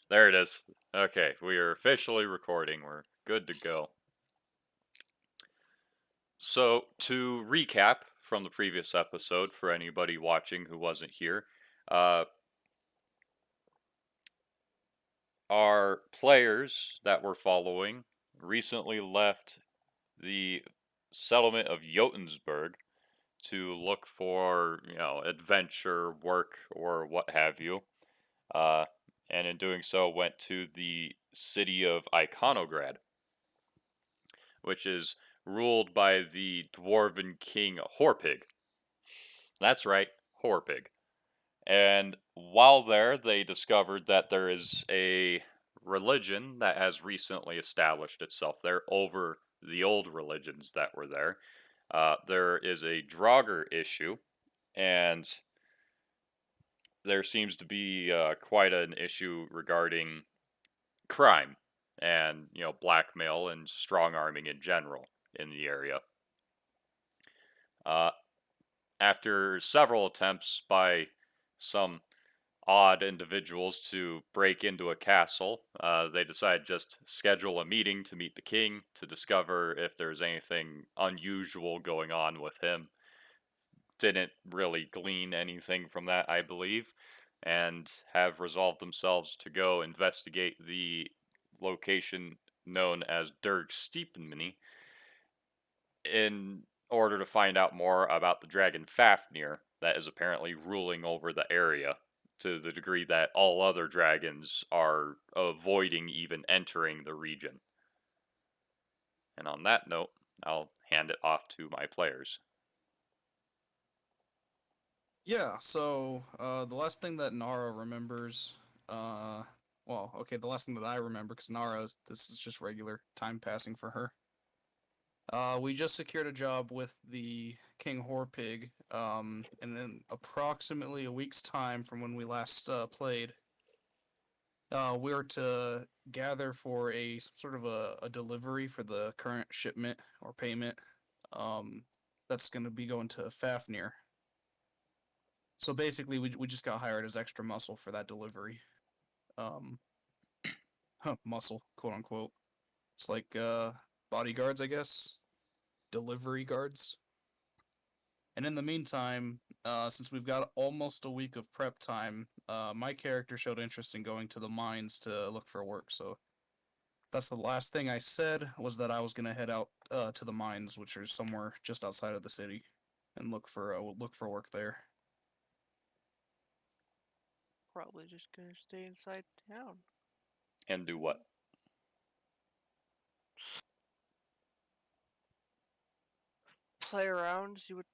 There it is. Okay, we are officially recording. We're good to go. So, to recap from the previous episode, for anybody watching who wasn't here, uh, our players that we're following recently left the settlement of Jotensburg to look for, adventure, work, or what have you. Uh, and in doing so, went to the city of Iconograd, which is ruled by the dwarven king Horpig. That's right, Horpig. And while there, they discovered that there is a religion that has recently established itself there over the old religions that were there. There is a Draugr issue, and there seems to be quite an issue regarding crime and blackmail and strong arming in general in the area. Uh, After several attempts by some odd individuals to break into a castle, they decide just schedule a meeting to meet the king to discover if there's anything unusual going on with him. Didn't really glean anything from that, I believe, and have resolved themselves to go investigate the location known as Derg Steepmany in order to find out more about the dragon Fafnir that is apparently ruling over the area to the degree that all other dragons are avoiding even entering the region. And on that note, I'll hand it off to my players. Yeah, the last thing that Nara remembers, the last thing that I remember, because Nara, this is just regular time passing for her. We just secured a job with the King Horpig, and in approximately a week's time from when we last played, we are to gather for a sort of a delivery for the current shipment or payment. Um, that's going to be going to Fafnir. So basically, we just got hired as extra muscle for that delivery. Um, muscle, quote unquote. It's like bodyguards, I guess, delivery guards. And in the meantime, since we've got almost a week of prep time, my character showed interest in going to the mines to look for work. So that's the last thing I said was that I was gonna head out to the mines, which are somewhere just outside of the city, and look for work there. Probably just gonna stay inside town. And do what? Play around, see what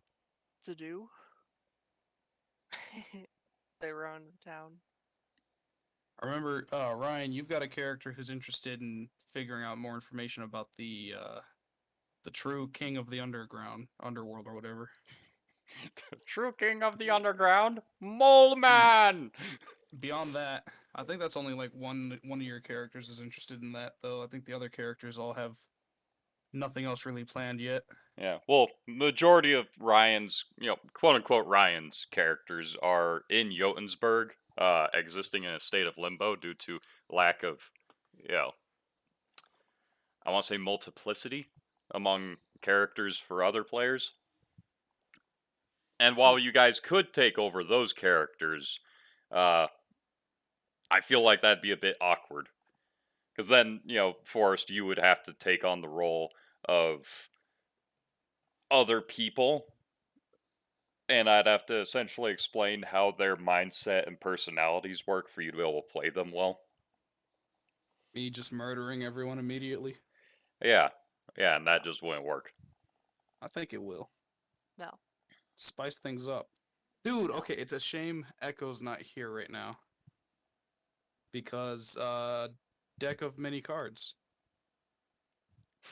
to do. Play around in town. I remember, Ryan, you've got a character who's interested in figuring out more information about the true king of the underworld or whatever. True king of the underground, Mole Mm, Man! Beyond that, I think that's only like one of your characters is interested in that, though. I think the other characters all have nothing else really planned yet. Yeah, well, majority of Ryan's, quote unquote Ryan's characters are in Jotensburg, existing in a state of limbo due to lack of, you know, I want to say multiplicity among characters for other players. And while you guys could take over those characters, uh, I feel like that'd be a bit awkward. Because then, Forrest, you would have to take on the role of other people, and I'd have to essentially explain how their mindset and personalities work for you to be able to play them well. Me just murdering everyone immediately. Yeah, yeah, and that just wouldn't work. I think it will No, spice things up, dude. no. Okay, it's a shame Echo's not here right now because deck of many cards,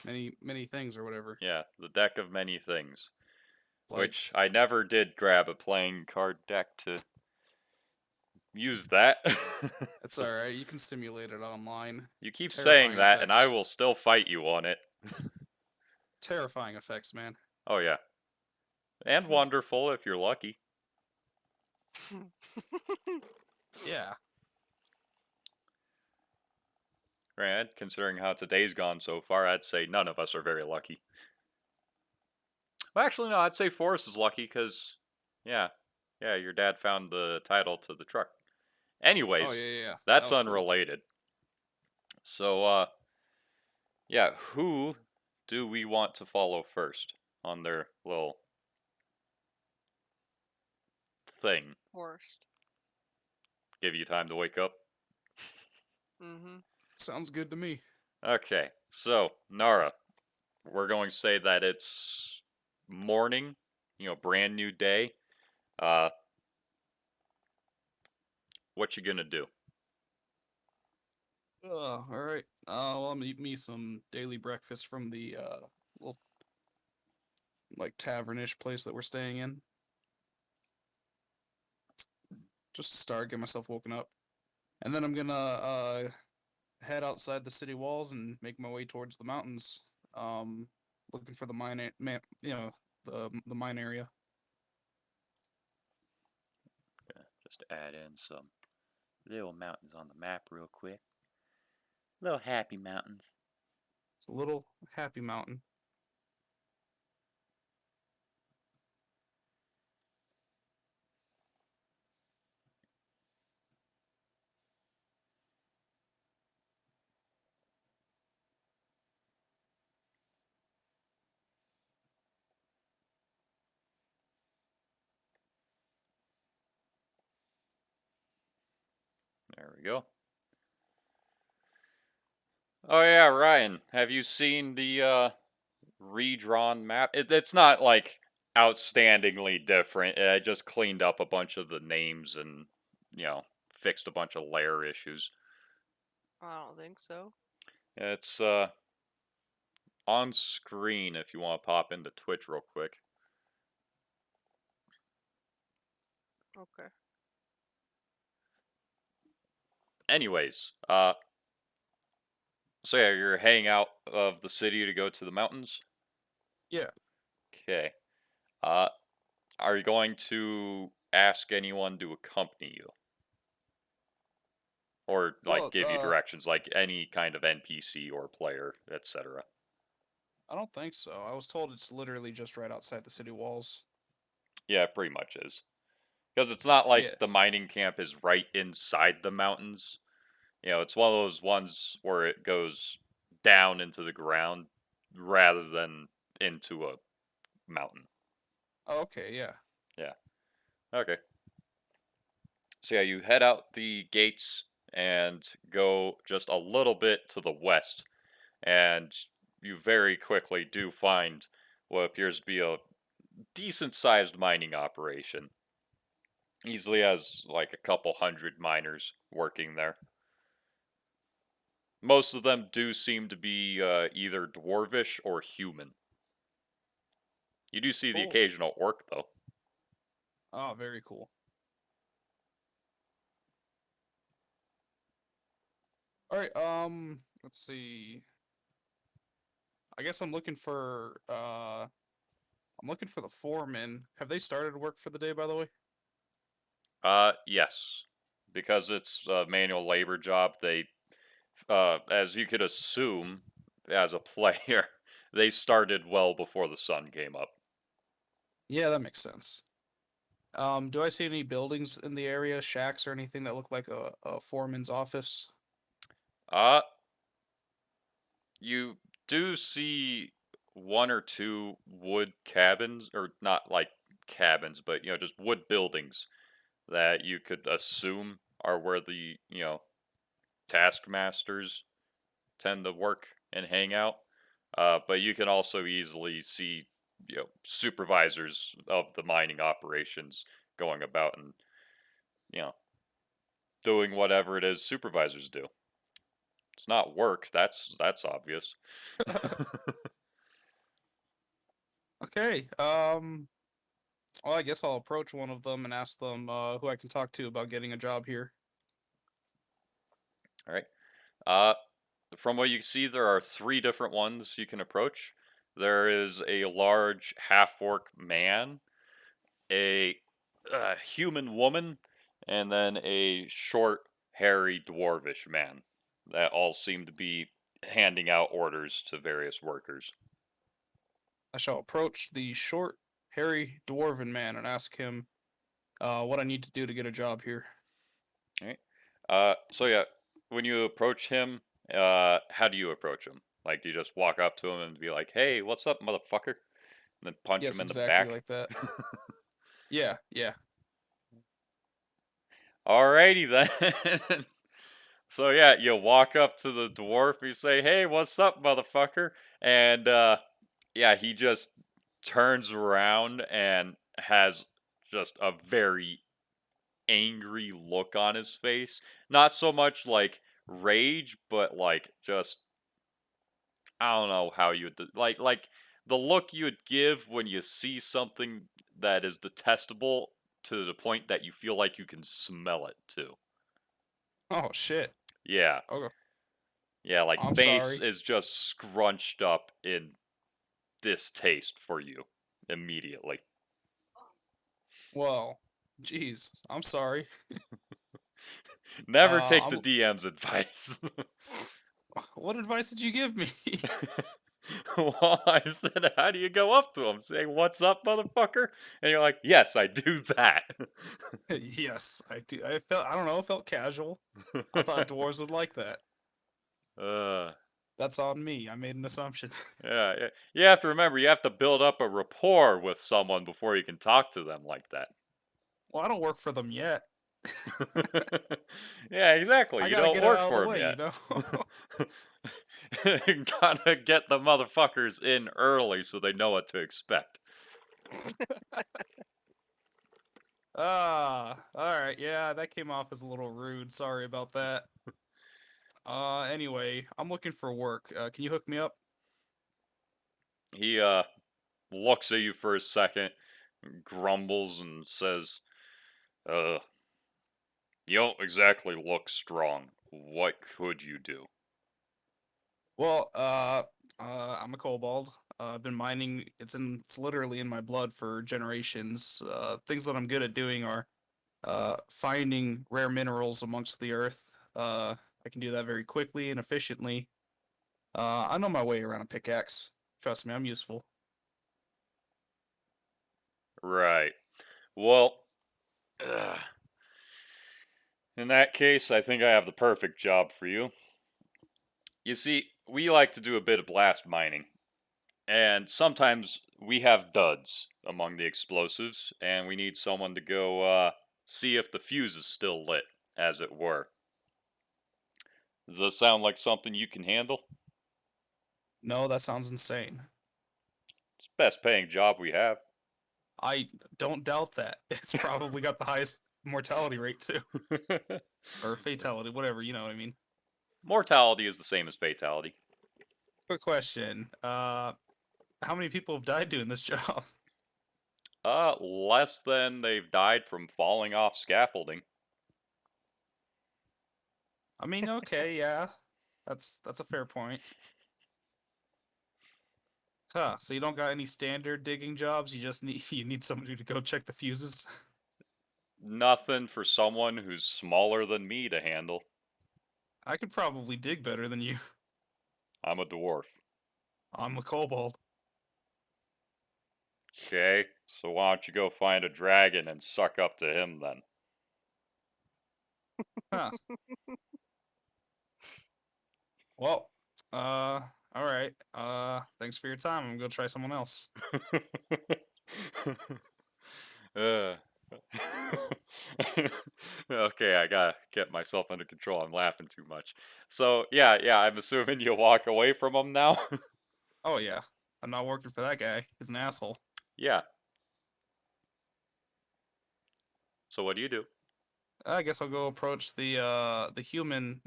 many things or whatever. Yeah, the deck of many things, Like which I never did grab a playing card deck to use that. it's So all right. You can simulate it online. you keep saying Terrifying that, and I effects. will still fight you on it. Terrifying effects, man. Oh yeah, and wonderful if you're lucky. Yeah. Granted, considering how today's gone so far, I'd say none of us are very lucky. Well, actually, no, I'd say Forrest is lucky because, yeah, yeah, your dad found the title to the truck. Oh Anyways, yeah, yeah, yeah. That that's was cool. unrelated. So, yeah, who do we want to follow first on their little thing? Forest. Give you time to wake up? Mm-hmm. Sounds good to me. Okay, so, Nara, we're going to say that it's morning, brand new day. Uh, what you gonna do? All right. Well, I'm gonna eat me some daily breakfast from the little like tavernish place that we're staying in. Just to start, get myself woken up, and then I'm gonna head outside the city walls and make my way towards the mountains. Um, Looking for the the mine area. Just add in some little mountains on the map real quick. Little happy mountains. It's a little happy mountain. There we go. Oh yeah, Ryan, have you seen the redrawn map? It's not like outstandingly different. I just cleaned up a bunch of the names and fixed a bunch of layer issues. I don't think so. It's on screen if you want to pop into Twitch real quick. Okay. Anyways, so yeah, you're heading out of the city to go to the mountains. Yeah. Okay. Uh, are you going to ask anyone to accompany you? Or like Well, give you directions, like any kind of NPC or player, etc. I don't think so. I was told it's literally just right outside the city walls. Yeah, it pretty much is. Because it's not Yeah. like the mining camp is right inside the mountains. It's one of those ones where it goes down into the ground rather than into a mountain. Oh, okay. Yeah. Yeah. Okay. So yeah, you head out the gates and go just a little bit to the west, and you very quickly do find what appears to be a decent sized mining operation. Easily has like a couple hundred miners working there. Most of them do seem to be either dwarvish or human. You do see the Cool. occasional orc though. Oh, very cool. All right. Let's see. I guess I'm looking for the foreman. Have they started work for the day, by the way? Yes. Because it's a manual labor job, they, as you could assume as a player, they started well before the sun came up. Yeah, that makes sense. Do I see any buildings in the area, shacks or anything that look like a foreman's office? Uh, you do see one or two wood cabins, or not like cabins, but just wood buildings that you could assume are where the taskmasters tend to work and hang out. But you can also easily see supervisors of the mining operations going about and you know doing whatever it is supervisors do. It's not work. That's obvious. Okay. Well, I guess I'll approach one of them and ask them who I can talk to about getting a job here. All right. Uh, from what you can see, there are three different ones you can approach. There is a large half-orc man, a human woman, and then a short, hairy, dwarvish man. that all seem to be handing out orders to various workers. I shall approach the short, hairy dwarven man and ask him what I need to do to get a job here. Right. So yeah, when you approach him, how do you approach him? Like, do you just walk up to him and be like, "Hey, what's up, motherfucker?" And then punch Yes, him in the exactly back? like that. Yeah, yeah. Alrighty then. So yeah, you walk up to the dwarf, you say, "Hey, what's up, motherfucker?" And yeah, he just turns around and has just a very angry look on his face. Not so much like rage, but like just I don't know how you would like the look you would give when you see something that is detestable to the point that you feel like you can smell it too. Oh shit. Yeah. Okay. Yeah, like I'm face sorry. is just scrunched up in distaste for you immediately. Well, jeez, I'm sorry. Never take the I'm. DM's advice. What advice did you give me? Well, I said, how do you go up to him? Say, what's up, motherfucker? And you're like, yes, I do that. Yes, I do. I felt. I don't know. It felt casual. I thought dwarves would like that. uh, That's on me. I made an assumption. yeah. You have to remember, you have to build up a rapport with someone before you can talk to them like that. Well, I don't work for them yet. Yeah, exactly. I You gotta don't get it work out of the for him way, yet. you know. You gotta get the motherfuckers in early so they know what to expect. All right. Yeah, that came off as a little rude. Sorry about that. Anyway, I'm looking for work. Can you hook me up? He looks at you for a second, grumbles, and says, "Uh, you don't exactly look strong. What could you do?" Well, I'm a kobold. I've been mining. It's literally in my blood for generations. Things that I'm good at doing are finding rare minerals amongst the earth. I can do that very quickly and efficiently. I know my way around a pickaxe. Trust me, I'm useful. Right. Well, in that case, I think I have the perfect job for you. You see, we like to do a bit of blast mining, and sometimes we have duds among the explosives, and we need someone to go see if the fuse is still lit, as it were. Does that sound like something you can handle? No, that sounds insane. It's the best paying job we have. I don't doubt that. It's probably got the highest mortality rate too, or fatality, whatever. You know what I mean. Mortality is the same as fatality. Quick question. How many people have died doing this job? Less than they've died from falling off scaffolding. I mean, okay, yeah, that's a fair point. Huh? So you don't got any standard digging jobs? You just need you need somebody to go check the fuses. Nothing for someone who's smaller than me to handle. I could probably dig better than you. I'm a dwarf. I'm a kobold. Okay, so why don't you go find a dragon and suck up to him then? Huh. Well, all right. Thanks for your time. I'm gonna try someone else. Uh. Okay, I gotta get myself under control. I'm laughing too much. So yeah, I'm assuming you walk away from him now. Oh yeah, I'm not working for that guy. He's an asshole. Yeah. So what do you do? I guess I'll go approach the human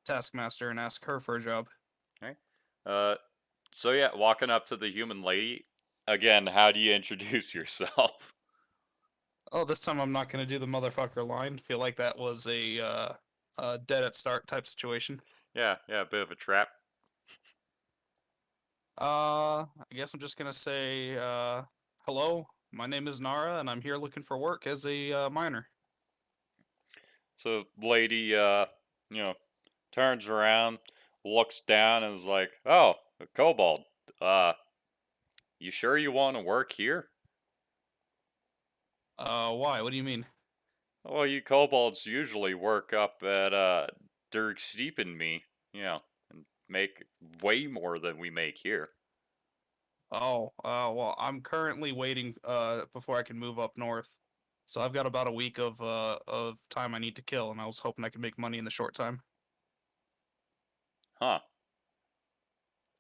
taskmaster and ask her for a job. Right. Uh. So yeah, walking up to the human lady again. How do you introduce yourself? Oh, this time I'm not gonna do the motherfucker line. Feel like that was a dead at start type situation. Yeah, a bit of a trap. I guess I'm just gonna say, hello. My name is Nara, and I'm here looking for work as a miner. So lady, you know, turns around, looks down, and is like, "Oh, a kobold. Uh, you sure you want to work here?" Why? What do you mean? Well, you kobolds usually work up at Dirk Steep and me, and make way more than we make here. Oh, well, I'm currently waiting before I can move up north. So I've got about a week of time I need to kill, and I was hoping I could make money in the short time. Huh.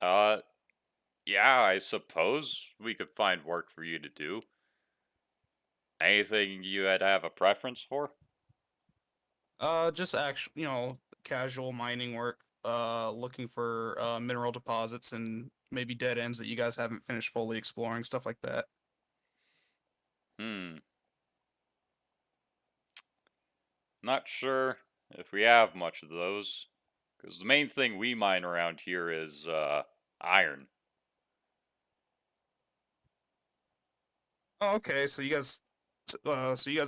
Uh, yeah, I suppose we could find work for you to do. Anything you had to have a preference for? Just actual, casual mining work, looking for mineral deposits and maybe dead ends that you guys haven't finished fully exploring, stuff like that. Hmm. Not sure if we have much of those. Because the main thing we mine around here is iron. Oh, okay. So you guys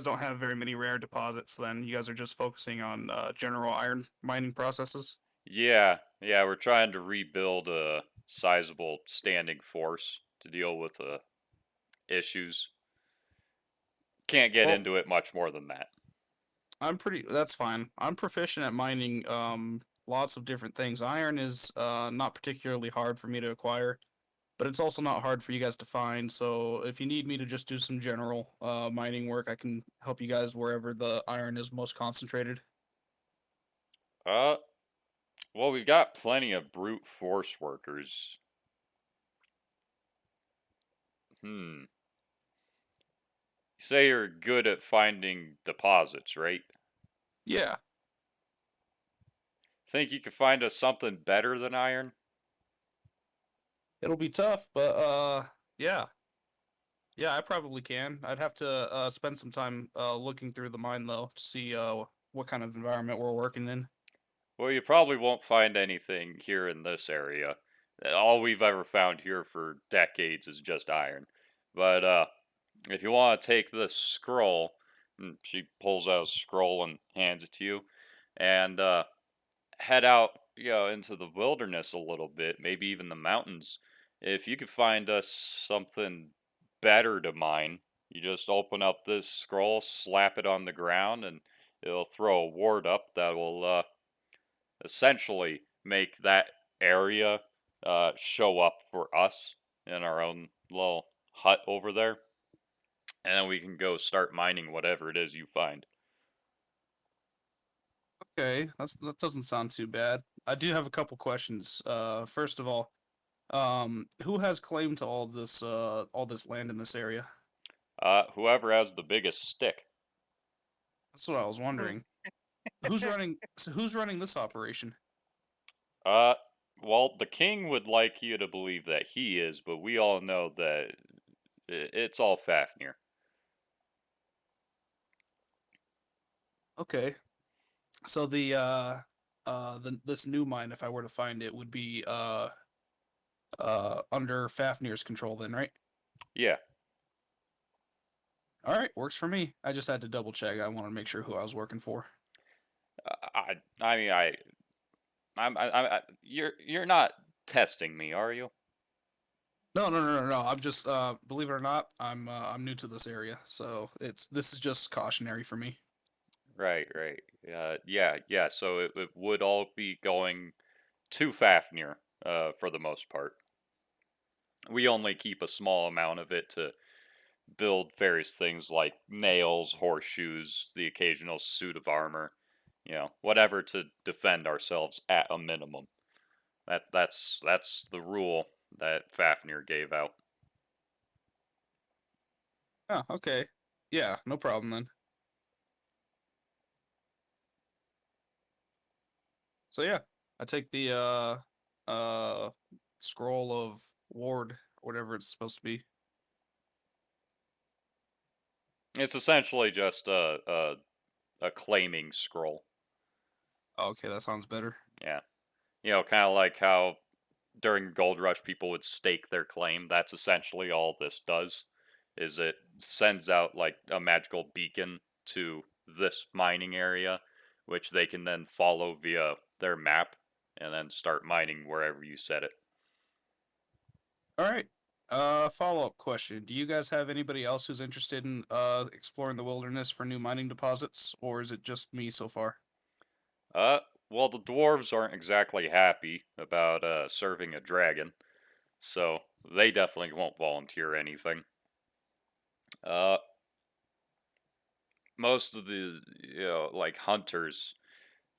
don't have very many rare deposits then. You guys are just focusing on general iron mining processes. Yeah, we're trying to rebuild a sizable standing force to deal with the issues. Can't get Well, into it much more than that. that's fine. I'm proficient at mining lots of different things. Iron is not particularly hard for me to acquire, but it's also not hard for you guys to find. So if you need me to just do some general mining work, I can help you guys wherever the iron is most concentrated. Uh, well, we've got plenty of brute force workers. Hmm. You say you're good at finding deposits, right? Yeah, Think you could find us something better than iron? it'll be tough, but yeah. Yeah, I probably can. I'd have to spend some time looking through the mine though to see what kind of environment we're working in. Well, you probably won't find anything here in this area. All we've ever found here for decades is just iron. But if you want to take this scroll, and she pulls out a scroll and hands it to you, and head out, into the wilderness a little bit, maybe even the mountains. If you could find us something better to mine, you just open up this scroll, slap it on the ground, and it'll throw a ward up that will essentially make that area show up for us in our own little hut over there. And then we can go start mining whatever it is you find. Okay, that doesn't sound too bad. I do have a couple questions. First of all, who has claim to all this land in this area? Whoever has the biggest stick. That's what I was wondering. Who's running this operation? Uh, well, the king would like you to believe that he is, but we all know that it's all Fafnir. Okay, so this new mine, if I were to find it, would be under Fafnir's control then, right? Yeah, All right, works for me. I just had to double check. I want to make sure who I was working for. I mean, you're not testing me, are you? No. I'm just believe it or not, I'm new to this area, so this is just cautionary for me. Right. Yeah. So it would all be going to Fafnir, for the most part. We only keep a small amount of it to build various things like nails, horseshoes, the occasional suit of armor, whatever to defend ourselves at a minimum. That's the rule that Fafnir gave out. Oh, okay. Yeah, no problem then. So yeah, I take the scroll of ward, whatever it's supposed to be. It's essentially just a claiming scroll. Oh, okay, that sounds better. Yeah. Kind of like how during Gold Rush people would stake their claim. That's essentially all this does. Is it sends out like a magical beacon to this mining area, which they can then follow via their map and then start mining wherever you set it. All right. Follow-up question. Do you guys have anybody else who's interested in exploring the wilderness for new mining deposits, or is it just me so far? Uh, well, the dwarves aren't exactly happy about serving a dragon, so they definitely won't volunteer anything. Uh, most of the like hunters,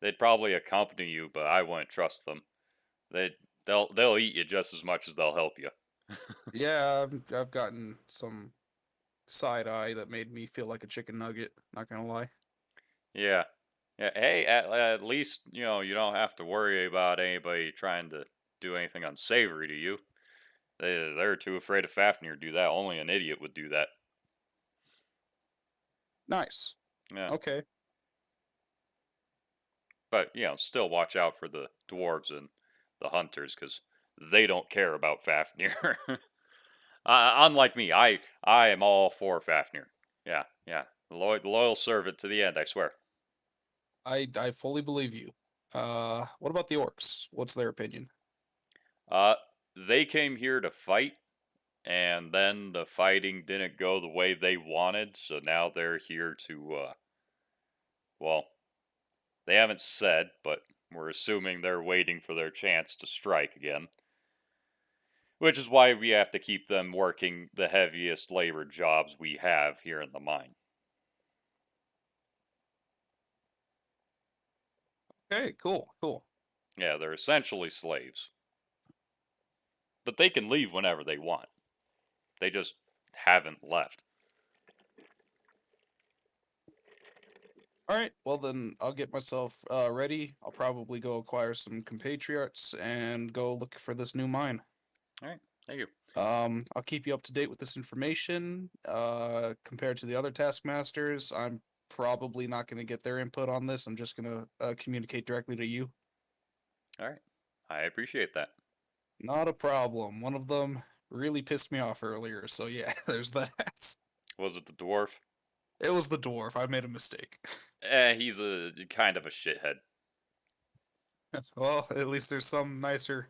they'd probably accompany you, but I wouldn't trust them. They'll eat you just as much as they'll help you. Yeah, I've gotten some side eye that made me feel like a chicken nugget. Not gonna lie. Yeah. Yeah. Hey, at least you don't have to worry about anybody trying to do anything unsavory to you. They're too afraid of Fafnir to do that. Only an idiot would do that. Nice. Yeah. Okay. But still watch out for the dwarves and the hunters because they don't care about Fafnir. Unlike me, I am all for Fafnir. Yeah, yeah. Loyal servant to the end, I swear. I fully believe you. What about the orcs? What's their opinion? Uh, they came here to fight, and then the fighting didn't go the way they wanted, so now they're here to, well, they haven't said, but we're assuming they're waiting for their chance to strike again. Which is why we have to keep them working the heaviest labor jobs we have here in the mine. Okay, cool, cool. Yeah, they're essentially slaves. But they can leave whenever they want. They just haven't left. All right, well then I'll get myself ready. I'll probably go acquire some compatriots and go look for this new mine. Alright, thank you. I'll keep you up to date with this information. Compared to the other taskmasters, I'm probably not going to get their input on this. I'm just going to communicate directly to you. Alright, I appreciate that. Not a problem. One of them really pissed me off earlier, so yeah, there's that. Was it the dwarf? It was the dwarf. I made a mistake. He's a kind of a shithead. Well, at least there's some nicer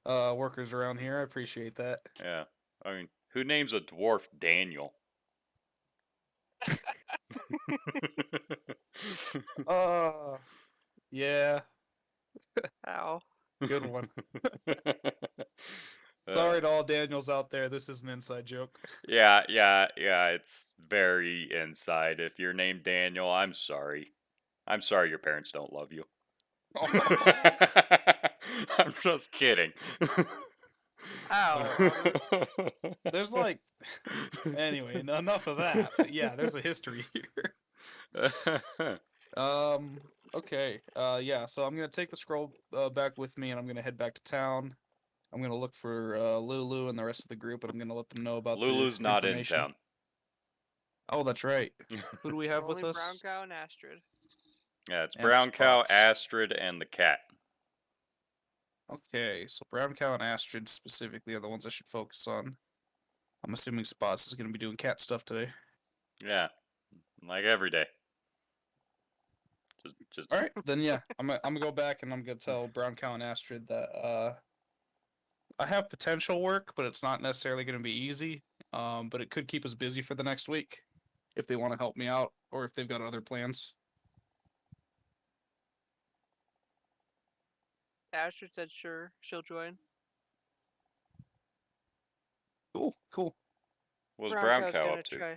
workers around here. I appreciate that. Yeah. I mean, who names a dwarf Daniel? Uh, yeah, Ow. good one. Uh, Sorry to all Daniels out there. This is an inside joke. yeah, it's very inside. If you're named Daniel, I'm sorry. I'm sorry your parents don't love you. I'm just kidding. Ow. There's like, anyway, enough of that. But yeah, there's a history here. Okay. Yeah. So I'm gonna take the scroll back with me, and I'm gonna head back to town. I'm gonna look for Lulu and the rest of the group, and I'm gonna let them know about the Lulu's not in information. town. Oh, that's right. Who do we have Only with Brown us? Cow and Astrid. Yeah, it's And Brown Cow, Spots. Astrid, and the cat. Okay, so Brown Cow and Astrid specifically are the ones I should focus on. I'm assuming Spots is gonna be doing cat stuff today. Yeah, like every day. Just All right, then yeah, I'm gonna go back and I'm gonna tell Brown Cow and Astrid that I have potential work, but it's not necessarily gonna be easy. But it could keep us busy for the next week if they want to help me out or if they've got other plans. Astrid said sure, she'll join. Cool, cool. what's Brown Brown Cow's Cow gonna up to? try.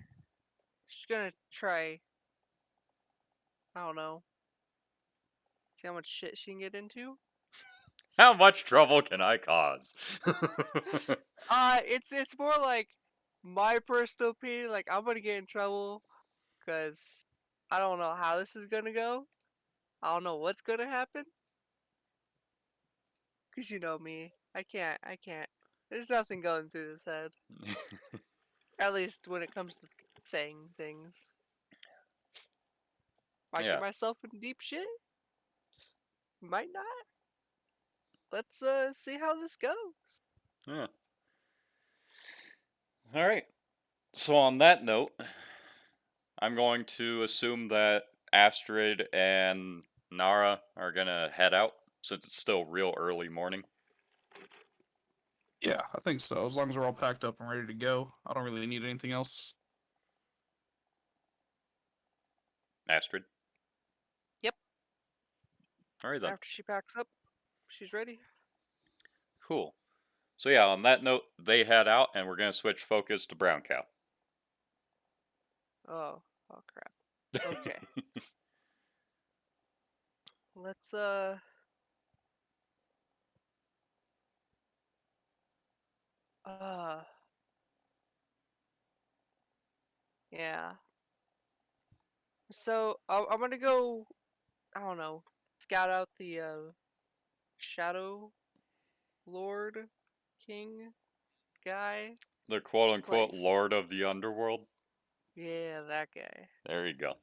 She's gonna try. I don't know. See how much shit she can get into. How much trouble can I cause? It's more like my personal opinion. Like I'm gonna get in trouble because I don't know how this is gonna go. I don't know what's gonna happen. Cause you know me, I can't. There's nothing going through his head. At least when it comes to saying things. Might get Yeah. myself in deep shit. Might not. Let's see how this goes. Yeah. All right. So on that note, I'm going to assume that Astrid and Nara are gonna head out. since it's still real early morning? Yeah, I think so. As long as we're all packed up and ready to go, I don't really need anything else. Astrid? Yep. Alright then. After she packs up, she's ready. Cool. So yeah, on that note, they head out, and we're gonna switch focus to Brown Cow. Oh, oh crap. Okay. Let's uh yeah. So I'm gonna go. I don't know. Scout out the Shadow Lord King guy The quote unquote place. Lord of the Underworld. Yeah, that guy. There you go.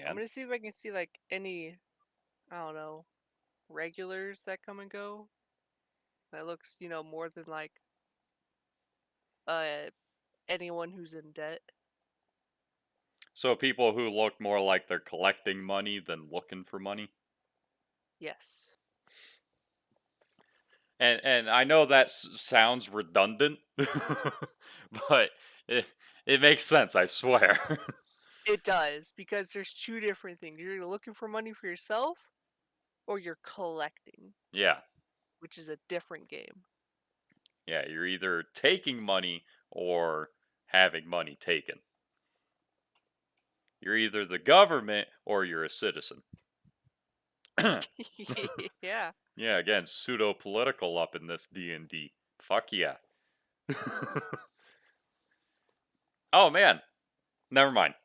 I'm And gonna see if I can see like any, I don't know, regulars that come and go. That looks, more than like uh anyone who's in debt. so people who look more like they're collecting money than looking for money. Yes. And I know that sounds redundant, but it makes sense, I swear. It does, because there's two different things. You're either looking for money for yourself or you're collecting, Yeah. which is a different game. Yeah, you're either taking money or having money taken. You're either the government or you're a citizen. Yeah. Yeah, again, pseudo political up in this D&D. Fuck yeah. Oh man, never mind.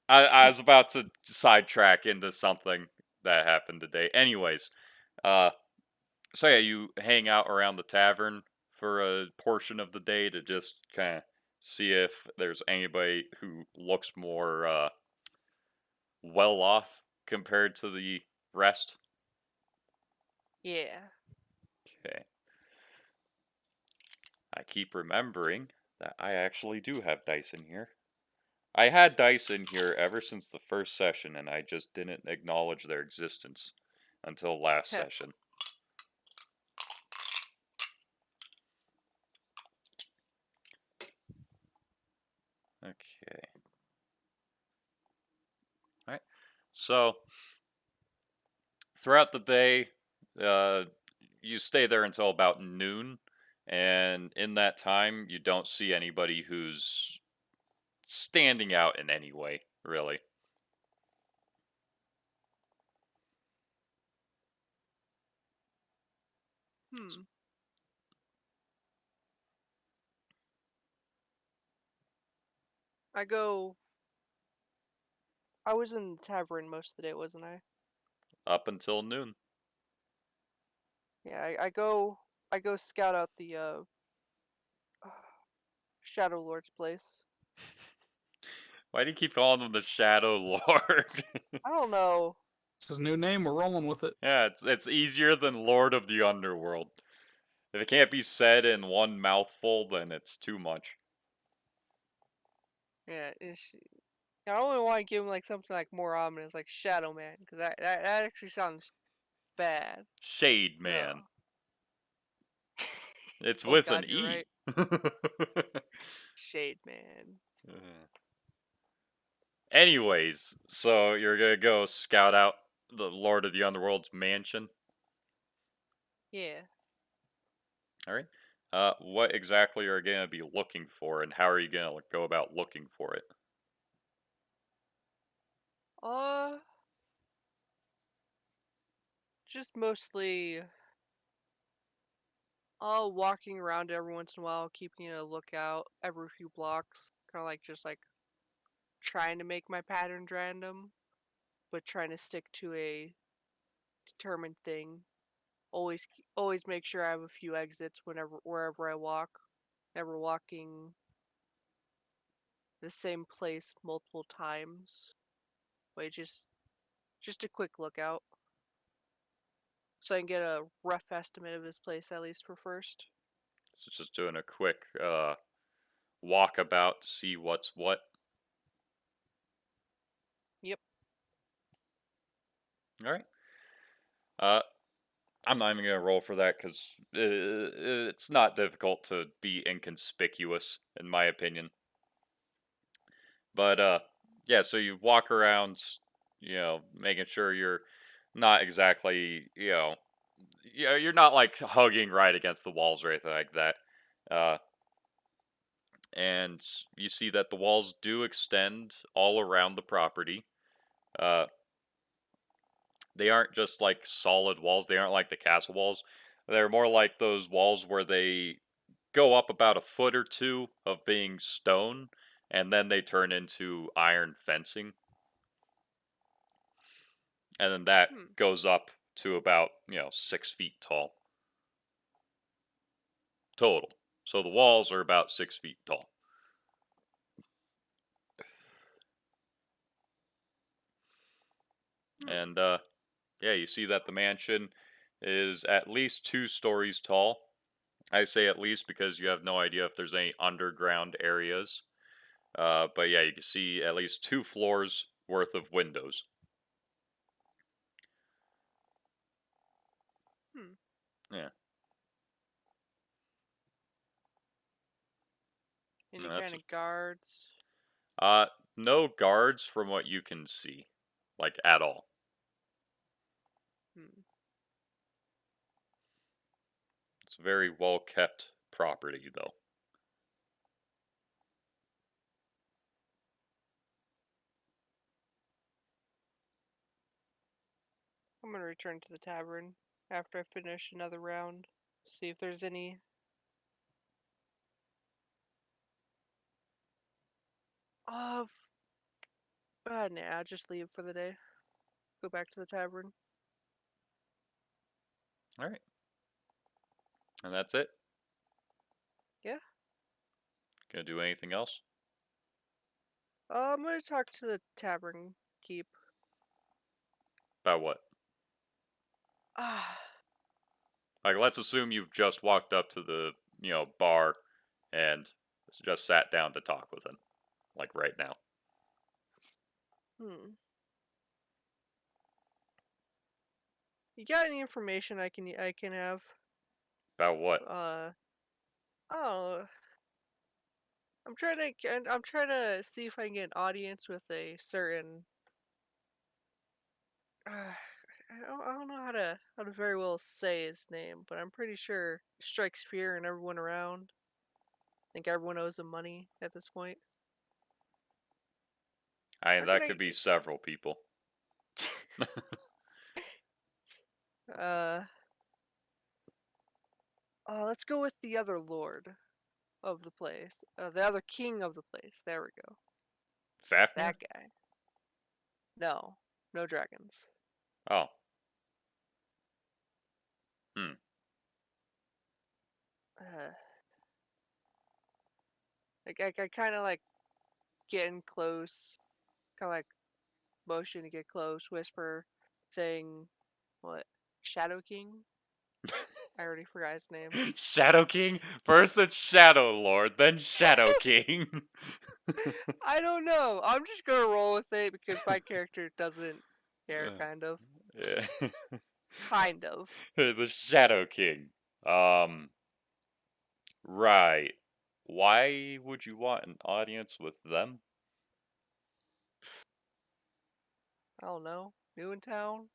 I was about to sidetrack into something that happened today. Anyways, uh, so yeah, you hang out around the tavern for a portion of the day to just kind of see if there's anybody who looks more well off compared to the rest. Yeah. Okay. I keep remembering that I actually do have dice in here. I had dice in here ever since the first session, and I just didn't acknowledge their existence until last session. Okay. Alright. So, throughout the day, uh, you stay there until about noon, and in that time, you don't see anybody who's standing out in any way, really. Hmm. I go. I was in the tavern most of the day, wasn't I? Up until noon. Yeah. I go. I go scout out the Shadow Lord's place. Why do you keep calling him the Shadow Lord? I don't know. It's his new name. We're rolling with it. Yeah, it's easier than Lord of the Underworld. If it can't be said in one mouthful, then it's too much. Yeah. I only want to give him like something like more ominous, like Shadow Man, because that actually sounds bad. Shade No. Man. It's Oh with an God, you're E. right. Shade Man. Anyways, so you're gonna go scout out the Lord of the Underworld's mansion. Yeah. Alright. What exactly are you gonna be looking for, and how are you gonna go about looking for it? Uh, just mostly walking around every once in a while, keeping a lookout every few blocks. Kind of like just like trying to make my patterns random, but trying to stick to a determined thing. Always make sure I have a few exits wherever I walk. Never walking the same place multiple times. But just a quick lookout, so I can get a rough estimate of this place at least for first. So just doing a quick walkabout to see what's what. Yep. All right. Uh, I'm not even gonna roll for that because it's not difficult to be inconspicuous, in my opinion. But yeah. So you walk around, making sure you're not exactly, yeah, you're not like hugging right against the walls or anything like that. Uh, and you see that the walls do extend all around the property. Uh, they aren't just like solid walls. They aren't like the castle walls. They're more like those walls where they go up about a foot or two of being stone, and then they turn into iron fencing, and then that Hmm. goes up to about 6 feet tall total. So the walls are about 6 feet tall. Hmm. And yeah, you see that the mansion is at least 2 stories tall. I say at least because you have no idea if there's any underground areas. But yeah, you can see at least 2 floors worth of windows. Hmm. Yeah, Any and kind that's of guards? uh no guards from what you can see, like at all. Hmm. It's a very well kept property though. I'm gonna return to the tavern after I finish another round. See if there's any. Uh, nah, I'll just leave for the day. Go back to the tavern. All right, and that's it. Yeah. Gonna do anything else? I'm gonna talk to the tavern keep. About what? Ah. Like, let's assume you've just walked up to the bar and just sat down to talk with him, like right now. Hmm. You got any information I can have? About what? Oh, I'm trying to see if I can get an audience with a certain. I don't know how to very well say his name, but I'm pretty sure he strikes fear in everyone around. I think everyone owes him money at this point. I mean, How can that I? could be several people. uh, let's go with the other lord of the place, the other king of the place. There we go. Fafnir? That guy. No, no dragons. Oh. Hmm. Uh, I kind of like getting close, kind of like motion to get close, whisper, saying, "What? Shadow King?" I already forgot his name. Shadow King? First it's Shadow Lord, then Shadow King. I don't know. I'm just gonna roll with it because my character doesn't care, Uh, kind of. yeah. Kind of. The Shadow King. Um, right. Why would you want an audience with them? I don't know. New in town?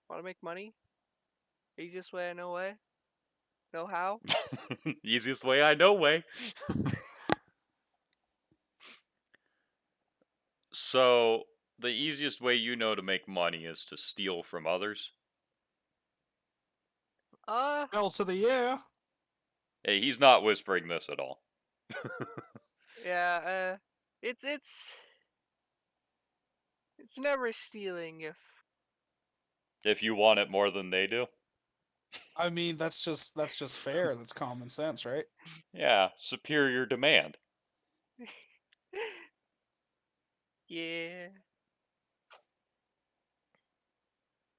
Want to make money? Easiest way I know way? Know how? Easiest way I know way. So, the easiest way you know to make money is to steal from others. Uh, Hell to the yeah. Hey, he's not whispering this at all. yeah, it's, it's, it's never stealing if, If you want it more than they do. I mean, that's just fair. That's common sense, right? Yeah, superior demand. yeah.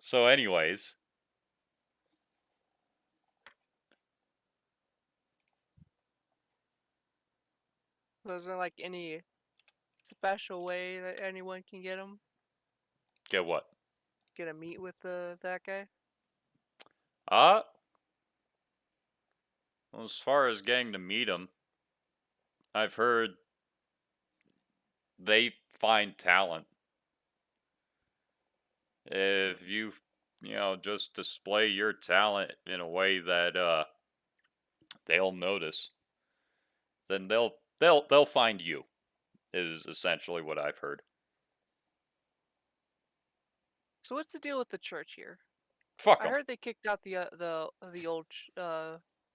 So, anyways, There's not like any special way that anyone can get them. get what? get a meet with that guy? Uh, well, as far as getting to meet him, I've heard they find talent. If you just display your talent in a way that they'll notice, then they'll find you. Is essentially what I've heard. So what's the deal with the church here? Fuck I them. heard they kicked out the old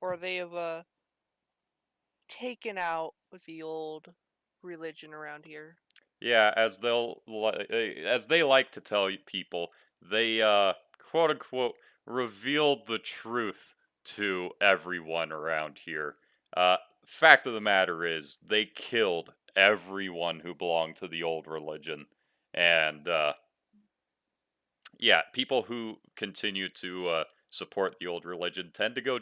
or they have taken out the old religion around here. Yeah, as they like to tell people, they quote unquote revealed the truth to everyone around here. Uh, Fact of the matter is, they killed everyone who belonged to the old religion, and yeah, people who continue to support the old religion tend to go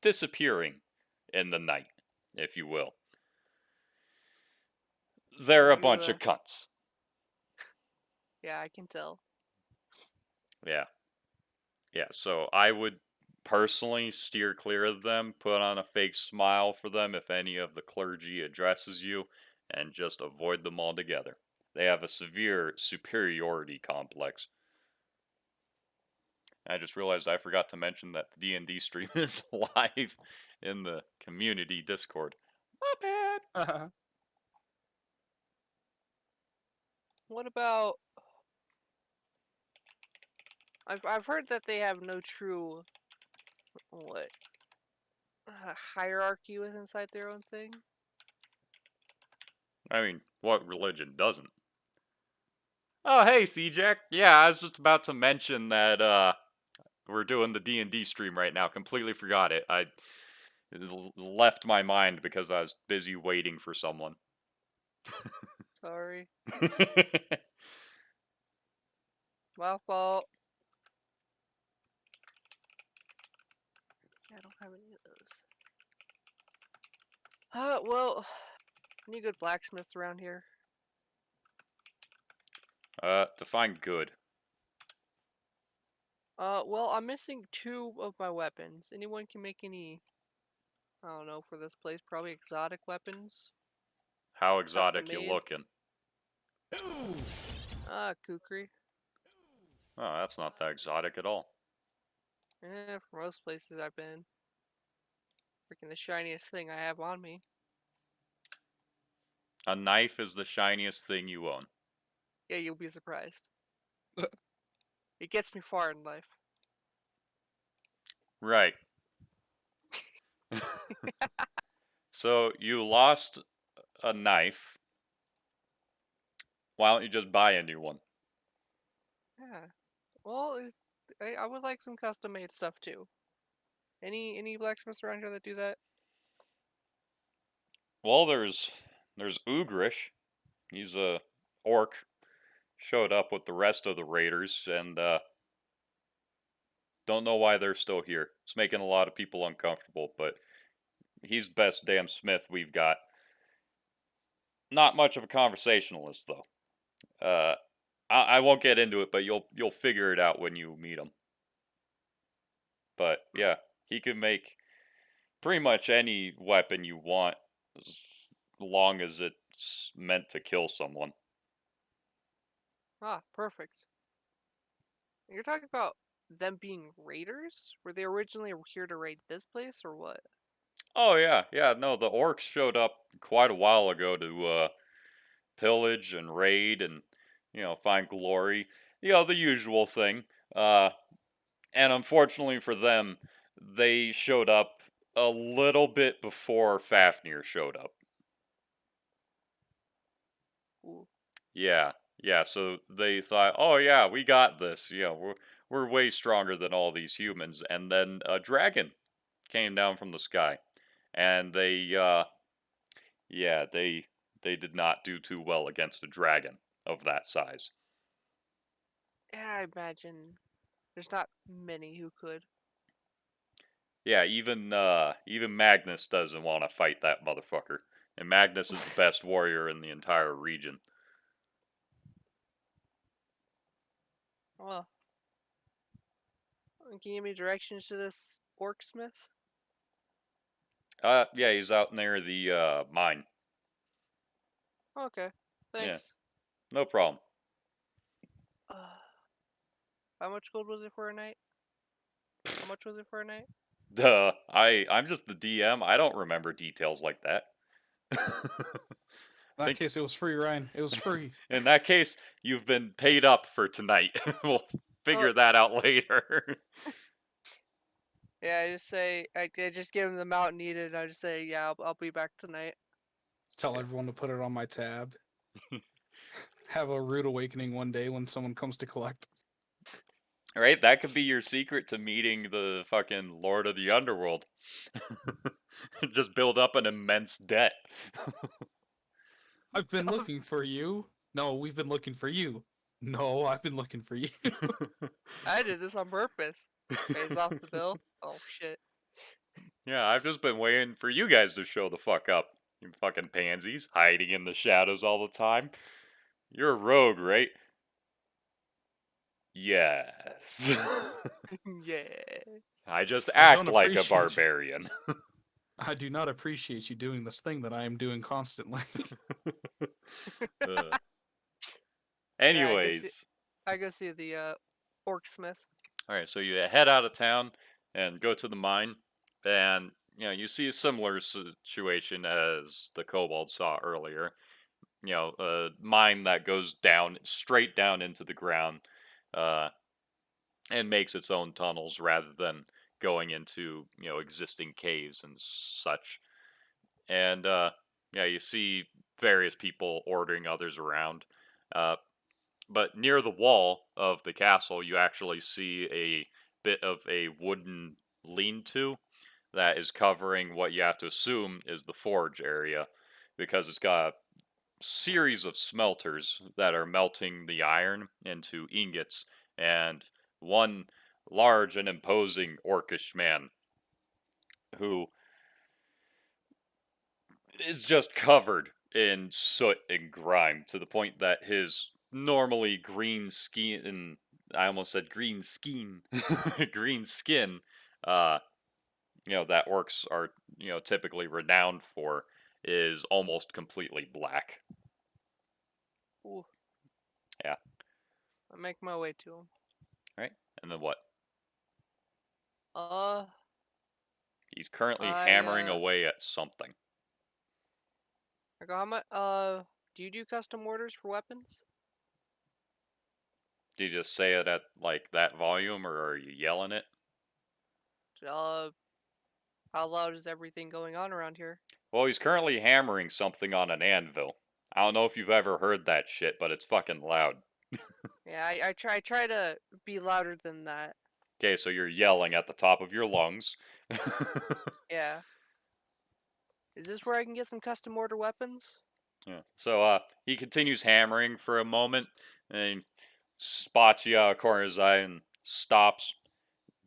disappearing in the night, if you will. So They're a you bunch of cunts. yeah, I can tell. Yeah. Yeah, so I would personally steer clear of them, put on a fake smile for them if any of the clergy addresses you, and just avoid them altogether. They have a severe superiority complex. I just realized I forgot to mention that the D&D stream is live in the community Discord. My bad. What about I've heard that they have no true what hierarchy with inside their own thing. I mean, what religion doesn't? Oh, hey, C-Jack. Yeah, I was just about to mention that we're doing the D&D stream right now. Completely forgot it. Left my mind because I was busy waiting for someone. Sorry, my fault. Yeah, I don't have any of those. Well, any good blacksmiths around here? Define good. Well, I'm missing 2 of my weapons. Anyone can make any, I don't know, for this place, probably exotic weapons, How custom exotic you made. looking? Kukri. Oh, that's not that exotic at all. For most places I've been. Freaking the shiniest thing I have on me. A knife is the shiniest thing you own. Yeah, you'll be surprised. It gets me far in life. Right. So you lost a knife. Why don't you just buy a new one? Yeah. Well, I would like some custom made stuff too. Any blacksmiths around here that do that? Well, there's Ugrish. He's a orc. Showed up with the rest of the raiders, and don't know why they're still here. It's making a lot of people uncomfortable, but he's best damn smith we've got. Not much of a conversationalist though. Uh, I won't get into it, but you'll figure it out when you meet him. But yeah, he can make pretty much any weapon you want, as long as it's meant to kill someone. Ah, perfect. You're talking about them being raiders? Were they originally here to raid this place or what? Oh yeah, yeah. No, the orcs showed up quite a while ago to pillage and raid and find glory. The usual thing. And unfortunately for them, they showed up a little bit before Fafnir showed up. Ooh. Yeah, yeah. So they thought, oh yeah, we got this. We're way stronger than all these humans. And then a dragon came down from the sky, and yeah, they did not do too well against a dragon of that size. Yeah, I imagine there's not many who could. Yeah, even Magnus doesn't want to fight that motherfucker. And Magnus is the best warrior in the entire region. Well, Can you give me directions to this orc smith? Yeah, he's out near the mine. Okay, Yeah, thanks. no problem. How much gold was it for a night? How much was it for a night? Duh. I'm just the DM. I don't remember details like that. In that Think case, it was free, Ryan. It was free. in that case, you've been paid up for tonight. We'll Oh, figure that out later. yeah. I just say I just give him the amount needed. And I just say, yeah, I'll be back tonight. Tell everyone to put it on my tab. Have a rude awakening one day when someone comes to collect. Right? That could be your secret to meeting the fucking Lord of the Underworld. Just build up an immense debt. I've been looking for you. No, we've been looking for you. No, I've been looking for you. I did this on purpose. Pays off the bill. Oh shit. Yeah, I've just been waiting for you guys to show the fuck up. You fucking pansies, hiding in the shadows all the time. You're a rogue, right? Yes. Yeah. I just I don't act like a appreciate you. barbarian. I do not appreciate you doing this thing that I am doing constantly. Uh, Yeah, anyways, I go see the orc smith. all right, so you head out of town and go to the mine, and you see a similar situation as the kobold saw earlier. A mine that goes down straight down into the ground, uh, and makes its own tunnels rather than going into existing caves and such. And yeah, you see various people ordering others around. Uh, but near the wall of the castle, you actually see a bit of a wooden lean-to that is covering what you have to assume is the forge area, because it's got a series of smelters that are melting the iron into ingots, and one large and imposing orcish man who is just covered in soot and grime to the point that his normally green skin, I almost said green skin, green skin, uh, that orcs are, typically renowned for, is almost completely black. Ooh, Yeah, I make my way to him. right? And then what? Uh, He's currently I hammering away at something. I go, how much? Do you do custom orders for weapons? Do you just say it at like that volume, or are you yelling it? Uh, how loud is everything going on around here? Well, he's currently hammering something on an anvil. I don't know if you've ever heard that shit, but it's fucking loud. Yeah, I try to be louder than that. Okay, so you're yelling at the top of your lungs. Yeah. Is this where I can get some custom order weapons? Yeah. So he continues hammering for a moment, and he spots you out of the corner of his eye and stops,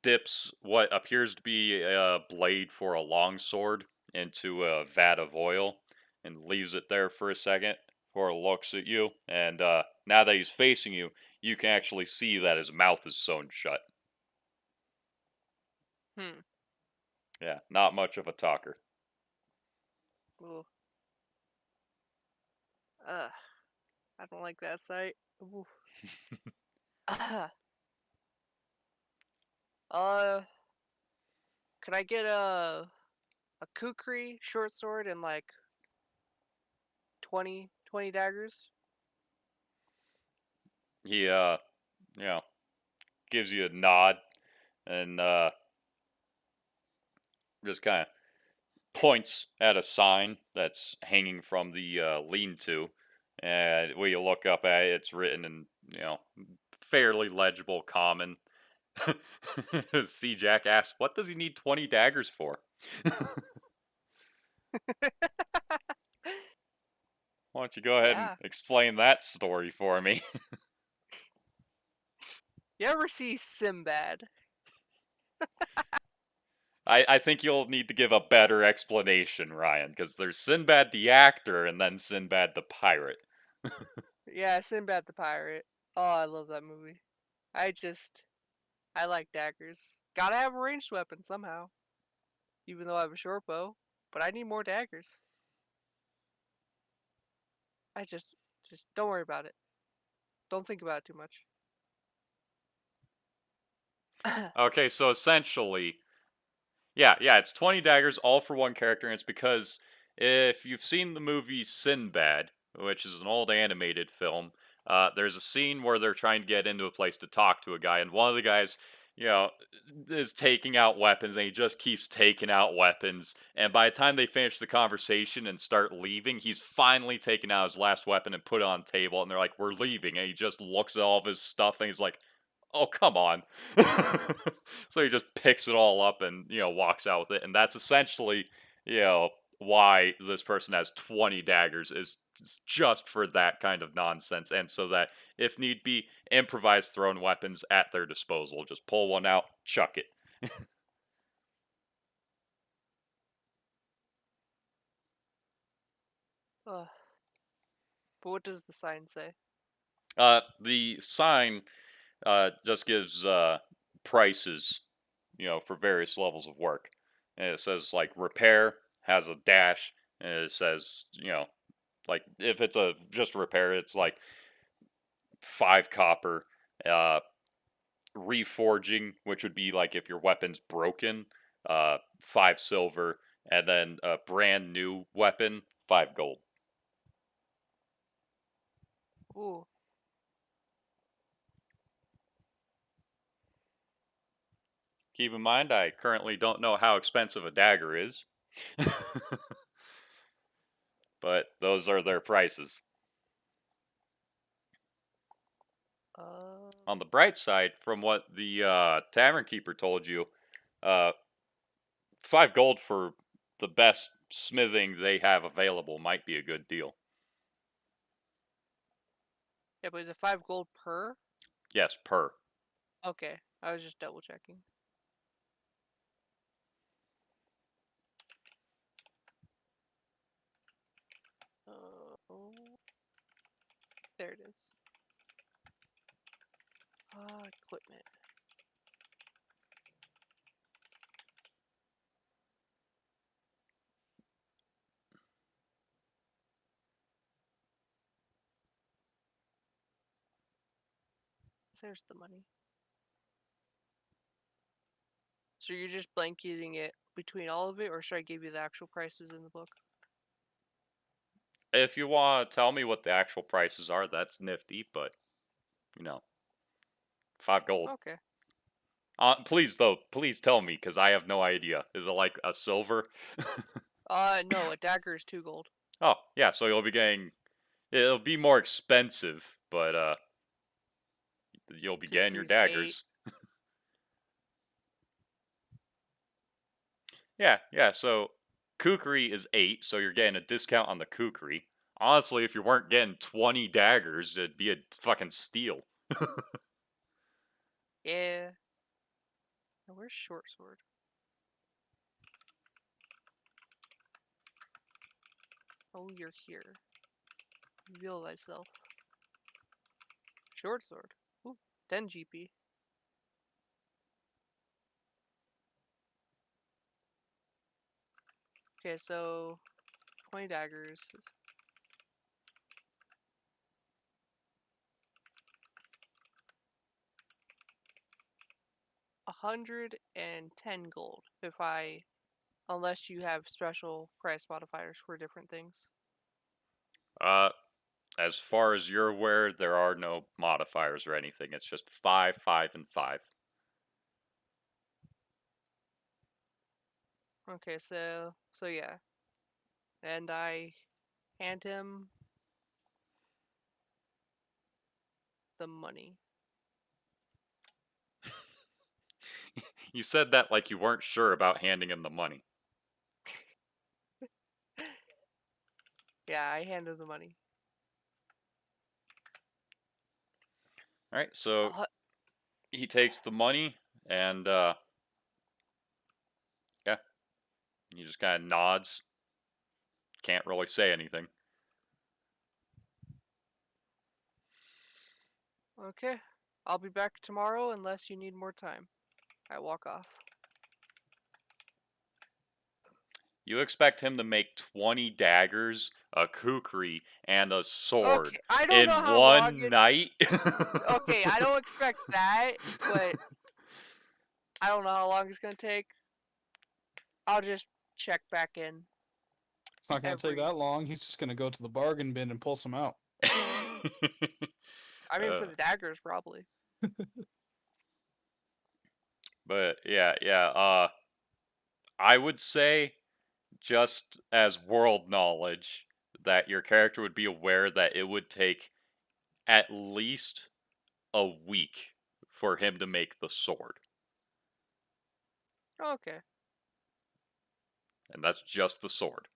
dips what appears to be a blade for a long sword into a vat of oil, and leaves it there for a second before he looks at you. And now that he's facing you, you can actually see that his mouth is sewn shut. Hmm. Yeah, not much of a talker. Ooh. Ugh. I don't like that sight. Ooh. uh, could I get a kukri short sword and like 20 daggers? He you know, gives you a nod and just kind of points at a sign that's hanging from the lean-to, and when you look up at it, it's written in fairly legible common. C. Jack asks, "What does he need 20 daggers for?" Why don't you go ahead and Yeah. explain that story for me? You ever see Sinbad? I think you'll need to give a better explanation, Ryan, because there's Sinbad the actor and then Sinbad the pirate. Yeah, Sinbad the pirate. Oh, I love that movie. I just I like daggers. Gotta have a ranged weapon somehow. Even though I have a short bow. But I need more daggers. I just don't worry about it. Don't think about it too much. Okay, so essentially, yeah, it's 20 daggers all for one character, and it's because if you've seen the movie Sinbad, which is an old animated film, there's a scene where they're trying to get into a place to talk to a guy, and one of the guys, you know, is taking out weapons, and he just keeps taking out weapons. And by the time they finish the conversation and start leaving, he's finally taken out his last weapon and put it on the table, and they're like, "We're leaving," and he just looks at all of his stuff, and he's like, "Oh, come on." So he just picks it all up and, walks out with it. And that's essentially, you know, why this person has 20 daggers is just for that kind of nonsense. And so that if need be, improvise thrown weapons at their disposal. Just pull one out, chuck it. Ugh. But what does the sign say? The sign just gives prices, for various levels of work. And it says like repair has a dash, and it says, like if it's a just repair, it's like 5 copper. Uh, Reforging, which would be like if your weapon's broken, 5 silver, and then a brand new weapon, 5 gold. Ooh. Keep in mind, I currently don't know how expensive a dagger is, but those are their prices. Uh. On the bright side, from what the tavern keeper told you, uh, 5 gold for the best smithing they have available might be a good deal. Yeah, but is it 5 gold per? Yes, per. Okay, I was just double checking. Oh, there it is. Equipment. There's the money. So you're just blanketing it between all of it, or should I give you the actual prices in the book? If you want to tell me what the actual prices are, that's nifty, but, you know, 5 gold. Okay. Please, though, please tell me, because I have no idea. Is it like a silver? No, a dagger is 2 gold. Oh, yeah, so it'll be more expensive, but, you'll be getting your Kukri's 8. daggers. Yeah, so kukri is 8, so you're getting a discount on the kukri. Honestly, if you weren't getting 20 daggers, it'd be a fucking steal. Yeah. Now, where's short sword? Oh, you're here. Reveal thyself. Short sword. Ooh, 10 GP. Okay, so 20 daggers. 110 gold unless you have special price modifiers for different things. Uh, as far as you're aware, there are no modifiers or anything. It's just 5, 5, and 5. Okay, so yeah. And I hand him the money. You said that like you weren't sure about handing him the money. Yeah, I hand him the money. All right, so Uh, he takes the money and yeah, he just kind of nods. Can't really say anything. okay. I'll be back tomorrow unless you need more time. I walk off. You expect him to make 20 daggers, a kukri, and a sword Okay, I don't know in how long one it's. night? Okay, I don't expect that, but I don't know how long it's gonna take. I'll just check back in It's not gonna take every. that long. He's just gonna go to the bargain bin and pull some out. I mean, for Uh, the daggers, probably. but yeah. I would say just as world knowledge that your character would be aware that it would take at least a week for him to make the sword, Okay, and that's just the sword.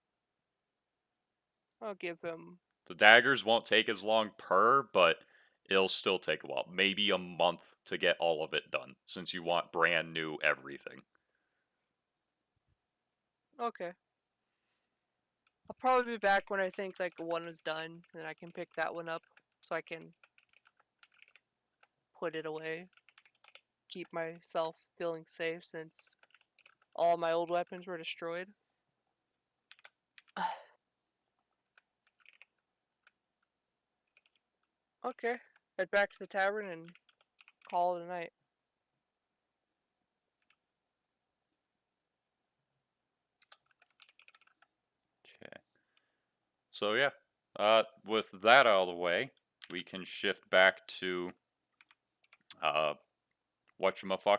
I'll give him. The daggers won't take as long per, but it'll still take a while. Maybe a month to get all of it done, since you want brand new everything. Okay, I'll probably be back when I think like one is done, and I can pick that one up, so I can put it away, keep myself feeling safe since all my old weapons were destroyed. Okay, head back to the tavern and call it a night. Okay. So yeah, with that out of the way, we can shift back to uh, whatchamafuck,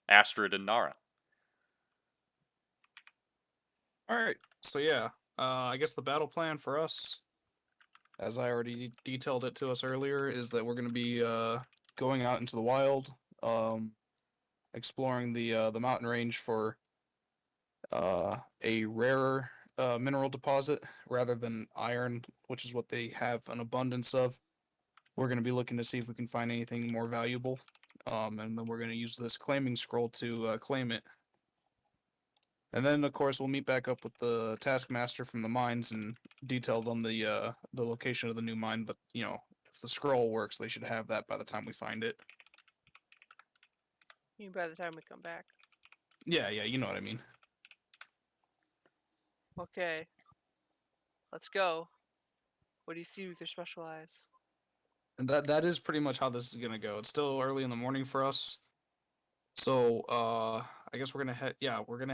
Astrid and Nara. All right. So yeah, I guess the battle plan for us, as I already detailed it to us earlier, is that we're gonna be going out into the wild, um, exploring the mountain range for a rarer mineral deposit rather than iron, which is what they have an abundance of. We're going to be looking to see if we can find anything more valuable, and then we're going to use this claiming scroll to claim it. And then, of course, we'll meet back up with the taskmaster from the mines and detailed on the location of the new mine. But you know, if the scroll works, they should have that by the time we find it. You by the time we come back. Yeah, yeah, you know what I mean. Okay, let's go. What do you see with your special eyes? And that is pretty much how this is gonna go. It's still early in the morning for us. So I guess we're gonna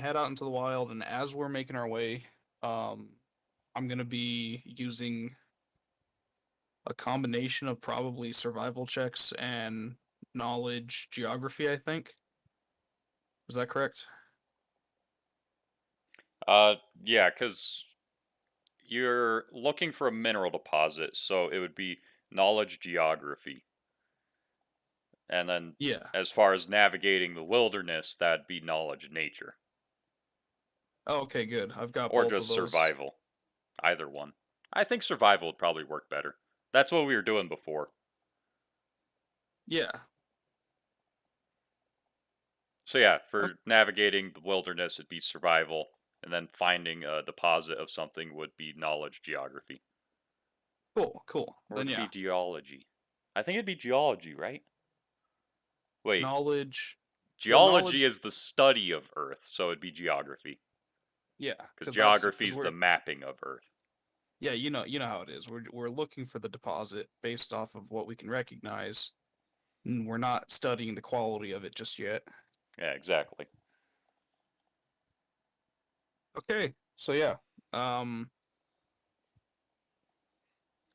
head out into the wild, and as we're making our way, um I'm gonna be using a combination of probably survival checks and knowledge geography, I think. Is that correct? Yeah, because you're looking for a mineral deposit, so it would be knowledge geography. And then Yeah. as far as navigating the wilderness, that'd be knowledge nature. Oh, okay, good. I've got Or both of just those. survival. Either one. I think survival would probably work better. That's what we were doing before. Yeah. So yeah, Oh, for navigating the wilderness, it'd be survival, and then finding a deposit of something would be knowledge geography. cool, cool. Or would Then it be yeah. geology? I think it'd be geology, right? Wait, Knowledge. Well, geology knowledge. is the study of Earth, so it'd be geography. Yeah, Because because geography is the we're mapping of Earth. yeah, you know how it is. We're looking for the deposit based off of what we can recognize. And we're not studying the quality of it just yet. Yeah, exactly. Okay, so yeah, um,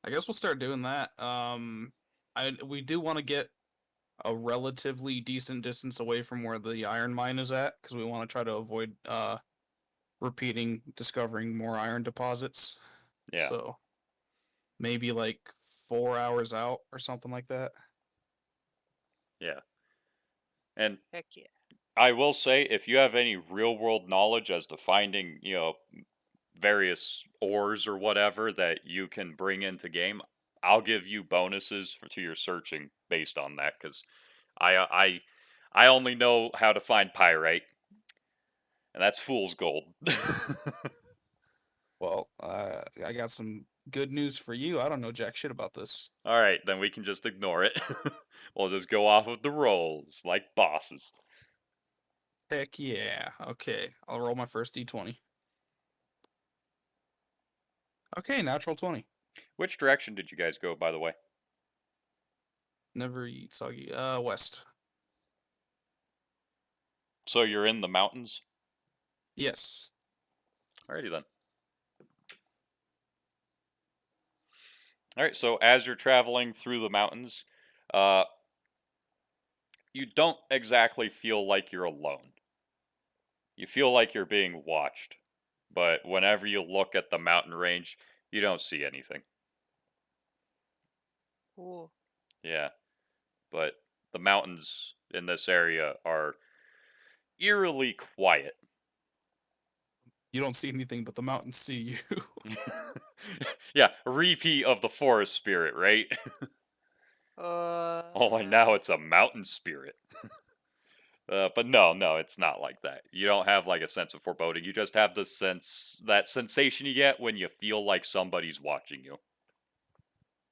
I guess we'll start doing that. I we do want to get a relatively decent distance away from where the iron mine is at because we want to try to avoid repeating discovering more iron deposits. Yeah, So maybe like 4 hours out or something like that. yeah. And Heck yeah. I will say, if you have any real world knowledge as to finding, various ores or whatever that you can bring into game, I'll give you bonuses to your searching based on that. Because I, uh, I, I only know how to find pyrite, and that's fool's gold. Well, I got some good news for you. I don't know jack shit about this. All right, then we can just ignore it. We'll just go off of the rolls like bosses. Heck yeah. Okay, I'll roll my first d20. Okay, natural 20. Which direction did you guys go, by the way? Never eat soggy. West. So you're in the mountains? Yes. Alrighty then. Alright, so as you're traveling through the mountains, uh, you don't exactly feel like you're alone. You feel like you're being watched. But whenever you look at the mountain range, you don't see anything. Cool. Yeah, but the mountains in this area are eerily quiet. You don't see anything, but the mountains see you. Yeah, repeat of the forest spirit, right? Uh, Oh, and now it's a mountain spirit. But no, it's not like that. You don't have like a sense of foreboding. You just have the sense, that sensation you get when you feel like somebody's watching you.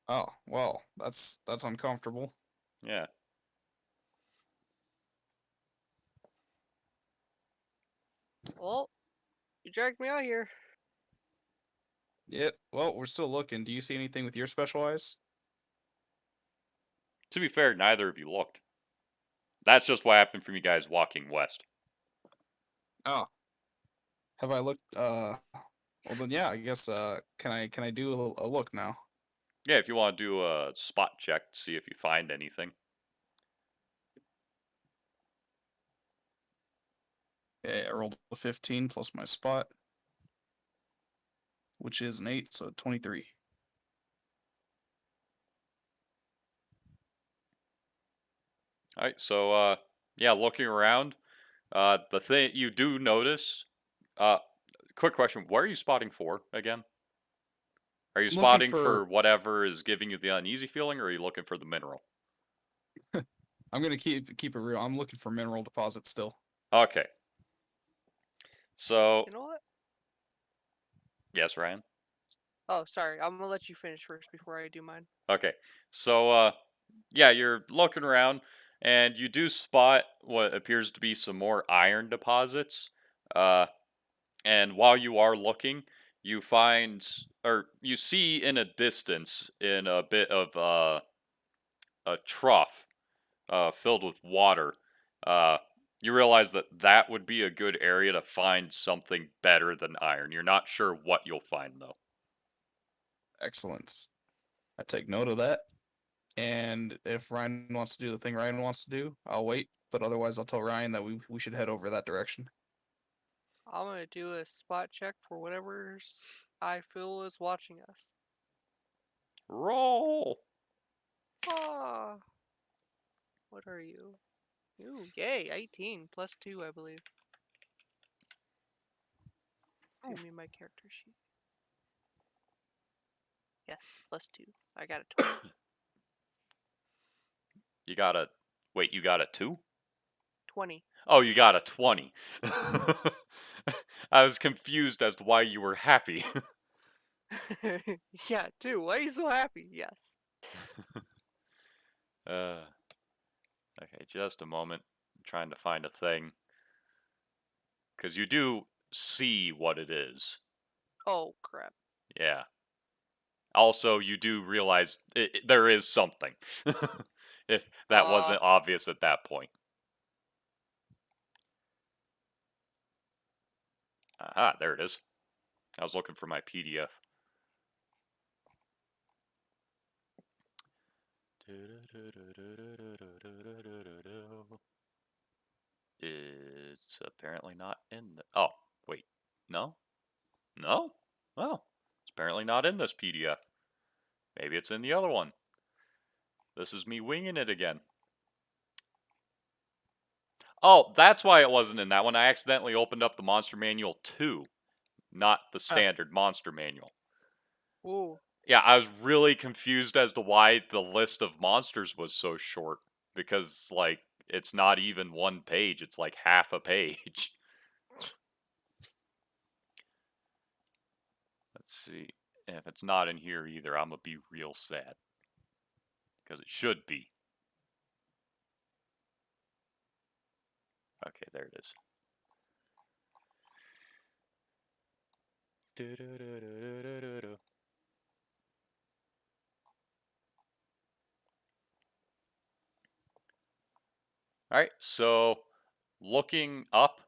Oh, well, that's uncomfortable. Yeah. well, you dragged me out here. Yep. Well, we're still looking. Do you see anything with your special eyes? To be fair, neither of you looked. That's just what happened from you guys walking west. Oh. Have I looked well then yeah, I guess can I do a look now? Yeah, if you want to do a spot check to see if you find anything. Okay, I rolled a 15 plus my spot, which is an 8, so 23. All right, so yeah, looking around, the thing you do notice, uh, quick question: what are you spotting for again? Are you I'm looking spotting for for whatever is giving you the uneasy feeling, or are you looking for the mineral? I'm gonna keep it real. I'm looking for mineral deposits still. Okay, so You know what? yes, Ryan. Oh, sorry. I'm gonna let you finish first before I do mine. Okay, so yeah, you're looking around, and you do spot what appears to be some more iron deposits. Uh, And while you are looking, you find or you see in a distance in a bit of a trough filled with water. Uh, you realize that that would be a good area to find something better than iron. You're not sure what you'll find though. Excellent. I take note of that. And if Ryan wants to do the thing Ryan wants to do, I'll wait. But otherwise, I'll tell Ryan that we should head over that direction. I'm gonna do a spot check for whatever's I feel is watching us. Roll. Ah, what are you? Ooh, yay, 18 plus 2, I believe. Give me my character sheet. Yes, plus 2. I got a 20. You got a wait. You got a 2? 20. Oh, you got a 20. I was confused as to why you were happy. Yeah, 2. Why are you so happy? Yes. uh, okay, just a moment. I'm trying to find a thing. Because you do see what it is. Oh, crap. Yeah. Also, you do realize there is something. If that Uh, wasn't obvious at that point. Aha, there it is. I was looking for my PDF. It's apparently not in the. Oh, wait. No? No? Oh. It's apparently not in this PDF. Maybe it's in the other one. This is me winging it again. Oh, that's why it wasn't in that one. I accidentally opened up the Monster Manual 2, not the Ah, standard Monster Manual. ooh. Yeah, I was really confused as to why the list of monsters was so short. Because, like, it's not even one page, it's like half a page. Let's see. And if it's not in here either, I'm gonna be real sad. Because it should be. Okay, there it is. Alright, so looking up,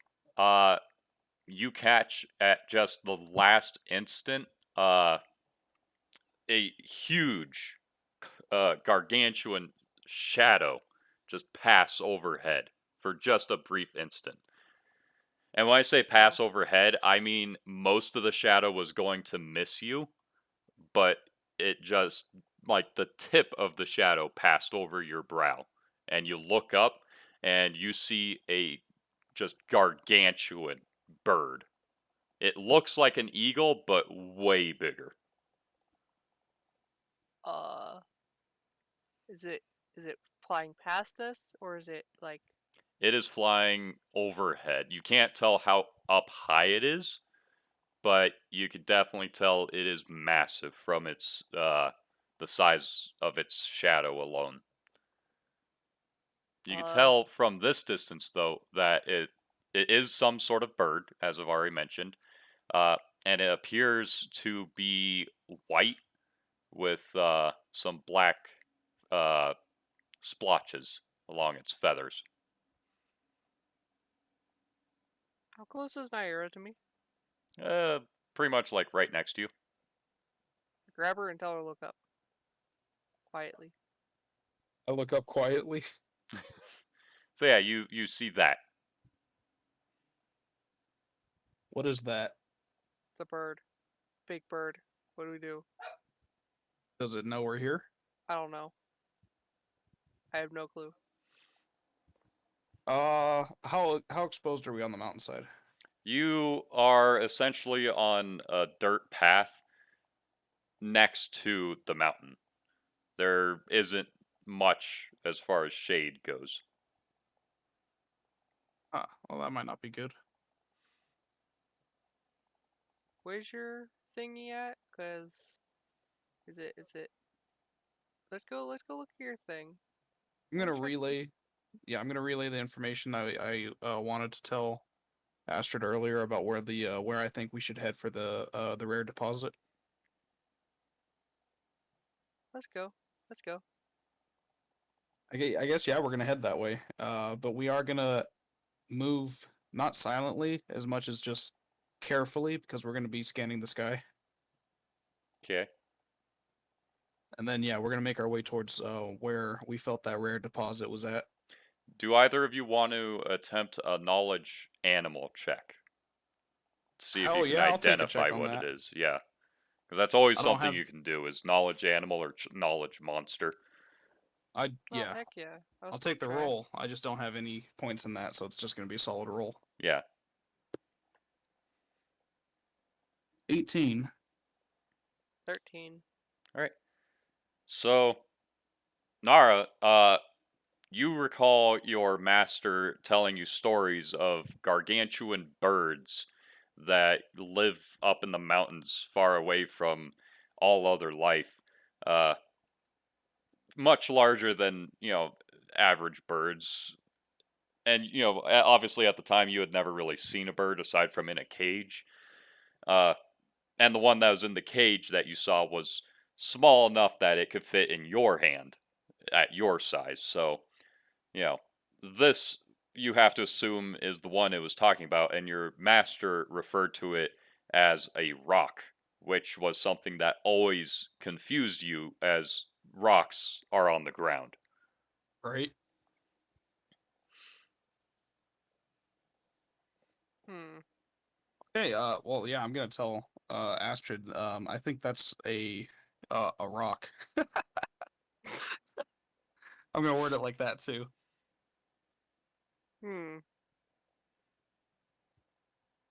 you catch at just the last instant a huge, gargantuan shadow just pass overhead for just a brief instant. And when I say pass overhead, I mean most of the shadow was going to miss you, but it just, like, the tip of the shadow passed over your brow. And you look up and you see a just gargantuan bird. It looks like an eagle, but way bigger. Uh, is it flying past us or is it like It is flying overhead. You can't tell how up high it is, but you could definitely tell it is massive from its the size of its shadow alone. You can uh tell from this distance though that it is some sort of bird, as I've already mentioned, uh, and it appears to be white with some black uh, splotches along its feathers. how close is Naira to me? Uh, Pretty much like right next to you. Grab her and tell her to look up quietly. I look up quietly. So yeah, you see that. What is that? It's a bird, big bird. What do we do? Does it know we're here? I don't know. I have no clue. How exposed are we on the mountainside? You are essentially on a dirt path next to the mountain. There isn't much as far as shade goes. Ah, well, that might not be good. Where's your thingy at? Cause is it? Let's go look at your thing. I'm Wanna gonna check? relay. Yeah, I'm gonna relay the information I wanted to tell Astrid earlier about where I think we should head for the rare deposit. Let's go. Let's go. I guess yeah, we're gonna head that way. But we are gonna move not silently as much as just carefully because we're gonna be scanning the sky. Okay. And then yeah, we're gonna make our way towards where we felt that rare deposit was at. Do either of you want to attempt a knowledge animal check to see if you Hell can yeah, I'll take a identify check on what it that. is? Yeah, because that's always I don't something have you can do is knowledge animal or knowledge monster. I Oh yeah, heck yeah! I'll I'll still take the try. roll. I just don't have any points in that, so it's just gonna be a solid roll. Yeah. 18. 13. All right. So Nara, you recall your master telling you stories of gargantuan birds that live up in the mountains far away from all other life. Uh, Much larger than, average birds. And, obviously at the time you had never really seen a bird aside from in a cage. Uh, and the one that was in the cage that you saw was small enough that it could fit in your hand at your size. So, you know, this you have to assume is the one it was talking about, and your master referred to it as a rock, which was something that always confused you as rocks are on the ground. Right? Hmm. Okay, well yeah, I'm gonna tell Astrid, I think that's a rock. I'm gonna word it like that too. Hmm.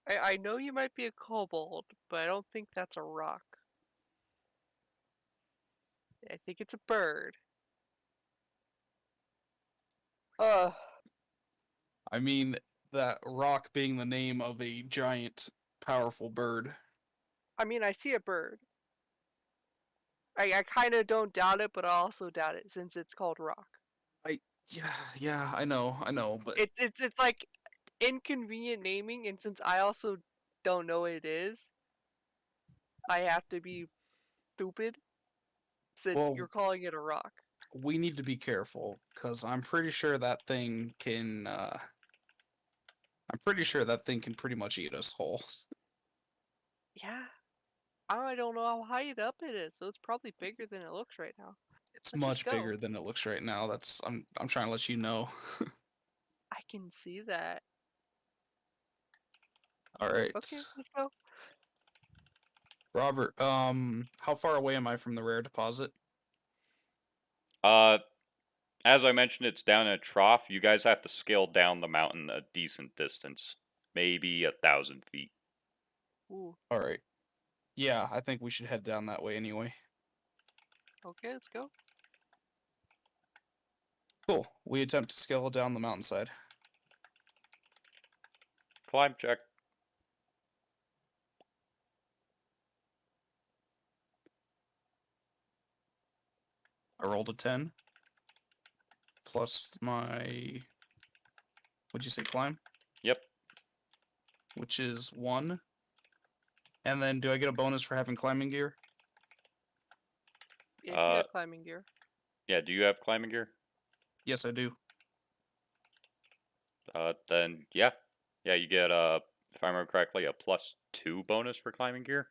I know you might be a kobold, but I don't think that's a rock. I think it's a bird. Uh, I mean that rock being the name of a giant, powerful bird. I mean, I see a bird. I kind of don't doubt it, but I also doubt it since it's called rock. I yeah, I know, but It's like inconvenient naming, and since I also don't know what it is, I have to be stupid since well, you're calling it a rock. we need to be careful because I'm pretty sure that thing can. I'm pretty sure that thing can pretty much eat us whole. Yeah, I don't know how high up it is, so it's probably bigger than it looks right now. It's Let's just much go. bigger than it looks right now. I'm trying to let you know. I can see that. All right, Okay, let's go. Robert. How far away am I from the rare deposit? Uh, as I mentioned, it's down in a trough. You guys have to scale down the mountain a decent distance, maybe 1,000 feet. Ooh, All right. Yeah, I think we should head down that way anyway. okay, let's go. Cool. We attempt to scale down the mountainside. Climb check. I rolled a 10 plus my, what'd you say, climb? Yep. Which is 1. And then do I get a bonus for having climbing gear? Yeah, if you Uh, got climbing gear. yeah. Do you have climbing gear? Yes, I do. Then yeah, yeah. You get if I remember correctly, a +2 bonus for climbing gear.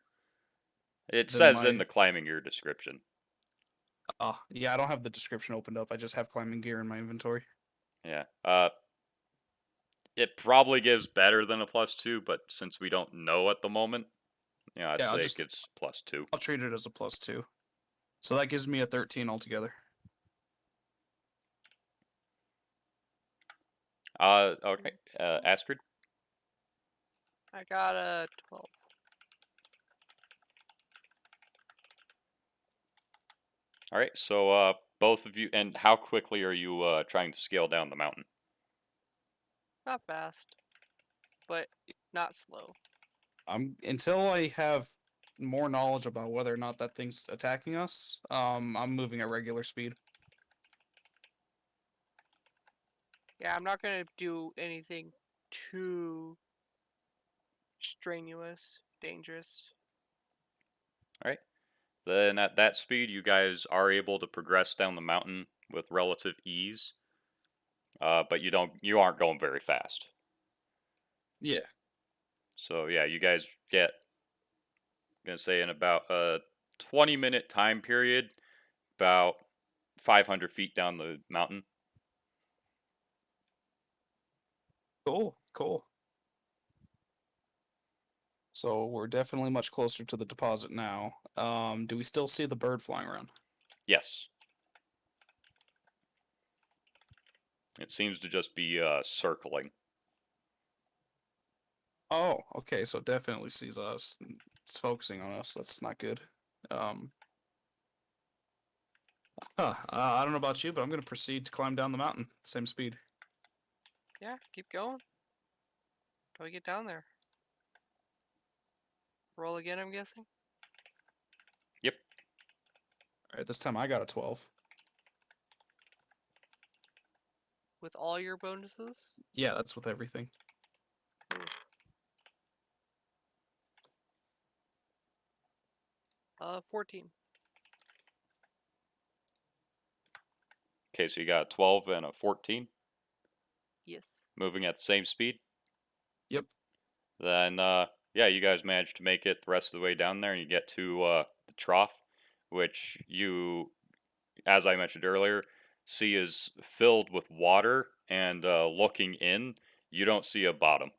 It Then says in my the climbing gear description. yeah, I don't have the description opened up. I just have climbing gear in my inventory. Yeah. It probably gives better than a +2, but since we don't know at the moment, yeah, I'd Yeah, say it gives +2. I'll treat it as a +2. So that gives me a 13 altogether. Okay. Astrid. I got a 12. All right. So both of you, and how quickly are you trying to scale down the mountain? Not fast, but not slow. Until I have more knowledge about whether or not that thing's attacking us, I'm moving at regular speed. Yeah, I'm not gonna do anything too strenuous, dangerous. All right. Then at that speed, you guys are able to progress down the mountain with relative ease. But you aren't going very fast. Yeah. So yeah, you guys get, gonna say, in about a 20-minute time period, about 500 feet down the mountain. Cool. Cool. So we're definitely much closer to the deposit now. Do we still see the bird flying around? Yes. It seems to just be circling. Oh, okay. So it definitely sees us. It's focusing on us. That's not good. Um, I don't know about you, but I'm gonna proceed to climb down the mountain. Same speed. Yeah, keep going. Till we get down there. Roll again, I'm guessing. Yep. All right. This time I got a 12. With all your bonuses. Yeah, that's with everything. Ooh. 14. Okay, so you got a 12 and a 14, Yes. moving at the same speed. Yep. Then yeah, you guys managed to make it the rest of the way down there, and you get to the trough, which you, as I mentioned earlier, see is filled with water, and looking in, you don't see a bottom.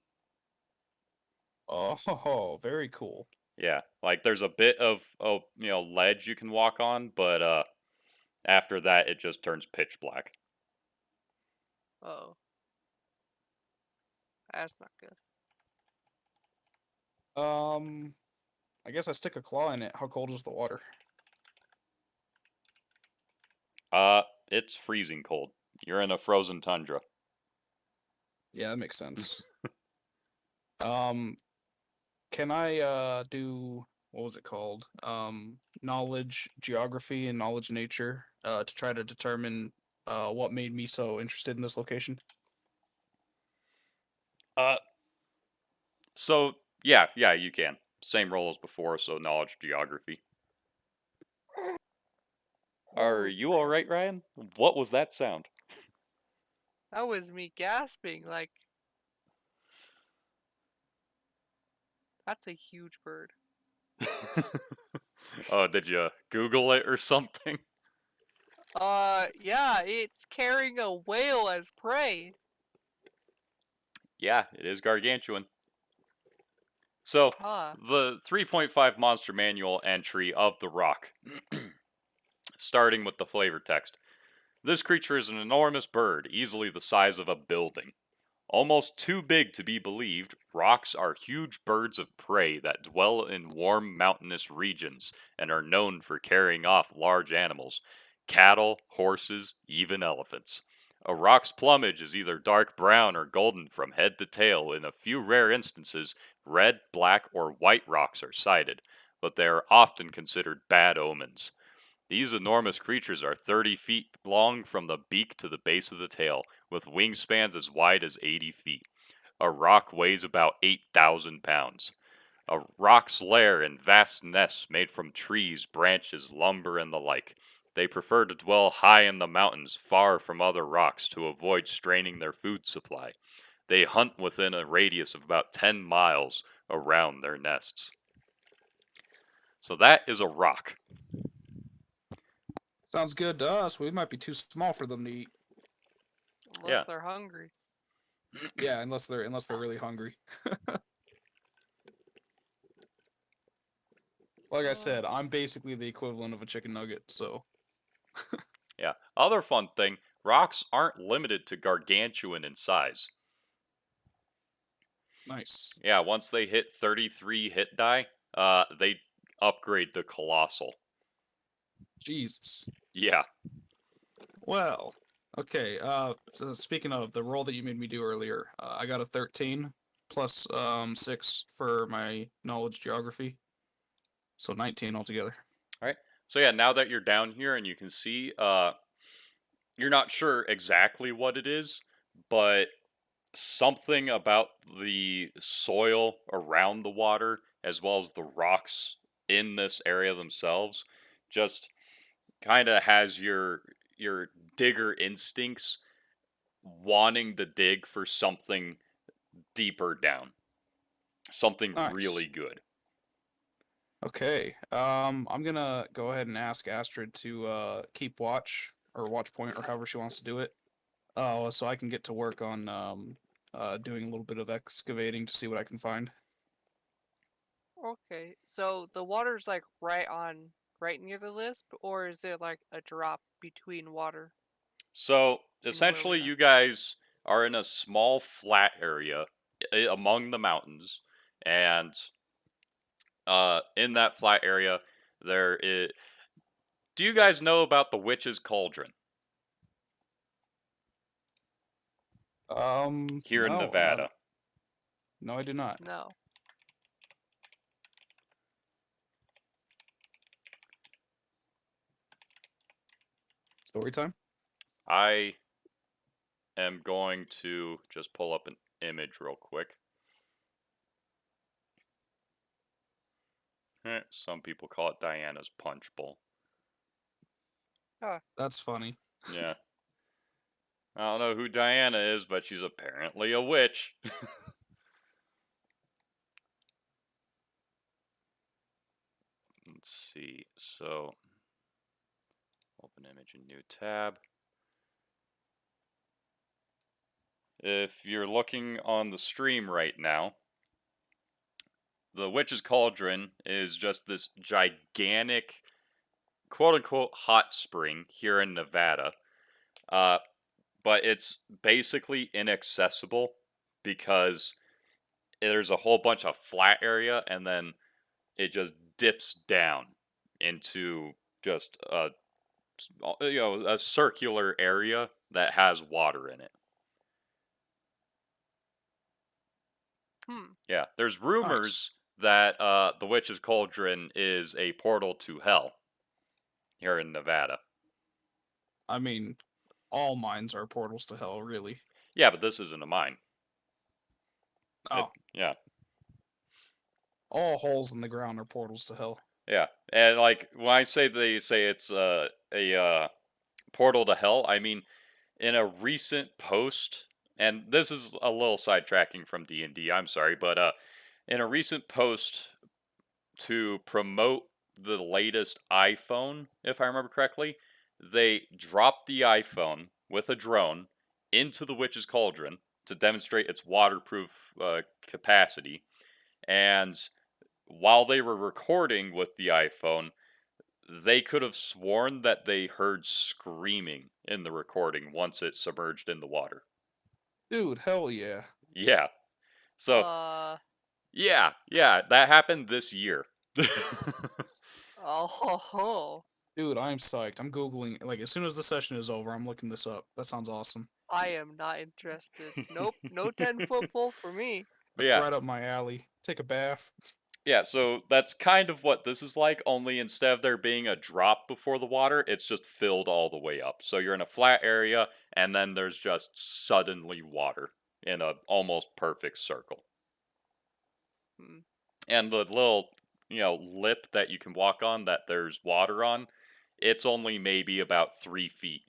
Oh, very cool. Yeah, like there's a bit of ledge you can walk on, but after that it just turns pitch black. Oh, that's not good. I guess I stick a claw in it. How cold is the water? It's freezing cold. You're in a frozen tundra. Yeah, that makes sense. Um, can I do? what was it called? Knowledge geography and knowledge nature to try to determine what made me so interested in this location? Uh, so yeah, you can. Same role as before, so knowledge geography. Are Oh you all man, right, Ryan? What was that sound? that was me gasping. Like, that's a huge bird. Oh, did you Google it or something? Yeah, it's carrying a whale as prey. Yeah, it is gargantuan. So, Huh. the 3.5 Monster Manual entry of the rock, starting with the flavor text. This creature is an enormous bird, easily the size of a building. Almost too big to be believed, rocks are huge birds of prey that dwell in warm mountainous regions and are known for carrying off large animals cattle, horses, even elephants. A rock's plumage is either dark brown or golden from head to tail. In a few rare instances, red, black, or white rocks are sighted, but they are often considered bad omens. These enormous creatures are 30 feet long from the beak to the base of the tail, with wingspans as wide as 80 feet. A rock weighs about 8,000 pounds. A rock's lair in vast nests made from trees, branches, lumber, and the like. They prefer to dwell high in the mountains, far from other rocks, to avoid straining their food supply. They hunt within a radius of about 10 miles around their nests. So that is a rock. Sounds good to us. We might be too small for them to eat. Unless Yeah. they're hungry. Yeah, unless they're really hungry. Like I Oh. said, I'm basically the equivalent of a chicken nugget. So Yeah. Other fun thing, rocks aren't limited to gargantuan in size. nice. Yeah, once they hit 33 hit die, they upgrade to colossal. Jesus. Yeah. Well, okay. So speaking of the roll that you made me do earlier, I got a 13 plus 6 for my knowledge geography, so 19 altogether. All right. So yeah, now that you're down here and you can see, you're not sure exactly what it is, but something about the soil around the water as well as the rocks in this area themselves just kind of has your digger instincts wanting to dig for something deeper down, something Nice. really good. Okay. I'm gonna go ahead and ask Astrid to keep watch or watch point or however she wants to do it. So I can get to work on doing a little bit of excavating to see what I can find. Okay. So the water's like right near the lisp, or is it like a drop between water So and where we essentially, are? you guys are in a small flat area among the mountains, and in that flat area, there is. Do you guys know about the witch's cauldron here in No, Nevada? no, I do not. No. Story time. I am going to just pull up an image real quick. Some people call it Diana's Punch Bowl. Huh. That's funny. Yeah. I don't know who Diana is, but she's apparently a witch. Let's see. So, open image in new tab. If you're looking on the stream right now, the Witch's Cauldron is just this gigantic, quote unquote, hot spring here in Nevada. Uh, but it's basically inaccessible because there's a whole bunch of flat area and then it just dips down into just a circular area that has water in it. Hmm. Yeah, there's Nice. rumors that the Witch's Cauldron is a portal to hell here in Nevada. I mean, all mines are portals to hell, really. Yeah, but this isn't a mine. Oh, Yeah, all holes in the ground are portals to hell. yeah. And like when I say they say it's a portal to hell, I mean in a recent post, and this is a little sidetracking from D&D, I'm sorry, but in a recent post to promote the latest iPhone, if I remember correctly, they dropped the iPhone with a drone into the Witch's Cauldron to demonstrate its waterproof capacity. And while they were recording with the iPhone, they could have sworn that they heard screaming in the recording once it submerged in the water. Dude, hell yeah. Yeah. So, Uh, yeah, that happened this year. oh, ho, ho. Dude, I'm psyched. I'm Googling, like, as soon as the session is over, I'm looking this up. That sounds awesome. I am not interested. Nope, no 10-foot pole for me. But That's yeah, right up my alley. Take a bath. yeah, so that's kind of what this is like, only instead of there being a drop before the water, it's just filled all the way up. So you're in a flat area, and then there's just suddenly water in a almost perfect circle. Hmm. And the little, lip that you can walk on that there's water on, it's only maybe about 3 feet.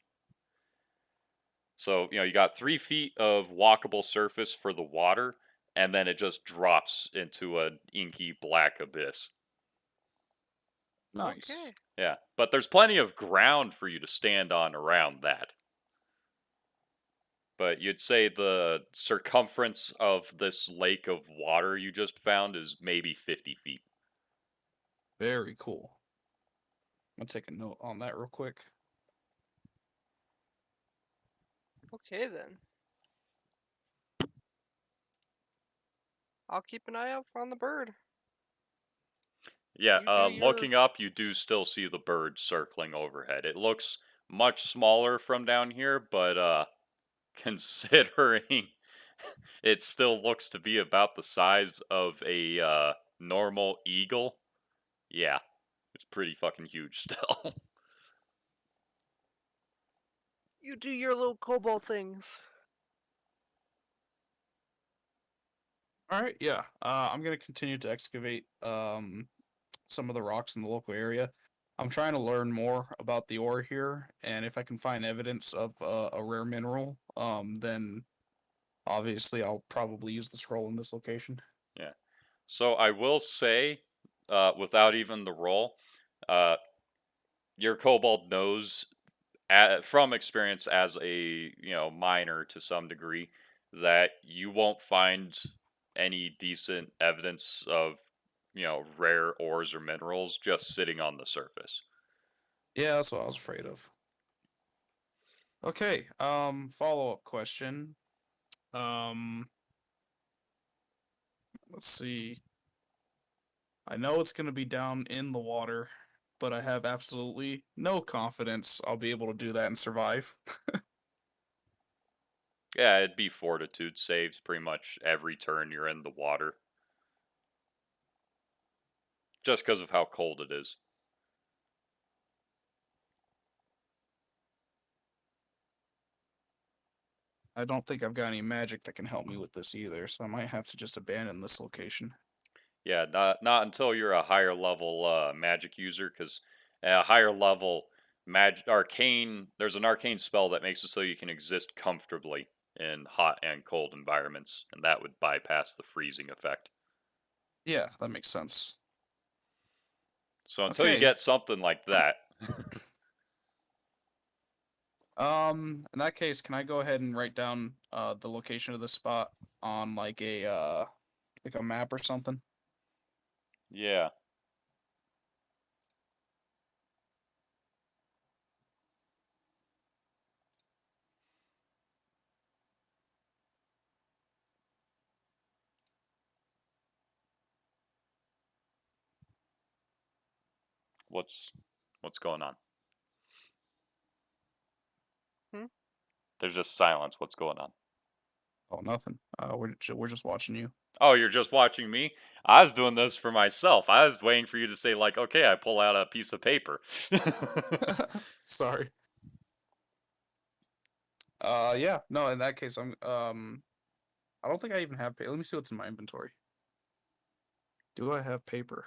So, you got 3 feet of walkable surface for the water, and then it just drops into an inky black abyss. Nice. Okay. Yeah, but there's plenty of ground for you to stand on around that. But you'd say the circumference of this lake of water you just found is maybe 50 feet. Very cool. I'm gonna take a note on that real quick. Okay then. I'll keep an eye out on the bird. Yeah, You do your. looking up, you do still see the bird circling overhead. It looks much smaller from down here, but considering it still looks to be about the size of a normal eagle, yeah, it's pretty fucking huge still. You do your little cobalt things. All right, yeah. I'm gonna continue to excavate some of the rocks in the local area. I'm trying to learn more about the ore here, and if I can find evidence of a rare mineral, then obviously I'll probably use the scroll in this location. Yeah. So I will say, without even the roll, uh, your kobold knows from experience as a miner to some degree that you won't find any decent evidence of rare ores or minerals just sitting on the surface. Yeah, that's what I was afraid of. Okay, follow-up question. Um, let's see. I know it's gonna be down in the water, but I have absolutely no confidence I'll be able to do that and survive. Yeah, it'd be fortitude saves pretty much every turn you're in the water, just because of how cold it is. I don't think I've got any magic that can help me with this either, so I might have to just abandon this location. Yeah, not until you're a higher level magic user, because at a higher level magic arcane, there's an arcane spell that makes it so you can exist comfortably in hot and cold environments, and that would bypass the freezing effect. Yeah, that makes sense. So until you Okay. get something like that, In that case, can I go ahead and write down the location of the spot on like a map or something? yeah, what's what's going on? Hmm? There's just silence. What's going on? Oh, nothing. We're just watching you. Oh, you're just watching me? I was doing this for myself. I was waiting for you to say, like, okay, I pull out a piece of paper. Sorry. Yeah. No, in that case, I don't think I even have paper. Let me see what's in my inventory. Do I have paper?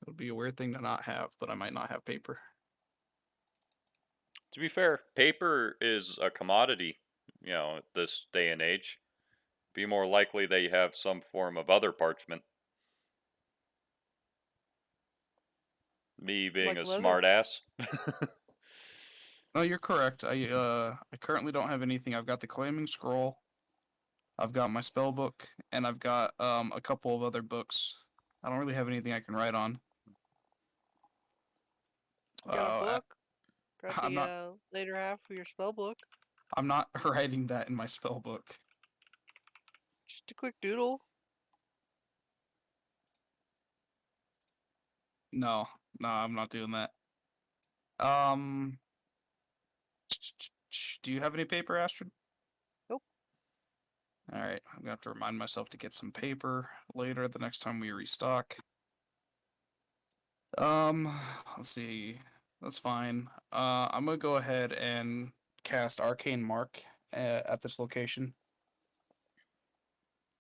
It would be a weird thing to not have, but I might not have paper. To be fair, paper is a commodity, this day and age. Be more likely that you have some form of other parchment. Me being Like a leather. smart ass. No, you're correct. I currently don't have anything. I've got the claiming scroll. I've got my spell book, and I've got a couple of other books. I don't really have anything I can write on. You got a Uh, book. Got I'm the not. later half of your spell book. I'm not writing that in my spell book. Just a quick doodle. No, no, I'm not doing that. Um, do you have any paper, Astrid? Nope. All right, I'm gonna have to remind myself to get some paper later the next time we restock. Um, let's see. That's fine. I'm gonna go ahead and cast Arcane Mark at this location.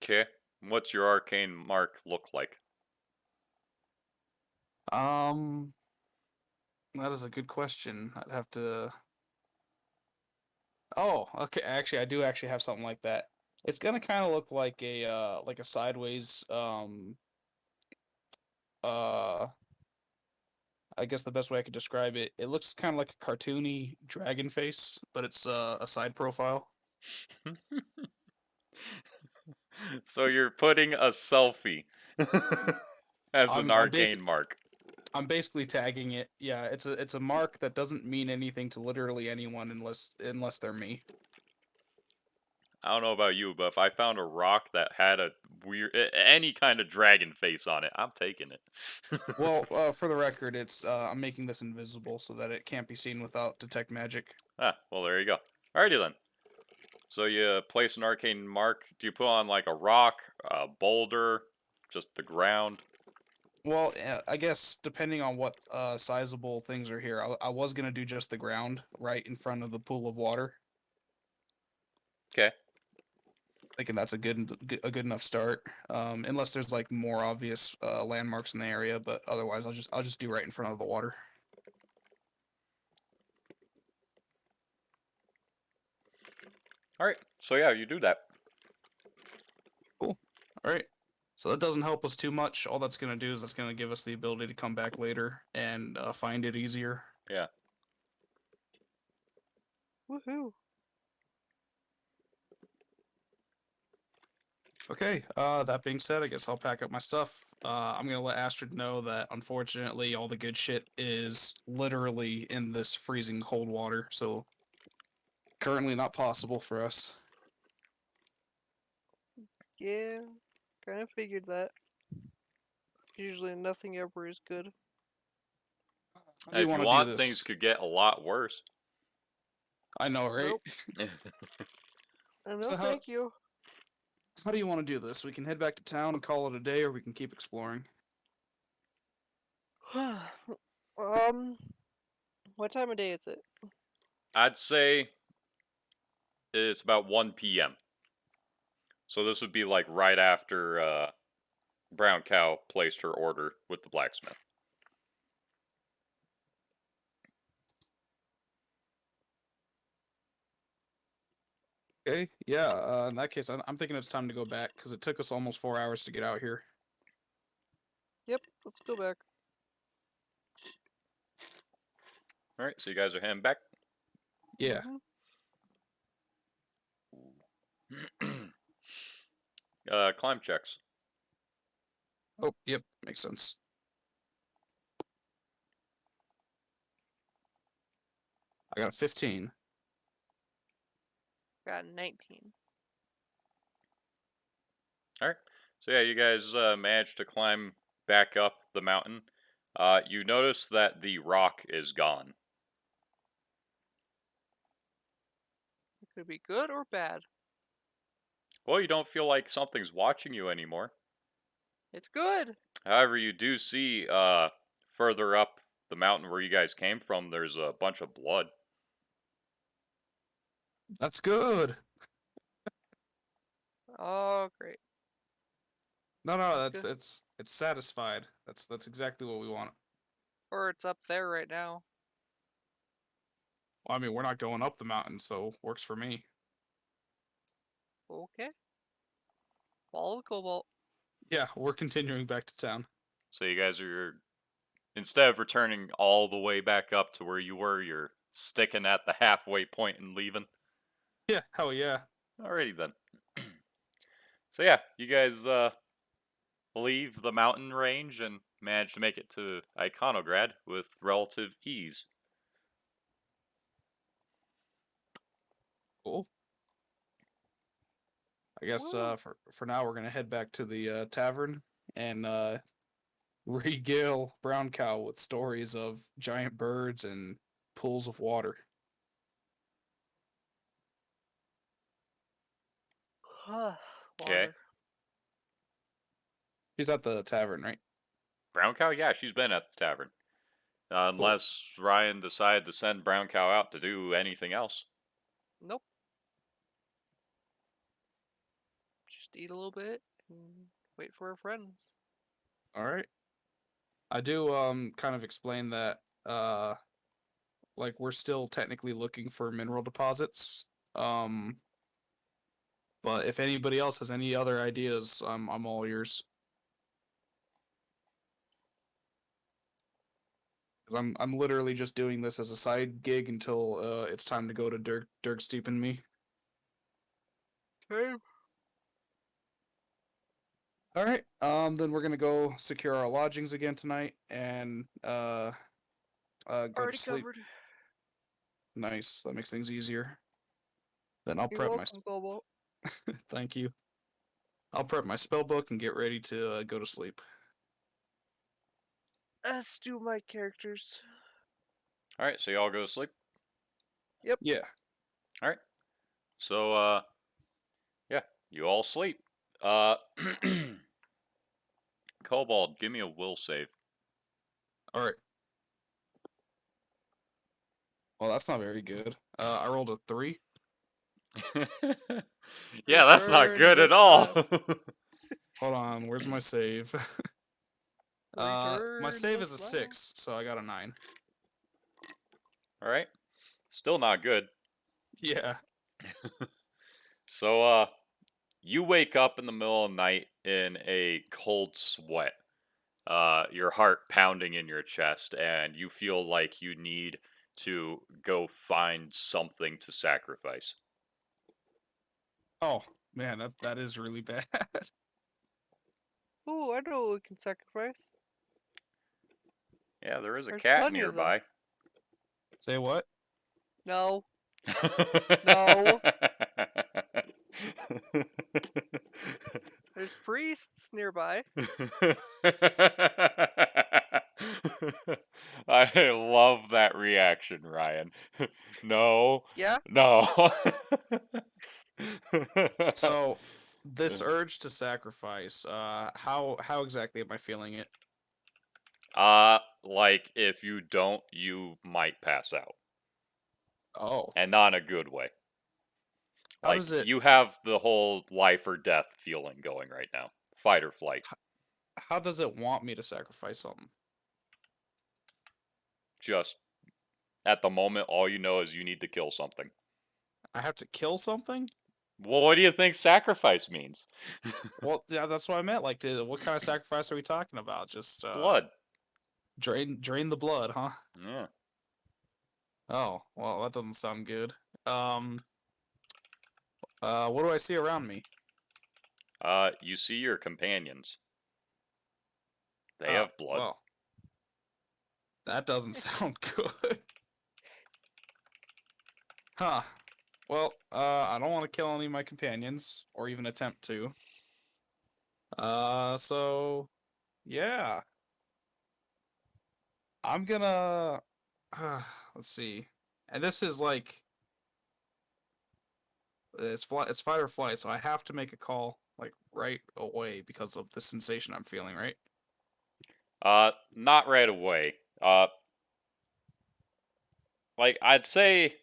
Okay. What's your arcane mark look like? Um, that is a good question. I'd have to. Oh, okay. Actually, I do actually have something like that. It's gonna kind of look like a sideways uh I guess the best way I could describe it, it looks kind of like a cartoony dragon face, but it's a side profile. So you're putting a selfie as an I'm arcane basic mark. I'm basically tagging it. Yeah, it's a mark that doesn't mean anything to literally anyone unless they're me. I don't know about you, but if I found a rock that had a any kind of dragon face on it, I'm taking it. Well, for the record, it's I'm making this invisible so that it can't be seen without detect magic. Well, there you go. Alrighty then. So you place an arcane mark. Do you put on like a rock, a boulder, just the ground? Well, I guess depending on what sizable things are here, I was gonna do just the ground right in front of the pool of water. Okay. Thinking that's a good enough start. Unless there's like more obvious landmarks in the area, but otherwise I'll just do right in front of the water. Alright. So yeah, you do that. Cool. All right. So that doesn't help us too much. All that's gonna do is that's gonna give us the ability to come back later and find it easier. Yeah. Woohoo. Okay. That being said, I guess I'll pack up my stuff. I'm gonna let Astrid know that unfortunately all the good shit is literally in this freezing cold water, so currently not possible for us. Yeah. Kind of figured that. Usually nothing ever is good. How do you If want you to do want, things this? could get a lot worse. I know, right? Nope. No, So thank you. how do you want to do this? We can head back to town and call it a day, or we can keep exploring. um, what time of day is it? I'd say it's about 1 p.m. So this would be like right after Brown Cow placed her order with the blacksmith. Okay, yeah. In that case, I'm thinking it's time to go back because it took us almost 4 hours to get out here. Yep, let's go back. All right, so you guys are heading back. Yeah. Climb checks. Oh, yep, makes sense. I got a 15. Got 19. All right, so yeah, you guys managed to climb back up the mountain. You notice that the rock is gone. It could be good or bad. Well, you don't feel like something's watching you anymore. It's good. However, you do see further up the mountain where you guys came from, there's a bunch of blood. That's good. Oh, great. No, no, That's that's good. it's satisfied. That's exactly what we want. Or it's up there right now. Well, I mean, we're not going up the mountain, so works for me. Okay. Follow the cobalt. Yeah, we're continuing back to town. So you guys are, instead of returning all the way back up to where you were, you're sticking at the halfway point and leaving. Yeah, hell yeah. Alrighty then. So yeah, you guys leave the mountain range and manage to make it to Iconograd with relative ease. Cool. I guess Woo. for now we're gonna head back to the tavern and regale Brown Cow with stories of giant birds and pools of water. Okay. Water. She's at the tavern, right? Brown Cow? Yeah, she's been at the tavern. Cool. Unless Ryan decided to send Brown Cow out to do anything else. Nope. Just eat a little bit and wait for our friends. All right. I do kind of explain that like we're still technically looking for mineral deposits. Um but if anybody else has any other ideas, I'm all ears. 'Cause I'm literally just doing this as a side gig until it's time to go to Dirk Steep and me. Okay. All right. Then we're gonna go secure our lodgings again tonight and go to Already sleep. covered. Nice. That makes things easier. Then I'll You're prep my. welcome, Cobalt. Thank you. I'll prep my spell book and get ready to go to sleep. Let's do my characters. Alright, so y'all go to sleep? Yeah. Alright. So, yeah, you all sleep. Uh, Cobalt, give me a will save. All right. Well, that's not very good. I rolled a 3. Yeah, that's not Return good at this all. time. Hold on. Where's my save? My Return save the is a slab. 6, so I got a 9. Alright. Still not good. Yeah. So, you wake up in the middle of the night in a cold sweat. Your heart pounding in your chest, and you feel like you need to go find something to sacrifice. Oh man, that is really bad. Ooh, I know what we can sacrifice. Yeah, there is a There's cat plenty of them. nearby. Say what? No. No. There's priests nearby. I love that reaction, Ryan. No, Yeah? no. So this urge to sacrifice, how exactly am I feeling it? Like if you don't, you might pass out, Oh, and not in a good way. how Like does it you have the whole life or death feeling going right now, fight or flight. how does it want me to sacrifice something? Just at the moment, all you know is you need to kill something. I have to kill something? Well, what do you think sacrifice means? Well, yeah, that's what I meant. Like, what kind of sacrifice are we talking about? Just Blood. drain the blood, huh? Yeah. Oh, well, that doesn't sound good. Um, what do I see around me? You see your companions. They Oh, have blood. well, that doesn't sound good. Huh. Well, I don't want to kill any of my companions, or even attempt to. So, yeah. I'm gonna, let's see. And this is like, it's fight or flight, so I have to make a call. like right away because of the sensation I'm feeling, right? Not right away. Like I'd say,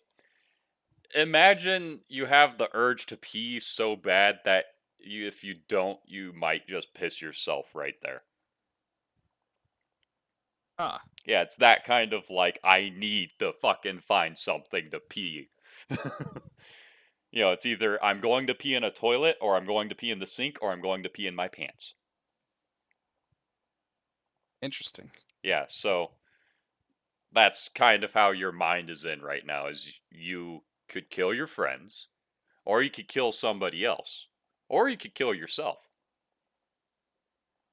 imagine you have the urge to pee so bad that if you don't, you might just piss yourself right there. Ah, Yeah, it's that kind of like I need to fucking find something to pee. It's either I'm going to pee in a toilet, or I'm going to pee in the sink, or I'm going to pee in my pants. interesting. Yeah, so that's kind of how your mind is in right now. Is you could kill your friends, or you could kill somebody else, or you could kill yourself.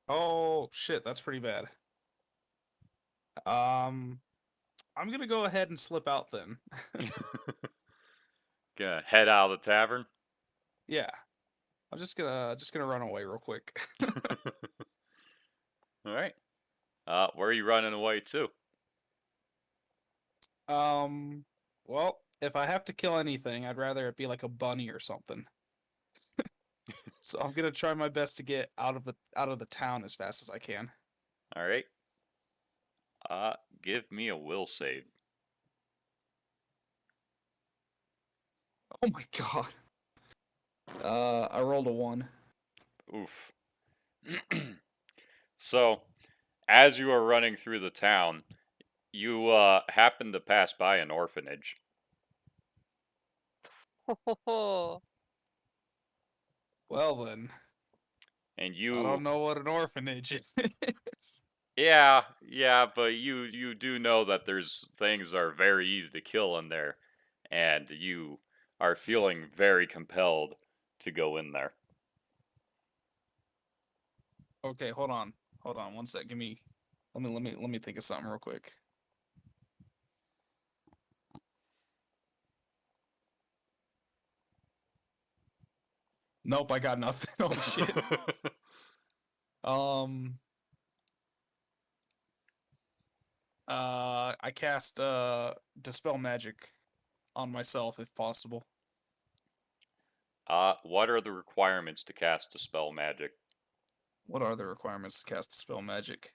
Oh shit, that's pretty bad. Um, I'm gonna go ahead and slip out then. Gonna head out of the tavern. Yeah, I'm just gonna run away real quick. All right. Where are you running away to? Um, well, if I have to kill anything, I'd rather it be like a bunny or something. So I'm gonna try my best to get out of the town as fast as I can. All right. Give me a will save. Oh my god. I rolled a 1. Oof. So, as you are running through the town, you happen to pass by an orphanage, Oh, Well then, and I you, don't know what an orphanage is. yeah, but you do know that there's things that are very easy to kill in there, and you are feeling very compelled to go in there. Okay, hold on. Hold on one sec. Let me think of something real quick. Nope, I got nothing. Oh shit. Um I cast dispel magic on myself if possible. What are the requirements to cast Dispel Magic? What are the requirements to cast dispel magic?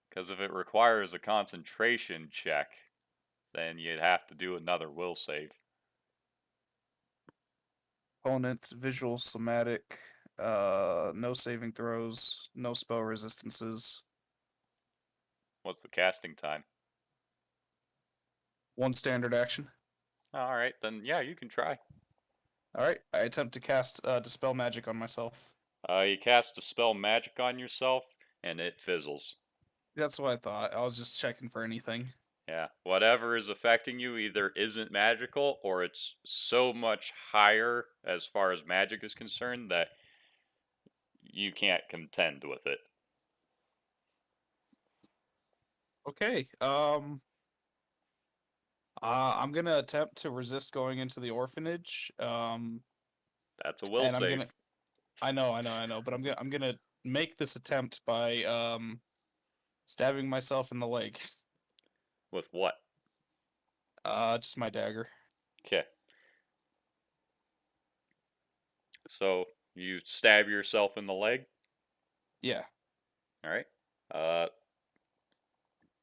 Because if it requires a concentration check, then you'd have to do another will save. Opponent, visual, somatic, no saving throws, no spell resistances, What's the casting time? 1 standard action. All right, then yeah, you can try. Alright, I attempt to cast dispel magic on myself. You cast Dispel Magic on yourself, and it fizzles. That's what I thought. I was just checking for anything. Yeah, whatever is affecting you either isn't magical, or it's so much higher as far as magic is concerned that you can't contend with it. Okay. I'm gonna attempt to resist going into the orphanage. That's a will And I'm save. gonna. I know. But I'm gonna make this attempt by stabbing myself in the leg. With what? Just my dagger. Okay. So you stab yourself in the leg. Yeah. All right. Uh,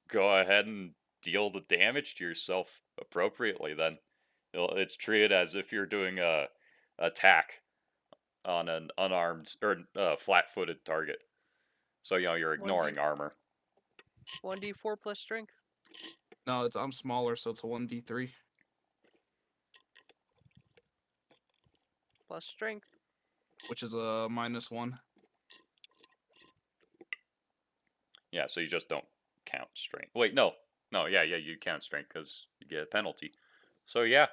Go ahead and deal the damage to yourself appropriately. Then it's treated as if you're doing a attack on an unarmed or flat-footed target. So you're one d ignoring armor. 1d4 plus strength No, I'm smaller, so it's a 1d3. plus strength. Which is a -1. Yeah, so you just don't count strength. Wait, no, yeah, you count strength because you get a penalty. So yeah,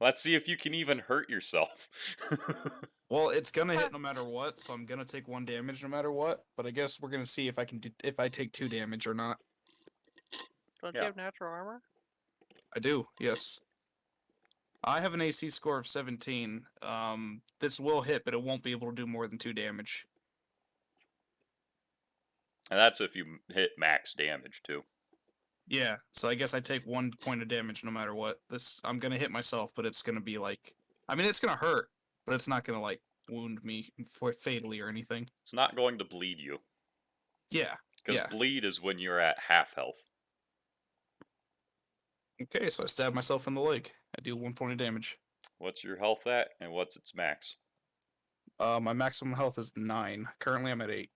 let's see if you can even hurt yourself. Well, it's gonna Ah, hit no matter what, so I'm gonna take 1 damage no matter what. But I guess we're gonna see if if I take 2 damage or not. don't you Yeah, have natural armor? I do. Yes. I have an AC score of 17. This will hit, but it won't be able to do more than 2 damage. and that's if you hit max damage too. Yeah, so I guess I take 1 point of damage no matter what. I'm gonna hit myself, but it's gonna be like I mean, it's gonna hurt, but it's not gonna like wound me fatally or anything. It's not going to bleed you. Yeah, Because yeah. bleed is when you're at half health. Okay, so I stab myself in the leg. I deal 1 point of damage. What's your health at, and what's its max? My maximum health is 9. Currently, I'm at 8.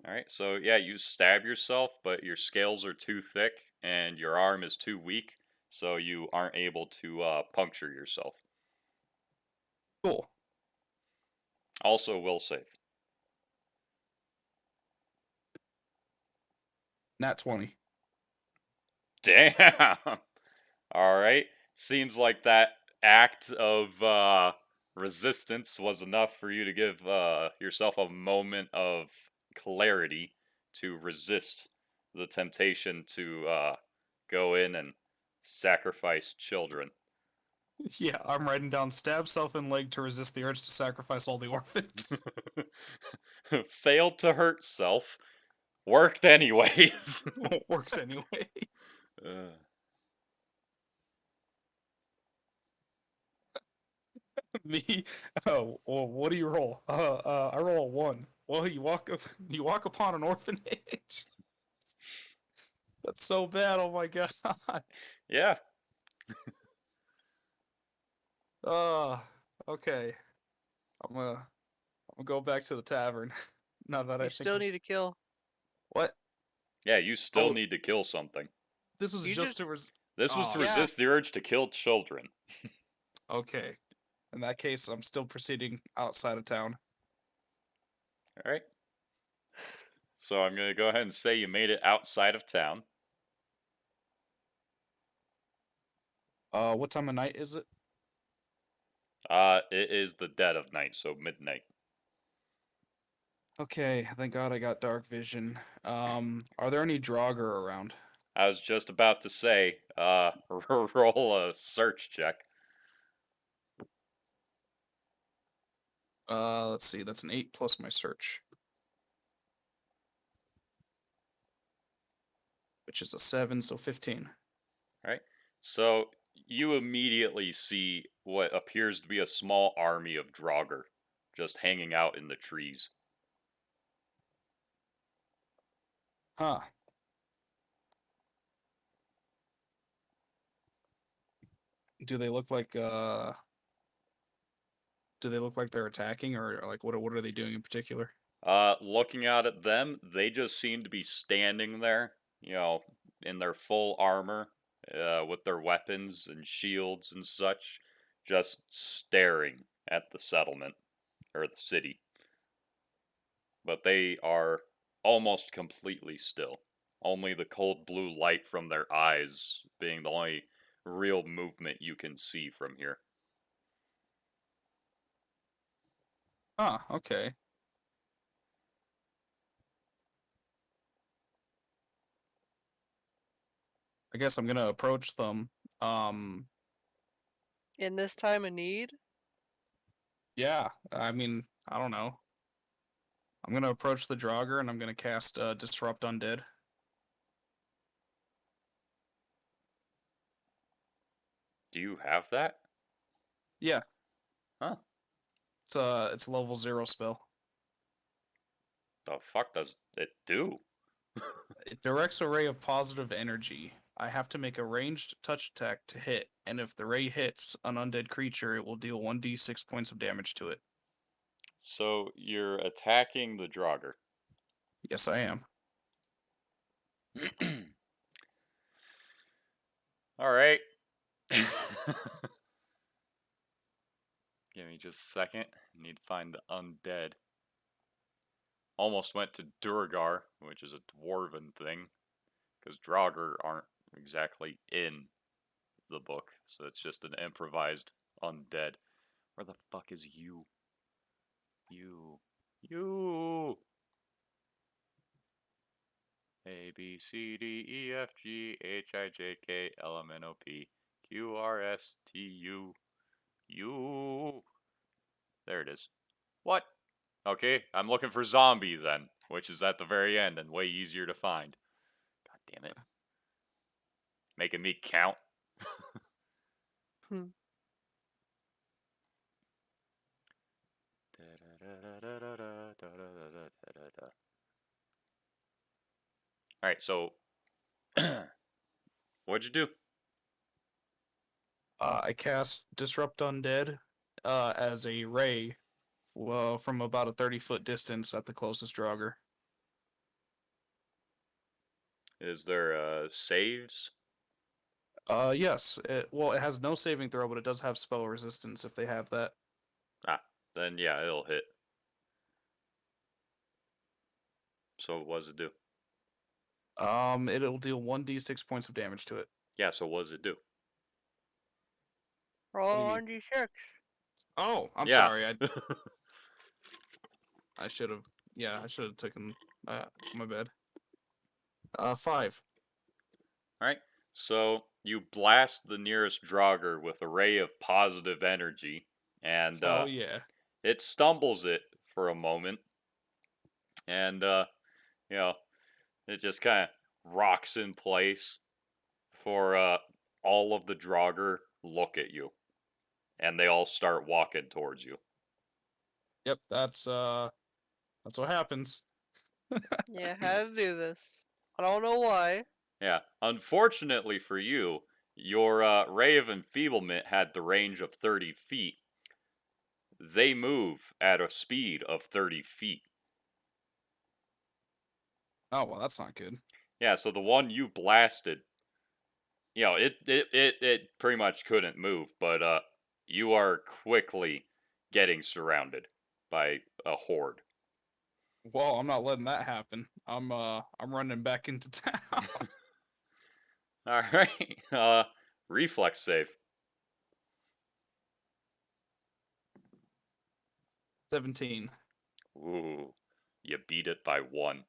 Alright, so yeah, you stab yourself, but your scales are too thick, and your arm is too weak, so you aren't able to puncture yourself. Cool. Also, will save. Nat 20. Damn! Alright, seems like that act of resistance was enough for you to give yourself a moment of clarity to resist the temptation to go in and sacrifice children. Yeah, I'm writing down stab self in leg to resist the urge to sacrifice all the orphans. Failed to hurt self, worked anyways. Works anyway. uh, Me? Oh, well, what do you roll? I roll a 1. Well, you walk upon an orphanage. That's so bad. Oh my god. yeah, Uh, okay. I'm gonna go back to the tavern. Now that I You think still of need to kill. what? yeah, you still Oh, need to kill something. this was You just just to res. This was to Oh, yeah. resist the urge to kill children. okay. In that case, I'm still proceeding outside of town. Alright. So I'm going to go ahead and say you made it outside of town. What time of night is it? It is the dead of night, so midnight. Okay, thank God I got dark vision. Are there any Draugr around? I was just about to say, roll a search check. Let's see. That's an 8 plus my search, which is a 7, so 15. Right? So you immediately see what appears to be a small army of Draugr just hanging out in the trees. Huh. Do they look like do they look like they're attacking or like what are they doing in particular? Looking out at them, they just seem to be standing there, in their full armor, with their weapons and shields and such, just staring at the settlement or the city. But they are almost completely still. Only the cold blue light from their eyes being the only real movement you can see from here. Huh, okay. I guess I'm gonna approach them. Um, In this time of need, yeah, I mean, I don't know. I'm gonna approach the Draugr and I'm gonna cast Disrupt Undead. Do you have that? Yeah, Huh? it's a level 0 spell. The fuck does it do? It directs a ray of positive energy. I have to make a ranged touch attack to hit, and if the ray hits an undead creature, it will deal 1d6 points of damage to it. So you're attacking the Draugr. Yes, I am. All right. Give me just a second. I need to find the undead. Almost went to Durgar, which is a dwarven thing, because Draugr aren't exactly in the book, so it's just an improvised undead. Where the fuck is you? You. A B C D E F G H I J K L M N O P Q R S T U U. There it is. What? Okay, I'm looking for zombie then, which is at the very end and way easier to find. God damn it. Making me count. hmm, All right, so what'd you do? I cast Disrupt Undead as a ray from about a 30-foot distance at the closest Draugr. Is there saves? Yes. It has no saving throw, but it does have spell resistance if they have that. Ah, then yeah, it'll hit. So what does it do? It'll deal 1d6 points of damage to it. Yeah, so what does it do? What do you Roll mean? on d6. Oh, I'm Yeah. sorry. I should have. Yeah, I should have taken. My bad. 5. All right. So you blast the nearest Draugr with a ray of positive energy, and Oh yeah. it stumbles it for a moment, and you know, it just kind of rocks in place for all of the Draugr look at you, and they all start walking towards you. Yep. That's what happens. Yeah, how to do this. I don't know why. Yeah. Unfortunately for you, your ray of enfeeblement had the range of 30 feet. They move at a speed of 30 feet. Oh well, that's not good. Yeah, so the one you blasted, it pretty much couldn't move, but you are quickly getting surrounded by a horde. Well, I'm not letting that happen. I'm running back into town. All right. Reflex save. 17. Ooh. You beat it by 1.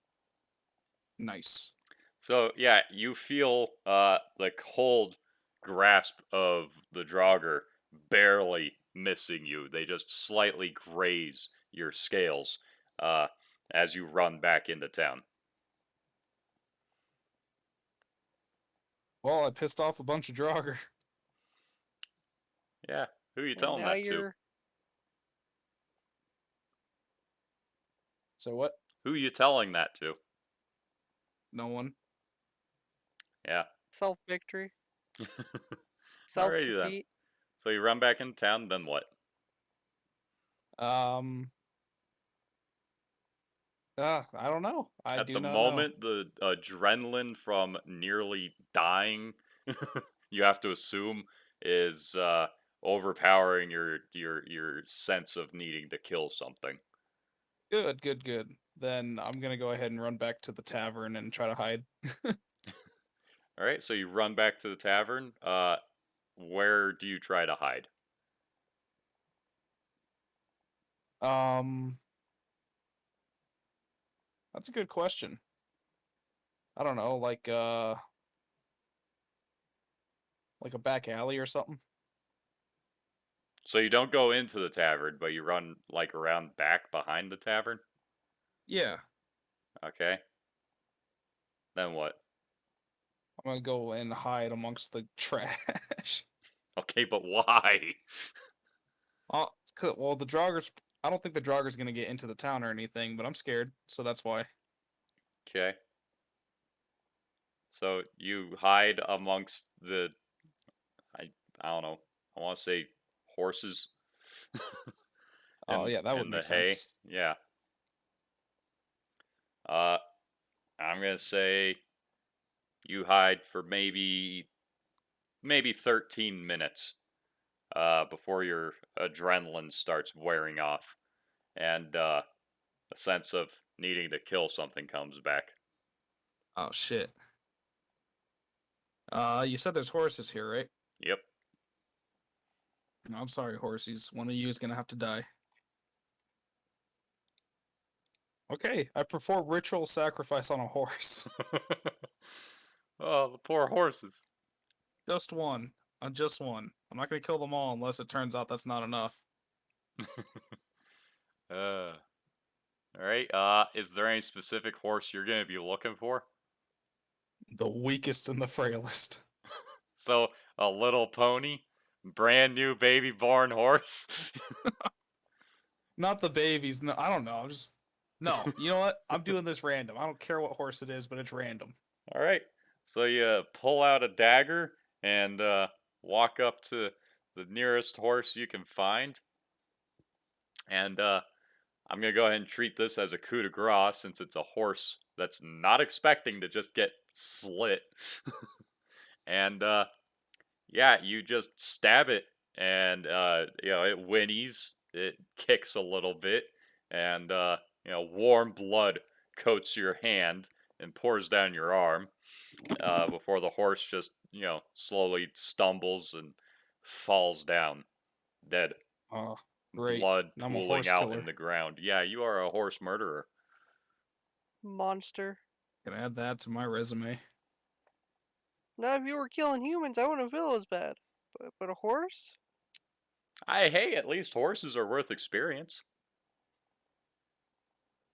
Nice. So, yeah, you feel the cold grasp of the Draugr barely missing you. They just slightly graze your scales uh, as you run back into town. Well, I pissed off a bunch of Draugr. Yeah, who are you And telling now that to? you're. So what? Who are you telling that to? No one. Yeah. Self victory. Self Alrighty then. defeat. So you run back into town, then what? Um. I don't know. I At do the not know. moment, the adrenaline from nearly dying, you have to assume, is overpowering your sense of needing to kill something. Good, good, good. Then I'm gonna go ahead and run back to the tavern and try to hide. All right, so you run back to the tavern. Where do you try to hide? Um, that's a good question. I don't know, like a back alley or something. So you don't go into the tavern, but you run like around back behind the tavern. Yeah, Okay. Then what? I'm gonna go and hide amongst the trash. Okay, but why? Well, the Draugrs. I don't think the Draugur's gonna get into the town or anything, but I'm scared, so that's why. Okay. So you hide amongst I I don't know. I want to say horses Oh yeah, that would in the make hay. sense. Yeah. Uh I'm going to say you hide for maybe 13 minutes before your adrenaline starts wearing off and a sense of needing to kill something comes back. Oh shit. You said there's horses here, right? Yep. No, I'm sorry, horsies. One of you is gonna have to die. Okay, I perform ritual sacrifice on a horse. Oh, the poor horses. Just one. Just one. I'm not gonna kill them all unless it turns out that's not enough. uh all right. Is there any specific horse you're going to be looking for? The weakest and the frailest. So, a little pony, brand new baby born horse. Not the babies. No, I don't know. I'm just no. You know what? I'm doing this random. I don't care what horse it is, but it's random. All right. So you pull out a dagger and walk up to the nearest horse you can find, and I'm gonna go ahead and treat this as a coup de grace since it's a horse that's not expecting to just get slit. And yeah, you just stab it, and it whinnies, it kicks a little bit, and warm blood coats your hand and pours down your arm before the horse just slowly stumbles and falls down dead, Oh, great. blood I'm a pooling horse out in killer. the ground. Yeah, you are a horse murderer. Monster. Can add that to my resume. Now, if you were killing humans, I wouldn't feel as bad. But a horse? Hey, at least horses are worth experience.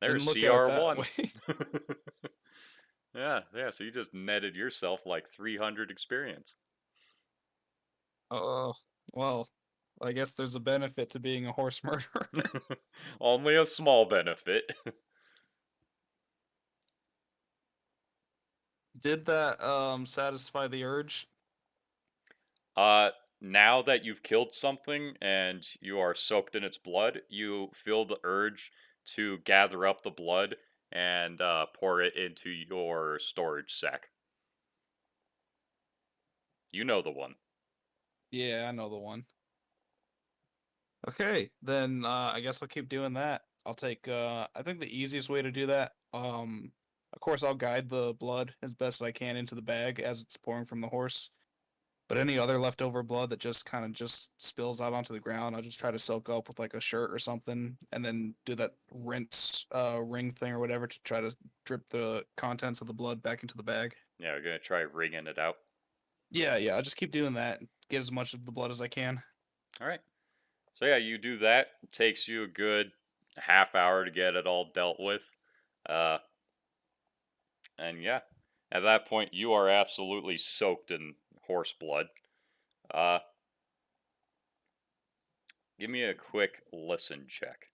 There's Didn't look at it that CR1. way. Yeah, so you just netted yourself like 300 experience. Oh, well, I guess there's a benefit to being a horse murderer. Only a small benefit. Did that satisfy the urge? Uh, now that you've killed something and you are soaked in its blood, you feel the urge to gather up the blood and pour it into your storage sack. You know the one. Yeah, I know the one. Okay, then I guess I'll keep doing that. I'll take I think the easiest way to do that, of course I'll guide the blood as best I can into the bag as it's pouring from the horse. But any other leftover blood that just kind of just spills out onto the ground, I'll just try to soak up with like a shirt or something and then do that rinse ring thing or whatever to try to drip the contents of the blood back into the bag. Yeah, we're gonna try wringing it out. Yeah, I'll just keep doing that. Get as much of the blood as I can. All right. So yeah, you do that. It takes you a good half hour to get it all dealt with. Uh, and yeah, at that point you are absolutely soaked in horse blood. Uh, Give me a quick listen check.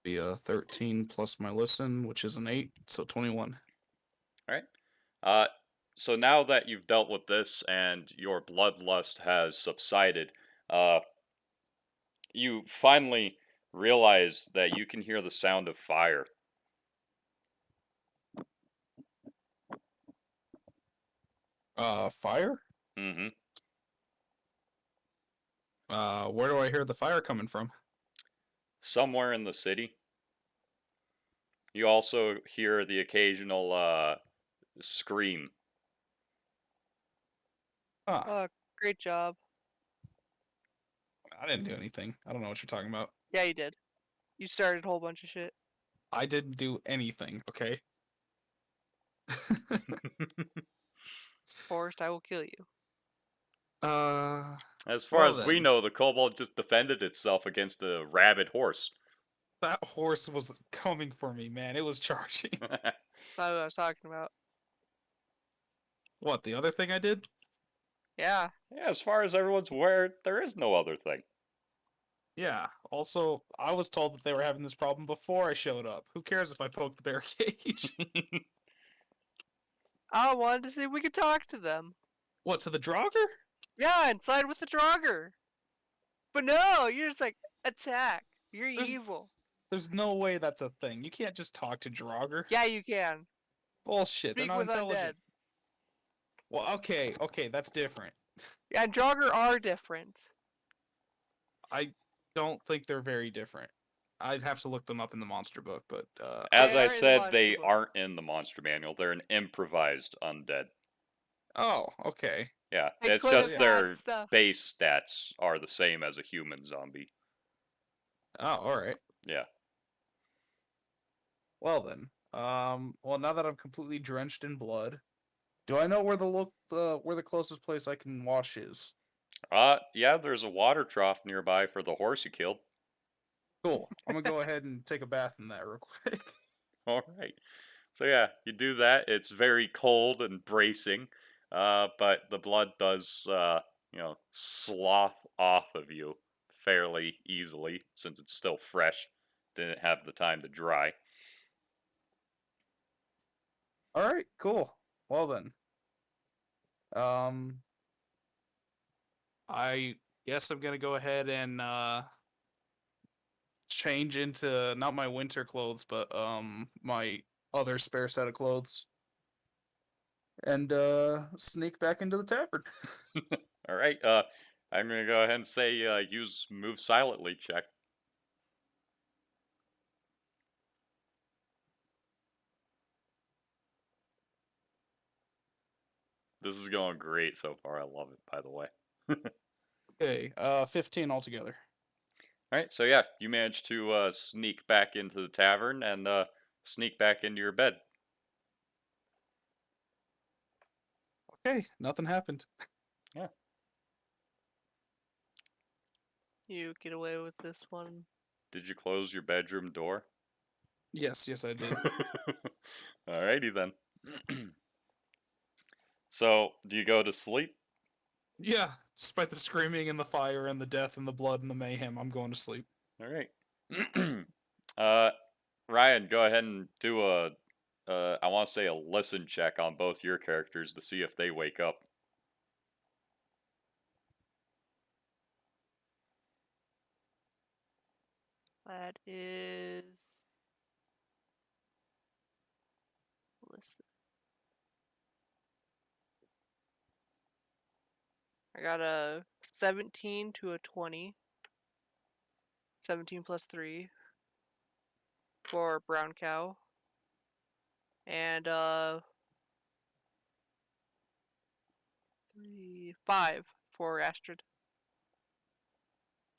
Be a 13 plus my listen, which is an 8, so 21. All right. Uh, so now that you've dealt with this and your bloodlust has subsided, uh, you finally realize that you can hear the sound of fire. Fire? Mm-hmm. Where do I hear the fire coming from? Somewhere in the city. You also hear the occasional scream. Ah, Great job. I didn't do anything. I don't know what you're talking about. Yeah, you did. You started a whole bunch of shit. I didn't do anything, okay? Forrest, I will kill you. As far Well as we then, know, the kobold just defended itself against a rabid horse. that horse was coming for me, man. It was charging. That's not what I was talking about. What, the other thing I did? Yeah. Yeah, as far as everyone's aware, there is no other thing. Yeah. Also, I was told that they were having this problem before I showed up. Who cares if I poke the bear cage? I wanted to see if we could talk to them. What, to the Draugr? Yeah, and side with the Draugr. But no, you're just like, attack. You're There's- evil. There's no way that's a thing. You can't just talk to Draugr. Yeah, you can. Bullshit. They're Speak not with intelligent. undead. Well, okay, that's different. Yeah, and Draugr are different. I don't think they're very different. I'd have to look them up in the monster book, but As They I are in the said, monster they book. aren't in the monster manual. They're an improvised undead. oh, okay. Yeah, They it's could have just had their stuff. base stats are the same as a human zombie. Oh, all right. Yeah. Well then, well now that I'm completely drenched in blood, do I know where where the closest place I can wash is? Yeah, there's a water trough nearby for the horse you killed. Cool. I'm gonna go ahead and take a bath in that real quick. All right. So yeah, you do that. It's very cold and bracing, but the blood does, slough off of you fairly easily since it's still fresh. Didn't have the time to dry. All right, cool. Well then, um, I guess I'm gonna go ahead and change into not my winter clothes, but my other spare set of clothes, and sneak back into the tavern. All right. I'm gonna go ahead and say use move silently check. This is going great so far. I love it, by the way. Okay, 15 altogether. All right, so yeah, you managed to sneak back into the tavern and sneak back into your bed. Okay, nothing happened. Yeah. You get away with this one. Did you close your bedroom door? Yes, yes, I did. Alrighty then. So, do you go to sleep? Yeah, despite the screaming and the fire and the death and the blood and the mayhem, I'm going to sleep. All right. uh, Ryan, go ahead and do I want to say a listen check on both your characters to see if they wake up. That is. Listen. I got a 17 to a 20. 17 plus 3 for brown cow. And 5 for Astrid.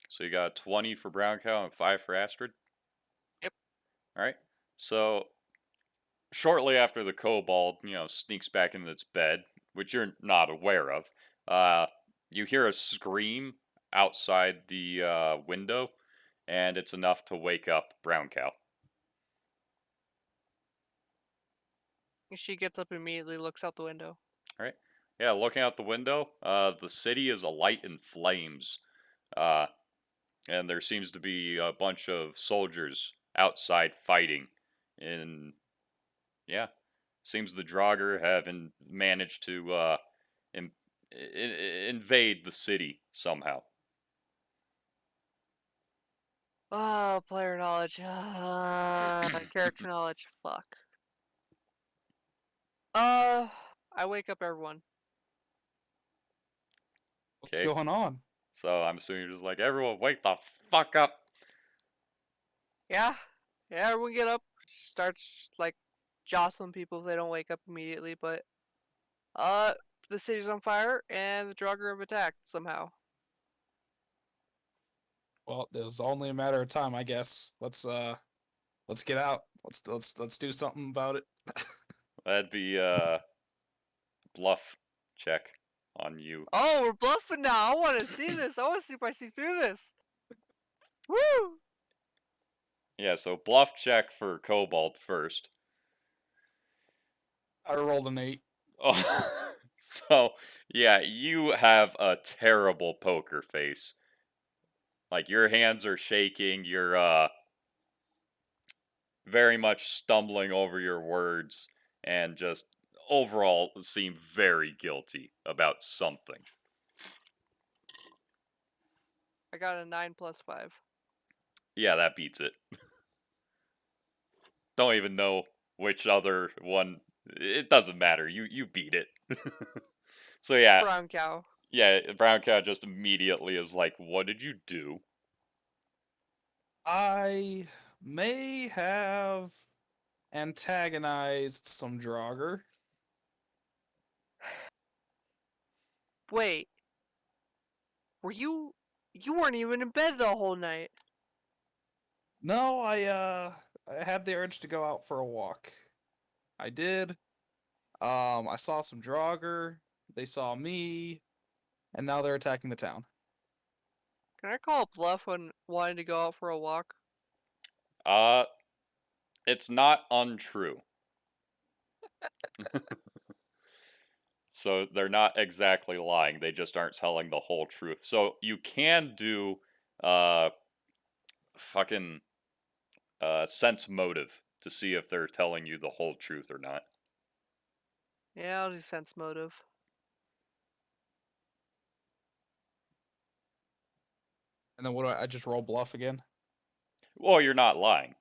So you got 20 for Brown Cow and 5 for Astrid? Yep. All right. So shortly after the kobold, sneaks back into its bed, which you're not aware of, uh, you hear a scream outside the window, and it's enough to wake up Brown Cow. She gets up immediately, looks out the window. All right. Yeah, looking out the window, the city is alight in flames, uh, and there seems to be a bunch of soldiers outside fighting. And yeah, seems the Draugr have managed to in, invade the city somehow. Oh, player knowledge. Character knowledge. Fuck. Uh, I wake up everyone. What's Okay, going on? so I'm assuming you're just like, everyone, wake the fuck up. Yeah, yeah. Everyone get up. Starts like jostling people if they don't wake up immediately. But uh, the city's on fire and the Draugr have attacked somehow. Well, it was only a matter of time, I guess. Let's get out. Let's do something about it. That'd be bluff check on you. Oh, we're bluffing now. I want to see this. I want to see if I see through this. Woo! Yeah, so bluff check for Cobalt first. I rolled an 8. Oh, so yeah, you have a terrible poker face. Like your hands are shaking. You're very much stumbling over your words and just overall seem very guilty about something. I got a 9 plus 5. Yeah, that beats it. Don't even know which other one. It doesn't matter. You beat it. So yeah, Brown cow. yeah. Brown Cow just immediately is like, "What did you do?" I may have antagonized some Draugr. Wait, were you? You weren't even in bed the whole night. No, I had the urge to go out for a walk. I did. I saw some Draugr. They saw me, and now they're attacking the town. Can I call a bluff on wanting to go out for a walk? Uh, it's not untrue. So they're not exactly lying. They just aren't telling the whole truth. So you can do uh fucking sense motive to see if they're telling you the whole truth or not. Yeah, I'll do sense motive. And then what do I just roll bluff again? Well, you're not lying.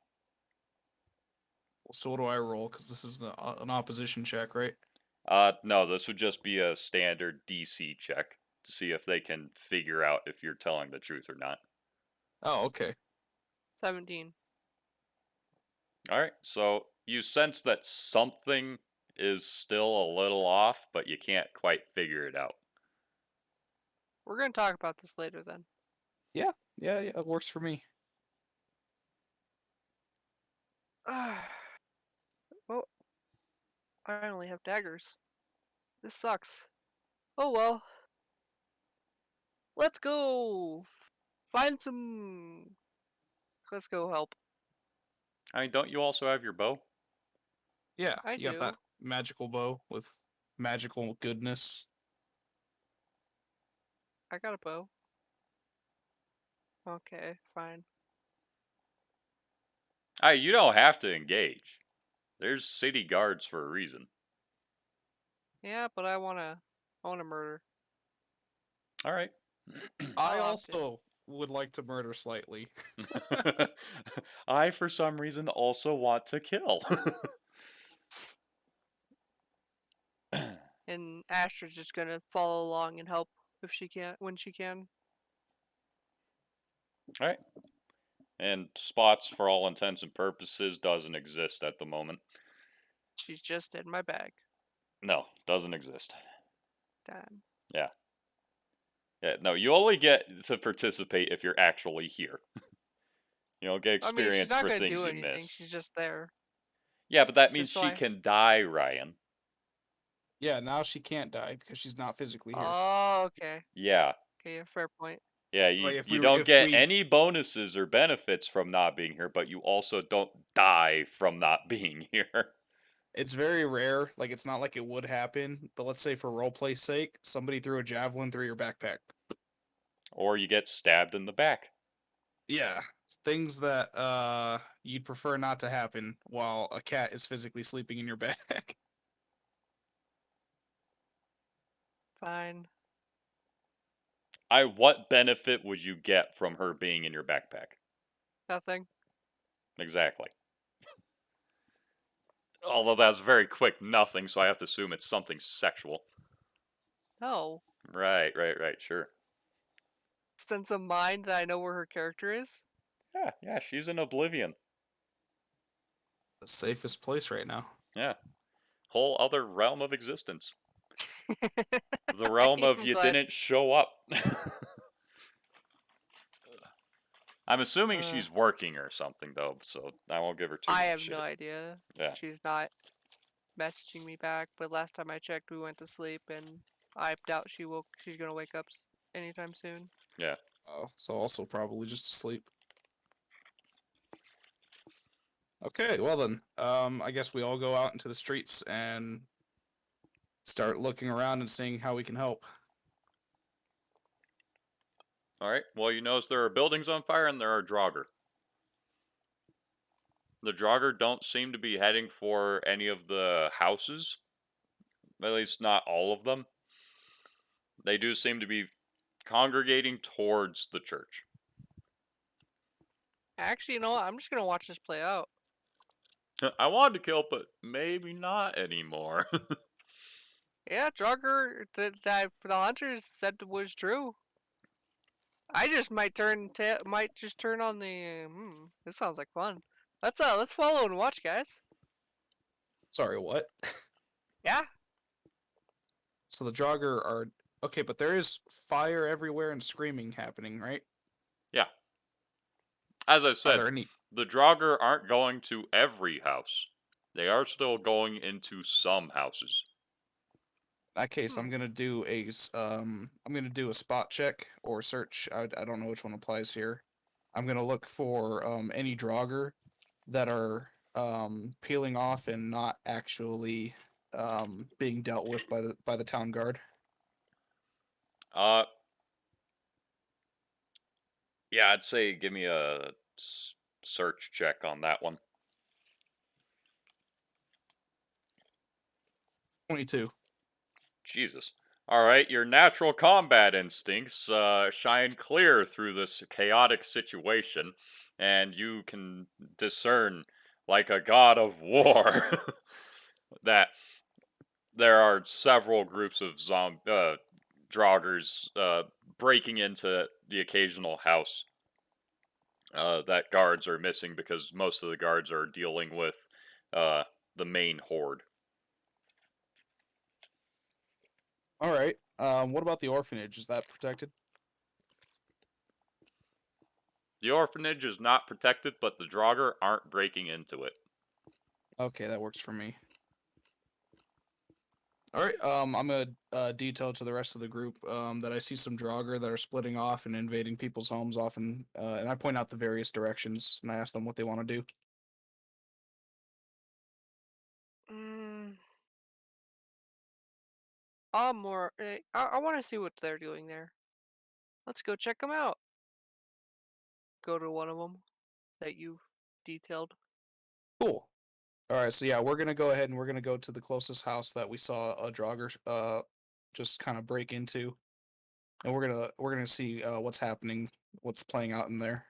So what do I roll? Because this is an opposition check, right? No, this would just be a standard DC check to see if they can figure out if you're telling the truth or not. Oh, okay. 17. All right, so you sense that something is still a little off, but you can't quite figure it out. We're gonna talk about this later then. Yeah, it works for me. Well, I only have daggers. This sucks. Oh well. Let's go. Find some. Let's go help. I mean, don't you also have your bow? Yeah, I you got that do. magical bow with magical goodness. I got a bow. Okay, fine. You don't have to engage. There's city guards for a reason. Yeah, but I wanna murder. All right. I I'll opt in. also would like to murder slightly. I, for some reason, also want to kill. And Astra's just gonna follow along and help if she can, when she can. All right. And spots, for all intents and purposes, doesn't exist at the moment. She's just in my bag. No, doesn't exist. Damn. Yeah. Yeah, no, you only get to participate if you're actually here. You don't get I mean, she's experience not for gonna things do you anything. miss. She's just there. Yeah, but that means Just so she I. can die, Ryan. Yeah, now she can't die because she's not physically here. Oh, okay. Yeah. Okay, yeah, fair point. Yeah, Like you don't if get we any bonuses or benefits from not being here, but you also don't die from not being here. it's very rare, like it's not like it would happen, but let's say for roleplay's sake, somebody threw a javelin through your backpack. Or you get stabbed in the back. Yeah, things that you'd prefer not to happen while a cat is physically sleeping in your bag. Fine. What benefit would you get from her being in your backpack? Nothing. Exactly. Although that's very quick nothing, so I have to assume it's something sexual. No. Right, sure. Sense of mind that I know where her character is. Yeah, she's in oblivion. The safest place right now. Yeah. Whole other realm of existence. The I realm of am you glad. didn't show up. I'm assuming Uh, she's working or something, though, so I won't give her too I much have no shit. idea. Yeah. She's not messaging me back, but last time I checked, we went to sleep, and I doubt she's gonna wake up anytime soon. Yeah. Oh, so also probably just asleep. Okay, well then, I guess we all go out into the streets and start looking around and seeing how we can help. Alright, well, you notice there are buildings on fire and there are Draugr. The Draugr don't seem to be heading for any of the houses. At least not all of them. They do seem to be congregating towards the church. Actually, you know what? I'm just gonna watch this play out. I wanted to kill, but maybe not anymore. Yeah, Drugger, that the hunters said was true. I just might just turn on the. This sounds like fun. Let's follow and watch, guys. Sorry, what? Yeah. So the Draugr are okay, but there is fire everywhere and screaming happening, right? Yeah. As I Are said, there any? the Draugr aren't going to every house. They are still going into some houses. In that case, Hmm. I'm gonna do a spot check or search. I don't know which one applies here. I'm gonna look for any Draugr that are peeling off and not actually being dealt with by the town guard. Uh, yeah, I'd say give me a search check on that one. 22. Jesus. All right, your natural combat instincts shine clear through this chaotic situation, and you can discern, like a god of war, that there are several groups of Draugrs breaking into the occasional house that guards are missing because most of the guards are dealing with uh, the main horde. All right. What about the orphanage? Is that protected? The orphanage is not protected, but the Draugr aren't breaking into it. Okay, that works for me. All right. I'm gonna detail to the rest of the group that I see some Draugr that are splitting off and invading people's homes often, and I point out the various directions and I ask them what they want to do. Mm, I'm more. I want to see what they're doing there. Let's go check them out. Go to one of them that you've detailed. Cool. All right. So yeah, we're gonna go ahead and we're gonna go to the closest house that we saw a Draugr just kind of break into, and we're gonna see what's happening, what's playing out in there.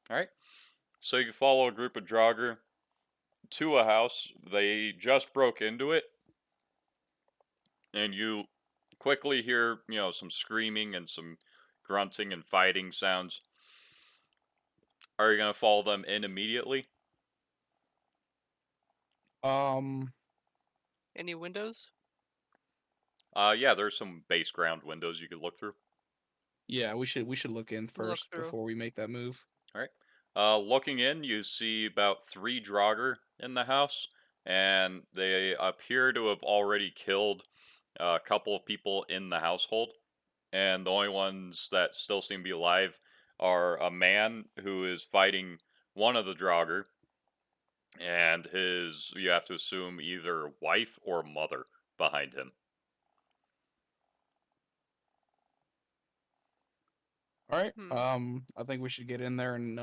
All right. So you follow a group of Draugr to a house. They just broke into it, and you quickly hear, some screaming and some grunting and fighting sounds. Are you gonna follow them in immediately? Um. Any windows? Yeah, there's some base ground windows you could look through. Yeah, we should look in Look first through. before we make that move. All right. Looking in, you see about 3 Draugr in the house, and they appear to have already killed a couple of people in the household. And the only ones that still seem to be alive are a man who is fighting one of the Draugr, and his, you have to assume, either wife or mother behind him. All right. Hmm. I think we should get in there and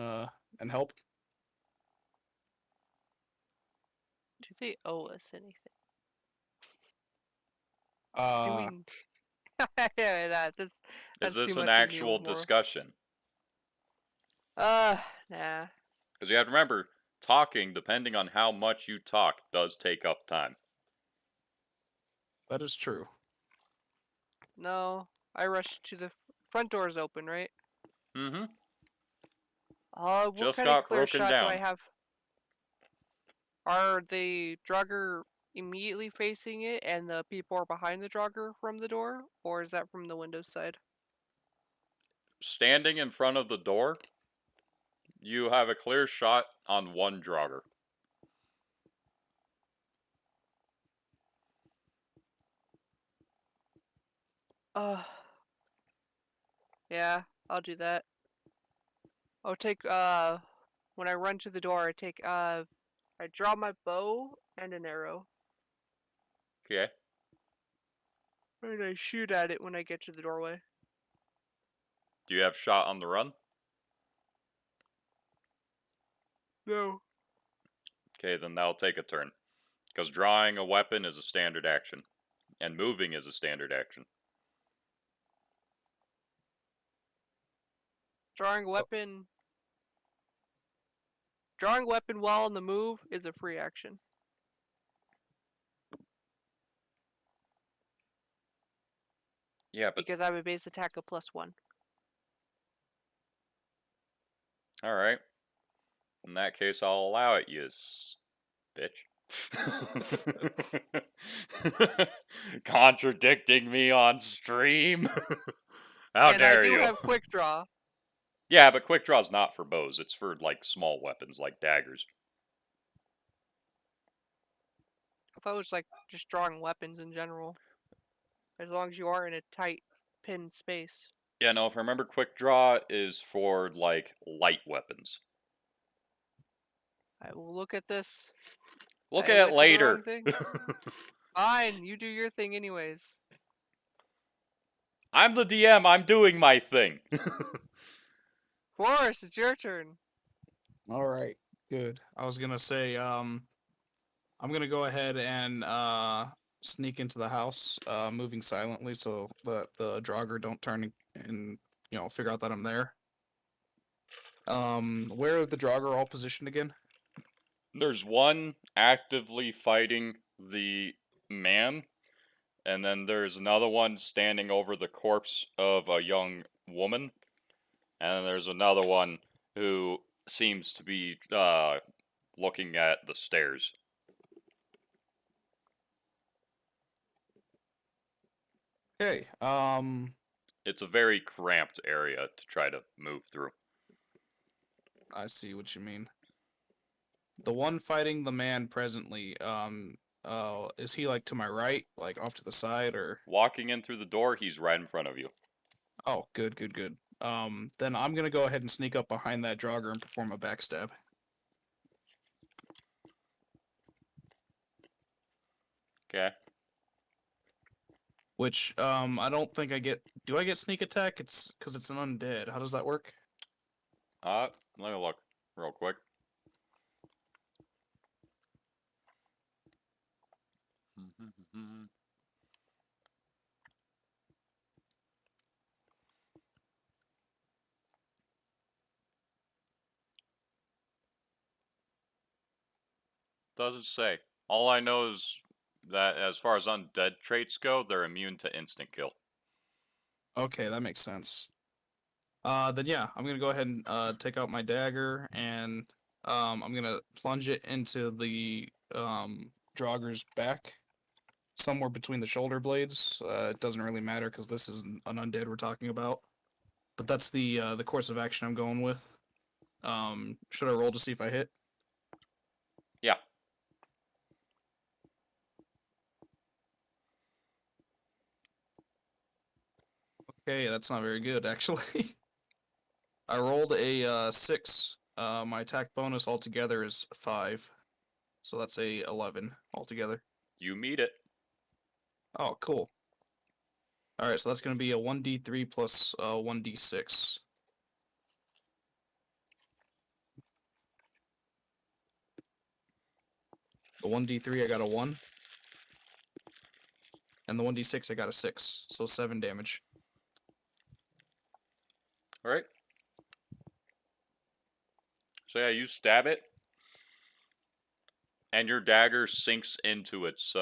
help. Do they owe us anything? I Uh, mean, yeah, Is that's too this an much of me actual more. discussion? Nah. Because you have to remember, talking, depending on how much you talk, does take up time. that is true. No. I rushed to the front door's open, right? Mm-hmm. What Just kind of got clear broken shot do I down. have? Are the Draugr immediately facing it and the people are behind the Draugr from the door? Or is that from the window side? Standing in front of the door, you have a clear shot on one Draugr. Uh, yeah, I'll do that. I'll take, when I run to the door, I draw my bow and an arrow. Okay. And I shoot at it when I get to the doorway. Do you have shot on the run? No. Okay, then that'll take a turn. Because drawing a weapon is a standard action, and moving is a standard action. Drawing a weapon. Drawing a weapon while on the move is a free action. Yeah, but Because I have a base attack of +1. alright. In that case, I'll allow it, you bitch. Contradicting me on stream. How And I dare do you? have quick draw. Yeah, but quick draw's not for bows. It's for like small weapons like daggers. I thought it was like just drawing weapons in general. As long as you are in a tight pinned space. Yeah, no, if I remember, quick draw is for like light weapons. I will look at this. Look I at it went to the wrong later. thing. Fine, you do your thing anyways. I'm the DM. I'm doing my thing. Forrest, it's your turn. All right, good. I was gonna say, I'm gonna go ahead and sneak into the house, moving silently so that the Draugr don't turn and figure out that I'm there. Where are the Draugr all positioned again? There's one actively fighting the man, and then there's another one standing over the corpse of a young woman, and then there's another one who seems to be looking at the stairs. Okay. It's a very cramped area to try to move through. I see what you mean. The one fighting the man presently, is he like to my right, like off to the side, or? Walking in through the door, he's right in front of you. Oh, good, good, good. Then I'm gonna go ahead and sneak up behind that Draugr and perform a backstab. Okay. Which, I don't think I get. Do I get sneak attack? It's because it's an undead. How does that work? Let me look real quick. Doesn't say. All I know is that as far as undead traits go, they're immune to instant kill. Okay, that makes sense. Then yeah, I'm gonna go ahead and take out my dagger and I'm gonna plunge it into the Draugr's back, somewhere between the shoulder blades. It doesn't really matter because this is an undead we're talking about. But that's the course of action I'm going with. Should I roll to see if I hit? Yeah. Okay, that's not very good actually. I rolled a 6. My attack bonus altogether is 5, so that's a 11 altogether. You meet it. Oh, cool. All right, so that's going to be a 1d3 plus 1d6. The 1d3 I got a 1, and the 1d6 I got a 6, so 7 damage. All right. So yeah, you stab it, and your dagger sinks into its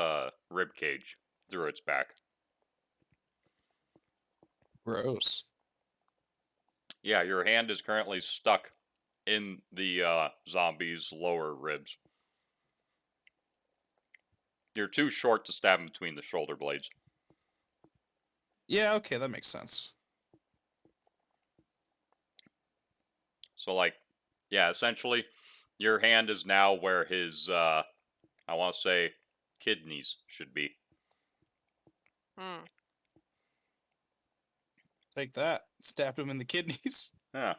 rib cage through its back. Gross. Yeah, your hand is currently stuck in the zombie's lower ribs. You're too short to stab him between the shoulder blades. Yeah, okay, that makes sense. So like, yeah, essentially, your hand is now where his I want to say kidneys should be. Hmm. Take that. Stabbed him in the kidneys. Yeah.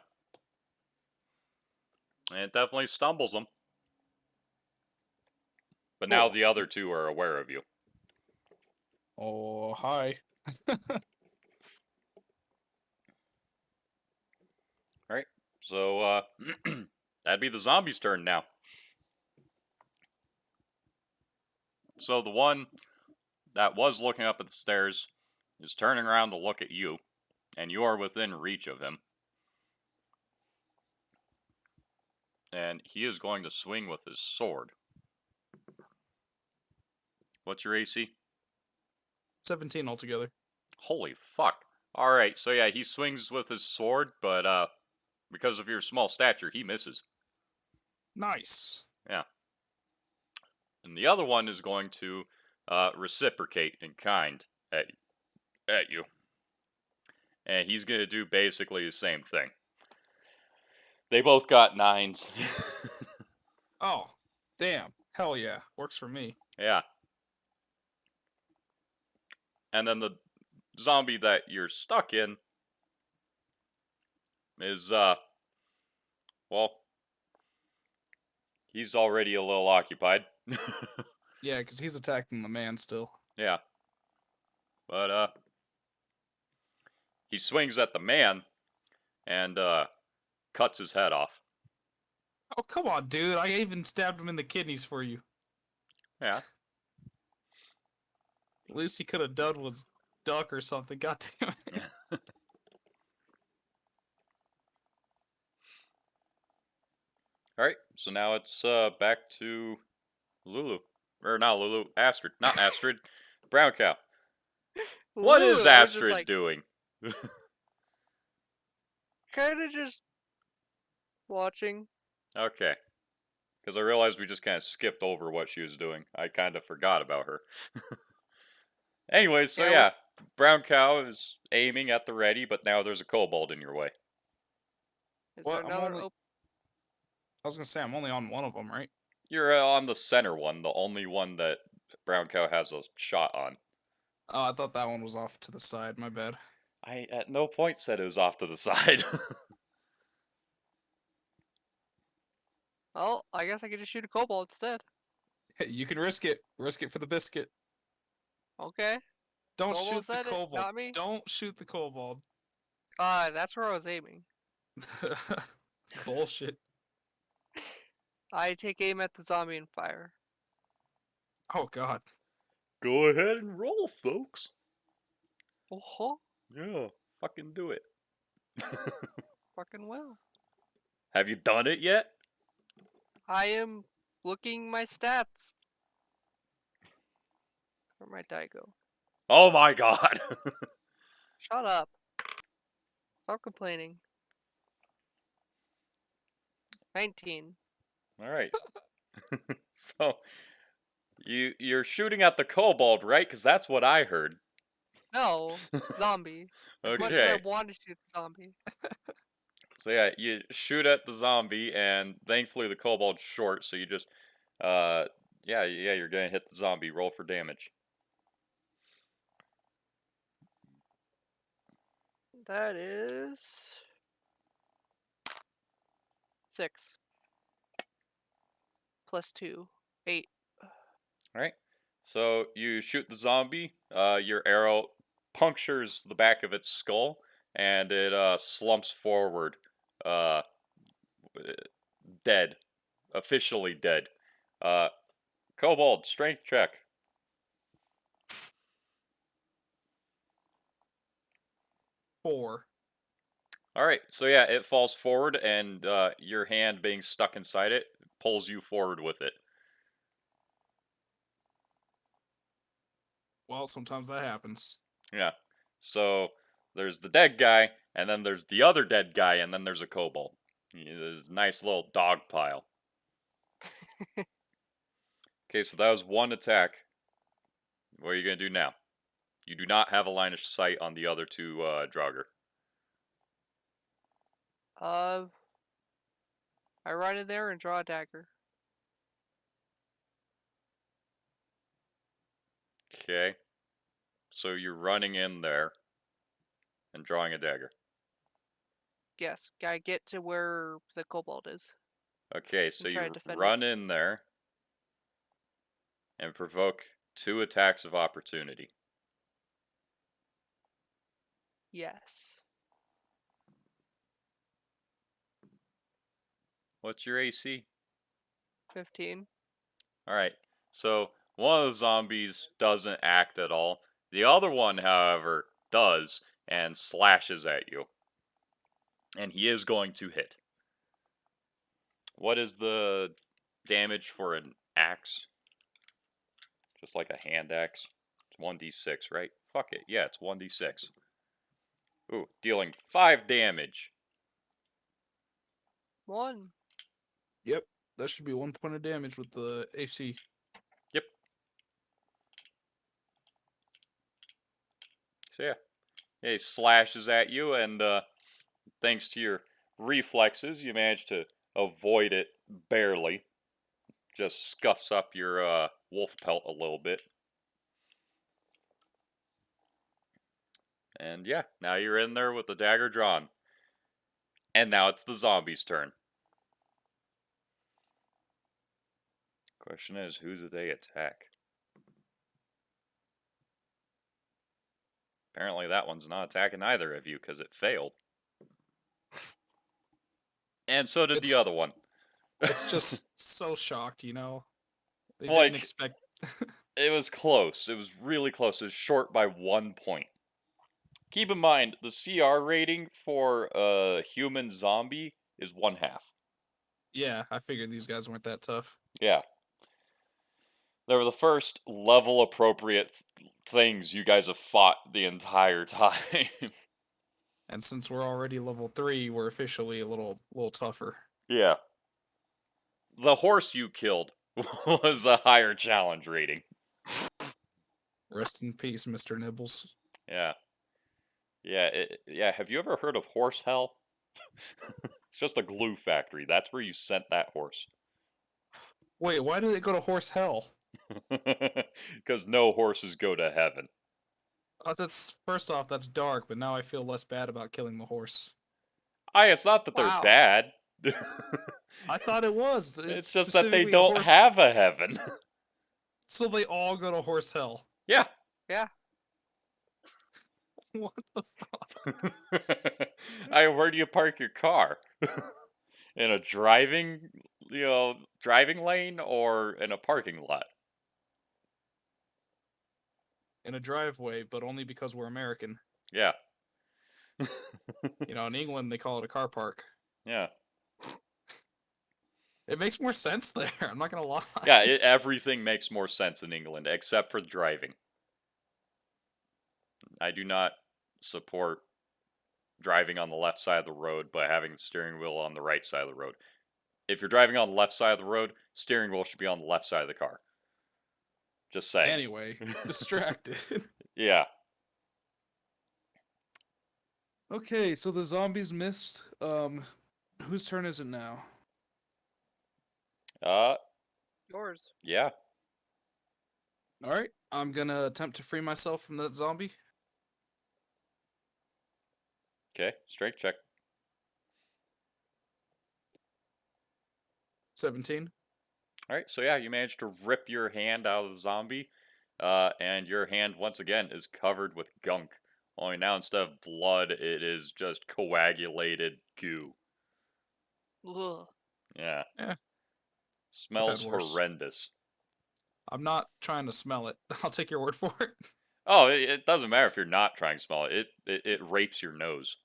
And it definitely stumbles them. But now Cool. the other two are aware of you. Oh, hi. Alright. So that'd be the zombie's turn now. So the one that was looking up at the stairs is turning around to look at you, and you are within reach of him. And he is going to swing with his sword. What's your AC? 17 altogether. Holy fuck. Alright, so yeah, he swings with his sword, but because of your small stature, he misses. Nice. Yeah. And the other one is going to reciprocate in kind at you. And he's going to do basically the same thing. They both got 9s. Oh, damn. Hell yeah. Works for me. Yeah. And then the zombie that you're stuck in is, well, he's already a little occupied. Yeah, because he's attacking the man still. Yeah. But he swings at the man and cuts his head off. Oh, come on, dude. I even stabbed him in the kidneys for you. Yeah. At least he could have done was duck or something. God damn it. Alright, so now it's back to Lulu. Or not Lulu, Astrid. Not Astrid. Brown Cow. What is Lulu, I was just Astrid like, doing? kind of just watching. Okay. Because I realized we just kind of skipped over what she was doing. I kind of forgot about her. Anyways, so Yeah, yeah, Brown Cow is aiming at the ready, but now there's a kobold in your way. is there What? I'm another only. I was gonna say I'm only on one of them, right? You're on the center one, the only one that Brown Cow has a shot on. Oh, I thought that one was off to the side. My bad. I at no point said it was off to the side. Well, I guess I could just shoot a kobold instead. Hey, you can risk it. Risk it for the biscuit. Okay. Don't Kobold shoot the said it, kobold. not me. Don't shoot the kobold. That's where I was aiming. It's bullshit. I take aim at the zombie and fire. Oh god. Go ahead and roll, folks. Oh, Yeah, fucking do it. fucking well. Have you done it yet? I am looking my stats. Where'd my die go? Oh my god. Shut up. Stop complaining. 19. All right. So you're shooting at the kobold, right? Because that's what I heard. No, zombie. As much as I Okay. wanted to shoot the zombie. So yeah, you shoot at the zombie, and thankfully the kobold's short, so you just, yeah, you're gonna hit the zombie. Roll for damage. That is 6 plus 2, 8. All right. So you shoot the zombie. Your arrow punctures the back of its skull, and it slumps forward, uh, dead, officially dead. Uh, Kobold, strength check. 4. All right. So yeah, it falls forward, and your hand being stuck inside it pulls you forward with it. Well, sometimes that happens. Yeah. So there's the dead guy, and then there's the other dead guy, and then there's a kobold. There's a nice little dog pile. Okay, so that was one attack. What are you gonna do now? You do not have a line of sight on the other two Draugr. I run in there and draw a dagger. Okay. So you're running in there and drawing a dagger. Yes, gotta get to where the kobold is. Okay, so try to you defend run in there and provoke 2 attacks of opportunity. Yes. What's your AC? 15. Alright, so one of the zombies doesn't act at all. The other one, however, does and slashes at you. And he is going to hit. What is the damage for an axe? Just like a hand axe? It's 1d6, right? Fuck it, yeah, it's 1d6. Ooh, dealing 5 damage. 1. Yep. That should be 1 point of damage with the AC. Yep. So yeah. He slashes at you, and thanks to your reflexes, you manage to avoid it barely. Just scuffs up your wolf pelt a little bit. And yeah, now you're in there with the dagger drawn. And now it's the zombie's turn. Question is, who do they attack? Apparently that one's not attacking either of you because it failed. And so did the It's other one. it's just so shocked, you know. They didn't Like, expect. it was close. It was really close. It was short by 1 point. Keep in mind, the CR rating for a human zombie is 1/2. Yeah, I figured these guys weren't that tough. Yeah. They were the first level appropriate things you guys have fought the entire time. And since we're already level 3, we're officially a little tougher. Yeah. The horse you killed was a higher challenge rating. Rest in peace, Mr. Nibbles. Yeah. Yeah, have you ever heard of horse hell? It's just a glue factory. That's where you sent that horse. Wait, why did it go to horse hell? Because no horses go to heaven. That's first off, that's dark, but now I feel less bad about killing the horse. It's not that they're Wow. bad. I thought it was. It's It's just that they specifically a don't horse. have a heaven. So they all go to horse hell. Yeah. Yeah. What the fuck? Where do you park your car? In a driving lane or in a parking lot? In a driveway, but only because we're American. Yeah. You know, in England they call it a car park. Yeah. It makes more sense there. I'm not gonna lie. Yeah, everything makes more sense in England except for driving. I do not support driving on the left side of the road but having the steering wheel on the right side of the road. If you're driving on the left side of the road, steering wheel should be on the left side of the car. Just saying. Anyway, distracted. Yeah. Okay, so the zombies missed. Whose turn is it now? Yours. Yeah. All right, I'm gonna attempt to free myself from that zombie. Okay, strength check. 17. All right, so yeah, you managed to rip your hand out of the zombie, and your hand once again is covered with gunk. Only now instead of blood, it is just coagulated goo. Ugh. Yeah. Eh, Smells worse. horrendous. I'm not trying to smell it. I'll take your word for it. Oh, it doesn't matter if you're not trying to smell it. It rapes your nose.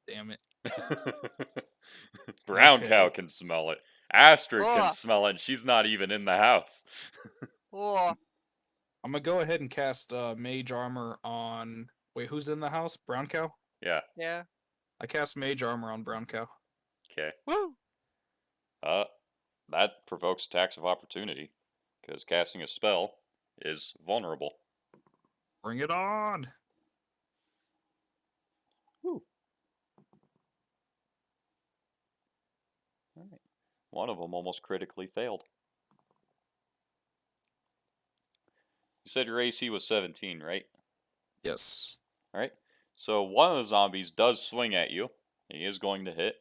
Damn it. Brown cow Okay. can smell it. Astrid can Ugh. smell it, and she's not even in the house. Ugh. I'm gonna go ahead and cast mage armor on. Wait, who's in the house? Brown cow? Yeah, Yeah. I cast mage armor on brown cow. okay. Woo. That provokes attacks of opportunity, because casting a spell is vulnerable. Bring it on! Woo. Alright. One of them almost critically failed. You said your AC was 17, right? Yes. Alright. So one of the zombies does swing at you. He is going to hit.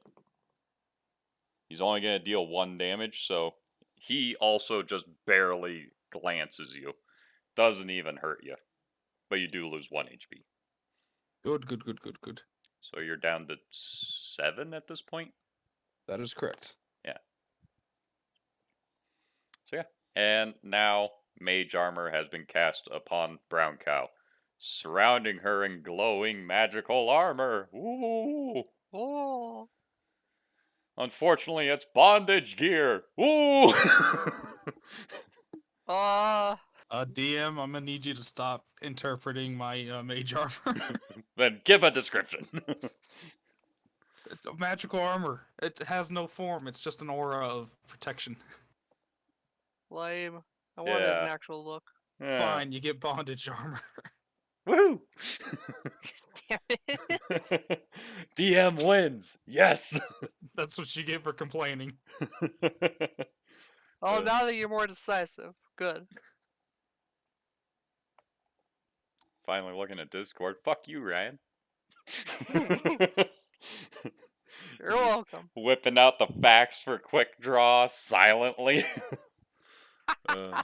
He's only going to deal 1 damage, so he also just barely glances you. Doesn't even hurt you. But you do lose 1 HP. Good. So you're down to 7 at this point? That is correct. Yeah. So yeah. And now mage armor has been cast upon Brown Cow, surrounding her in glowing magical armor. Ooh. Oh. Unfortunately, it's bondage gear. Ooh. DM, I'm gonna need you to stop interpreting my mage armor. Then give a description. It's a magical armor. It has no form. It's just an aura of protection. Lame. I wanted Yeah. an actual look. Yeah. Fine, you get bondage armor. Woo! Damn it. DM wins. Yes. That's what you get for complaining. Oh, now that you're more decisive. Good. Finally looking at Discord. Fuck you, Ryan. You're welcome. Whipping out the facts for quick draw silently. Uh,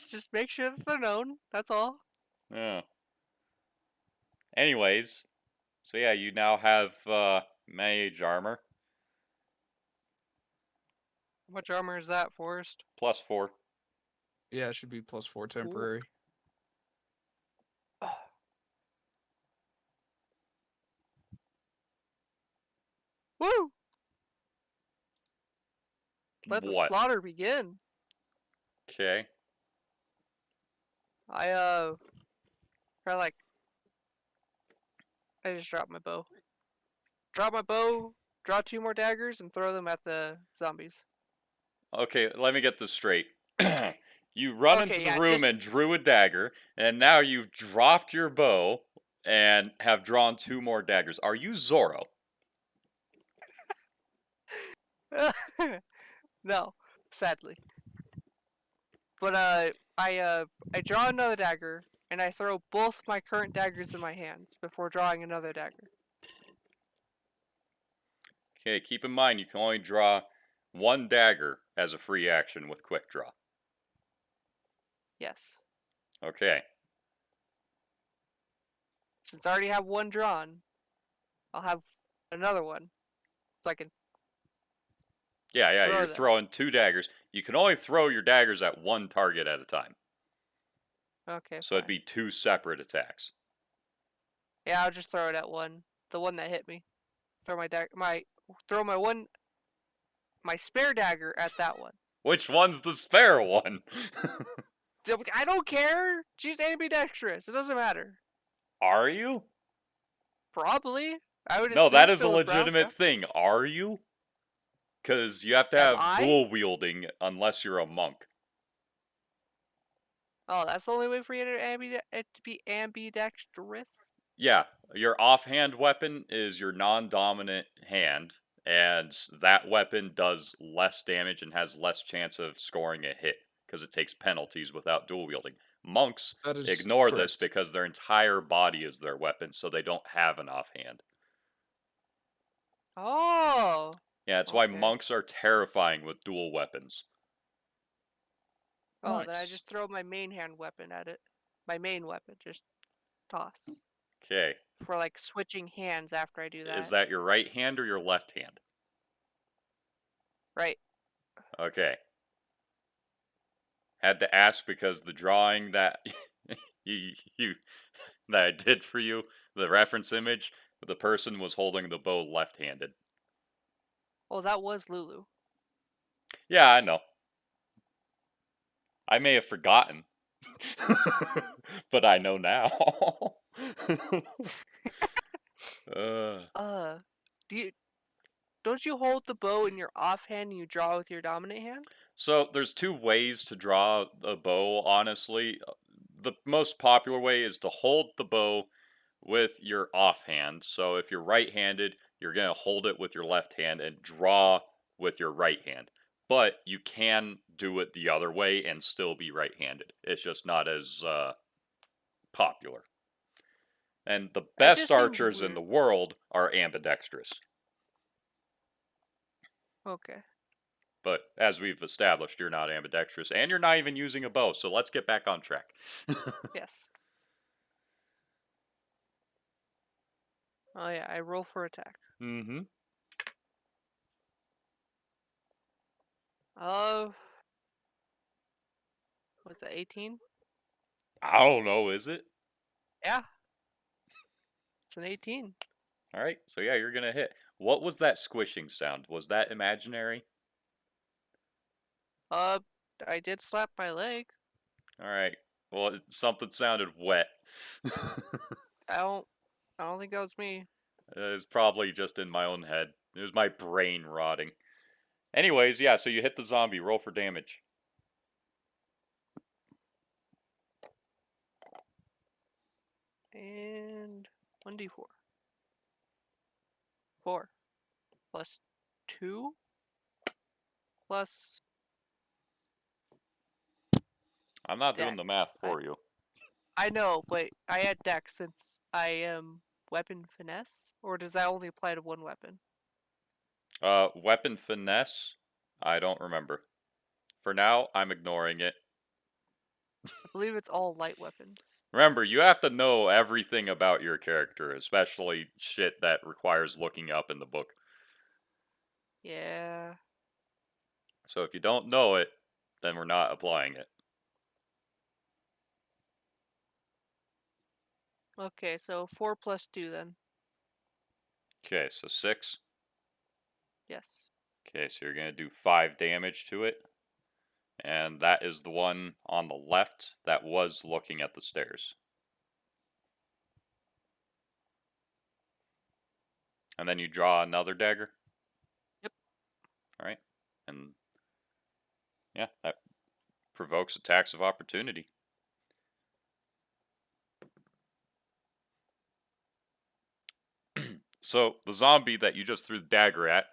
Just make sure that they're known. That's all. yeah. Anyways, so yeah, you now have mage armor How much armor is that, Forrest? +4. Yeah, it should be +4 Cool. temporary. Woo! Let the What? slaughter begin. Okay. I try like I just dropped my bow. Drop my bow, draw 2 more daggers, and throw them at the zombies. Okay, let me get this straight. You run into Okay, the yeah, room just and drew a dagger, and now you've dropped your bow and have drawn 2 more daggers. Are you Zorro? no, sadly. But I draw another dagger, and I throw both my current daggers in my hands before drawing another dagger. Okay, keep in mind you can only draw 1 dagger as a free action with quick draw. Yes. Okay. Since I already have one drawn, I'll have another one, so I can Yeah, throw you're them. throwing 2 daggers. You can only throw your daggers at 1 target at a time. Okay, So it'd fine. be 2 separate attacks. Yeah, I'll just throw it at one. The one that hit me. Throw my spare dagger at that one. Which one's the spare one? I don't care. She's ambidextrous. It doesn't matter. Are you? Probably. I would No, that assume is a so with brown legitimate craft. thing. Are you? Because you have to Am have I? dual wielding unless you're a monk. Oh, that's the only way for you to be ambidextrous. Yeah, your offhand weapon is your non-dominant hand, and that weapon does less damage and has less chance of scoring a hit because it takes penalties without dual wielding. Monks That is ignore this correct. because their entire body is their weapon, so they don't have an offhand. Oh, Yeah, that's why okay. monks are terrifying with dual weapons. Oh, then I Nice. just throw my main hand weapon at it. My main weapon, just toss. Okay, For like switching hands after I do is that. that your right hand or your left hand? Right. Okay. Had to ask because the drawing that you that I did for you, the reference image, the person was holding the bow left-handed. Oh, that was Lulu. Yeah, I know. I may have forgotten, but I know now. uh, Do you don't you hold the bow in your offhand and you draw with your dominant hand? so there's 2 ways to draw a bow. Honestly, the most popular way is to hold the bow with your offhand. So if you're right-handed, you're gonna hold it with your left hand and draw with your right hand. But you can do it the other way and still be right-handed. It's just not as popular. And the That best just seems archers in the weird. world are ambidextrous. Okay. But as we've established, you're not ambidextrous and you're not even using a bow. So let's get back on track. Yes. Oh yeah, I roll for attack. Mm-hmm. Oh, what's that? 18? I don't know, is it? Yeah, it's an 18. All right. So yeah, you're gonna hit. What was that squishing sound? Was that imaginary? Uh, I did slap my leg. All right. Well, something sounded wet. I don't. I don't think that was me. It's probably just in my own head. It was my brain rotting. Anyways, yeah. So you hit the zombie. Roll for damage. And 1d4. 4 plus 2 plus I'm not doing the math dex. for you. I know, but I add dex since I am weapon finesse, or does that only apply to one weapon? Weapon finesse? I don't remember. For now, I'm ignoring it. I believe it's all light weapons. Remember, you have to know everything about your character, especially shit that requires looking up in the book. Yeah. So if you don't know it, then we're not applying it. Okay, so 4 plus 2 then. Okay, so 6. Yes. Okay, so you're gonna do 5 damage to it. And that is the one on the left that was looking at the stairs. And then you draw another dagger. Yep. Alright. And yeah, that provokes attacks of opportunity. So the zombie that you just threw the dagger at,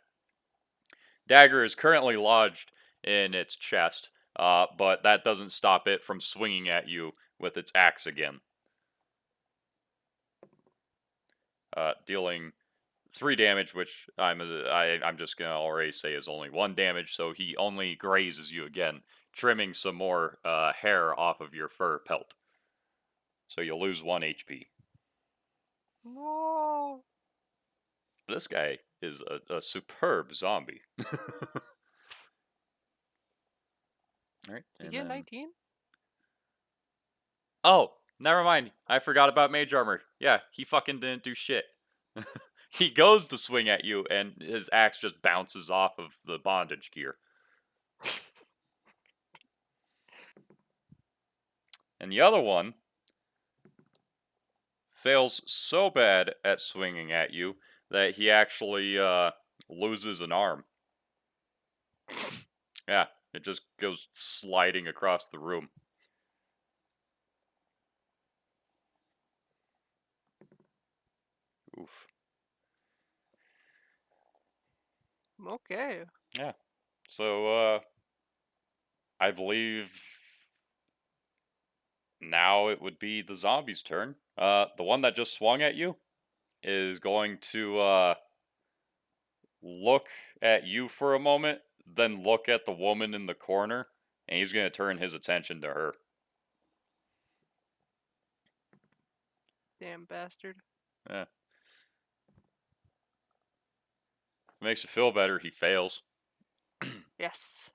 dagger is currently lodged in its chest, but that doesn't stop it from swinging at you with its axe again, dealing 3 damage, which I'm just gonna already say is only 1 damage. So he only grazes you again, trimming some more hair off of your fur pelt. So you'll lose 1 HP. No. This guy is a superb zombie. All right, Did you and get then 19? oh, never mind. I forgot about mage armor. Yeah, he fucking didn't do shit. He goes to swing at you, and his axe just bounces off of the bondage gear. And the other one fails so bad at swinging at you that he actually loses an arm. Yeah, it just goes sliding across the room. Oof. Okay. Yeah. So I believe now it would be the zombie's turn. The one that just swung at you is going to look at you for a moment, then look at the woman in the corner, and he's going to turn his attention to her. Damn bastard. Yeah. Makes you feel better, he fails. Yes.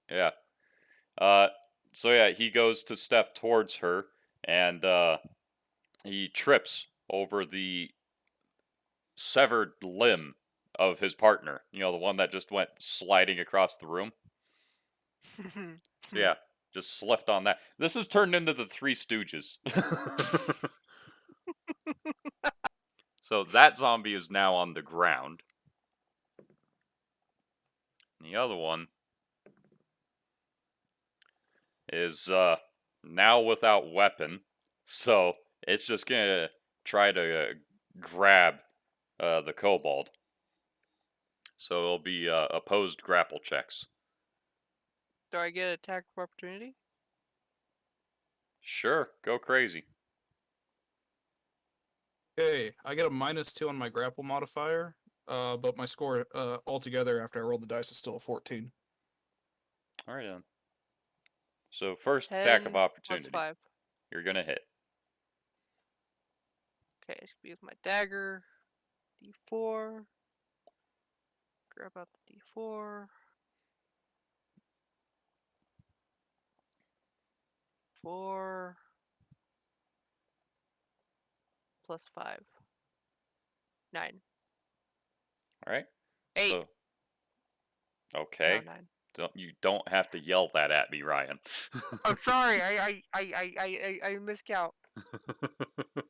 Yeah. Uh, so yeah, he goes to step towards her, and he trips over the severed limb of his partner. You know, the one that just went sliding across the room. So yeah, just slipped on that. This has turned into the Three Stooges. So that zombie is now on the ground. The other one is now without weapon, so it's just gonna try to grab the kobold. So it'll be opposed grapple checks. Do I get attack of opportunity? Sure, go crazy. Okay, I get a -2 on my grapple modifier, but my score altogether after I rolled the dice is still a 14. All right then. So first attack of 10 plus opportunity. 5. You're gonna hit. Okay, it's gonna be with my dagger. D4. Grab out the D4. 4 plus 5. 9. All right. 8. So No, okay. 9. You don't have to yell that at me, Ryan. I'm sorry. I miscount.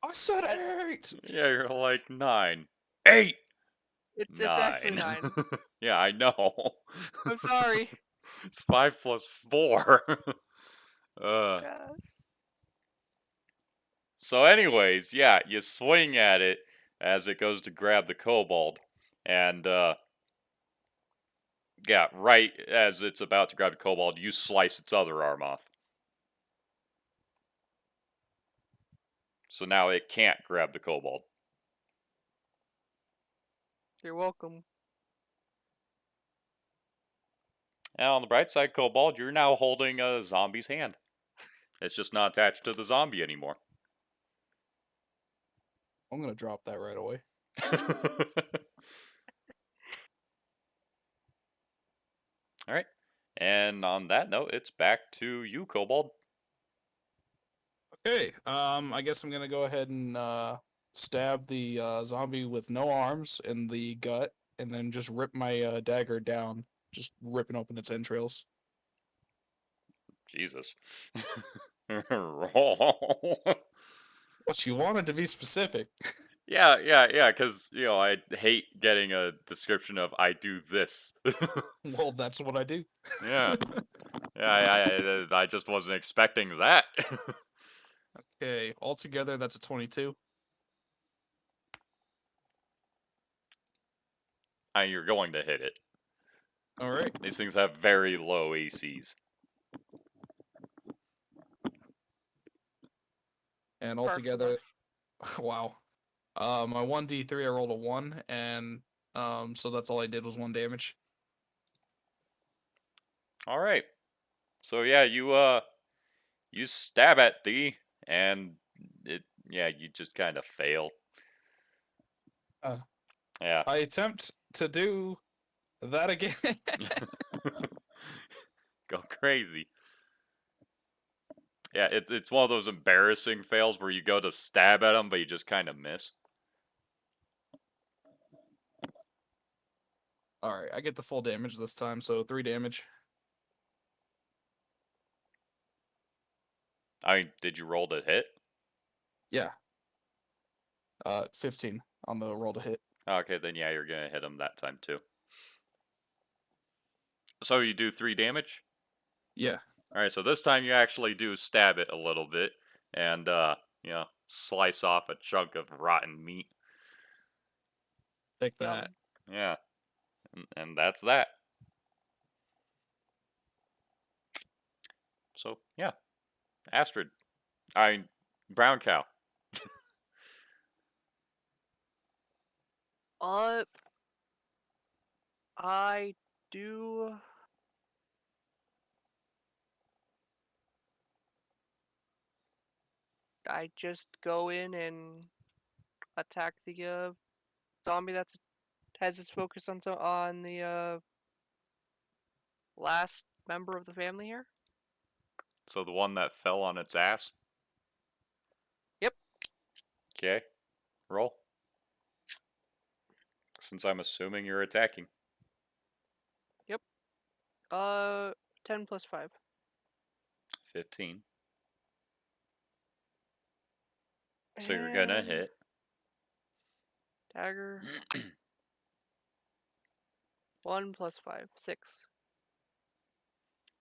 I said 8! Yeah, you're like 9. 8! It's actually 9. 9. Yeah, I know. I'm sorry. It's 5 plus 4. uh, Yes. so, anyways, yeah, you swing at it as it goes to grab the kobold. And, yeah, right as it's about to grab the kobold, you slice its other arm off. So now it can't grab the kobold. You're welcome. And on the bright side, Kobold, you're now holding a zombie's hand. It's just not attached to the zombie anymore. I'm gonna drop that right away. All right. And on that note, it's back to you, Kobold. Okay. I guess I'm gonna go ahead and stab the zombie with no arms in the gut, and then just rip my dagger down, just ripping open its entrails. Jesus. Roll. But you wanted to be specific. Yeah, because, I hate getting a description of I do this. Well, that's what I do. Yeah. Yeah, I just wasn't expecting that. Okay, altogether that's a 22. You're going to hit it. All right. These things have very low ACs. And Far from altogether, us. wow. My 1d3 I rolled a 1, and so that's all I did was 1 damage. All right. So yeah, you stab at D, and you just kind of fail. Uh, Yeah. I attempt to do that again. Go crazy. Yeah, it's one of those embarrassing fails where you go to stab at them, but you just kind of miss. All right, I get the full damage this time, so 3 damage. Did you roll to hit? Yeah. 15 on the roll to hit. Okay, then yeah, you're gonna hit him that time too. So you do 3 damage? Yeah, Alright, so this time you actually do stab it a little bit and, slice off a chunk of rotten meat. take Yum. that. Yeah, and that's that. So, yeah, Astrid. Brown cow. Uh, I do. I just go in and attack the zombie that's has its focus on the last member of the family here. So the one that fell on its ass. Yep. Okay, roll. Since I'm assuming you're attacking. Yep. Uh, 10 plus 5. 15. So you're gonna And hit. dagger. 1 plus 5. 6.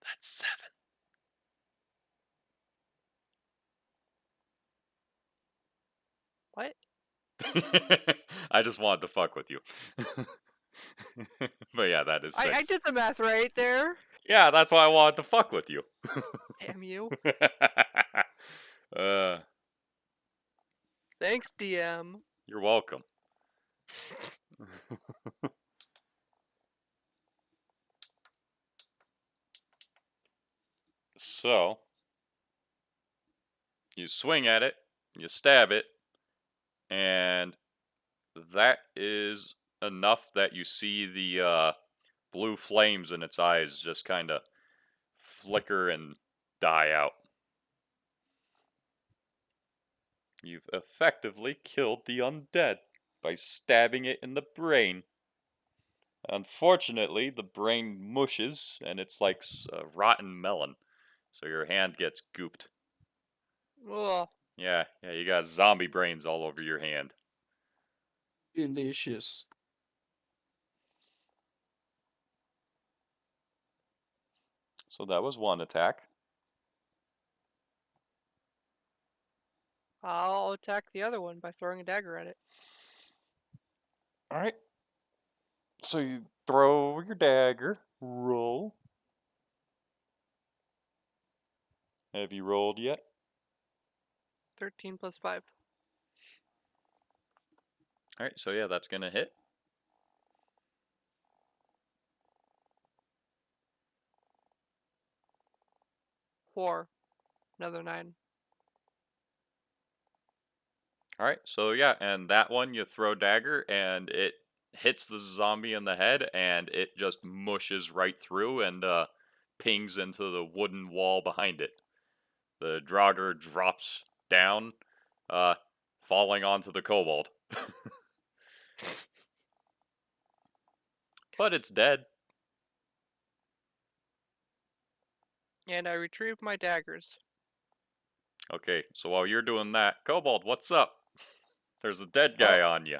That's 7. What? I just wanted to fuck with you. But yeah, that is 6. I did the math right there. Yeah, that's why I wanted to fuck with you. Damn you. uh, Thanks, DM. you're welcome. So, you swing at it, you stab it, and that is enough that you see the blue flames in its eyes just kind of flicker and die out. You've effectively killed the undead by stabbing it in the brain. Unfortunately, the brain mushes and it's like a rotten melon, so your hand gets gooped. Ugh. Yeah, you got zombie brains all over your hand. Delicious. So that was one attack. I'll attack the other one by throwing a dagger at it. Alright. So you throw your dagger. Roll. Have you rolled yet? 13 plus 5. Alright, so yeah, that's gonna hit. 4. Another 9. All right, so yeah, and that one you throw dagger and it hits the zombie in the head and it just mushes right through and pings into the wooden wall behind it. The Draugr drops down, uh, falling onto the kobold. But it's dead. And I retrieve my daggers. Okay, so while you're doing that, kobold, what's up? There's a dead Uh, guy on you.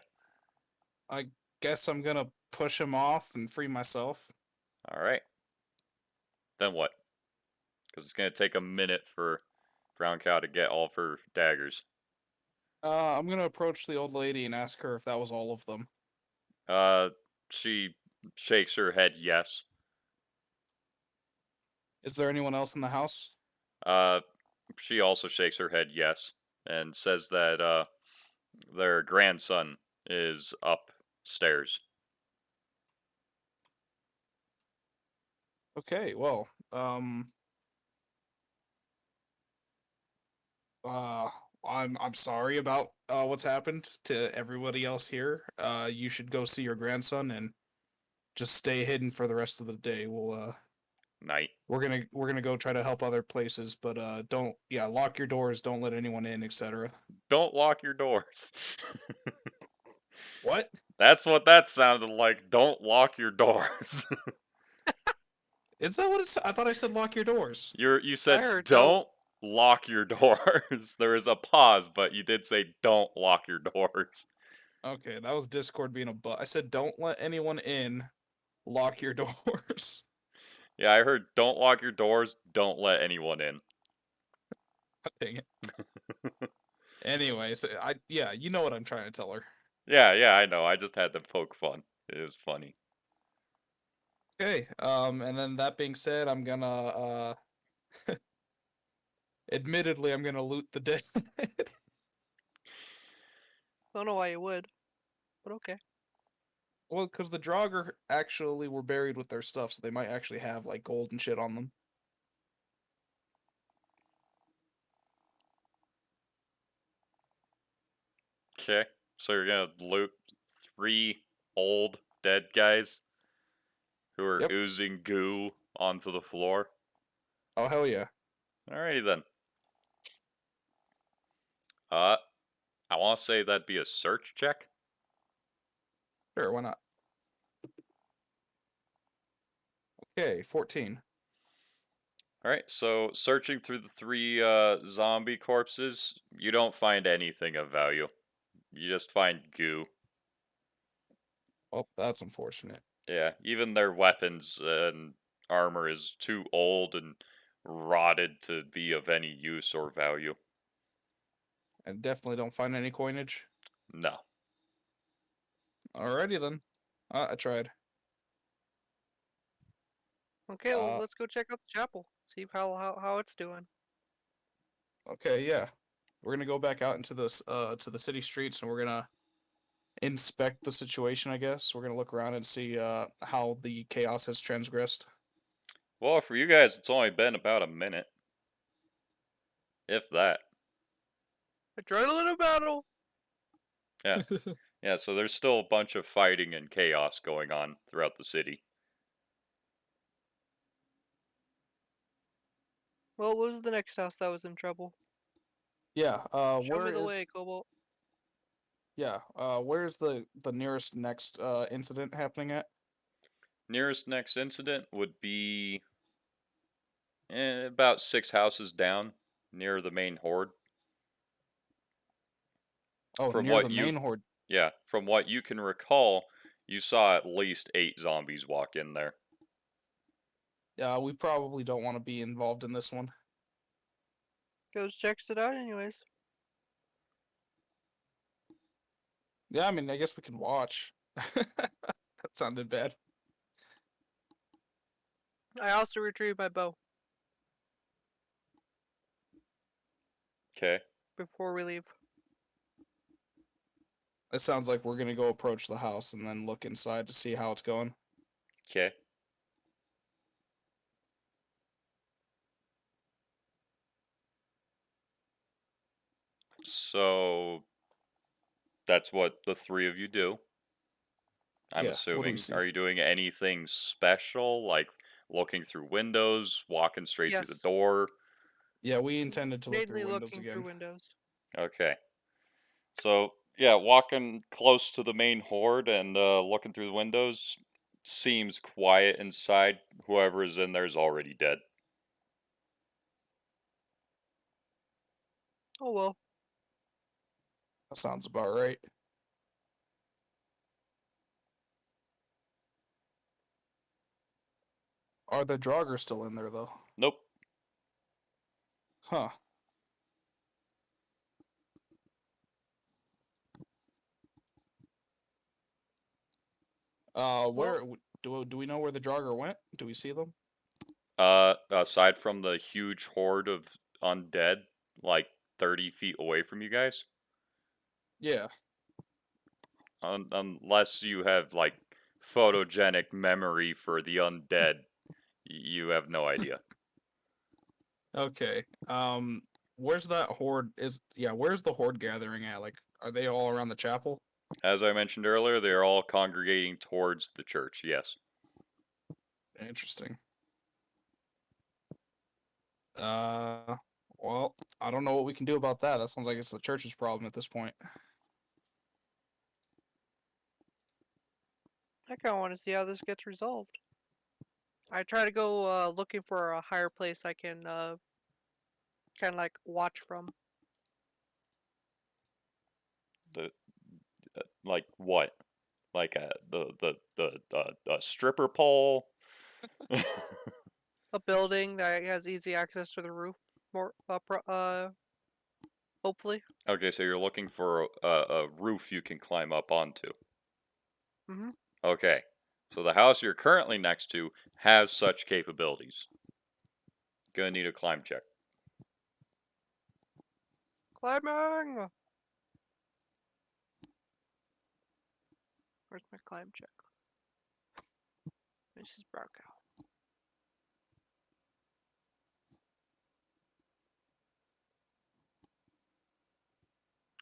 I guess I'm gonna push him off and free myself. All right. Then what? Because it's gonna take a minute for Brown Cow to get all of her daggers. I'm gonna approach the old lady and ask her if that was all of them. Uh, she shakes her head yes. Is there anyone else in the house? Uh, she also shakes her head yes and says that their grandson is upstairs. Okay, well, uh, I'm sorry about what's happened to everybody else here. You should go see your grandson and just stay hidden for the rest of the day. Night. We're gonna go try to help other places, but don't lock your doors, don't let anyone in, etc. Don't lock your doors. What? That's what that sounded like. Don't lock your doors. Is that what it's? I thought I said lock your doors. You I said heard don't. don't lock your doors. There is a pause, but you did say don't lock your doors. Okay, that was Discord being a butt. I said don't let anyone in, lock your doors. Yeah, I heard don't lock your doors, don't let anyone in. Dang it. Anyways, you know what I'm trying to tell her. Yeah, I know. I just had to poke fun. It was funny. Okay, and then that being said, I'm gonna admittedly I'm gonna loot the dead. Don't know why you would, but okay. Well, because the Draugr actually were buried with their stuff, so they might actually have like gold and shit on them. Okay, so you're gonna loot 3 old dead guys who are Yep. oozing goo onto the floor. Oh hell yeah. Alrighty then. Uh, I want to say that'd be a search check. Sure, why not? Okay, 14. Alright, so searching through the 3 zombie corpses, you don't find anything of value. You just find goo. Well, that's unfortunate. Yeah, even their weapons and armor is too old and rotted to be of any use or value. And definitely don't find any coinage. No. Alrighty then. I tried. Okay, well Uh, let's go check out the chapel. See how it's doing. okay, yeah. We're gonna go back out into to the city streets and we're gonna inspect the situation, I guess. We're gonna look around and see how the chaos has transgressed. Well, for you guys, it's only been about a minute. If that. Adrenaline battle. Yeah. Yeah, so there's still a bunch of fighting and chaos going on throughout the city. Well, what was the next house that was in trouble? Yeah, Show me the way, Cobalt. where's the nearest next incident happening at? Nearest next incident would be about 6 houses down near the main horde. Oh, From near the what you main horde. Yeah, from what you can recall, you saw at least 8 zombies walk in there. Yeah, we probably don't want to be involved in this one. Goes checks it out anyways. Yeah, I mean, I guess we can watch. That sounded bad. I also retrieve my bow Okay. before we leave. It sounds like we're gonna go approach the house and then look inside to see how it's going. Okay. So that's what the three of you do, I'm Yeah. What do we assuming. see? Are you doing anything special, like looking through windows, walking straight through the Yes, door? Yeah, we intended to look through mainly windows looking through again. windows. Okay. So, yeah, walking close to the main horde and looking through the windows seems quiet inside. Whoever is in there is already dead. Oh well. That sounds about right. Are the Draugr still in there though? Nope. Huh. Well, Where do we know where the Draugr went? Do we see them? Aside from the huge horde of undead, like 30 feet away from you guys, Yeah. unless you have like photogenic memory for the undead, you have no idea. Okay. Where's that horde? Where's the horde gathering at? Like, are they all around the chapel? As I mentioned earlier, they are all congregating towards the church. Yes. Interesting. Uh, well, I don't know what we can do about that. That sounds like it's the church's problem at this point. I kind of want to see how this gets resolved. I try to go looking for a higher place I can kind of like watch from. The like what? Like the stripper pole. A building that has easy access to the roof. More hopefully. Okay, so you're looking for a roof you can climb up onto. Mm-hmm. Okay, so the house you're currently next to has such capabilities. Gonna need a climb check. Climbing. Where's my climb check? This is broke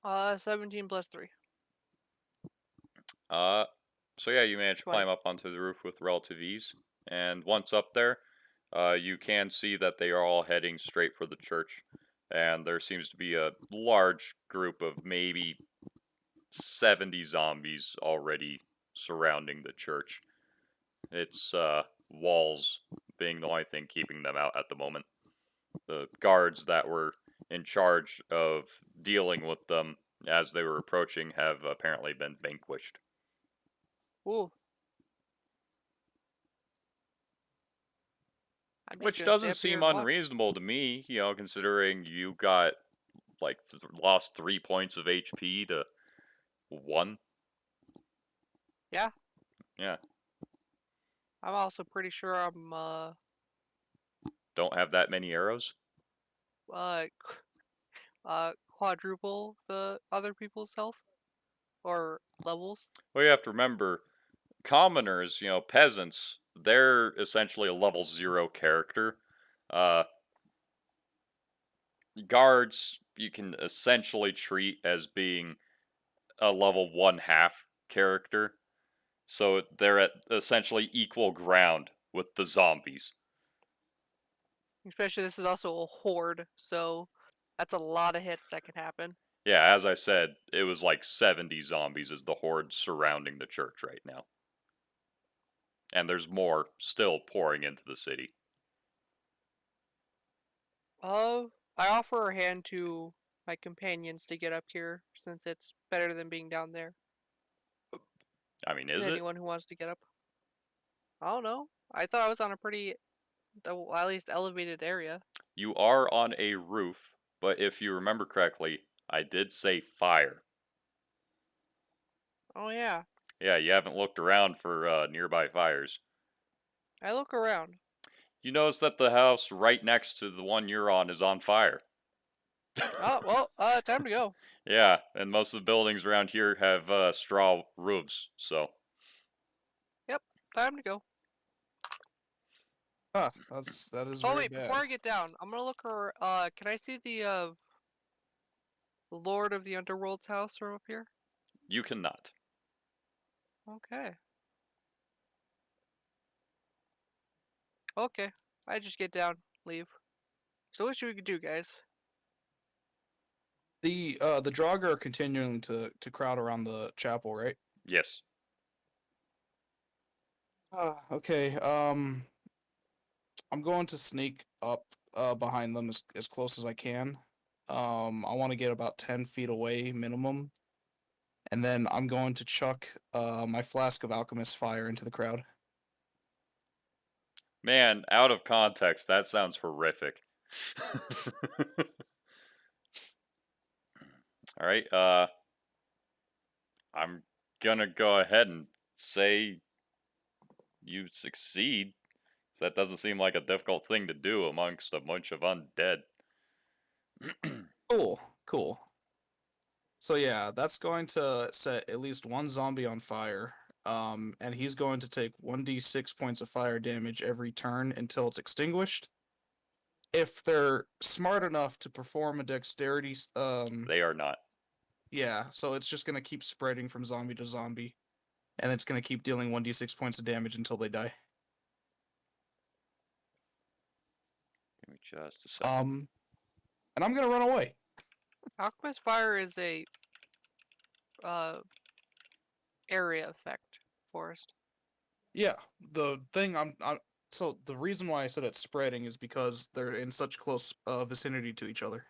out. 17 plus 3. Uh, so yeah, you manage to 20. climb up onto the roof with relative ease, and once up there, you can see that they are all heading straight for the church, and there seems to be a large group of maybe 70 zombies already surrounding the church. It's walls being the only thing keeping them out at the moment. The guards that were in charge of dealing with them as they were approaching have apparently been vanquished. Ooh, I'm just Which gonna stay doesn't up here seem and watch. unreasonable to me, considering you got like lost 3 points of HP to 1. Yeah, Yeah, I'm also pretty sure I'm don't have that many arrows. uh quadruple the other people's health or levels. Well, you have to remember, commoners, peasants, they're essentially a level 0 character. Uh, guards, you can essentially treat as being a level 1 half character. So they're at essentially equal ground with the zombies. Especially this is also a horde, so that's a lot of hits that can happen. Yeah, as I said, it was like 70 zombies as the horde surrounding the church right now. And there's more still pouring into the city. Uh, I offer a hand to my companions to get up here since it's better than being down there. I mean, To is it? anyone who wants to get up. I don't know. I thought I was on a pretty, at least elevated area. You are on a roof, but if you remember correctly, I did say fire. Oh yeah, Yeah, you haven't looked around for nearby fires. I look around. You notice that the house right next to the one you're on is on fire. Oh well, time to go. Yeah, and most of the buildings around here have straw roofs, so. Yep, time to go. Huh, that is Oh very wait, before bad. I get down, I'm gonna look for. Can I see the Lord of the Underworld's house from up here? You cannot. Okay. Okay. I just get down, leave. So what should we do, guys? The Draugr are continuing to crowd around the chapel, right? Yes. Okay. I'm going to sneak up behind them as close as I can. I want to get about 10 feet away minimum, and then I'm going to chuck my flask of alchemist fire into the crowd. Man, out of context, that sounds horrific. All right. I'm gonna go ahead and say you succeed. So that doesn't seem like a difficult thing to do amongst a bunch of undead. Cool, cool. So yeah, that's going to set at least one zombie on fire. And he's going to take 1d6 points of fire damage every turn until it's extinguished. If they're smart enough to perform a dexterity, They are not. yeah, so it's just gonna keep spreading from zombie to zombie, and it's gonna keep dealing 1d6 points of damage until they die. Give me just a second. And I'm gonna run away. Alchemist fire is a uh area effect forest. Yeah, the thing I'm so the reason why I said it's spreading is because they're in such close vicinity to each other.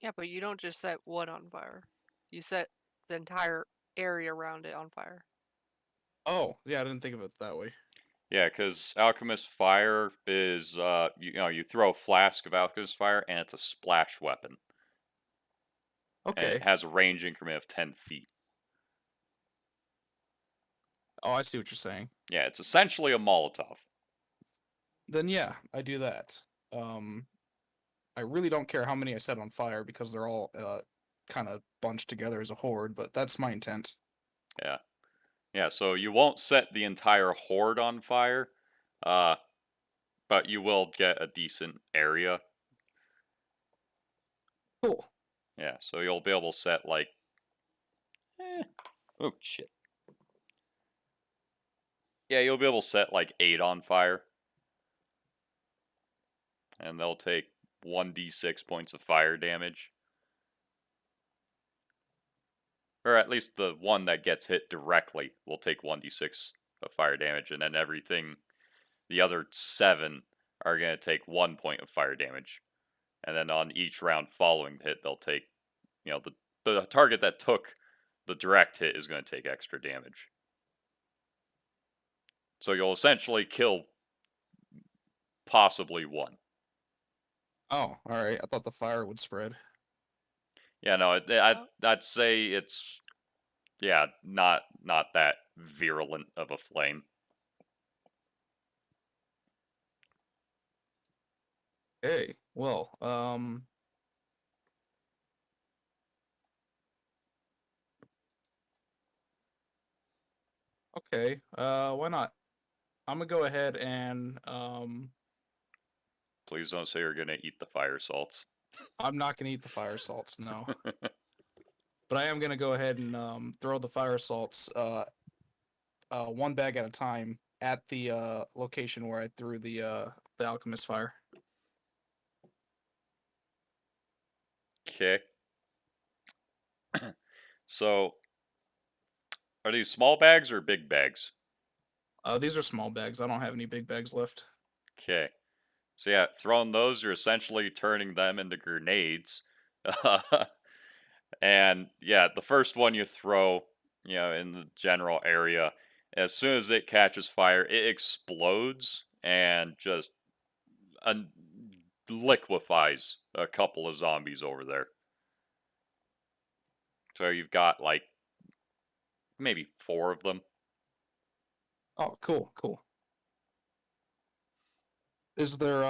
Yeah, but you don't just set one on fire. You set the entire area around it on fire. Oh, yeah, I didn't think of it that way. Yeah, because Alchemist Fire is, you throw a flask of Alchemist Fire and it's a splash weapon. And it Okay. has a range increment of 10 feet. Oh, I see what you're saying. Yeah, it's essentially a Molotov. Then yeah, I do that. Um, I really don't care how many I set on fire because they're all kind of bunched together as a horde, but that's my intent. Yeah. Yeah, so you won't set the entire horde on fire, uh, but you will get a decent area. Cool. Yeah, so you'll be able to set, like, oh, shit. Yeah, you'll be able to set, like, 8 on fire. And they'll take 1d6 points of fire damage. Or at least the one that gets hit directly will take 1d6 of fire damage, and then the other 7 are going to take 1 point of fire damage. And then on each round following the hit, they'll take, the target that took the direct hit is going to take extra damage. So you'll essentially kill possibly one. Oh, all right. I thought the fire would spread. Yeah, no, I'd say it's, yeah, not that virulent of a flame. Okay. Well, okay. Why not? I'm gonna go ahead and Please don't say you're going to eat the fire salts. I'm not gonna eat the fire salts, no. But I am gonna go ahead and throw the fire salts one bag at a time at the location where I threw the alchemist fire. Okay. So, are these small bags or big bags? These are small bags. I don't have any big bags left. Okay. So yeah, throwing those, you're essentially turning them into grenades. And yeah, the first one you throw, in the general area, as soon as it catches fire, it explodes and just liquefies a couple of zombies over there. So you've got like maybe 4 of them. Oh, cool, cool. Is there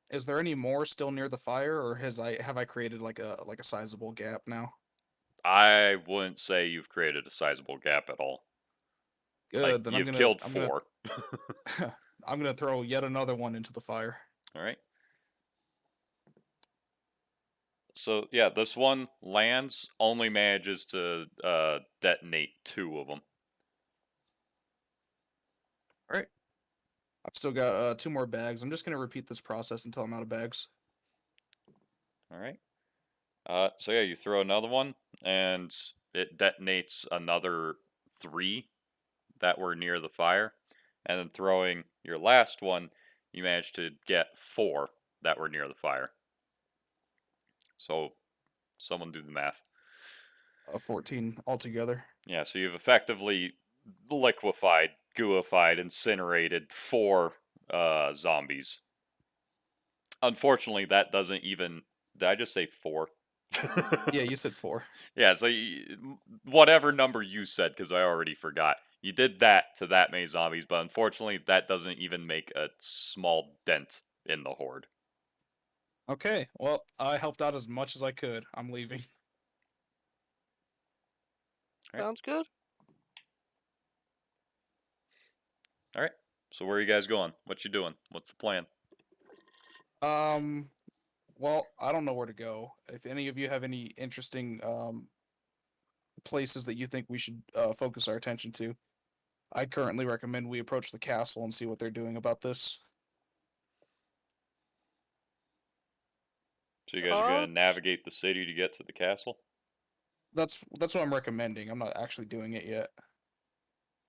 is there any more still near the fire, or have I created like a sizable gap now? I wouldn't say you've created a sizable gap at all. Like Good. Then you've killed I'm gonna 4. I'm gonna throw yet another one into the fire. All right. So yeah, this one lands, only manages to detonate 2 of them. All right. I've still got 2 more bags. I'm just gonna repeat this process until I'm out of bags. All right. So yeah, you throw another one, and it detonates another 3 that were near the fire, and then throwing your last one, you managed to get 4 that were near the fire. So someone do the math. 14 altogether. Yeah, so you've effectively liquefied, gooified, incinerated 4 zombies. Unfortunately, that doesn't even. Did I just say 4? Yeah, you said 4. Yeah, so whatever number you said, because I already forgot. You did that to that many zombies, but unfortunately, that doesn't even make a small dent in the horde. Okay, well, I helped out as much as I could. I'm leaving. Right. Sounds good. All right. So where are you guys going? What you doing? What's the plan? Um, well, I don't know where to go. If any of you have any interesting places that you think we should focus our attention to, I currently recommend we approach the castle and see what they're doing about this. So you guys are Uh, gonna navigate the city to get to the castle? That's what I'm recommending. I'm not actually doing it yet.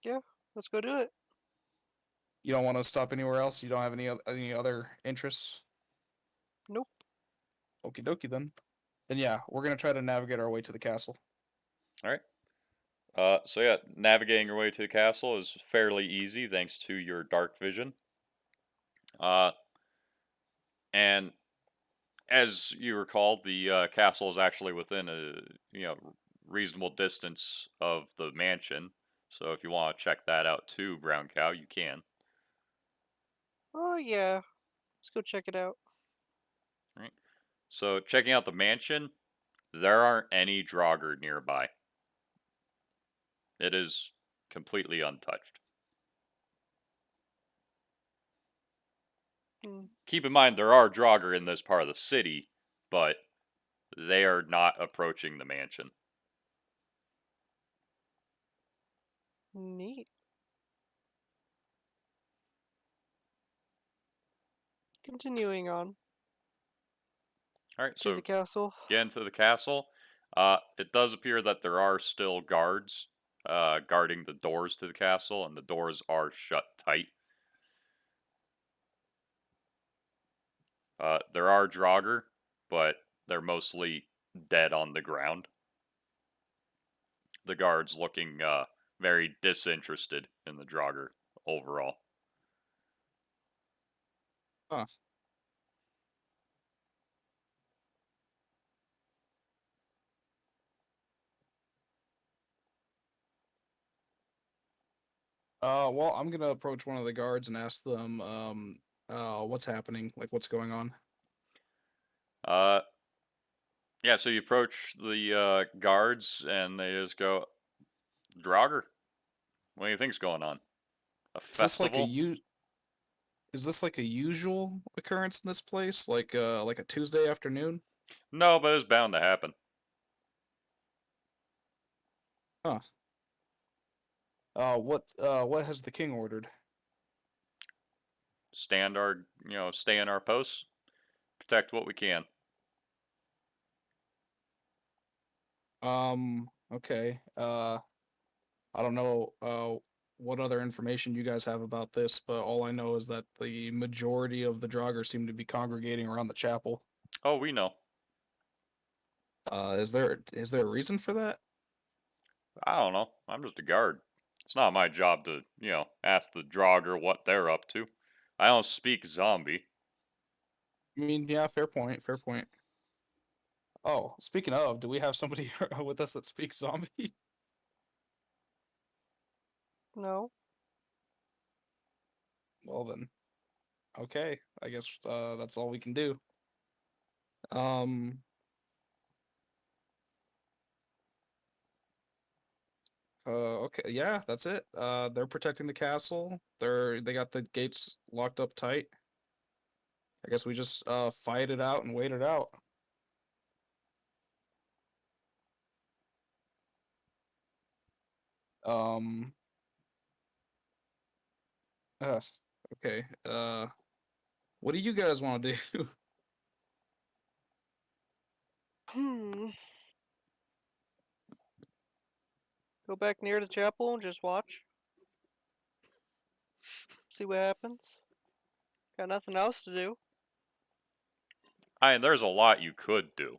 yeah, let's go do it. You don't want to stop anywhere else? You don't have any other interests? Nope. Okie dokie then. Then yeah, we're gonna try to navigate our way to the castle. All right. So yeah, navigating your way to the castle is fairly easy thanks to your dark vision. Uh, and as you recall, the castle is actually within a reasonable distance of the mansion. So if you want to check that out too, Brown Cow, you can. Oh yeah, let's go check it out. Right. So checking out the mansion, there aren't any Draugr nearby. It is completely untouched. Hmm. Keep in mind there are Draugr in this part of the city, but they are not approaching the mansion. Neat. Continuing on All right, to the so castle. get into the castle. It does appear that there are still guards guarding the doors to the castle, and the doors are shut tight. There are Draugr, but they're mostly dead on the ground. The guards looking very disinterested in the Draugr overall. Huh. Well, I'm gonna approach one of the guards and ask them, what's happening, like what's going on. Uh, yeah, so you approach the guards, and they just go, Draugr, what do you think's going on? A Is this like a festival? is this like a usual occurrence in this place, like a Tuesday afternoon? No, but it's bound to happen. Huh. What has the king ordered? Stand our, stay in our posts, protect what we can. Okay. I don't know what other information you guys have about this, but all I know is that the majority of the Draugr seem to be congregating around the chapel. Oh, we know. Is there a reason for that? I don't know. I'm just a guard. It's not my job to, ask the Draugr what they're up to. I don't speak zombie. I mean, yeah, fair point, fair point. Oh, speaking of, do we have somebody with us that speaks zombie? No. Well then, okay. I guess that's all we can do. Um, okay, yeah, that's it. They're protecting the castle. They got the gates locked up tight. I guess we just fight it out and wait it out. Um. Uh, okay. What do you guys want to do? Hmm. Go back near the chapel and just watch. See what happens. Got nothing else to do. I mean, there's a lot you could do.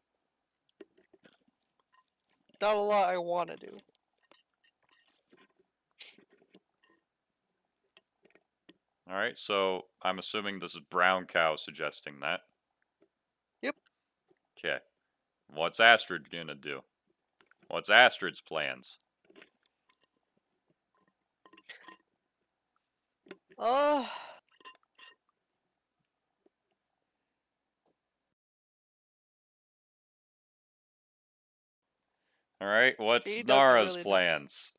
Not a lot I want to do. Alright, so I'm assuming this is Brown Cow suggesting that. Yep. Okay. What's Astrid gonna do? What's Astrid's plans? Uh, Alright, what's she doesn't Nara's really know. plans?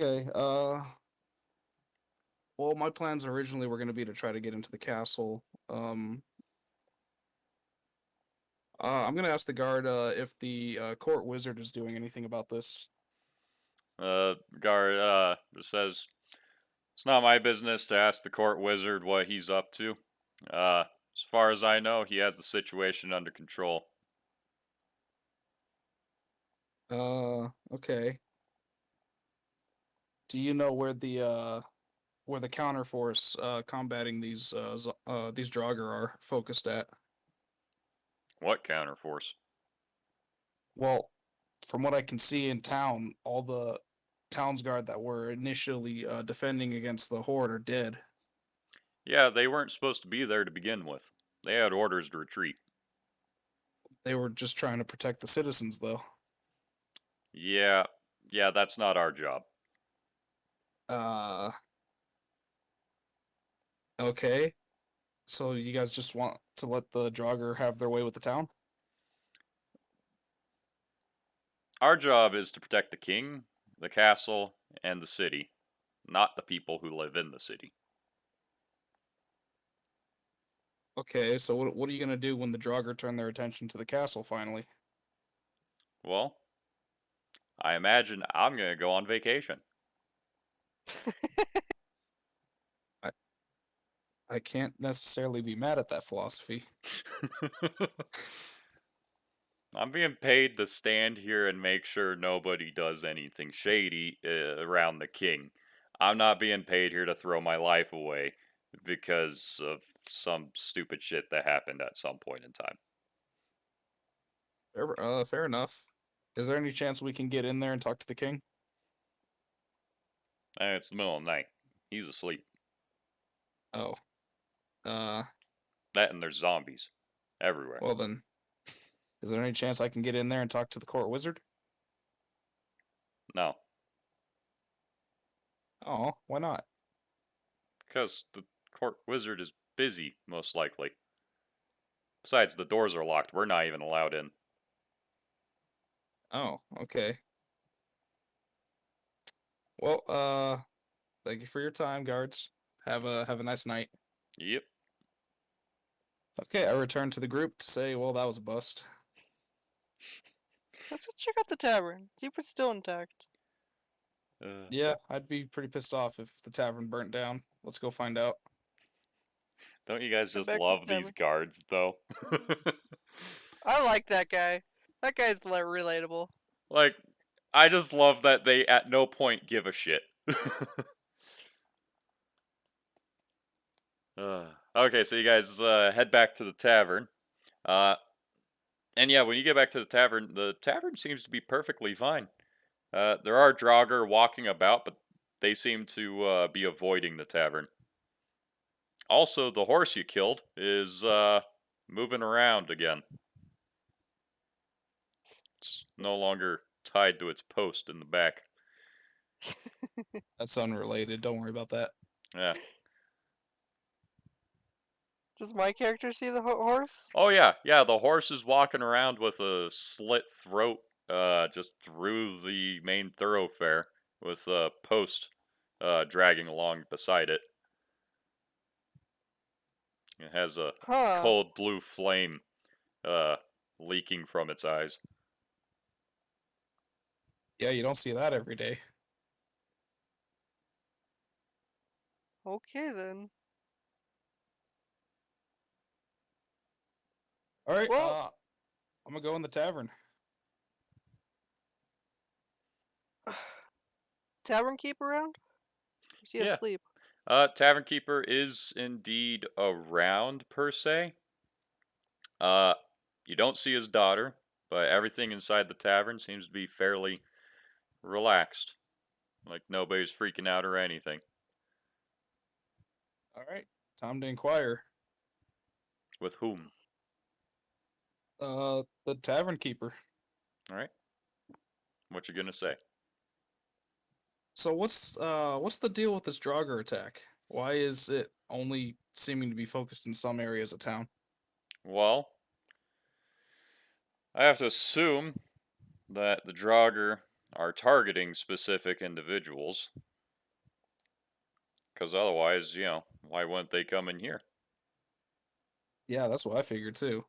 Okay. Well, my plans originally were going to be to try to get into the castle. I'm going to ask the guard if the court wizard is doing anything about this. Guard, says, it's not my business to ask the court wizard what he's up to. As far as I know, he has the situation under control. Okay. Do you know where the counterforce combating these Draugr are focused at? What counterforce? Well, from what I can see in town, all the townsguard that were initially defending against the horde are dead. Yeah, they weren't supposed to be there to begin with. They had orders to retreat. They were just trying to protect the citizens, though. Yeah, that's not our job. Uh, okay. So you guys just want to let the Draugr have their way with the town? Our job is to protect the king, the castle, and the city, not the people who live in the city. Okay, so what are you gonna do when the Draugr turn their attention to the castle finally? Well, I imagine I'm gonna go on vacation. I I can't necessarily be mad at that philosophy. I'm being paid to stand here and make sure nobody does anything shady around the king. I'm not being paid here to throw my life away because of some stupid shit that happened at some point in time. Fair enough. Is there any chance we can get in there and talk to the king? And it's the middle of the night. He's asleep. Oh, uh, That and there's zombies everywhere. well then, is there any chance I can get in there and talk to the court wizard? No, Oh, why not? because the court wizard is busy, most likely. Besides, the doors are locked. We're not even allowed in. Oh, okay. Well, thank you for your time, guards. Have a nice night. Yep. Okay, I return to the group to say, well, that was a bust. Let's just check out the tavern. See if it's still intact. Yeah, I'd be pretty pissed off if the tavern burnt down. Let's go find out. Don't you guys Head just back to the love these tavern. guards, though? I like that guy. That guy's like relatable. Like, I just love that they at no point give a shit. Okay, so you guys head back to the tavern. Uh, and yeah, when you get back to the tavern seems to be perfectly fine. There are Draugr walking about, but they seem to be avoiding the tavern. Also, the horse you killed is moving around again. It's no longer tied to its post in the back. That's unrelated. Don't worry about that. Yeah. Does my character see the horse? Oh yeah. The horse is walking around with a slit throat, just through the main thoroughfare, with a post, dragging along beside it. It has a Huh. cold blue flame, uh, leaking from its eyes. Yeah, you don't see that every day. Okay then. All right, Well, I'm gonna go in the tavern. tavern keep around? Is he Yeah. asleep? Tavern Keeper is indeed around per se. Uh, you don't see his daughter, but everything inside the tavern seems to be fairly relaxed. Like nobody's freaking out or anything. All right, time to inquire. With whom? The tavern keeper. All right. What you gonna say? So what's the deal with this Draugr attack? Why is it only seeming to be focused in some areas of town? Well, I have to assume that the Draugr are targeting specific individuals, because otherwise, why wouldn't they come in here? Yeah, that's what I figured too.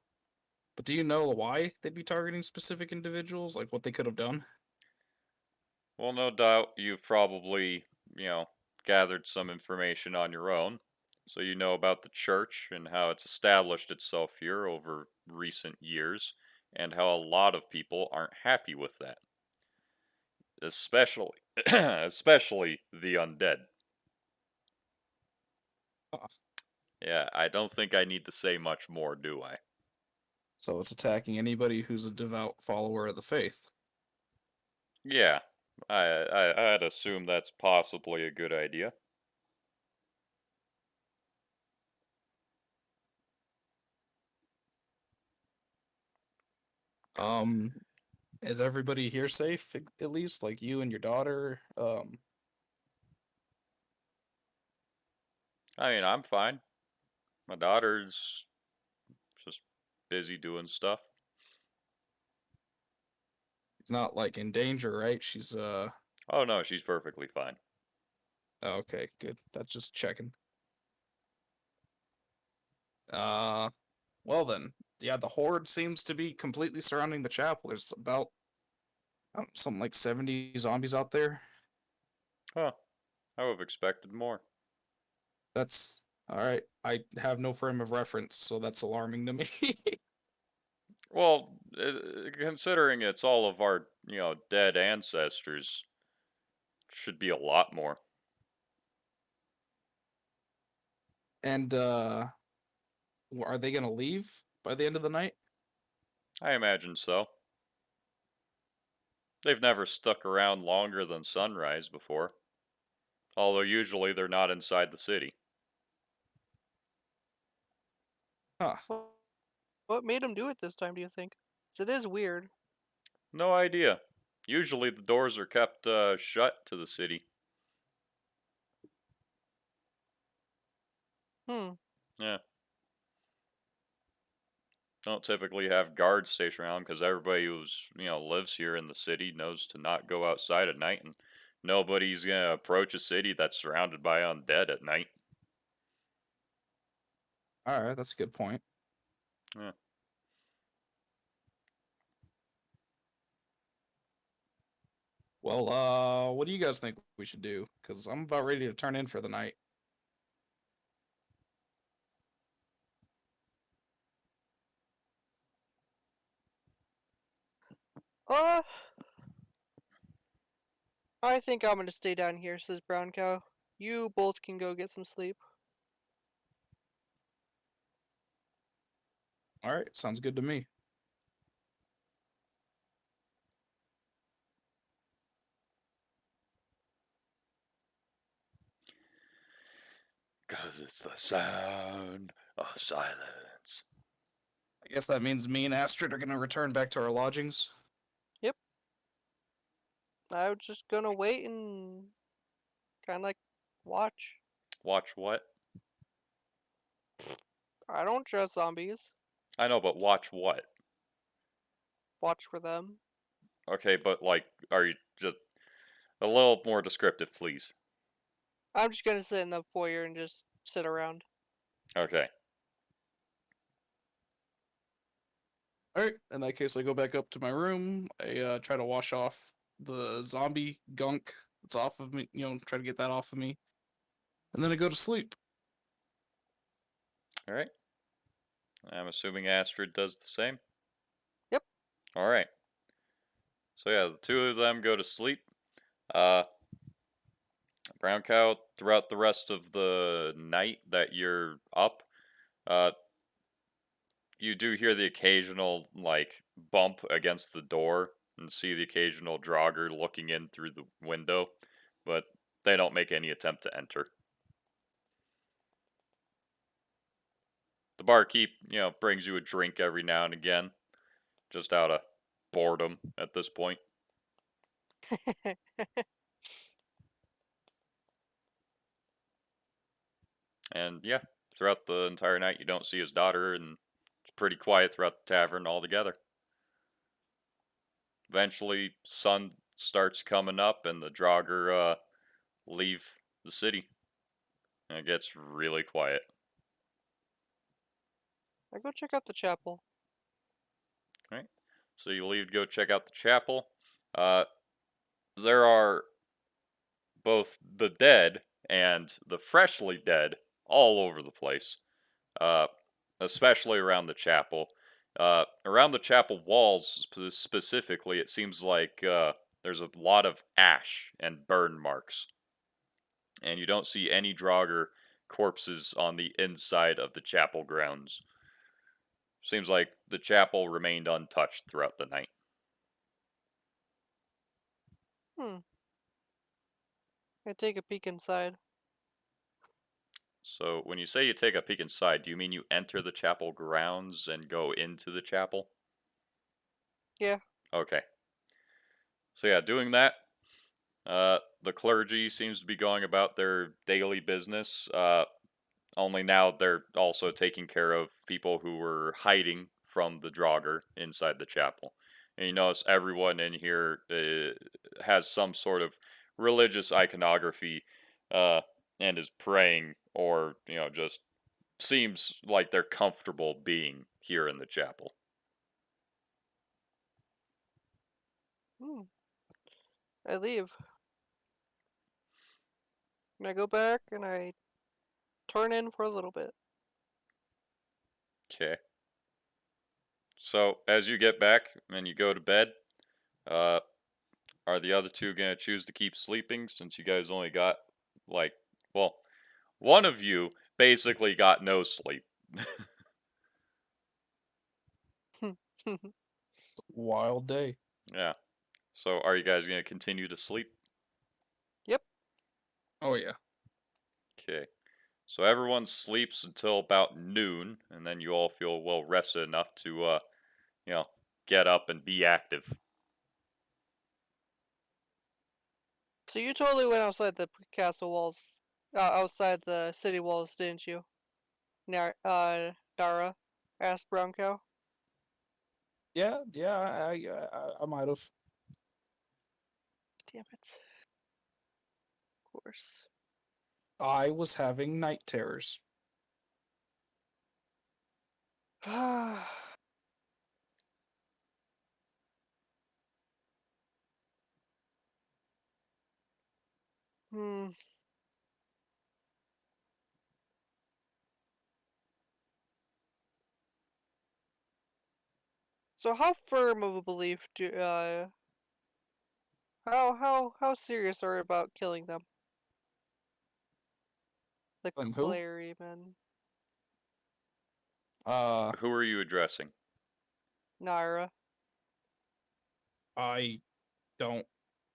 But do you know why they'd be targeting specific individuals? Like what they could have done? Well, no doubt you've probably, you know, gathered some information on your own. So you know about the church and how it's established itself here over recent years, and how a lot of people aren't happy with that, especially especially the undead. Ah, Yeah, I don't think I need to say much more, do I? so it's attacking anybody who's a devout follower of the faith. Yeah, I'd assume that's possibly a good idea. Um, is everybody here safe at least? Like you and your daughter? I mean, I'm fine. My daughter's just busy doing stuff. It's not like in danger, right? She's Oh no, she's perfectly fine. oh, okay, good. That's just checking. Uh, well then, yeah, the horde seems to be completely surrounding the chapel. There's about I don't know, something like 70 zombies out there. Huh, I would have expected more. That's all right. I have no frame of reference, so that's alarming to me. Well, considering it's all of our, dead ancestors, should be a lot more. And are they gonna leave by the end of the night? I imagine so. They've never stuck around longer than sunrise before, although usually they're not inside the city. Huh. Wh- What made him do it this time, do you think? 'Cause it is weird. No idea. Usually the doors are kept shut to the city. Hmm. Yeah. Don't typically have guards stationed around because everybody who's lives here in the city knows to not go outside at night, and nobody's gonna approach a city that's surrounded by undead at night. All right, that's a good point. Yeah. Well, what do you guys think we should do? Because I'm about ready to turn in for the night. Uh, I think I'm gonna stay down here, says Brown Cow. You both can go get some sleep. All right, sounds good to me. Because it's the sound of silence. I guess that means me and Astrid are gonna return back to our lodgings. Yep. I was just gonna wait and kind of like watch. Watch what? I don't trust zombies. I know, but watch what? Watch for them. Okay, but like, are you just a little more descriptive, please? I'm just gonna sit in the foyer and just sit around. Okay. All right, in that case, I go back up to my room. I try to wash off the zombie gunk that's off of me. Try to get that off of me, and then I go to sleep. All right. I'm assuming Astrid does the same. Yep. All right. So yeah, the two of them go to sleep. Uh, Brown Cow, throughout the rest of the night that you're up, uh, you do hear the occasional like bump against the door and see the occasional Draugr looking in through the window, but they don't make any attempt to enter. The barkeep, brings you a drink every now and again, just out of boredom at this point. And yeah, throughout the entire night, you don't see his daughter, and it's pretty quiet throughout the tavern altogether. Eventually, sun starts coming up, and the Draugr leave the city, and it gets really quiet. I go check out the chapel. Right? So you leave to go check out the chapel. Uh, there are both the dead and the freshly dead all over the place, uh, especially around the chapel. Around the chapel walls specifically, it seems like there's a lot of ash and burn marks, and you don't see any Draugr corpses on the inside of the chapel grounds. Seems like the chapel remained untouched throughout the night. Hmm. I take a peek inside. So, when you say you take a peek inside, do you mean you enter the chapel grounds and go into the chapel? Yeah. Okay. So, yeah, doing that, the clergy seems to be going about their daily business. Only now they're also taking care of people who were hiding from the Draugr inside the chapel. And you notice everyone in here has some sort of religious iconography and is praying or, just seems like they're comfortable being here in the chapel. Hmm. I leave. And I go back and I turn in for a little bit. Okay. So as you get back and you go to bed, uh, are the other two gonna choose to keep sleeping since you guys only got like, well, one of you basically got no sleep. Wild day. Yeah. So are you guys gonna continue to sleep? Yep. Oh yeah. Okay. So everyone sleeps until about noon, and then you all feel well rested enough to, you know, get up and be active. So you totally went outside the castle walls, outside the city walls, didn't you? Dara asked Brown Cow. Yeah. I might have. Damn it. Of course. I was having night terrors. Hmm. So how firm of a belief do how serious are you about killing them? The And who? Clarymen. Uh, Who are you addressing? Naira. I don't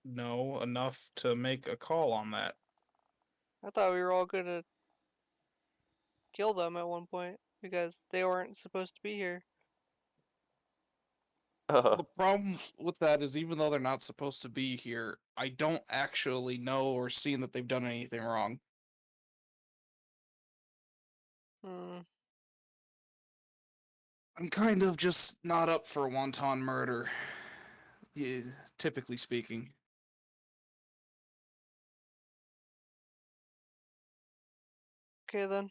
know enough to make a call on that. I thought we were all gonna kill them at one point because they weren't supposed to be here. The problem with that is, even though they're not supposed to be here, I don't actually know or seen that they've done anything wrong. Hmm. I'm kind of just not up for wanton murder, yeah, typically speaking. Okay then.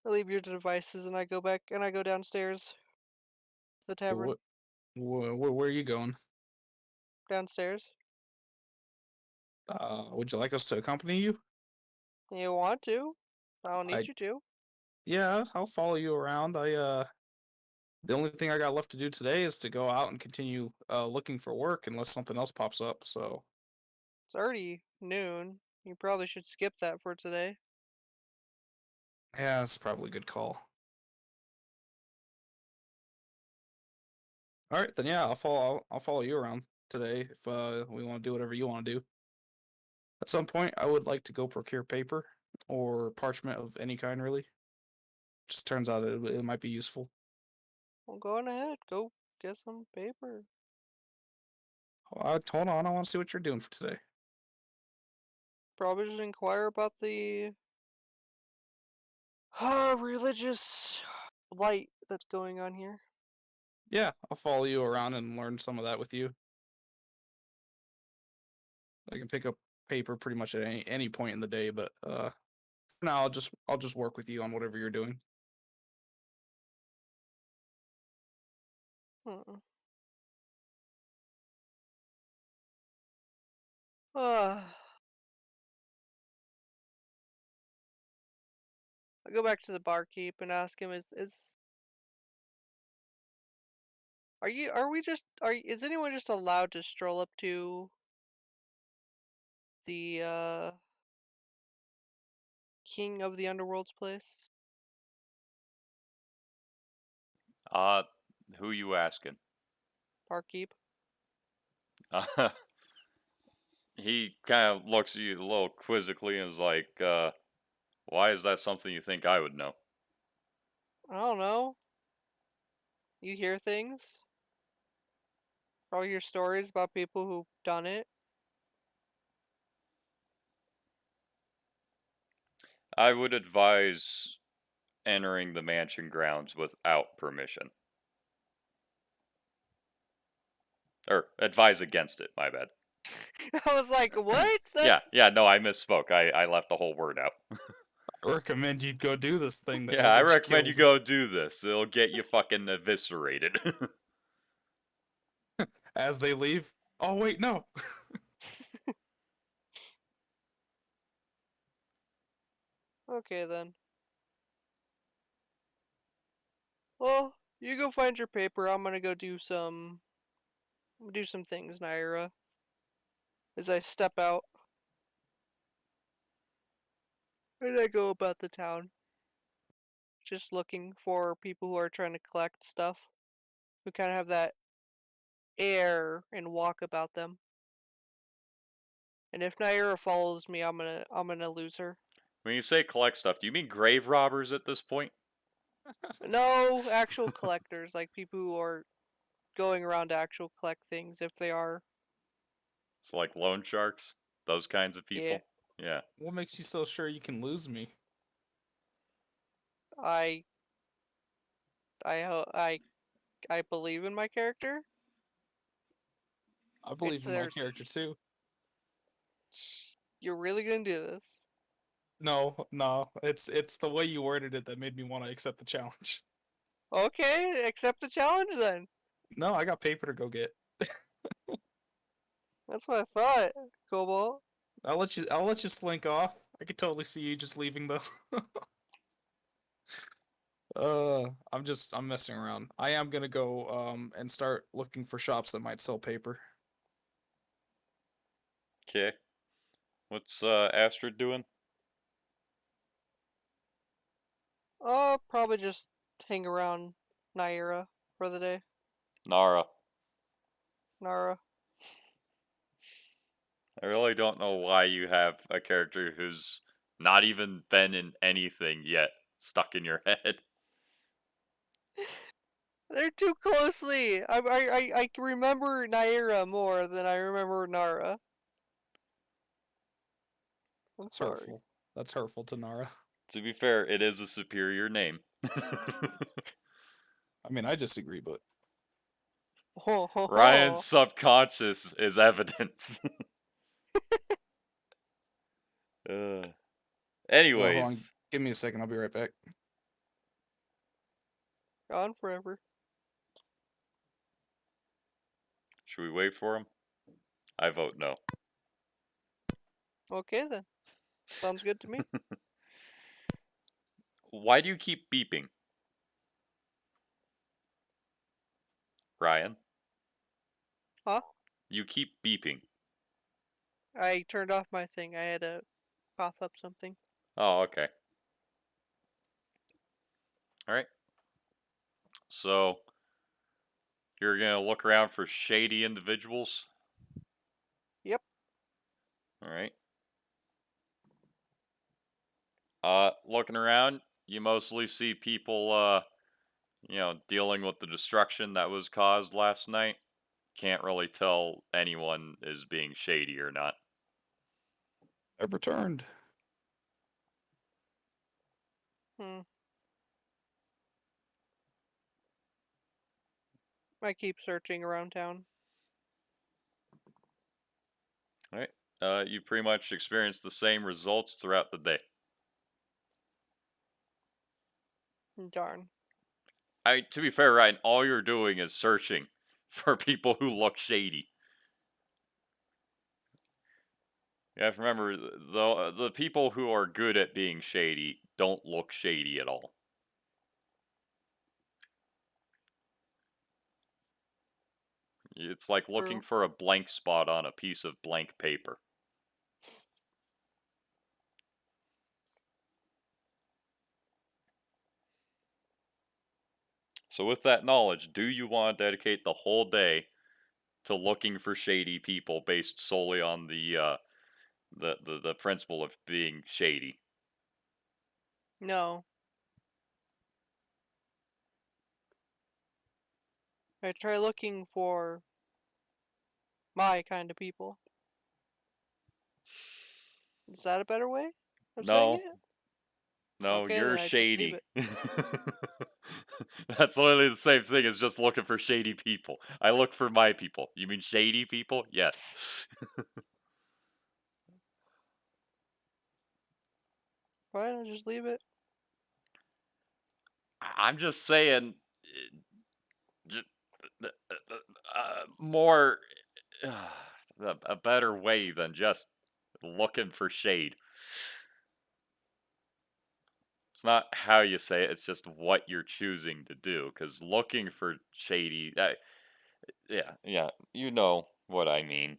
I leave your devices and I go back and I go downstairs to the Do tavern. it. Where are you going? Downstairs. Would you like us to accompany you? You want to? I don't need I you to. Yeah, I'll follow you around. The only thing I got left to do today is to go out and continue looking for work unless something else pops up. So It's already noon. You probably should skip that for today. yeah, that's probably a good call. All right, then yeah, I'll follow you around today if we want to do whatever you want to do. At some point, I would like to go procure paper or parchment of any kind. Really, just turns out it might be useful. Well, go on ahead. Go get some paper. Hold on, I want to see what you're doing for today. Probably just inquire about the religious light that's going on here. Yeah, I'll follow you around and learn some of that with you. I can pick up paper pretty much at any point in the day, but for now I'll just work with you on whatever you're doing. Hmm. Uh, I go back to the barkeep and ask him, is anyone just allowed to stroll up to the king of the underworld's place? Uh, who you asking? Barkeep. He kind of looks at you a little quizzically and is like, why is that something you think I would know? I don't know. You hear things? Probably hear stories about people who've done it. I would advise entering the mansion grounds without permission. Or advise against it, my bad. I was like, what? Yeah, That's yeah, no, I misspoke. I left the whole word out. I recommend you go do this thing that Yeah, will I get you recommend you killed. go do this. It'll get you fucking eviscerated. As they leave. Oh wait, no. okay then. Well, you go find your paper. I'm gonna go do some things, Naira. As I step out and I go about the town, just looking for people who are trying to collect stuff, who kind of have that air and walk about them. And if Naira follows me, I'm gonna lose her. When you say collect stuff, do you mean grave robbers at this point? No, actual collectors, like people who are going around to actual collect things if they are. It's like loan sharks, those kinds of Yeah, people. Yeah. What makes you so sure you can lose me? I I ho- I believe in my character. I It's believe in my their character too. You're really gonna do this. No, no, it's the way you worded it that made me want to accept the challenge. Okay, accept the challenge then. No, I got paper to go get. That's what I thought, Cobalt. I'll let you slink off. I could totally see you just leaving though. I'm messing around. I am gonna go and start looking for shops that might sell paper. Okay. What's Astrid doing? Probably just hang around Naira for the day. Nara. Nara. I really don't know why you have a character who's not even been in anything yet stuck in your head. They're too closely. I remember Naira more than I remember Nara. I'm That's sorry. hurtful. That's hurtful to Nara. To be fair, it is a superior name. I mean, I disagree, but Ho ho Ryan's ho. subconscious is evidence. uh, hold on. anyways, Give me a second. I'll be right back. Gone forever. Should we wait for him? I vote no. Okay then. Sounds good to me. Why do you keep beeping, Ryan? Huh? You keep beeping. I turned off my thing. I had to cough up something. Oh, okay. All right. So you're gonna look around for shady individuals. Yep. All right. Looking around, you mostly see people, dealing with the destruction that was caused last night. Can't really tell anyone is being shady or not. I've returned. Hmm. I keep searching around town. All right. You pretty much experienced the same results throughout the day. Darn. To be fair, Ryan, all you're doing is searching for people who look shady. You have to remember, the people who are good at being shady don't look shady at all. It's like looking True. for a blank spot on a piece of blank paper. So, with that knowledge, do you want to dedicate the whole day to looking for shady people based solely on the principle of being shady? No. I try looking for my kind of people. Is that a better way of saying No, it? no, Okay, then you're I just leave shady. it. That's literally the same thing as just looking for shady people. I look for my people. You mean shady people? Yes. Fine, I'll just leave it. I'm just saying, j- more, a better way than just looking for shade. It's not how you say it, it's just what you're choosing to do. Because looking for shady, yeah, you know what I mean.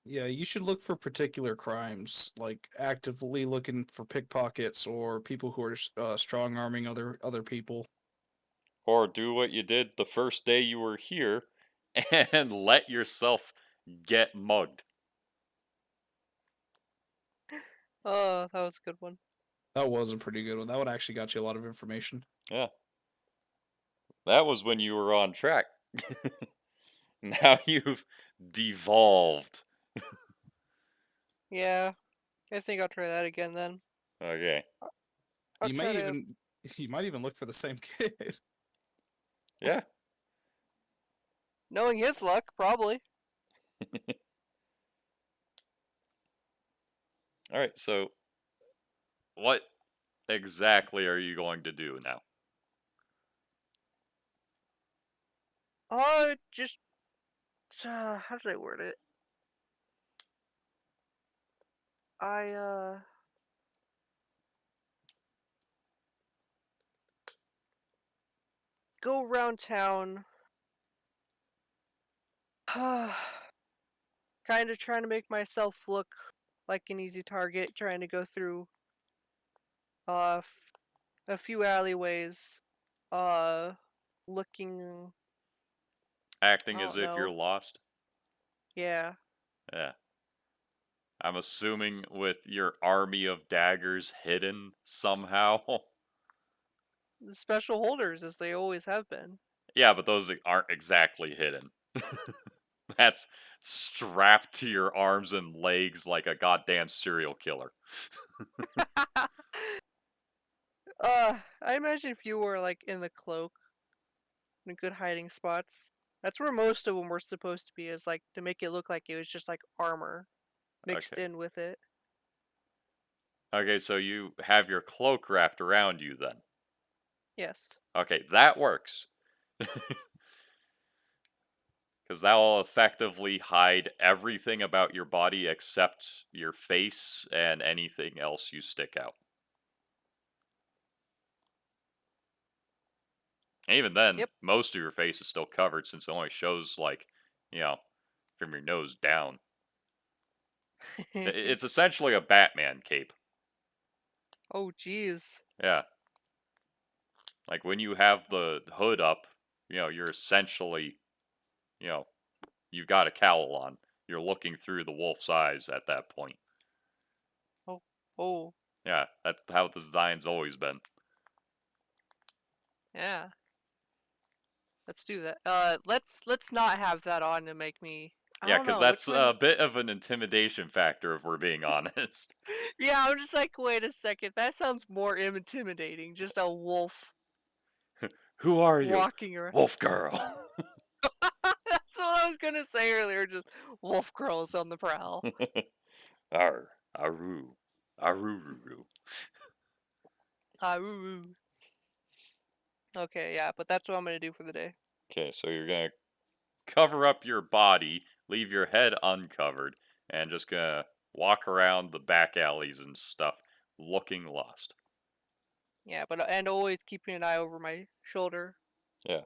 Yeah, you should look for particular crimes, like actively looking for pickpockets or people who are strong arming other people. Or do what you did the first day you were here and let yourself get mugged. Oh, that was a good one. That was a pretty good one. That one actually got you a lot of information. Yeah, that was when you were on track. Now you've devolved. Yeah, I think I'll try that again then. Okay. I'll You may try to. even you might even look for the same kid. Yeah. Knowing his luck, probably. All right. So, what exactly are you going to do now? Just. How did I word it? I go around town, kind of trying to make myself look like an easy target, trying to go through uh f- a few alleyways, uh, looking. I Acting as don't if you're know. lost? Yeah, Yeah. I'm assuming with your army of daggers hidden somehow. the special holders as they always have been. Yeah, but those aren't exactly hidden. That's strapped to your arms and legs like a goddamn serial killer. I imagine if you were like in the cloak in good hiding spots. That's where most of them were supposed to be, is like to make it look like it was just like armor mixed Okay. in with it. Okay, so you have your cloak wrapped around you then. Yes. Okay, that works. Because that will effectively hide everything about your body except your face and anything else you stick out. And even then, Yep. most of your face is still covered since it only shows, like, you know, from your nose down. It's essentially a Batman cape. Oh, jeez. Yeah. Like when you have the hood up, you're essentially, you know, you've got a cowl on. You're looking through the wolf's eyes at that point. Oh, oh, Yeah, that's how the design's always been. yeah. Let's do that. Let's not have that on to make me. I Yeah, don't because know which that's one. a bit of an intimidation factor if we're being honest. Yeah, I'm just like, wait a second. That sounds more intimidating. Just a wolf Who are you? walking around. Wolf girl. That's what I was gonna say earlier. Just wolf girls on the prowl. Arr, aru, arururu. Ah, woo woo. Okay, yeah, but that's what I'm gonna do for the day. Okay, so you're gonna cover up your body, leave your head uncovered, and just gonna walk around the back alleys and stuff, looking lost. Yeah, but and always keeping an eye over my shoulder. Yeah.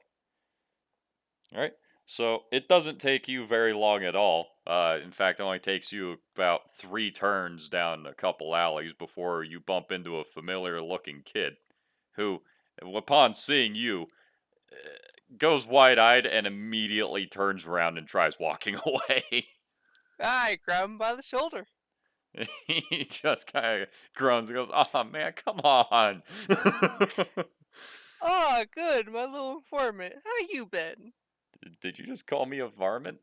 All right. So it doesn't take you very long at all. In fact, it only takes you about 3 turns down a couple alleys before you bump into a familiar-looking kid, who, upon seeing you, goes wide-eyed and immediately turns around and tries walking away. I grab him by the shoulder. He just kind of groans and goes, "Oh man, come on!" Ah, good, my little informant. How you been? Did you just call me a varmint?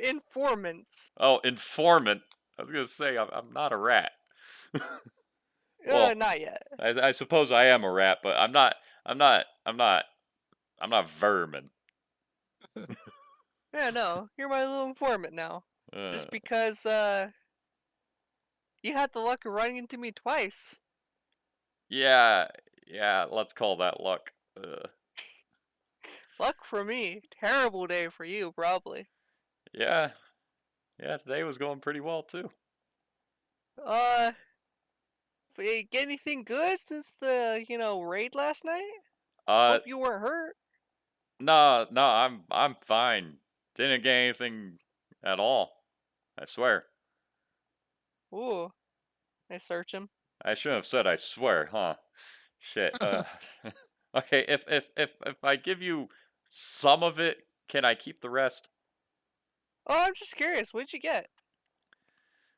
Informants. Oh, informant. I was gonna say I'm not a rat. Well, Not yet. I suppose I am a rat, but I'm not. I'm not. I'm not. I'm not vermin. Yeah, no, you're my little informant now. Uh, Just because, you had the luck of running into me twice. yeah, yeah. Let's call that luck. Luck for me. Terrible day for you, probably. Yeah, yeah. Today was going pretty well too. Uh, get anything good since the, raid last night? Uh, Hope you weren't hurt. no, no. I'm fine. Didn't get anything at all. I swear. Ooh, I search him. I shouldn't have said I swear, huh? Shit. Okay. If I give you some of it, can I keep the rest? Oh, I'm just curious. What'd you get?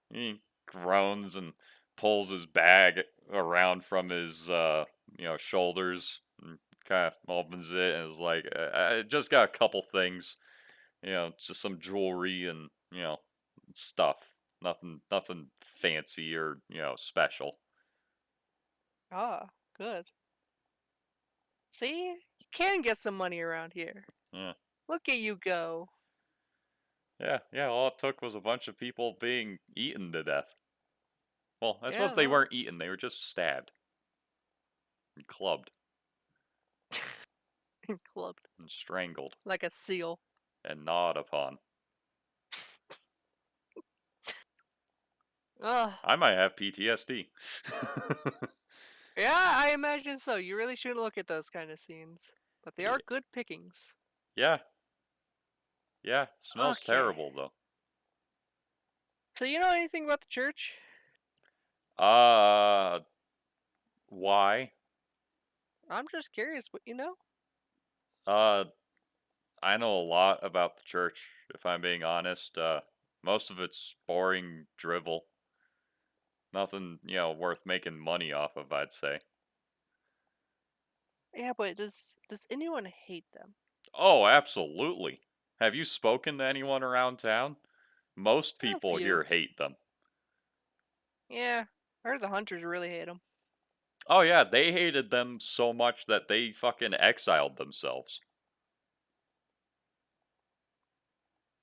He groans and pulls his bag around from his shoulders and kind of opens it and is like, I just got a couple things, just some jewelry and stuff. Nothing fancy or special. Ah, good. See? You can get some money around here. Yeah, Look at you go. yeah, yeah. All it took was a bunch of people being eaten to death. Well, I suppose Yeah, they no. weren't eaten; they were just stabbed and clubbed Clubbed. and strangled Like a seal. and gnawed upon. Ugh. I might have PTSD. Yeah, I imagine so. You really should look at those kind of scenes. But they Yeah, are good pickings. yeah, yeah. Smells Okay. terrible though. So you know anything about the church? Uh, why? I'm just curious what you know. Uh, I know a lot about the church. If I'm being honest, most of it's boring drivel. Nothing, worth making money off of. I'd say. Yeah, but does anyone hate them? Oh, absolutely. Have you spoken to anyone around town? Most A people few. here hate them. Yeah, I heard the hunters really hate them. Oh yeah, they hated them so much that they fucking exiled themselves.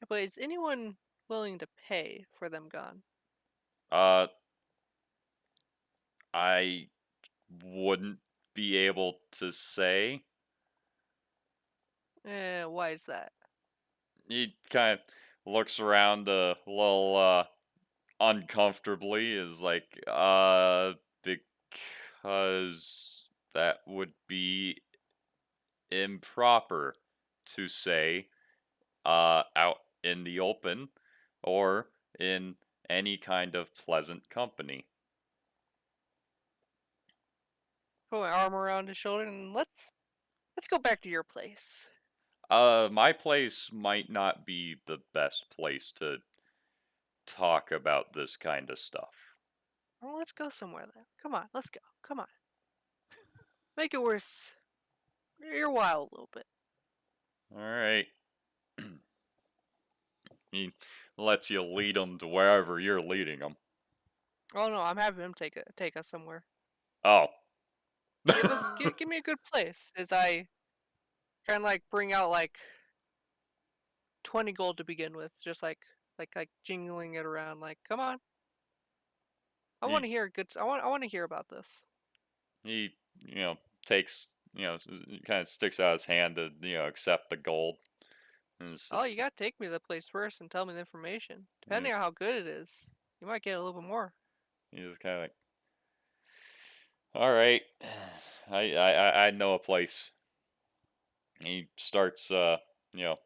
But is anyone willing to pay for them gone? Uh, I wouldn't be able to say. Why is that? he kind of looks around a little uncomfortably. Is like, because that would be improper to say out in the open or in any kind of pleasant company. Put my arm around his shoulder and let's go back to your place. My place might not be the best place to talk about this kind of stuff. Well, let's go somewhere then. Come on, let's go. Come on. Make it worth your while a little bit. All right. He lets you lead them to wherever you're leading them. Oh no, I'm having him take us somewhere. Oh. Give me a good place as I kind of like bring out like 20 gold to begin with, just like jingling it around. Like, come on, I want he to hear good. I want to hear about this. he takes kind of sticks out his hand to accept the gold. And it's Oh, just you gotta take me to the place first and tell me the information. he, Depending on how good it is, you might get a little bit more. he's just kind of like, all right, I know a place. He starts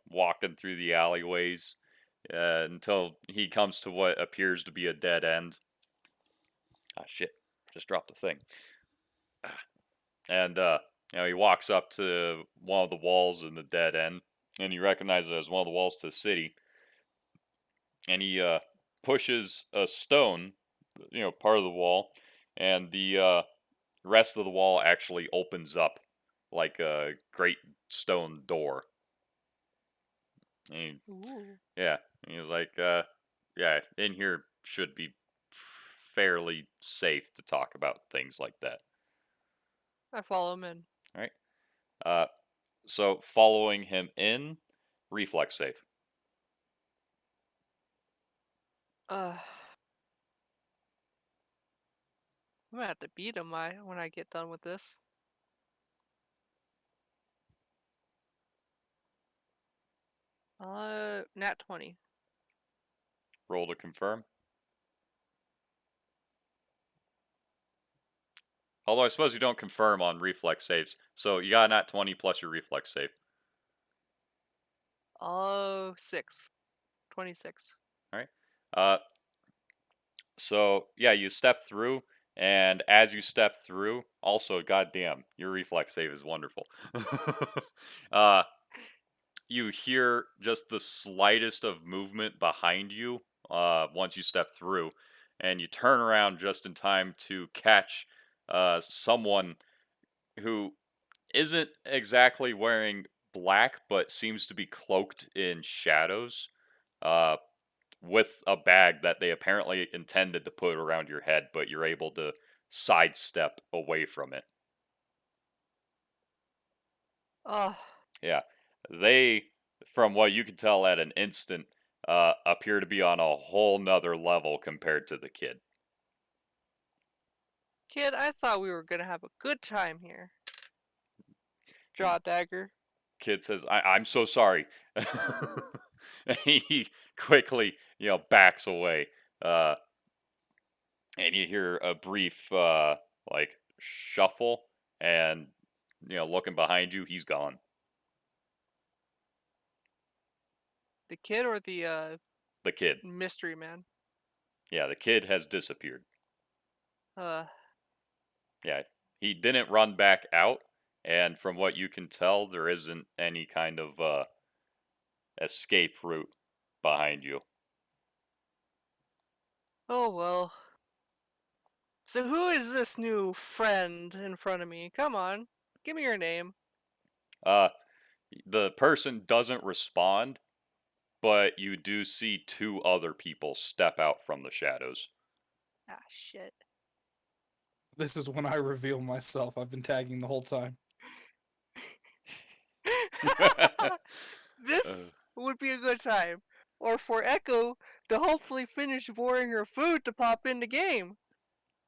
walking through the alleyways until he comes to what appears to be a dead end. Ah, shit, just dropped the thing. And he walks up to one of the walls in the dead end, and he recognizes it as one of the walls to the city. And he pushes a stone, part of the wall, and the rest of the wall actually opens up like a great stone door. And Ooh, yeah, he was like, yeah, in here should be fairly safe to talk about things like that. I follow him in. All right. Uh, so following him in, reflex save. Uh, I'm gonna have to beat him when I get done with this. Nat 20. Roll to confirm. Although I suppose you don't confirm on reflex saves, so you got a nat 20 plus your reflex save. Oh, 6. 26. All right. Uh, so yeah, you step through, and as you step through, also, goddamn, your reflex save is wonderful. uh, you hear just the slightest of movement behind you once you step through, and you turn around just in time to catch someone who isn't exactly wearing black, but seems to be cloaked in shadows, uh, with a bag that they apparently intended to put around your head, but you're able to sidestep away from it. Oh, Yeah. They, from what you can tell at an instant, appear to be on a whole nother level compared to the kid. kid, I thought we were gonna have a good time here. Draw a dagger. Kid says, I'm so sorry. And he quickly, backs away. Uh, and you hear a brief, like, shuffle, and, looking behind you, he's gone. The kid or the The kid. mystery man? Yeah, the kid has disappeared. Uh, Yeah, he didn't run back out, and from what you can tell, there isn't any kind of escape route behind you. oh well. So who is this new friend in front of me? Come on, give me your name. Uh, the person doesn't respond, but you do see two other people step out from the shadows. Ah, shit. This is when I reveal myself. I've been tagging the whole time. Uh, This would be a good time. Or for Echo to hopefully finish boring her food to pop in the game.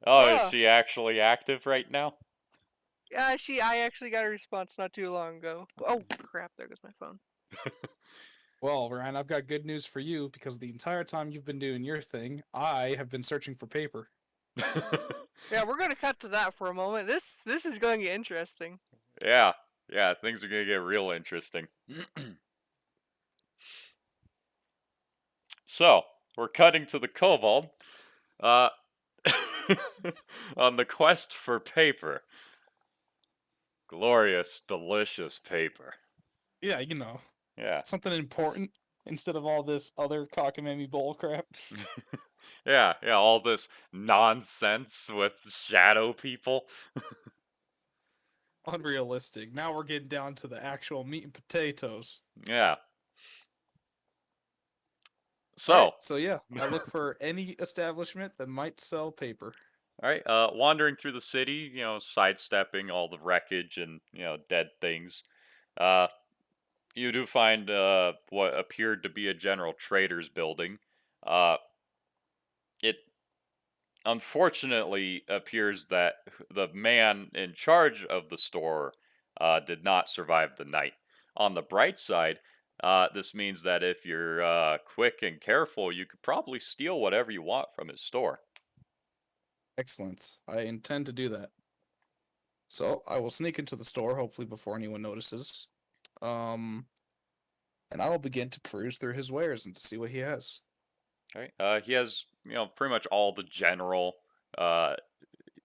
oh, is Ah, she actually active right now? yeah, I actually got a response not too long ago. Oh crap, there goes my phone. Well, Ryan, I've got good news for you because the entire time you've been doing your thing, I have been searching for paper. Yeah, we're gonna cut to that for a moment. This is going to get interesting. Yeah, yeah, things are gonna get real interesting. So, we're cutting to the kobold, uh, on the quest for paper. Glorious, delicious paper. Yeah, you know, Yeah. something important instead of all this other cockamamie bull crap. Yeah, yeah, all this nonsense with shadow people. Unrealistic. Now we're getting down to the actual meat and potatoes. Yeah. All right, So, so yeah, I look for any establishment that might sell paper. all right, wandering through the city, sidestepping all the wreckage and, dead things. Uh, you do find what appeared to be a general trader's building. It unfortunately appears that the man in charge of the store did not survive the night. On the bright side, this means that if you're quick and careful, you could probably steal whatever you want from his store. Excellent. I intend to do that. So I will sneak into the store, hopefully before anyone notices. Um, and I will begin to peruse through his wares and to see what he has. All right. He has, pretty much all the general, uh,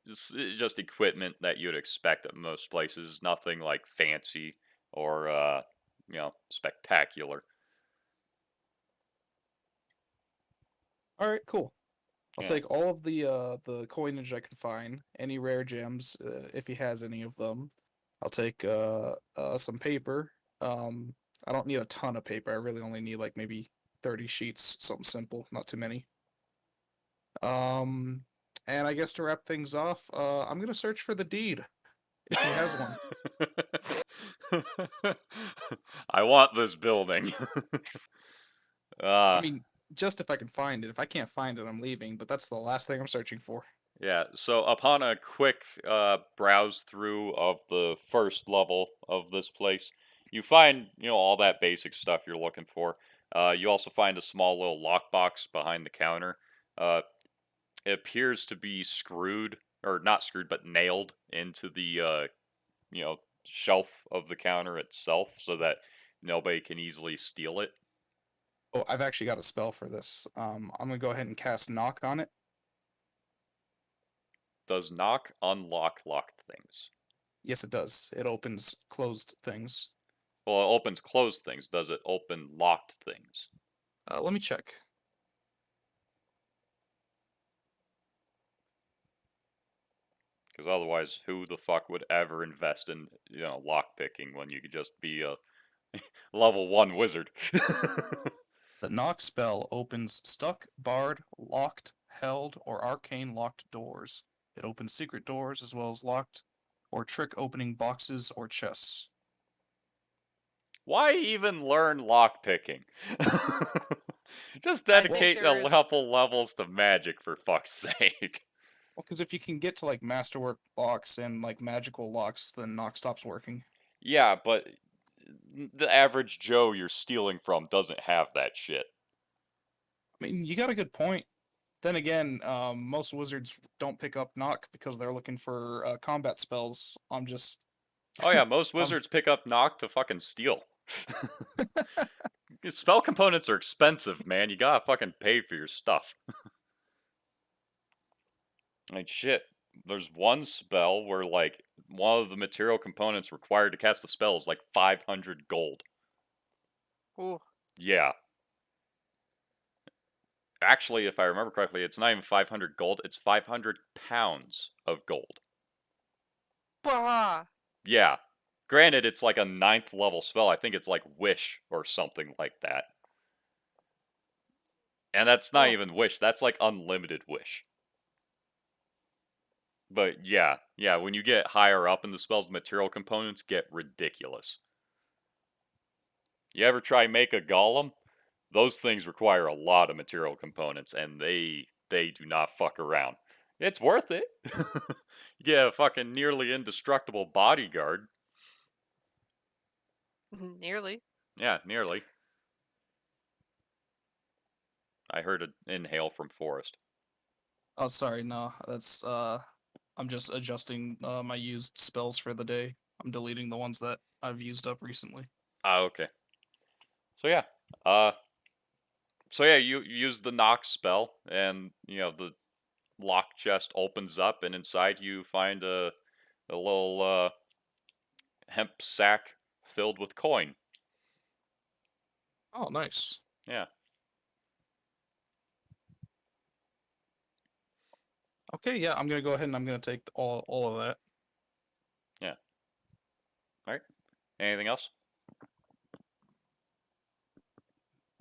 just equipment that you'd expect at most places. Nothing like fancy or, spectacular. All right, cool. I'll Yeah. take all of the coinage I can find, any rare gems, if he has any of them. I'll take some paper. I don't need a ton of paper. I really only need like maybe 30 sheets, something simple, not too many. Um, and I guess to wrap things off, I'm gonna search for the deed if he has one. I want this building. I uh, mean, just if I can find it. If I can't find it, I'm leaving. But that's the last thing I'm searching for. yeah, so upon a quick browse through of the first level of this place, you find, all that basic stuff you're looking for. You also find a small little lockbox behind the counter. Uh, it appears to be screwed, or not screwed, but nailed into the, shelf of the counter itself so that nobody can easily steal it. Oh, I've actually got a spell for this. I'm gonna go ahead and cast knock on it. Does knock unlock locked things? Yes, it does. It opens closed things. Well, it opens closed things. Does it open locked things? Let me check. Because otherwise, who the fuck would ever invest in, lock picking when you could just be a level 1 wizard? The knock spell opens stuck, barred, locked, held, or arcane locked doors. It opens secret doors as well as locked or trick opening boxes or chests. Why even learn lock picking? Just I think dedicate a there is. couple levels to magic for fuck's sake. Well, because if you can get to like masterwork locks and like magical locks, then knock stops working. Yeah, but the average Joe you're stealing from doesn't have that shit. I mean, you got a good point. Then again, most wizards don't pick up knock because they're looking for combat spells. I'm just, Oh yeah, most um, wizards pick up knock to fucking steal. Spell components are expensive, man. You gotta fucking pay for your stuff. Like shit. There's one spell where like one of the material components required to cast the spell is like 500 gold. Ooh, Yeah. Actually, if I remember correctly, it's not even 500 gold, it's 500 pounds of gold. bah! Yeah. Granted, it's like a ninth level spell. I think it's like Wish or something like that. And that's not Oh, even Wish, that's like unlimited Wish. But yeah, when you get higher up in the spells, the material components get ridiculous. You ever try make a golem? Those things require a lot of material components, and they do not fuck around. It's worth it. You get a fucking nearly indestructible bodyguard. nearly. Yeah, nearly. I heard an inhale from Forest. Oh, sorry, no, that's I'm just adjusting my used spells for the day. I'm deleting the ones that I've used up recently. Ah, okay. So yeah. Uh so yeah, you use the knock spell and the lock chest opens up and inside you find a little hemp sack filled with coin. Oh, nice. Yeah. Okay, yeah, I'm gonna go ahead and I'm gonna take all of that. Yeah. All right. Anything else?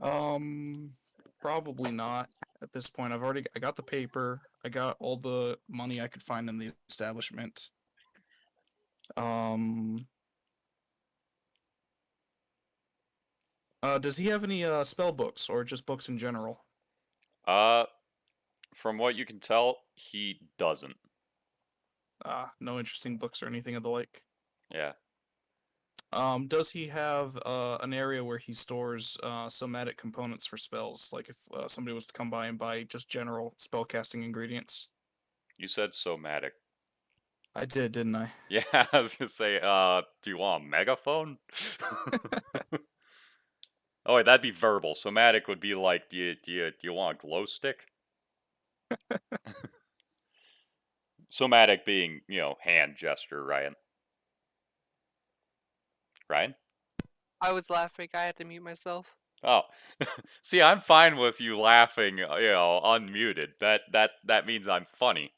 Um, Probably not at this point. I got the paper. I got all the money I could find in the establishment. Um, does he have any spell books or just books in general? Uh from what you can tell, he doesn't. No interesting books or anything of the like. Yeah. Does he have an area where he stores somatic components for spells? Like if somebody was to come by and buy just general spellcasting ingredients? You said somatic. I did, didn't I? Yeah, I was gonna say, do you want a megaphone? Oh wait, that'd be verbal. Somatic would be like, do you want a glow stick? Somatic being, hand gesture, Ryan. Ryan? I was laughing. I had to mute myself. Oh, see, I'm fine with you laughing, unmuted. That means I'm funny.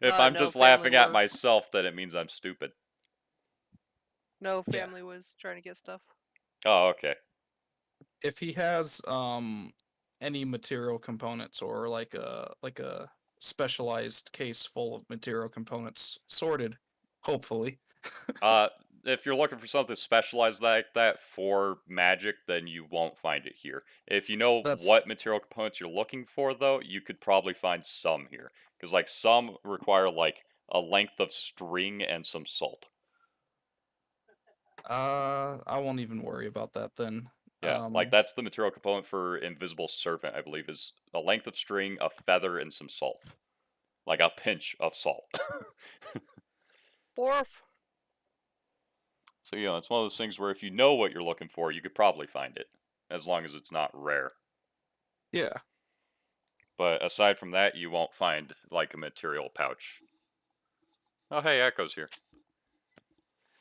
If I'm No, just family laughing at were. myself, then it means I'm stupid. No, Yeah. family was trying to get stuff. Oh, okay. If he has any material components or like a specialized case full of material components sorted, hopefully. Uh, if you're looking for something specialized like that for magic, then you won't find it here. If you know That's what material components you're looking for, though, you could probably find some here. Because, like, some require, like, a length of string and some salt. I won't even worry about that then. Yeah, like, Um that's the material component for Invisible Servant, I believe, is a length of string, a feather, and some salt. Like, a pinch of salt. Borf. So, it's one of those things where if you know what you're looking for, you could probably find it. As long as it's not rare. yeah. But aside from that, you won't find like a material pouch. Oh, hey, Echo's here.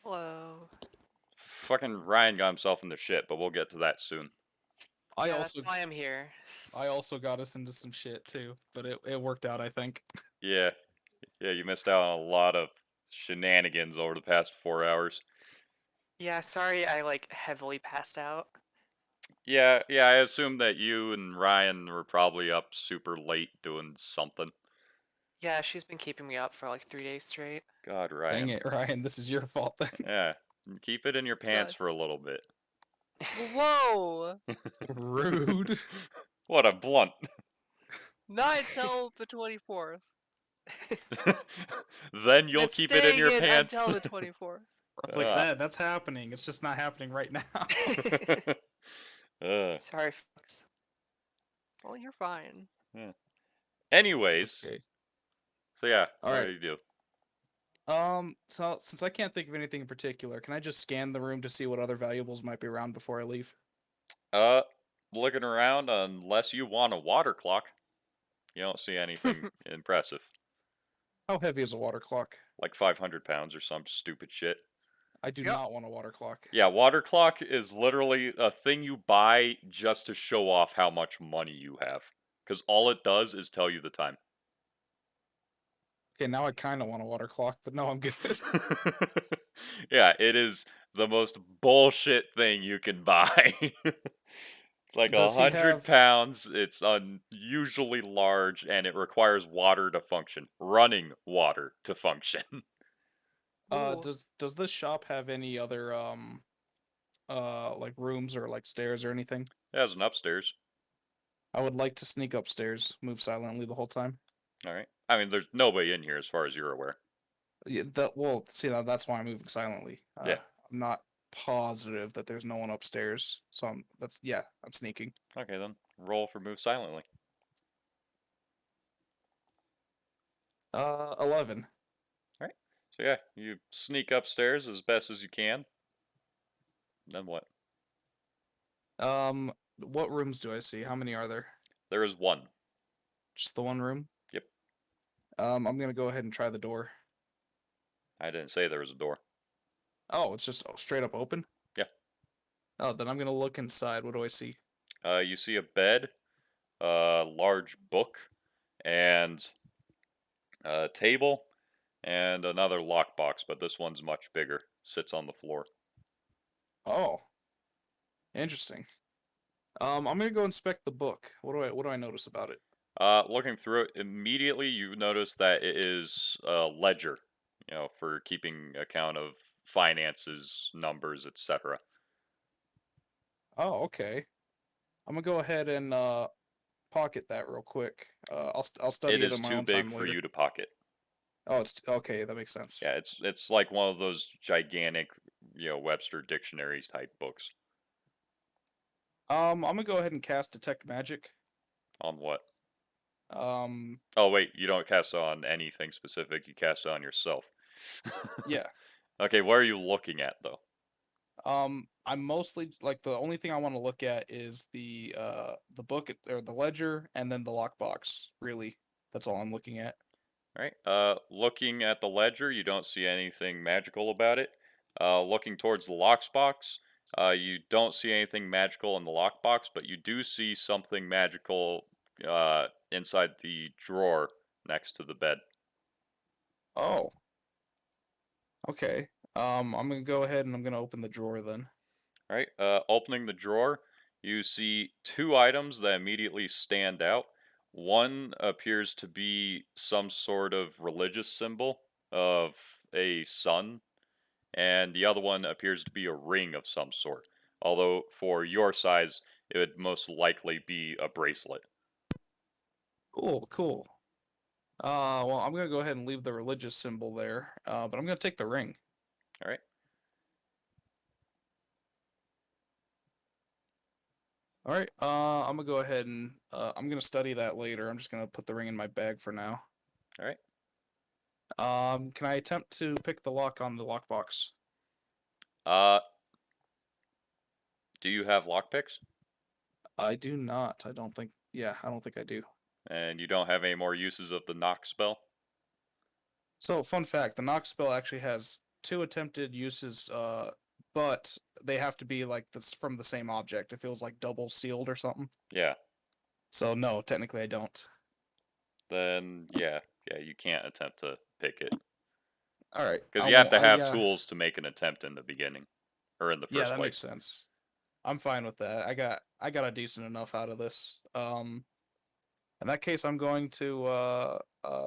Hello. Fucking Ryan got himself into shit, but we'll get to that soon. I Yeah, that's also why I'm here. I also got us into some shit too, but it worked out, I think. Yeah, you missed out on a lot of shenanigans over the past 4 hours. Yeah, sorry I like heavily passed out. Yeah, I assume that you and Ryan were probably up super late doing something. Yeah, she's been keeping me up for like 3 days straight. God, Dang Ryan. it, Ryan, this is your fault then. Yeah, keep it in your pants Gosh. for a little bit. Whoa! Rude. What a blunt. Not until the 24th. Then you'll It's keep it in staying your in pants. until the 24th. I was like, that's happening. It's just not happening right now. Sorry, folks. Well, you're fine. Yeah. Anyways, Okay. so yeah, All what right. do you do? So since I can't think of anything in particular, can I just scan the room to see what other valuables might be around before I leave? Uh, looking around, unless you want a water clock, you don't see anything impressive. How heavy is a water clock? Like 500 pounds or some stupid shit. I do Yep. not want a water clock. Yeah, water clock is literally a thing you buy just to show off how much money you have. Because all it does is tell you the time. Okay, now I kind of want a water clock, but no, I'm good. Yeah, it is the most bullshit thing you can buy. It's like Does he 100 pounds. It's unusually large, and it requires water to function. Running water to function. Ooh. Does this shop have any other like rooms or like stairs or anything? It has an upstairs. I would like to sneak upstairs, move silently the whole time. All right. I mean, there's nobody in here as far as you're aware. Yeah, see that's why I'm moving silently. Yeah. I'm not positive that there's no one upstairs, so I'm sneaking. Okay then. roll for move silently. 11. All right. So yeah, you sneak upstairs as best as you can. Then what? What rooms do I see? How many are there? There is one. Just the one room? Yep. I'm gonna go ahead and try the door. I didn't say there was a door. Oh, it's just straight up open? Yeah. Oh, then I'm gonna look inside. What do I see? You see a bed, a large book, and a table, and another lockbox, but this one's much bigger. Sits on the floor. Oh, interesting. I'm gonna go inspect the book. What do I notice about it? Looking through it, immediately you notice that it is a ledger, for keeping account of finances, numbers, etc. Oh, okay. I'm gonna go ahead and pocket that real quick. I'll It study it is on my too own big time for later. you to pocket. Oh, it's okay. That makes sense. Yeah, it's like one of those gigantic, Webster dictionaries type books. I'm gonna go ahead and cast detect magic. On what? Um, Oh wait, you don't cast it on anything specific. You cast it on yourself. yeah. Okay, what are you looking at though? I'm mostly like the only thing I want to look at is the book or the ledger and then the lockbox. Really, that's all I'm looking at. All right. Looking at the ledger, you don't see anything magical about it. Looking towards the lockbox, you don't see anything magical in the lockbox, but you do see something magical inside the drawer next to the bed. Oh, okay. I'm gonna go ahead and I'm gonna open the drawer then. All right. Opening the drawer, you see two items that immediately stand out. One appears to be some sort of religious symbol of a sun, and the other one appears to be a ring of some sort. Although for your size, it would most likely be a bracelet. Cool, cool. Well, I'm gonna go ahead and leave the religious symbol there. But I'm gonna take the ring. All right. All right. I'm gonna go ahead and I'm gonna study that later. I'm just gonna put the ring in my bag for now. All right. Can I attempt to pick the lock on the lockbox? Uh, do you have lockpicks? I do not. I don't think. Yeah, I don't think I do. And you don't have any more uses of the knock spell? So, fun fact: the knock spell actually has two attempted uses. But they have to be like this from the same object. It feels like double sealed or something. Yeah. So no, technically I don't. Then yeah, you can't attempt to pick it All right. because I you have won't. to have Yeah. tools to make an attempt in the beginning or in the Yeah, first that makes place. sense. I'm fine with that. I got a decent enough out of this. In that case, I'm going to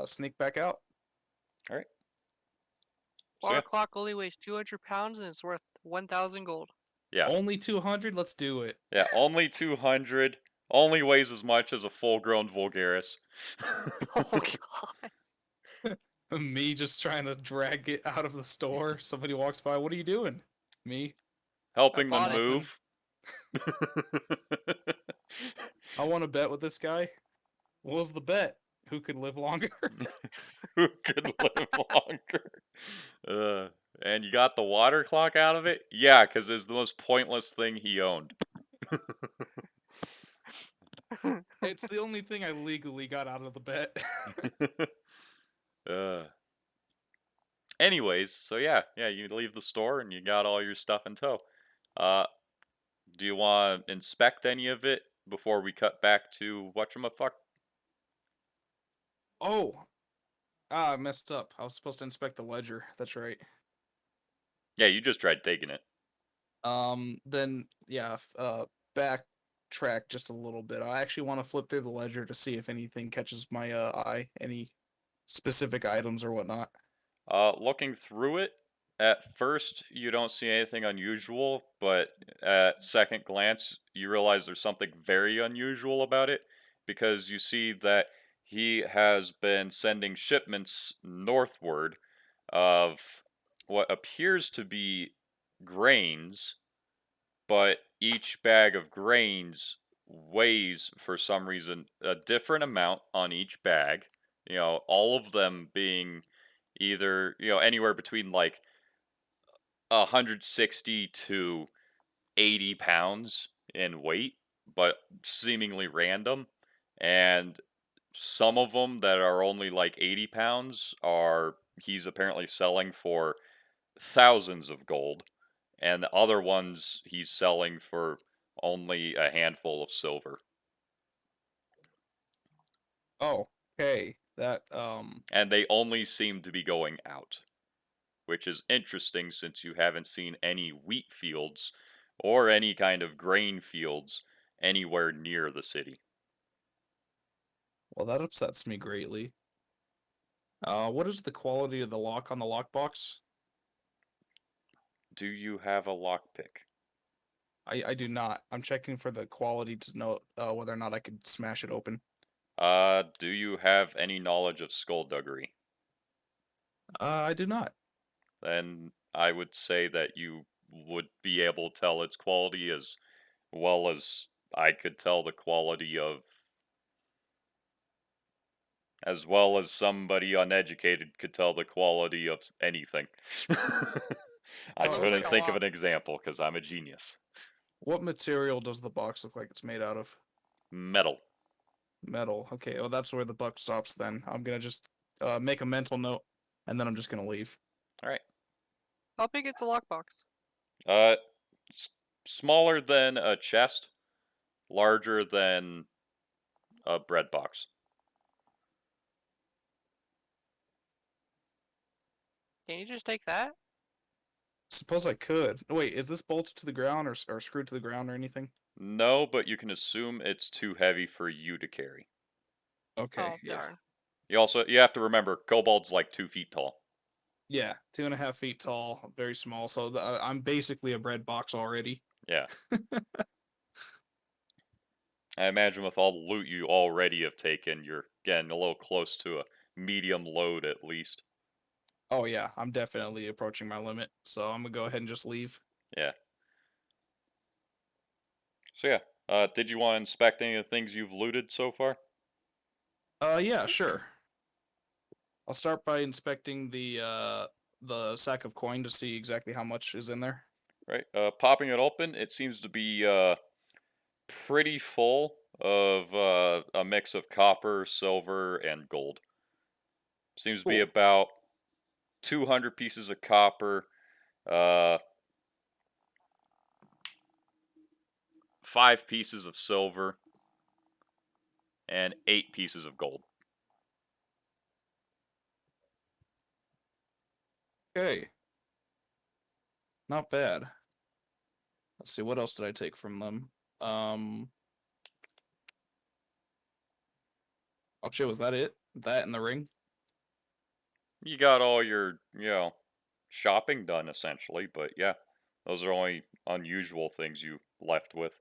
sneak back out. All right. So Water yeah, clock only weighs 200 pounds and it's worth 1,000 gold. yeah, Only 200. Let's do it. yeah. Only 200. Only weighs as much as a full-grown Vulgaris. Oh god. Me just trying to drag it out of the store. Somebody walks by. What are you doing? Me. Helping them bought it. move. I want to bet with this guy. What was the bet? Who could live longer? Who could live longer? And you got the water clock out of it? Yeah, because it was the most pointless thing he owned. It's the only thing I legally got out of the bet. uh, Anyways, so yeah, you leave the store and you got all your stuff in tow. Uh, do you want to inspect any of it before we cut back to whatchamacallit? Oh, I messed up. I was supposed to inspect the ledger. That's right. Yeah, you just tried taking it. Then yeah, backtrack just a little bit. I actually want to flip through the ledger to see if anything catches my eye, any specific items or whatnot. Looking through it, at first you don't see anything unusual, but at second glance you realize there's something very unusual about it because you see that he has been sending shipments northward of what appears to be grains, but each bag of grains weighs, for some reason, a different amount on each bag. All of them being either, anywhere between like 160 to 80 pounds in weight, but seemingly random. And some of them that are only like 80 pounds are he's apparently selling for thousands of gold, and the other ones he's selling for only a handful of silver. Oh, okay. That And they only seem to be going out, which is interesting since you haven't seen any wheat fields or any kind of grain fields anywhere near the city. well, that upsets me greatly. What is the quality of the lock on the lockbox? Do you have a lockpick? I do not. I'm checking for the quality to know whether or not I could smash it open. Do you have any knowledge of skullduggery? I do not. Then I would say that you would be able to tell its quality as well as I could tell the quality of, as well as somebody uneducated could tell the quality of anything. I It Oh, looks couldn't like okay. a think of lock. an example because I'm a genius. What material does the box look like it's made out of? Metal. Metal. Okay, well that's where the buck stops then. I'm gonna just make a mental note and then I'm just gonna leave. All right. How big is the lockbox? Uh, smaller than a chest, larger than a bread box. Can you just take that? Suppose I could. Wait, is this bolted to the ground or screwed to the ground or anything? No, but you can assume it's too heavy for you to carry. Okay, Oh, yeah. darn. You have to remember, kobold's like 2 feet tall. Yeah, 2.5 feet tall, very small. So I'm basically a bread box already. Yeah. I imagine with all the loot you already have taken, you're getting a little close to a medium load at least. Oh yeah, I'm definitely approaching my limit. So I'm gonna go ahead and just leave. Yeah. So yeah, did you want to inspect any of the things you've looted so far? Yeah, sure. I'll start by inspecting the sack of coin to see exactly how much is in there. Right. Popping it open, it seems to be pretty full of a mix of copper, silver, and gold. Seems to be Cool. about 200 pieces of copper, uh, 5 pieces of silver, and 8 pieces of gold. Okay. Not bad. Let's see, what else did I take from them? Oh shit, was that it? That and the ring? You got all your, shopping done essentially, but yeah, those are only unusual things you left with.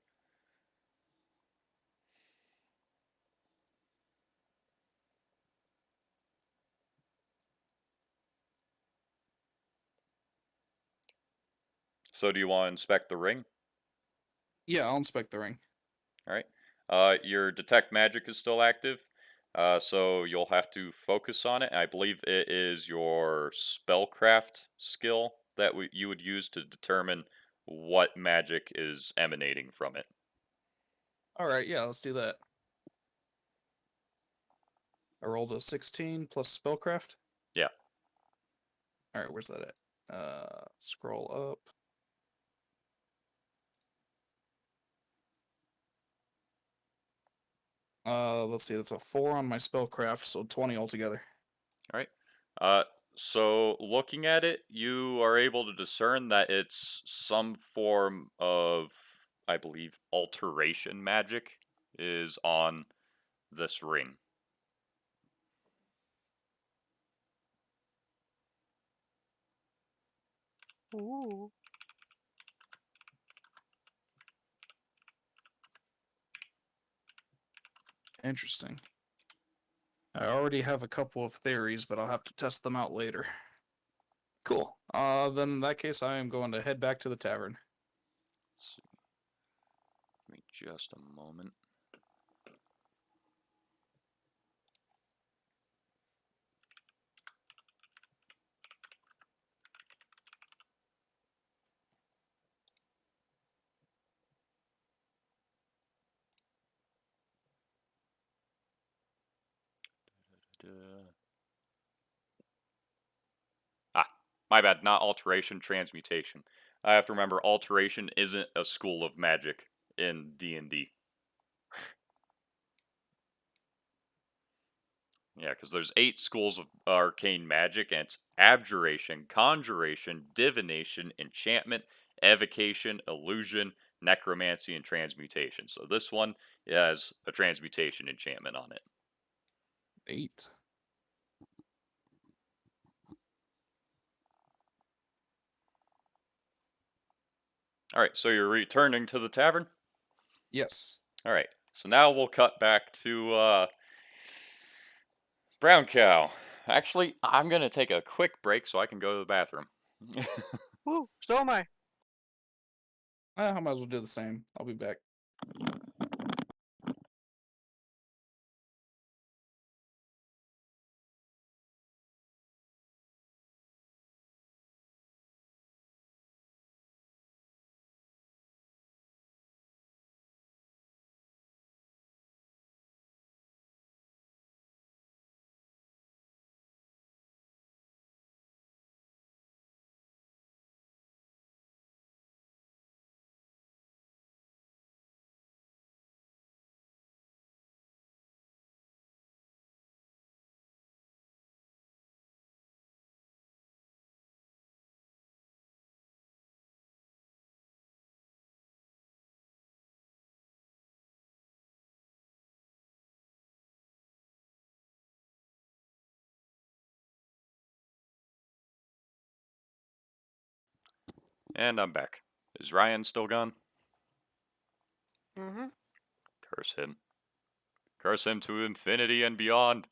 So do you want to inspect the ring? Yeah, I'll inspect the ring. All right. Your detect magic is still active, so you'll have to focus on it. I believe it is your spellcraft skill that you would use to determine what magic is emanating from it. Alright, yeah, let's do that. I rolled a 16 plus spellcraft. Yeah. Alright, where's that at? Scroll up. Let's see, that's a 4 on my spellcraft, so 20 altogether. All right. Uh, so looking at it, you are able to discern that it's some form of, I believe, alteration magic is on this ring. Ooh. Interesting. I already have a couple of theories, but I'll have to test them out later. Cool. Then in that case, I am going to head back to the tavern. Let's see. Give me just a moment. Ah, my bad. Not alteration, transmutation. I have to remember alteration isn't a school of magic in D&D. Yeah, because there's 8 schools of arcane magic, and it's abjuration, conjuration, divination, enchantment, evocation, illusion, necromancy, and transmutation. So this one has a transmutation enchantment on it. 8. All right, so you're returning to the tavern? Yes. All right, so now we'll cut back to Brown Cow. Actually, I'm going to take a quick break so I can go to the bathroom. Woo, so am I. I might as well do the same. I'll be back. And I'm back. Is Ryan still gone? Mm-hmm. Curse him. Curse him to infinity and beyond.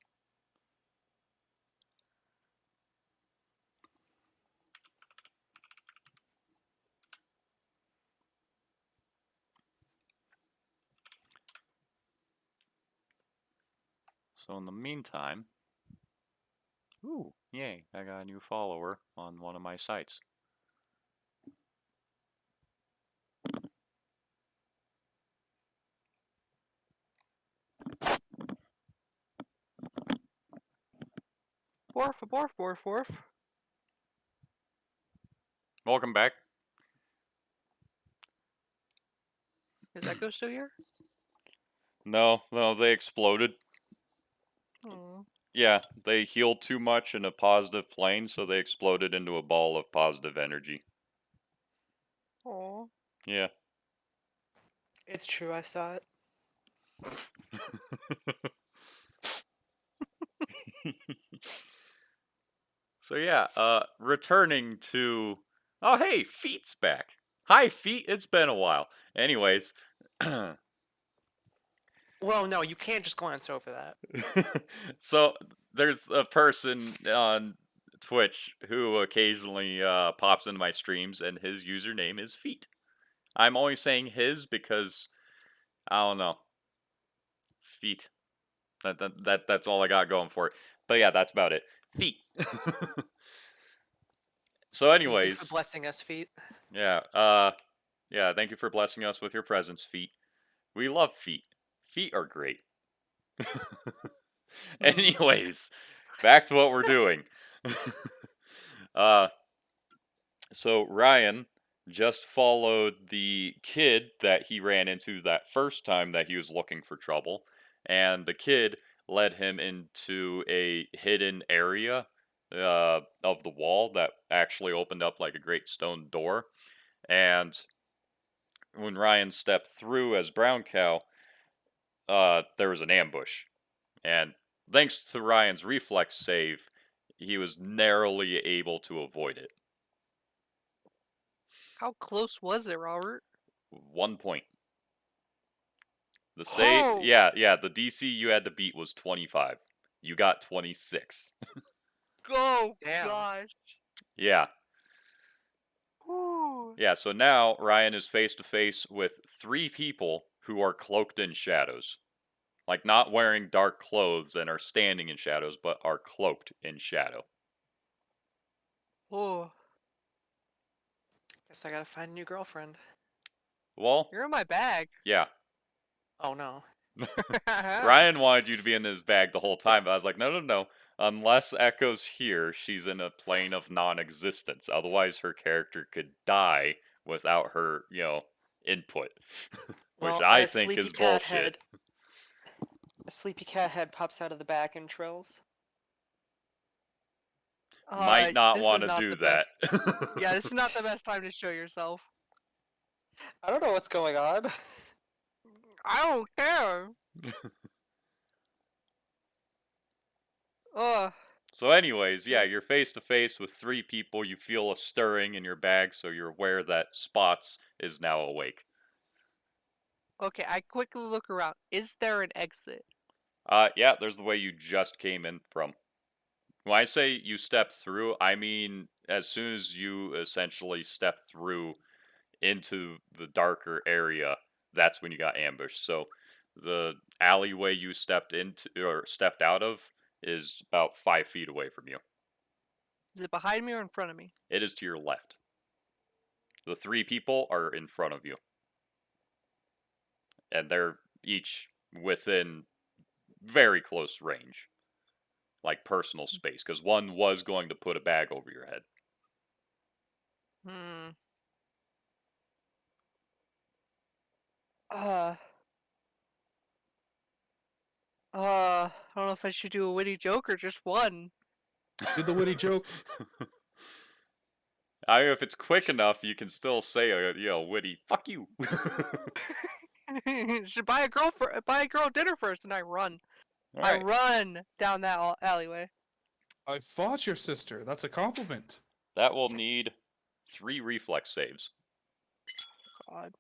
So in the meantime, ooh, yay, I got a new follower on one of my sites. Borf. Welcome back. Is Echo still here? No, they exploded. Hmm. Yeah, they healed too much in a positive plane, so they exploded into a ball of positive energy. Aw. Yeah. It's true, I saw it. So yeah, returning to oh hey, Feet's back. Hi Feet, it's been a while. Anyways, Well, no, you can't just glance over that. so there's a person on Twitch who occasionally pops into my streams, and his username is Feet. I'm only saying his because I don't know. Feet. That's all I got going for it. But yeah, that's about it. Feet. So Thank you for anyways, blessing us, feet. yeah, yeah, thank you for blessing us with your presence, Feet. We love feet. Feet are great. Anyways, back to what we're doing. uh so Ryan just followed the kid that he ran into that first time that he was looking for trouble, and the kid led him into a hidden area of the wall that actually opened up like a great stone door. And when Ryan stepped through as Brown Cow, there was an ambush. And thanks to Ryan's reflex save, he was narrowly able to avoid it. How close was it, Robert? 1 point. The save, Oh, yeah, the DC you had to beat was 25. You got 26. oh Damn. gosh. Yeah. Whew. Yeah, so now Ryan is face to face with 3 people who are cloaked in shadows. Like, not wearing dark clothes and are standing in shadows, but are cloaked in shadow. Oh, Guess I gotta find a new girlfriend. Well, you're in my bag. yeah. Oh no. Ryan wanted you to be in his bag the whole time, but I was like, no, no, no. Unless Echo's here, she's in a plane of non-existence. Otherwise, her character could die without her, input, which Well, I think is bullshit. A sleepy cat head pops out of the back and trills. Might not This is want to not do the that. best. Yeah, this is not the best time to show yourself. I don't know what's going on. I don't care. Ugh. So, anyways, yeah, you're face to face with 3 people. You feel a stirring in your bag, so you're aware that Spots is now awake. Okay, I quickly look around. Is there an exit? Yeah, there's the way you just came in from. When I say you step through, I mean as soon as you essentially step through into the darker area, that's when you got ambushed. So the alleyway you stepped into or stepped out of is about 5 feet away from you. Is it behind me or in front of me? It is to your left. The 3 people are in front of you, and they're each within very close range, like personal space, because one was going to put a bag over your head. Hmm. Uh. I don't know if I should do a witty joke or just one. Do the witty joke. I mean, if it's quick enough, you can still say a witty "fuck you." Should buy a girl dinner first, and I run. All I right, run down that alleyway. I fought your sister. That's a compliment. that will need 3 reflex saves. God.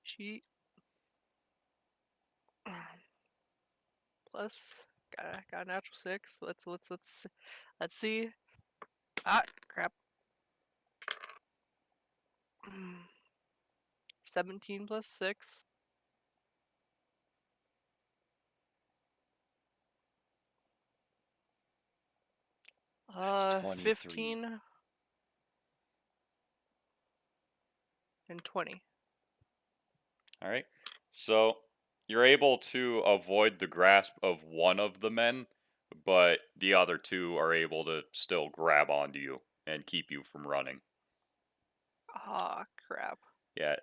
She plus got a natural 6. Let's see. Ah, crap. 17 plus 6. That's 23. 15 and 20. All right, so you're able to avoid the grasp of one of the men, but the other 2 are able to still grab onto you and keep you from running. Ah, crap. Yeah,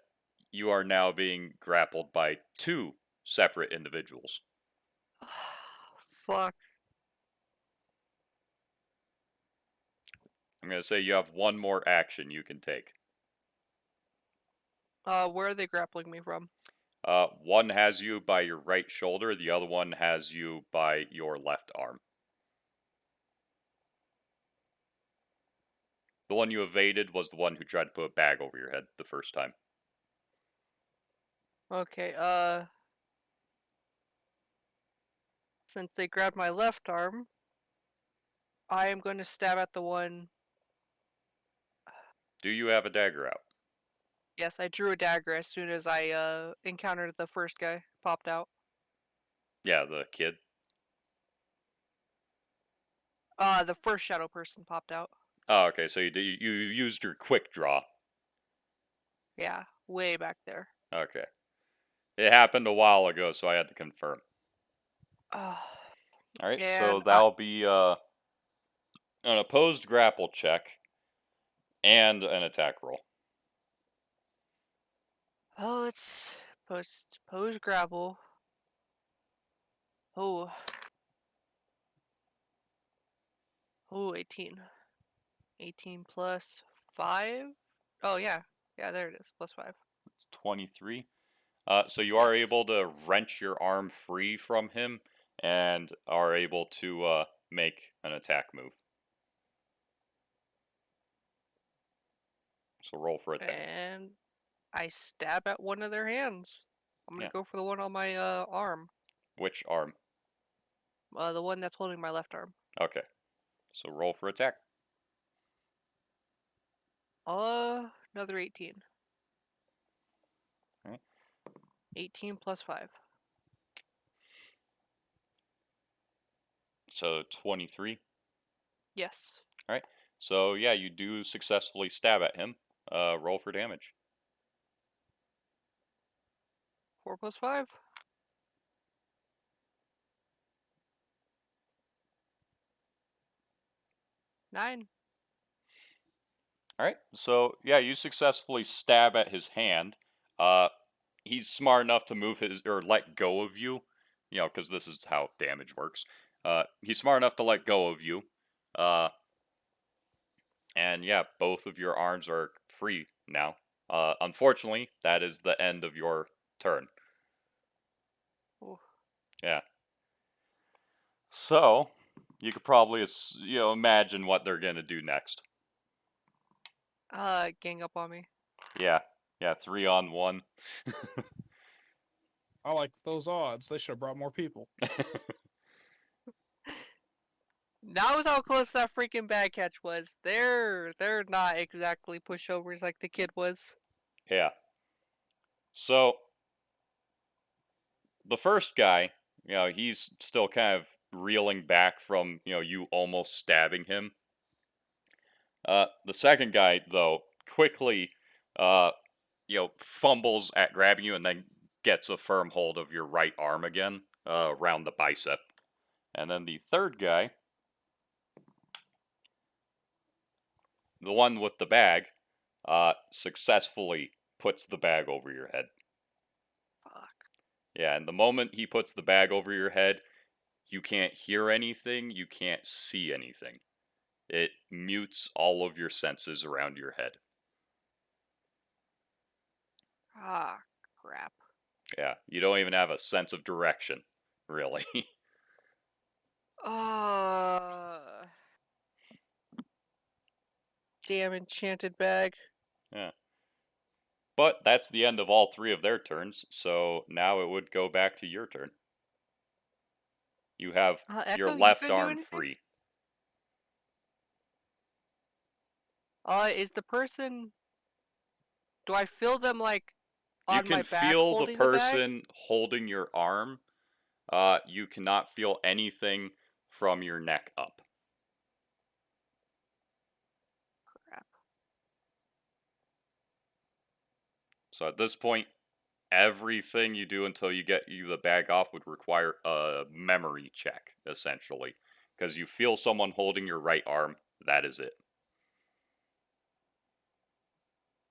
you are now being grappled by 2 separate individuals. Fuck. I'm going to say you have one more action you can take. Where are they grappling me from? One has you by your right shoulder, the other one has you by your left arm. The one you evaded was the one who tried to put a bag over your head the first time. Okay, since they grabbed my left arm, I am going to stab at the one. Do you have a dagger out? Yes, I drew a dagger as soon as I encountered the first guy. Popped out. Yeah, the kid. The first shadow person popped out. Oh, okay, so you used your quick draw. Yeah, way back there. Okay. It happened a while ago, so I had to confirm. Uh, Alright, so and that'll be an opposed grapple check and an attack roll. let's pose grapple. Oh, 18. 18 plus 5. Oh yeah, there it is. Plus 5. It's 23. So you are Yes. able to wrench your arm free from him and are able to make an attack move. So roll for attack. And I stab at one of their hands. I'm gonna Yeah. go for the one on my arm. Which arm? The one that's holding my left arm. Okay. So roll for attack. Another 18. Alright. 18 plus 5. So 23. Yes. Alright. So yeah, you do successfully stab at him. Roll for damage. 4 plus 5. Nine. All right. So yeah, you successfully stab at his hand. Uh, he's smart enough to move his or let go of you. You know, because this is how damage works. He's smart enough to let go of you. Uh, and yeah, both of your arms are free now. Unfortunately, that is the end of your turn. Ooh. Yeah. So you could probably imagine what they're gonna do next. Gang up on me. Yeah. Yeah. 3-on-1. I like those odds. They should have brought more people. That was how close that freaking bag catch was. They're not exactly pushovers like the kid was. Yeah. So the first guy, he's still kind of reeling back from, you almost stabbing him. The second guy, though, quickly, uh, fumbles at grabbing you and then gets a firm hold of your right arm again, around the bicep. And then the third guy, the one with the bag, successfully puts the bag over your head. Fuck. Yeah, and the moment he puts the bag over your head, you can't hear anything, you can't see anything. It mutes all of your senses around your head. Ah, crap. Yeah, you don't even have a sense of direction, really. Uh, damn enchanted bag. Yeah. But that's the end of all three of their turns, so now it would go back to your turn. You have your Echo, you left gonna do arm anything? free. Is the person? Do I feel them like You on can my back feel the holding the bag? person holding your arm. You cannot feel anything from your neck up. Crap. So at this point, everything you do until you get the bag off would require a memory check, essentially. Because you feel someone holding your right arm, that is it.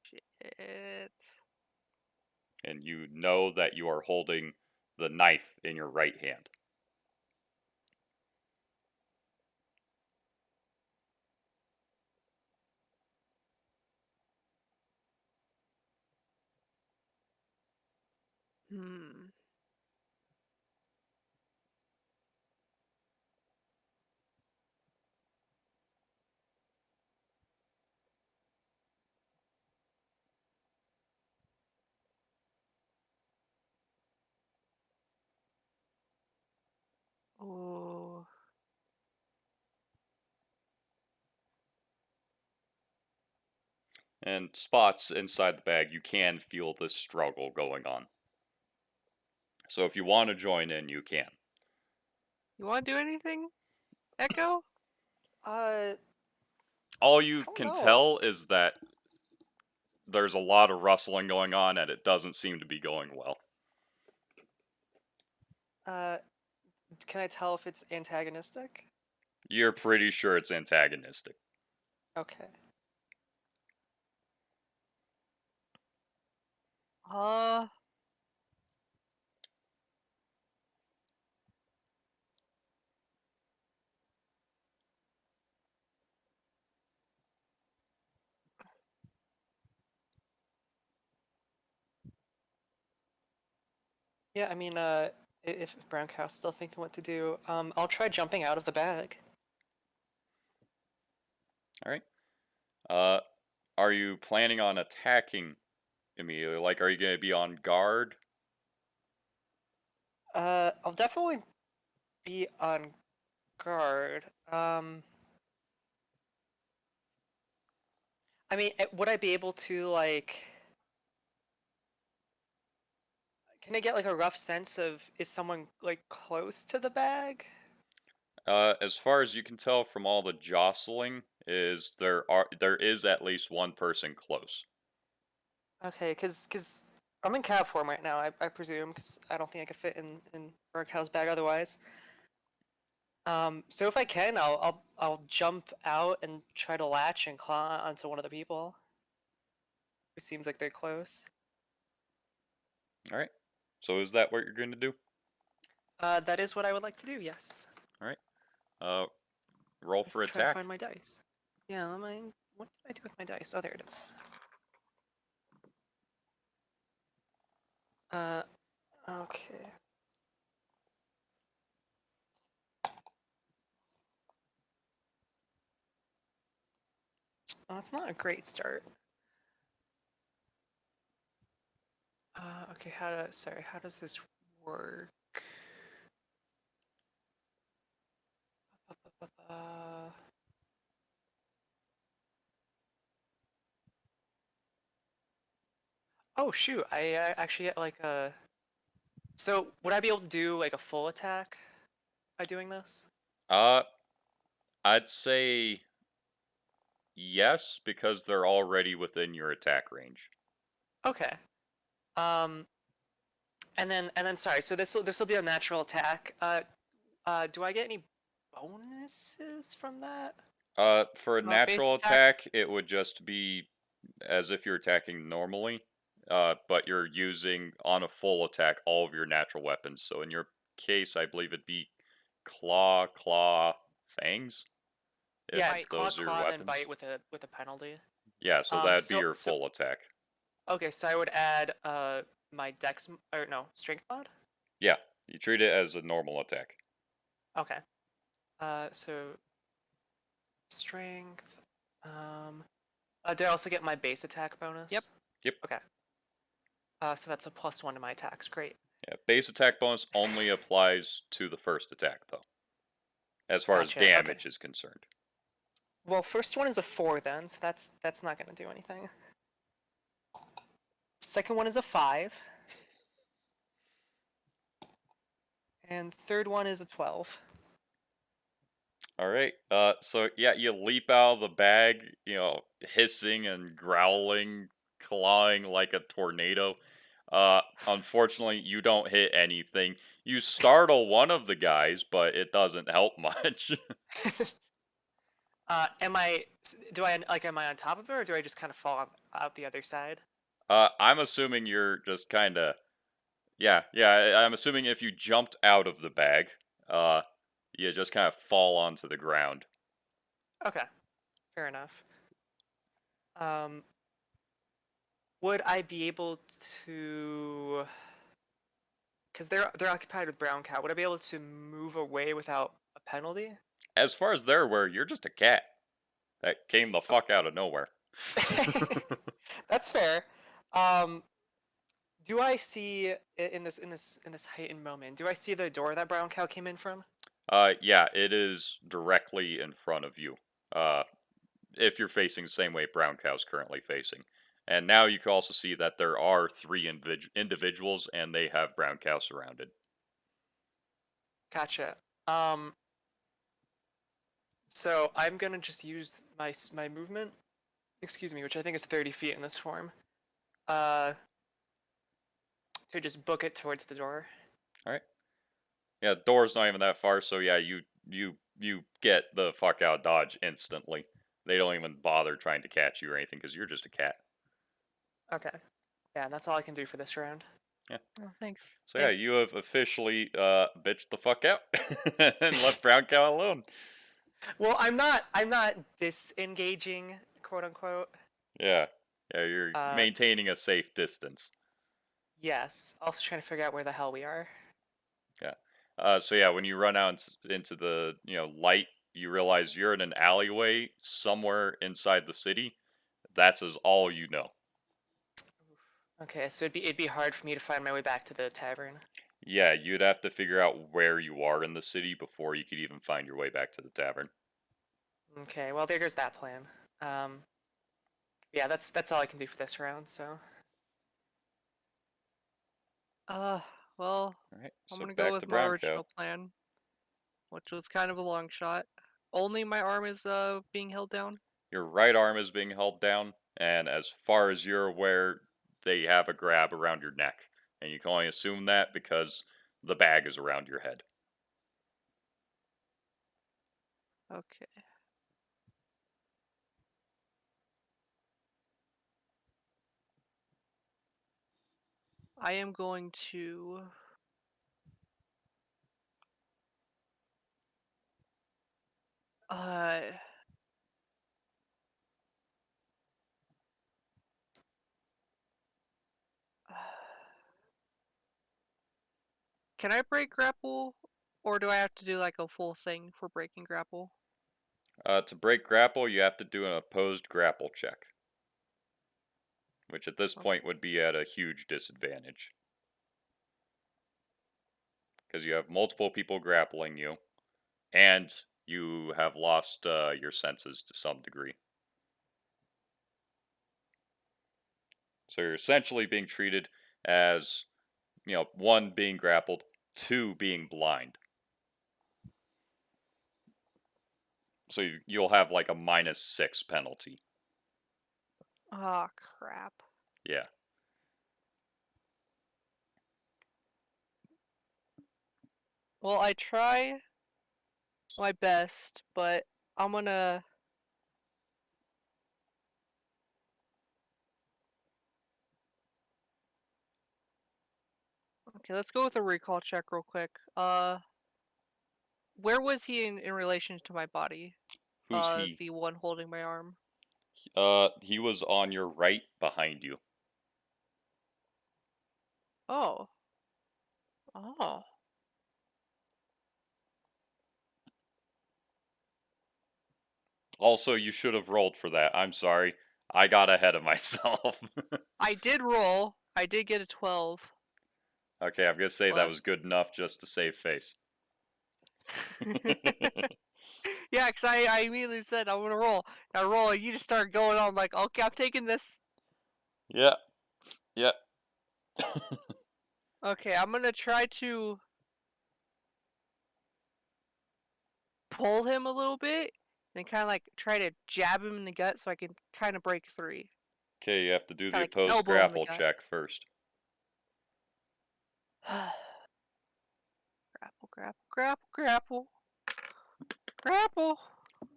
Shit. And you know that you are holding the knife in your right hand. Hmm. Oh. And spots inside the bag, you can feel this struggle going on. So if you want to join in, you can. You want to do anything, Echo? All you I don't can know. tell is that there's a lot of rustling going on and it doesn't seem to be going well. Uh, can I tell if it's antagonistic? You're pretty sure it's antagonistic. Okay. Uh, Yeah, I mean, if Brown Cow's still thinking what to do, I'll try jumping out of the bag. All right. Uh, are you planning on attacking immediately? Like, are you going to be on guard? I'll definitely be on guard. I mean, would I be able to, like... Can I get, like, a rough sense of, is someone, like, close to the bag? As far as you can tell from all the jostling, there is at least one person close. Okay, cause I'm in cat form right now, I presume, because I don't think I could fit in Brown bag otherwise. So if I can, I'll jump out and try to latch and claw onto one of the people. It seems like they're close. All right. So is that what you're going to do? That is what I would like to do. Yes. All right. Roll for Try to attack. find my dice. Yeah. What did I do with my dice? Oh, there it is. Okay. Oh, it's not a great start. Okay, how does this work? Oh shoot, I actually get like a. So would I be able to do like a full attack by doing this? Uh, I'd say yes, because they're already within your attack range. Okay. Um, and then sorry. So this will be a natural attack. Do I get any bonuses from that? For a Base natural attack. attack, it would just be as if you're attacking normally, but you're using on a full attack all of your natural weapons. So in your case, I believe it'd be claw, fangs, Yeah, if it's Bite. claw, those are your claw, and then weapons. bite with a penalty. Yeah, so that'd be So your full attack. okay, so I would add my dex or no strength mod. Yeah, you treat it as a normal attack. Okay. So strength. Do I also get my base attack bonus? Yep. Yep. Okay. So that's a +1 to my attacks. Great. Yeah, base attack bonus only applies to the first attack, though, as far as Gotcha. Okay. damage is concerned. Well, first one is a 4 then, so that's not gonna do anything. Second one is a 5. And third one is a 12. All right. So yeah, you leap out of the bag, hissing and growling, clawing like a tornado. Unfortunately, you don't hit anything. You startle one of the guys, but it doesn't help much. Am I on top of it, or do I just kind of fall out the other side? I'm assuming you're just kind of, yeah. I'm assuming if you jumped out of the bag, uh, you just kind of fall onto the ground. Okay, fair enough. Um, would I be able to? Because they're occupied with brown cow. Would I be able to move away without a penalty? As far as they're aware, you're just a cat that came the fuck out of nowhere. That's fair. Um, do I see in this heightened moment? Do I see the door that brown cow came in from? Yeah, it is directly in front of you. Uh, if you're facing the same way Brown Cow's currently facing. And now you can also see that there are three individuals and they have Brown Cow surrounded. Gotcha. So I'm gonna just use my movement, excuse me, which I think is 30 feet in this form, uh, to just book it towards the door. All right. Yeah, the door's not even that far, so yeah, you get the fuck out dodge instantly. They don't even bother trying to catch you or anything because you're just a cat. Okay. Yeah, and that's all I can do for this round. Yeah. Oh, thanks. So yeah, you have officially bitched the fuck out and left Brown Cow alone. Well, I'm not disengaging, quote unquote. Yeah. Yeah, you're Uh, maintaining a safe distance. yes. Also trying to figure out where the hell we are. Yeah. So yeah, when you run out into the light, you realize you're in an alleyway somewhere inside the city. That's all you know. Okay, so it'd be hard for me to find my way back to the tavern. Yeah, you'd have to figure out where you are in the city before you could even find your way back to the tavern. Okay, well there goes that plan. Um, yeah, that's all I can do for this round. So Well, All right. I'm So gonna go back to with my Brown Cow. original plan, which was kind of a long shot. Only my arm is being held down. Your right arm is being held down, and as far as you're aware, they have a grab around your neck. And you can only assume that because the bag is around your head. Okay. I am going to uh can I break grapple, or do I have to do like a full thing for breaking grapple? To break grapple, you have to do an opposed grapple check, which at this Oh, point would be at a huge disadvantage. Because you have multiple people grappling you, and you have lost your senses to some degree. So you're essentially being treated as, 1, being grappled, 2, being blind. So you'll have like a -6 penalty. ah, crap. Yeah. Well, I try my best, but I'm gonna. Okay, let's go with a recall check real quick. Where was he in relation to my body? Who's he? The one holding my arm. He was on your right behind you. Oh. Oh. Also, you should have rolled for that. I'm sorry. I got ahead of myself. I did roll. I did get a 12. Okay, I'm gonna say that was Plus. good enough just to save face. Yeah, because I immediately said I'm gonna roll. And I roll, and you just start going on like, okay, I'm taking this. Yeah. Yeah. Okay, I'm gonna try to pull him a little bit, and kind of like try to jab him in the gut so I can kind of break 3. Okay, you have to do the Kind of like opposed elbow him in the grapple gut. check first. Grapple, grapple, grapple, grapple. Grapple.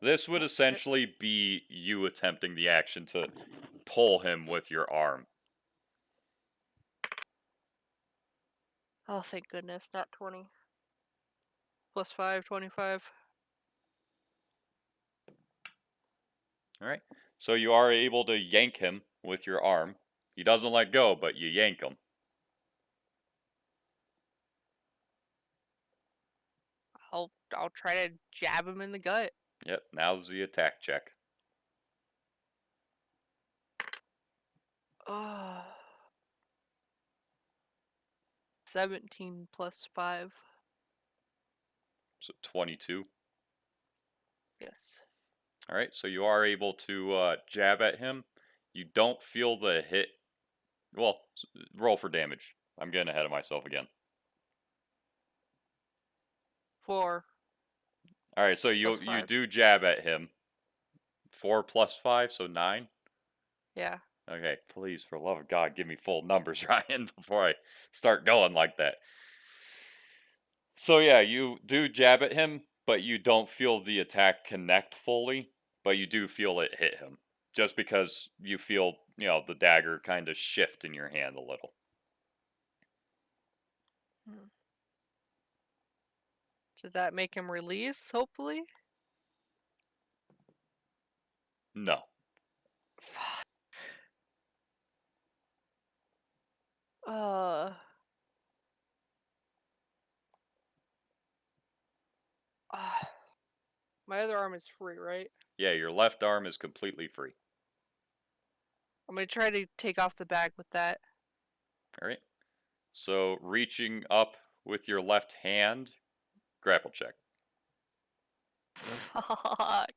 This would Oh, shit. essentially be you attempting the action to pull him with your arm. Oh, thank goodness, not 20. Plus 5, 25. Alright. So you are able to yank him with your arm. He doesn't let go, but you yank him. I'll try to jab him in the gut. Yep, now's the attack check. Oh. 17 plus 5. So 22. Yes. Alright, so you are able to jab at him. You don't feel the hit. Well, roll for damage. I'm getting ahead of myself again. 4 Alright, so plus you 5. do jab at him. 4 plus 5, so 9. Yeah. Okay, please, for love of God, give me full numbers, Ryan, before I start going like that. So yeah, you do jab at him, but you don't feel the attack connect fully, but you do feel it hit him. Just because you feel, the dagger kind of shift in your hand a little. Hmm. Did that make him release, hopefully? No. Fuck. Uh. uh, my other arm is free, right? Yeah, your left arm is completely free. I'm gonna try to take off the bag with that. Alright. So reaching up with your left hand, grapple check. Fuck.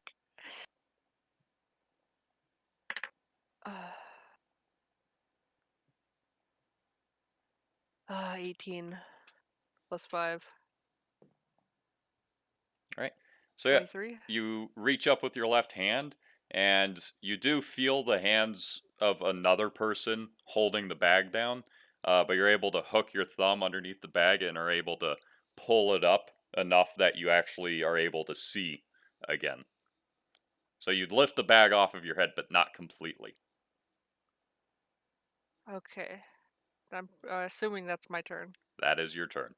18 plus 5. Alright. So yeah, 23. you reach up with your left hand, and you do feel the hands of another person holding the bag down, but you're able to hook your thumb underneath the bag and are able to pull it up enough that you actually are able to see again. So you'd lift the bag off of your head, but not completely. Okay. I'm assuming that's my turn. That is your turn.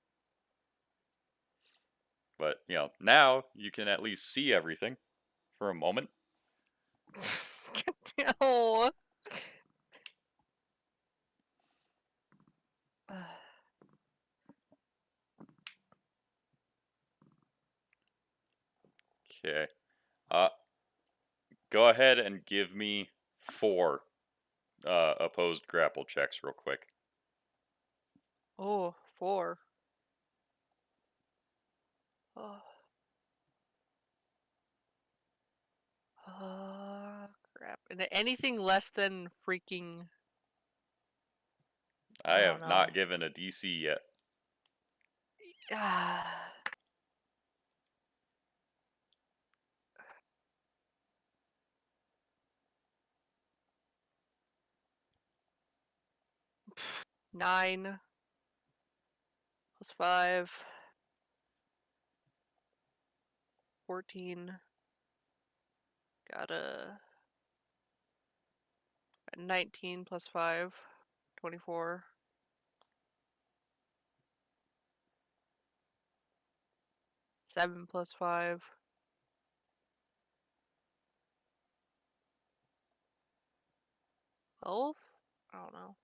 But, now you can at least see everything for a moment. Oh. Okay. Uh, Go ahead and give me 4 opposed grapple checks real quick. Oh, 4. Oh. Crap. And anything less than freaking. I I don't have know. not given a DC yet. Ah. 9 plus 5. 14. Got a 19 plus 5. 24. 7 plus 5. 12? I don't know.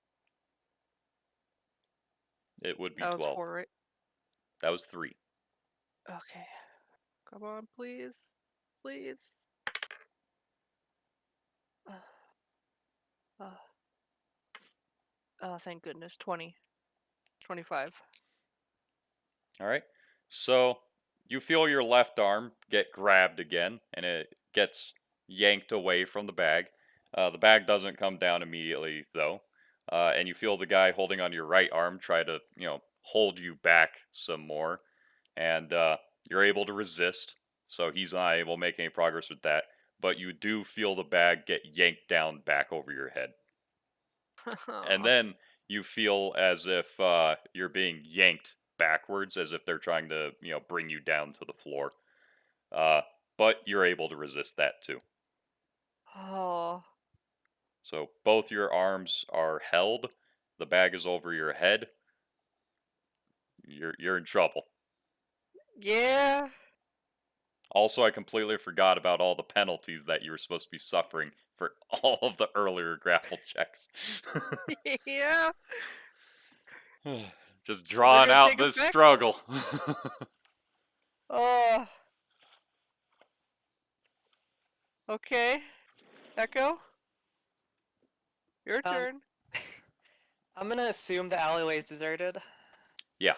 It would be That was 12. 4, right? That was 3. Okay. Come on, please. Please. Uh, oh, thank goodness. 20. 25. All right. So you feel your left arm get grabbed again, and it gets yanked away from the bag. The bag doesn't come down immediately, though. And you feel the guy holding on your right arm try to, hold you back some more. And you're able to resist. So he's not able to make any progress with that. But you do feel the bag get yanked down back over your head. And Aw. then you feel as if you're being yanked backwards, as if they're trying to, bring you down to the floor. Uh, but you're able to resist that too. Oh. So both your arms are held. The bag is over your head. You're in trouble. Yeah. Also, I completely forgot about all the penalties that you were supposed to be suffering for all of the earlier grapple checks. Yeah. Just They're drawing gonna out take this effect. struggle. Oh. Okay. Echo, your Um, turn. I'm gonna assume the alleyway is deserted. Yeah.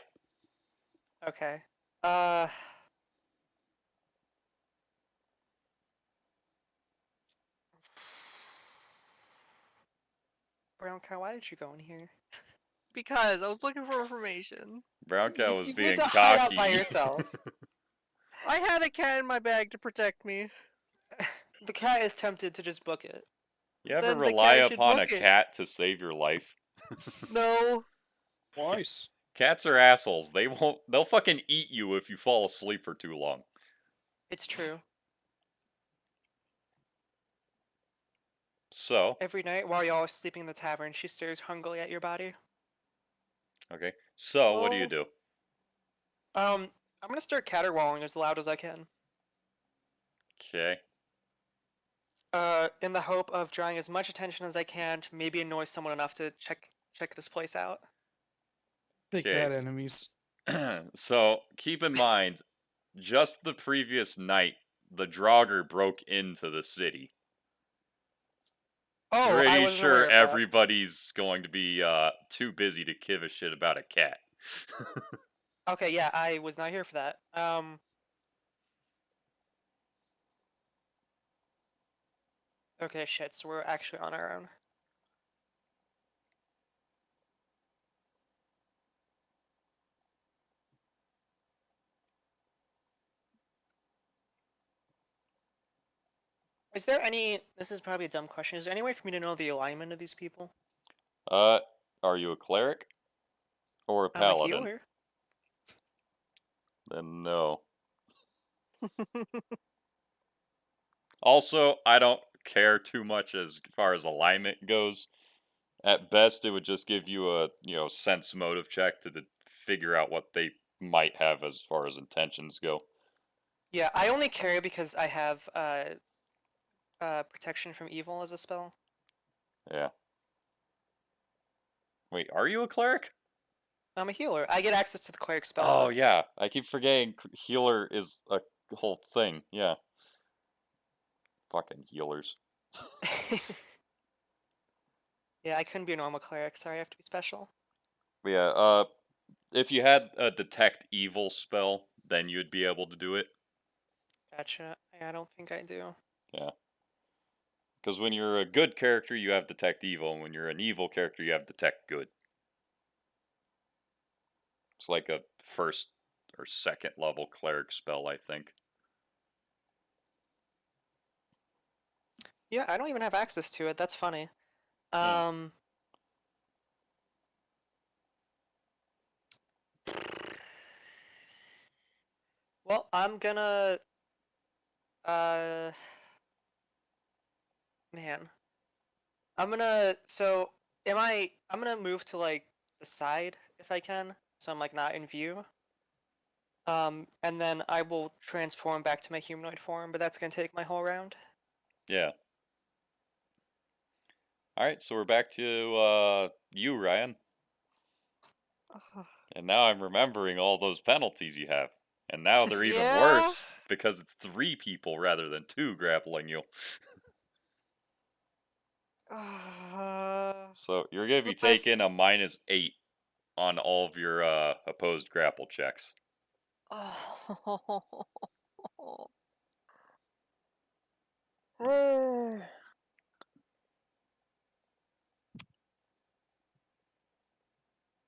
Okay. Uh. Brown cow, why did you go in here? Because I was looking for information. Brown You, cow was you went being to hide out by cocky. yourself. I had a cat in my bag to protect me. The cat is tempted to just book it. You ever Then the rely cat should upon a book it. cat to save your life? No. Twice. Cats are assholes. They'll fucking eat you if you fall asleep for too long. It's true. So, Every night while y'all are sleeping in the tavern, she stares hungrily at your body. okay. So, what do you Oh. do? I'm gonna start caterwauling as loud as I can. Okay. In the hope of drawing as much attention as I can to maybe annoy someone enough to check this place out. Take Okay. that, enemies. So, keep in mind, just the previous night, the Draugr broke into the city. Oh, I Pretty wasn't aware sure of that. everybody's going to be too busy to give a shit about a cat. Okay, yeah, I was not here for that. Okay, shit, so we're actually on our own. Is there any? This is probably a dumb question. Is there any way for me to know the alignment of these people? Are you a cleric or a I'm a paladin? healer. Then no. Also, I don't care too much as far as alignment goes. At best, it would just give you a sense motive check to figure out what they might have as far as intentions go. Yeah, I only care because I have protection from evil as a spell. Yeah. Wait, are you a cleric? I'm a healer. I get access to the cleric spell Oh book. yeah, I keep forgetting healer is a whole thing. Yeah. Fucking healers. Yeah, I couldn't be a normal cleric. Sorry, I have to be special. But yeah, if you had a detect evil spell, then you'd be able to do it. Gotcha. I don't think I do. Yeah. Because when you're a good character, you have detect evil, and when you're an evil character, you have detect good. It's like a first or second level cleric spell, I think. Yeah, I don't even have access to it. That's funny. Yeah. Um. Well, I'm gonna. Uh. Man. I'm gonna. So, am I? I'm gonna move to like the side if I can, so I'm like not in view. And then I will transform back to my humanoid form, but that's gonna take my whole round. Yeah. All right, so we're back to you, Ryan. And now I'm remembering all those penalties you have. And now they're even Yeah. worse because it's 3 people rather than 2 grappling you. Uh, So you're going to be the best. taking a -8 on all of your opposed grapple checks.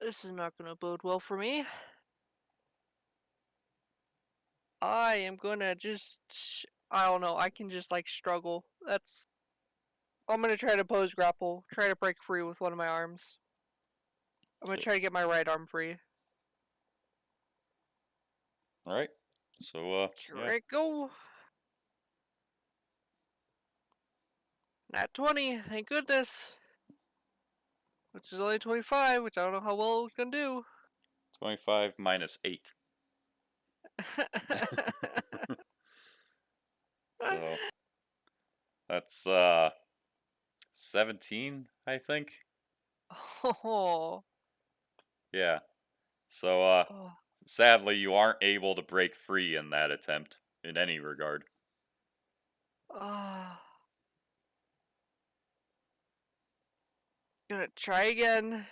This is not gonna bode well for me. I am gonna just. I don't know. I can just like struggle. That's. I'm gonna try to pose grapple. Try to break free with one of my arms. I'm gonna try to get my right arm free. All right. So Here yeah, I go. Nat 20. Thank goodness. Which is only 25, which I don't know how well it's gonna do. 25 -8. So that's 17, I think. Oh. Yeah. So Oh. sadly you aren't able to break free in that attempt in any regard. Ah. Gonna try again.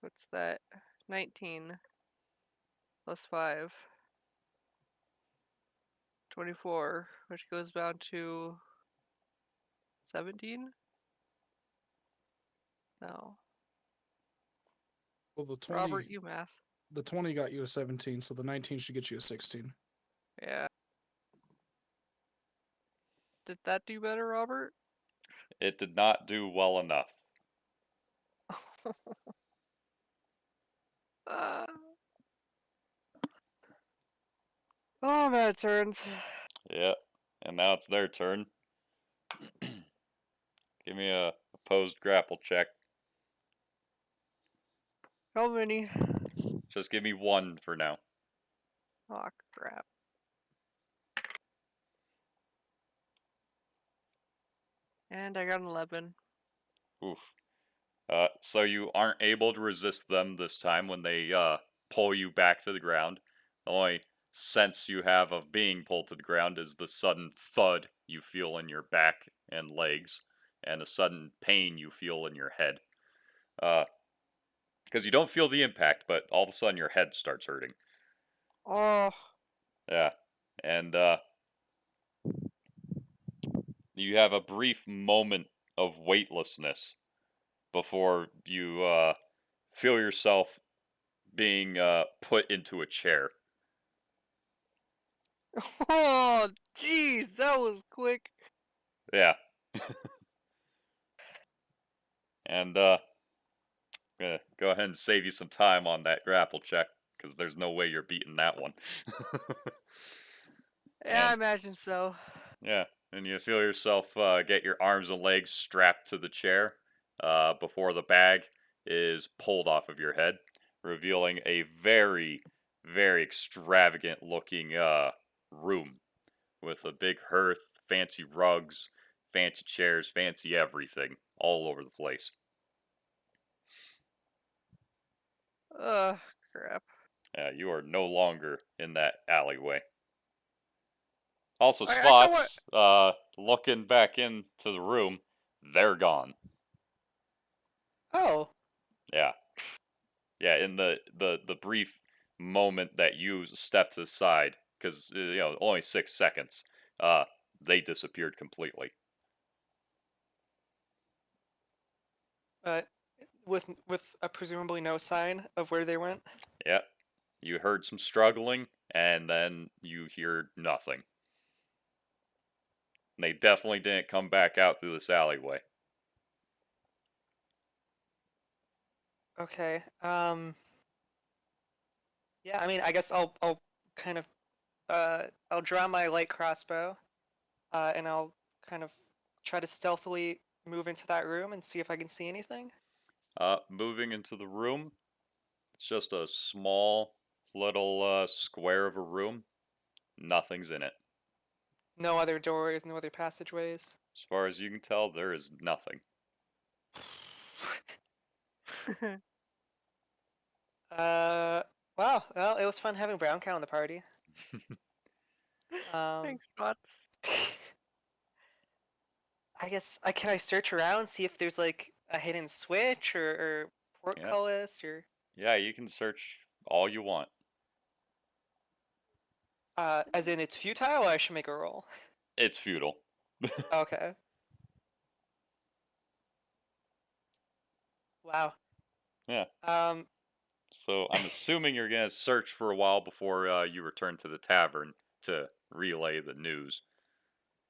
What's that? 19 plus 5. 24, which goes down to 17? No. Well, the 20, Robert, you math. the 20 got you a 17, so the 19 should get you a 16. Yeah. Did that do better, Robert? It did not do well enough. Ah. Oh, man, it turns. Yeah. And now it's their turn. Give me a opposed grapple check. How many? Just give me 1 for now. Oh, crap. And I got an 11. Oof. So you aren't able to resist them this time when they pull you back to the ground. The only sense you have of being pulled to the ground is the sudden thud you feel in your back and legs, and a sudden pain you feel in your head. Because you don't feel the impact, but all of a sudden your head starts hurting. Oh. Yeah. And you have a brief moment of weightlessness before you feel yourself being put into a chair. Oh, jeez, that was quick. Yeah. And gonna go ahead and save you some time on that grapple check because there's no way you're beating that one. Yeah, I And imagine so. yeah, and you feel yourself get your arms and legs strapped to the chair before the bag is pulled off of your head, revealing a very, very extravagant looking room with a big hearth, fancy rugs, fancy chairs, fancy everything all over the place. Ugh, crap. You are no longer in that alleyway. Also, I kind of want. spots, looking back into the room, they're gone. Oh, Yeah. Yeah, in the brief moment that you stepped aside, because, only 6 seconds, uh, they disappeared completely. uh, with presumably no sign of where they went. Yeah. You heard some struggling, and then you hear nothing. They definitely didn't come back out through this alleyway. Okay. Yeah, I mean, I guess I'll kind of I'll draw my light crossbow, and I'll kind of try to stealthily move into that room and see if I can see anything. Moving into the room, it's just a small little square of a room. Nothing's in it. No other doors, no other passageways. As far as you can tell, there is nothing. Uh, wow. Well, it was fun having Brown Cow in the party. Um, Thanks, bots. I guess can I search around see if there's like a hidden switch or Yeah. portcullis or Yeah, you can search all you want. as in it's futile. Or I should make a roll. It's futile. Okay. Wow. Yeah. Um, So I'm assuming you're gonna search for a while before you return to the tavern to relay the news.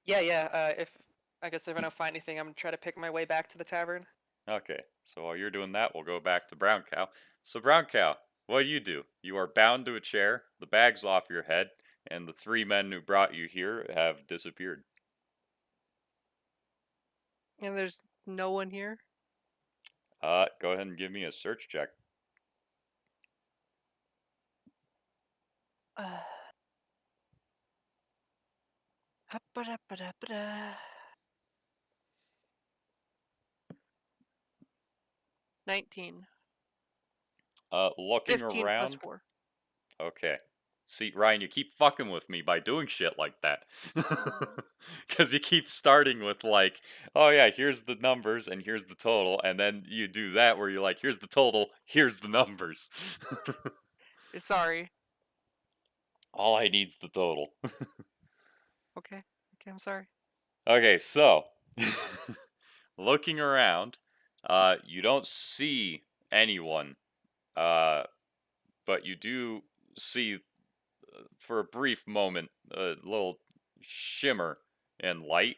yeah, yeah. If I guess if I don't find anything, I'm gonna try to pick my way back to the tavern. Okay. So while you're doing that, we'll go back to Brown Cow. So Brown Cow, what do? You are bound to a chair, the bag's off your head, and the three men who brought you here have disappeared. And there's no one here. Go ahead and give me a search check. Uh, 19. Looking 15 plus around. 4. Okay. See, Ryan, you keep fucking with me by doing shit like that. Because you keep starting with, like, oh yeah, here's the numbers and here's the total. And then you do that where you're like, here's the total, here's the numbers. Sorry. All I need's the total. Okay. Okay, I'm sorry. Okay, so, looking around, you don't see anyone, uh, but you do see for a brief moment, a little shimmer and light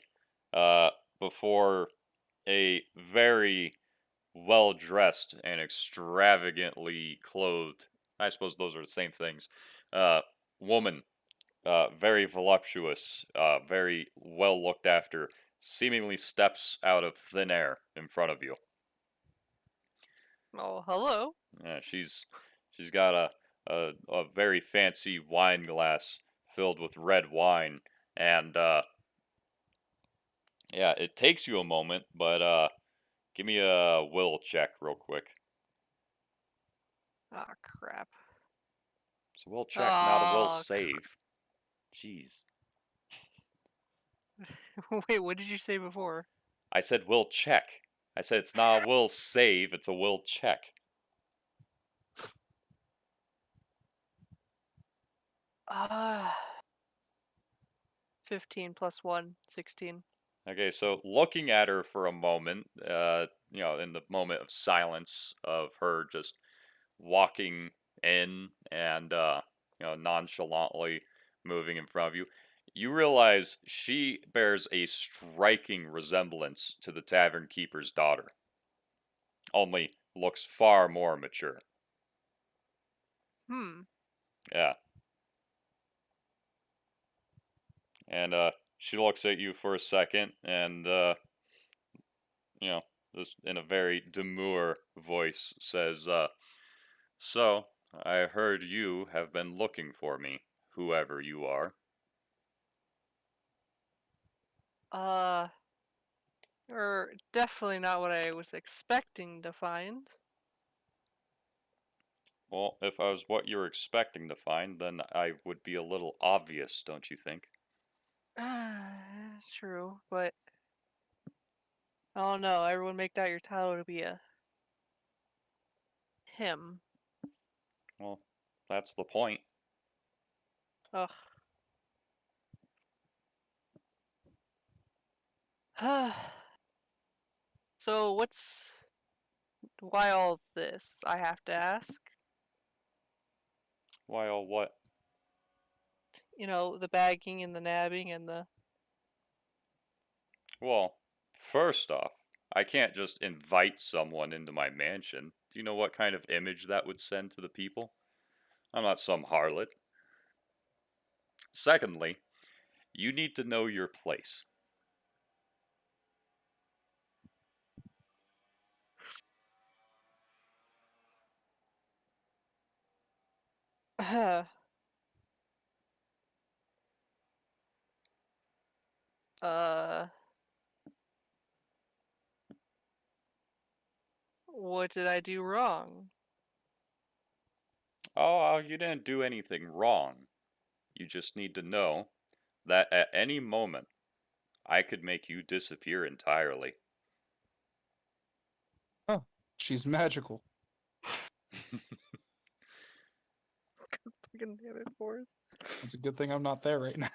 uh, before a very well dressed and extravagantly clothed, I suppose those are the same things, uh, woman, very voluptuous, very well looked after, seemingly steps out of thin air in front of you. Oh, hello. She's got a very fancy wine glass filled with red wine, and yeah, it takes you a moment, but give me a will check real quick. Ah, crap. It's a will check, not a will Oh, save. Jeez, wait, what did you say before? I said will check. I said it's not a will save, it's a will check. Ah, 15 plus 1, 16. Okay, so looking at her for a moment, in the moment of silence of her just walking in and nonchalantly moving in front of you. You realize she bears a striking resemblance to the tavern keeper's daughter, only looks far more mature. Hmm. Yeah. And she looks at you for a second and just in a very demure voice says, "So, I heard you have been looking for me, whoever you are." Uh, or definitely not what I was expecting to find. Well, if I was what you're expecting to find, then I would be a little obvious, don't you think? True, but I don't know. Everyone make that your title to be a him. Well, that's the point. Ugh. So why all this? I have to ask. Why all what? The bagging and the nabbing and the. Well, first off, I can't just invite someone into my mansion. Do you know what kind of image that would send to the people? I'm not some harlot. Secondly, you need to know your place. uh, what did I do wrong? Oh, you didn't do anything wrong. You just need to know that at any moment, I could make you disappear entirely. Oh, she's magical. Fucking damn it, Forrest. It's a good thing I'm not there right now.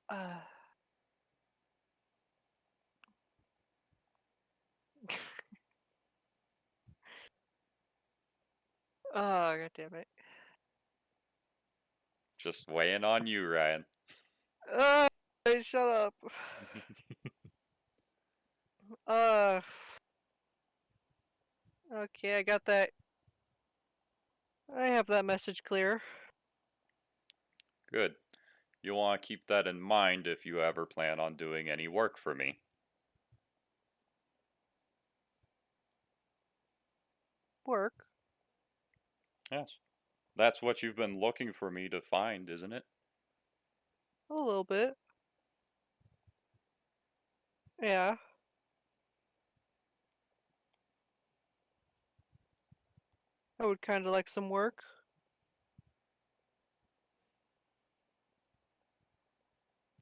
Uh, oh, god damn it. Just weighing on you, Ryan. Hey, shut up. Uh, okay, I got that. I have that message clear. Good. You'll want to keep that in mind if you ever plan on doing any work for me. Work. Yes. That's what you've been looking for me to find, isn't it? A little bit. Yeah. I would kind of like some work.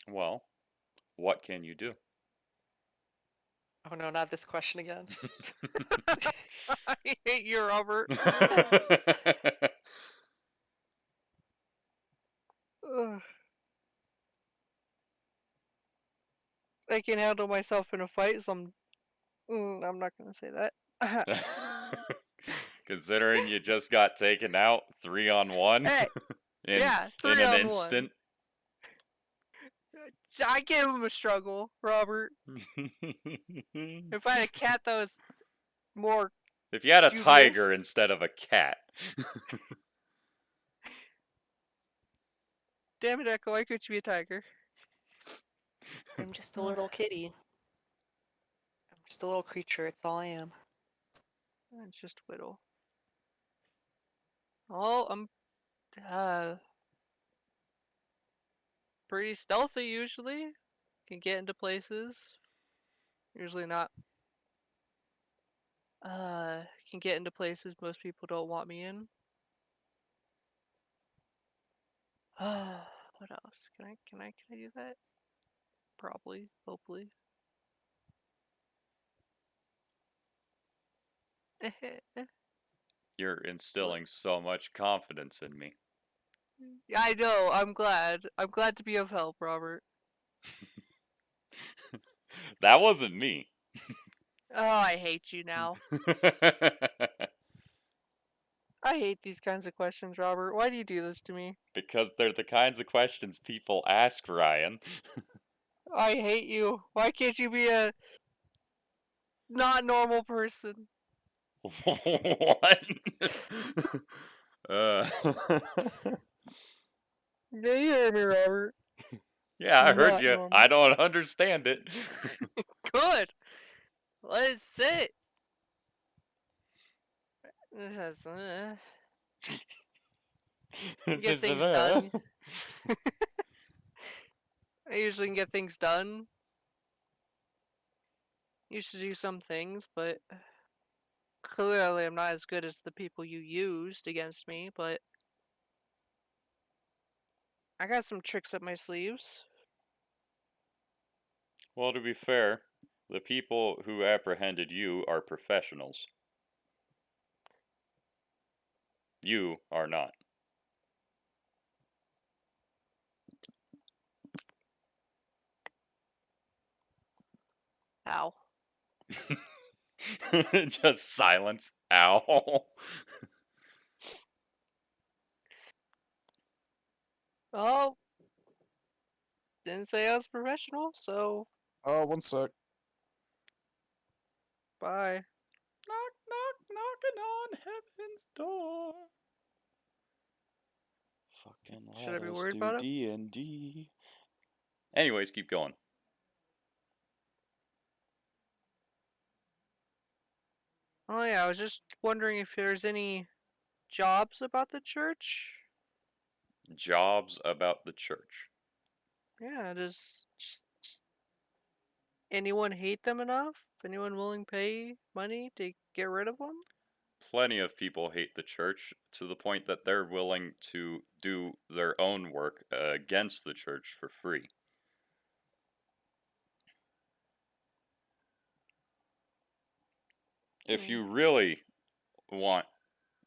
Well, what can you do? Oh no, not this question again. I hate you, Robert. Ugh. I can handle myself in a fight, so I'm not gonna say that. Considering you just got taken out 3-on-1 Hey, in yeah, in three an on one. instant. I gave him a struggle, Robert. If I had a cat that was more If you had a dubious. tiger instead of a cat. Damn it, Echo, why couldn't you be a tiger? I'm just a little kitty. I'm just a little creature. It's all I am. It's just Whittle. Oh, I'm pretty stealthy usually. Can get into places. Usually not. Can get into places most people don't want me in. What else? Can I do that? Probably, hopefully. You're instilling so much confidence in me. Yeah, I know. I'm glad. I'm glad to be of help, Robert. That wasn't me. Oh, I hate you now. I hate these kinds of questions, Robert. Why do you do this to me? Because they're the kinds of questions people ask, Ryan. I hate you. Why can't you be a not normal person? What? uh, Yeah, you heard me, Robert. yeah, I heard Not you. normal. I don't understand it. Good. Let's sit. This is, get things done. I usually can get things done. Used to do some things, but clearly I'm not as good as the people you used against me, but I got some tricks up my sleeves. Well, to be fair, the people who apprehended you are professionals. You are not. Ow. Just silence. Ow. Oh, didn't say I was professional, so Oh, one sec. bye. Knock, knock, knocking on heaven's door. Fucking Should let I be us worried do about him? D&D. Anyways, keep going. Oh yeah, I was just wondering if there's any jobs about the church. Jobs about the church. Yeah, just anyone hate them enough? Anyone willing to pay money to get rid of them? Plenty of people hate the church to the point that they're willing to do their own work against the church for free. If you really want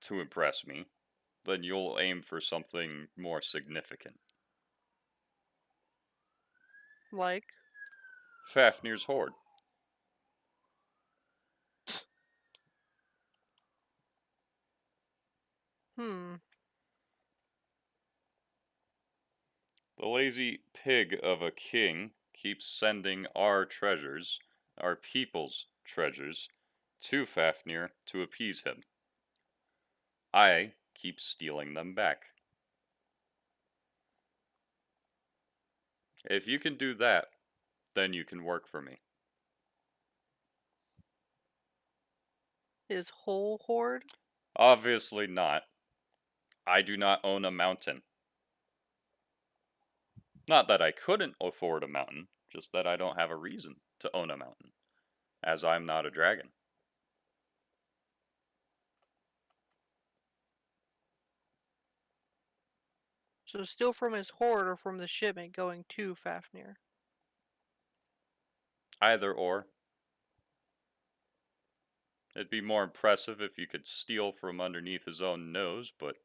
to impress me, then you'll aim for something more significant. Like, Fafnir's Horde. hmm, The lazy pig of a king keeps sending our treasures, our people's treasures, to Fafnir to appease him. I keep stealing them back. If you can do that, then you can work for me. his whole horde? Obviously not. I do not own a mountain. Not that I couldn't afford a mountain, just that I don't have a reason to own a mountain, as I'm not a dragon. So steal from his horde or from the shipment going to Fafnir? Either or. It'd be more impressive if you could steal from underneath his own nose, but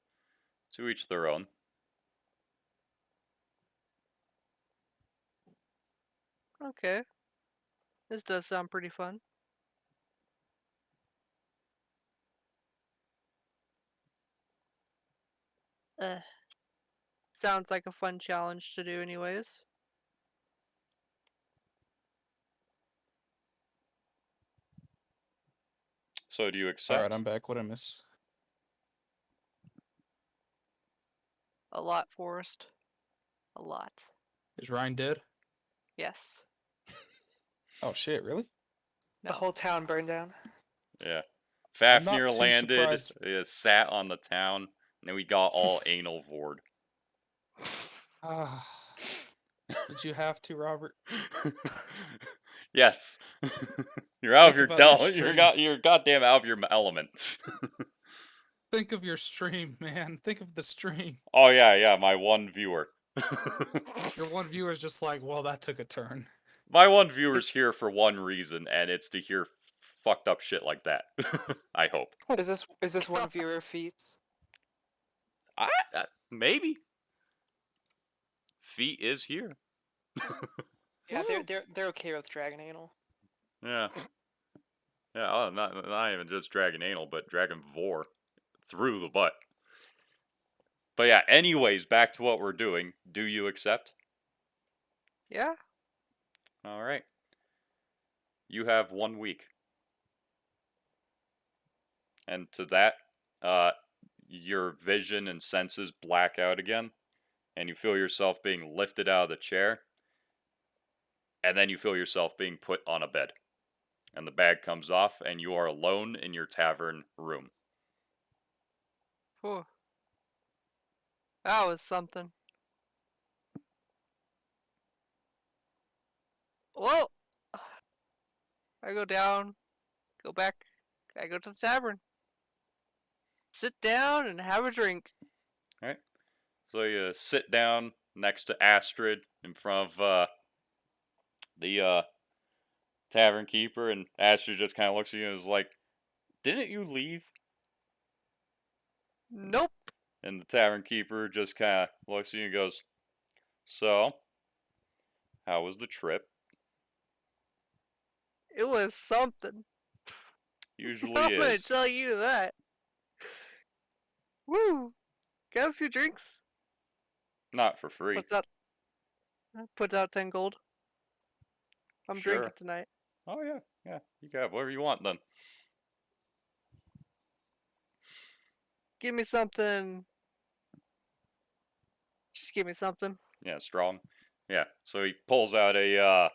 to each their own. Okay, this does sound pretty fun. Sounds like a fun challenge to do anyways. So do you All right, accept? I'm back. What I miss? A lot, Forrest. A lot. Is Ryan dead? Yes. Oh shit, really? The No. whole town burned down. Yeah. I'm not Fafnir too landed, surprised. sat on the town, and then we got all anal vored. Ah, did you have to, Robert? Yes. You're out of Think your about your stream. you're goddamn out of your element. Think of your stream, man. Think of the stream. Oh yeah, my one viewer. Your one viewer is just like, well, that took a turn. My one viewer's here for one reason, and it's to hear fucked up shit like that. I hope. Is this one viewer feats? Maybe. Feet is here. Yeah, Woo! they're okay with dragon anal. Yeah. Yeah, not even just dragon anal, but dragon vor through the butt. But yeah, anyways, back to what we're doing. Do you accept? Yeah. All right. You have 1 week. And to that, uh, your vision and senses black out again, and you feel yourself being lifted out of the chair, and then you feel yourself being put on a bed. And the bag comes off, and you are alone in your tavern room. Whew. That was something. Well, I go down, go back, I go to the tavern, sit down and have a drink. All right. So you sit down next to Astrid in front of the tavern keeper, and Astrid just kind of looks at you and is like, "Didn't you leave?" Nope. And the tavern keeper just kind of looks at you and goes, "So, how was the trip?" It was something. Usually I'm gonna is. tell you that. Woo! Got a few drinks. Not for free. Puts out 10 gold. I'm drinking Sure. tonight. Oh, yeah. Yeah. You can have whatever you want then. Give me something. Just give me something. Yeah, strong. Yeah. So he pulls out a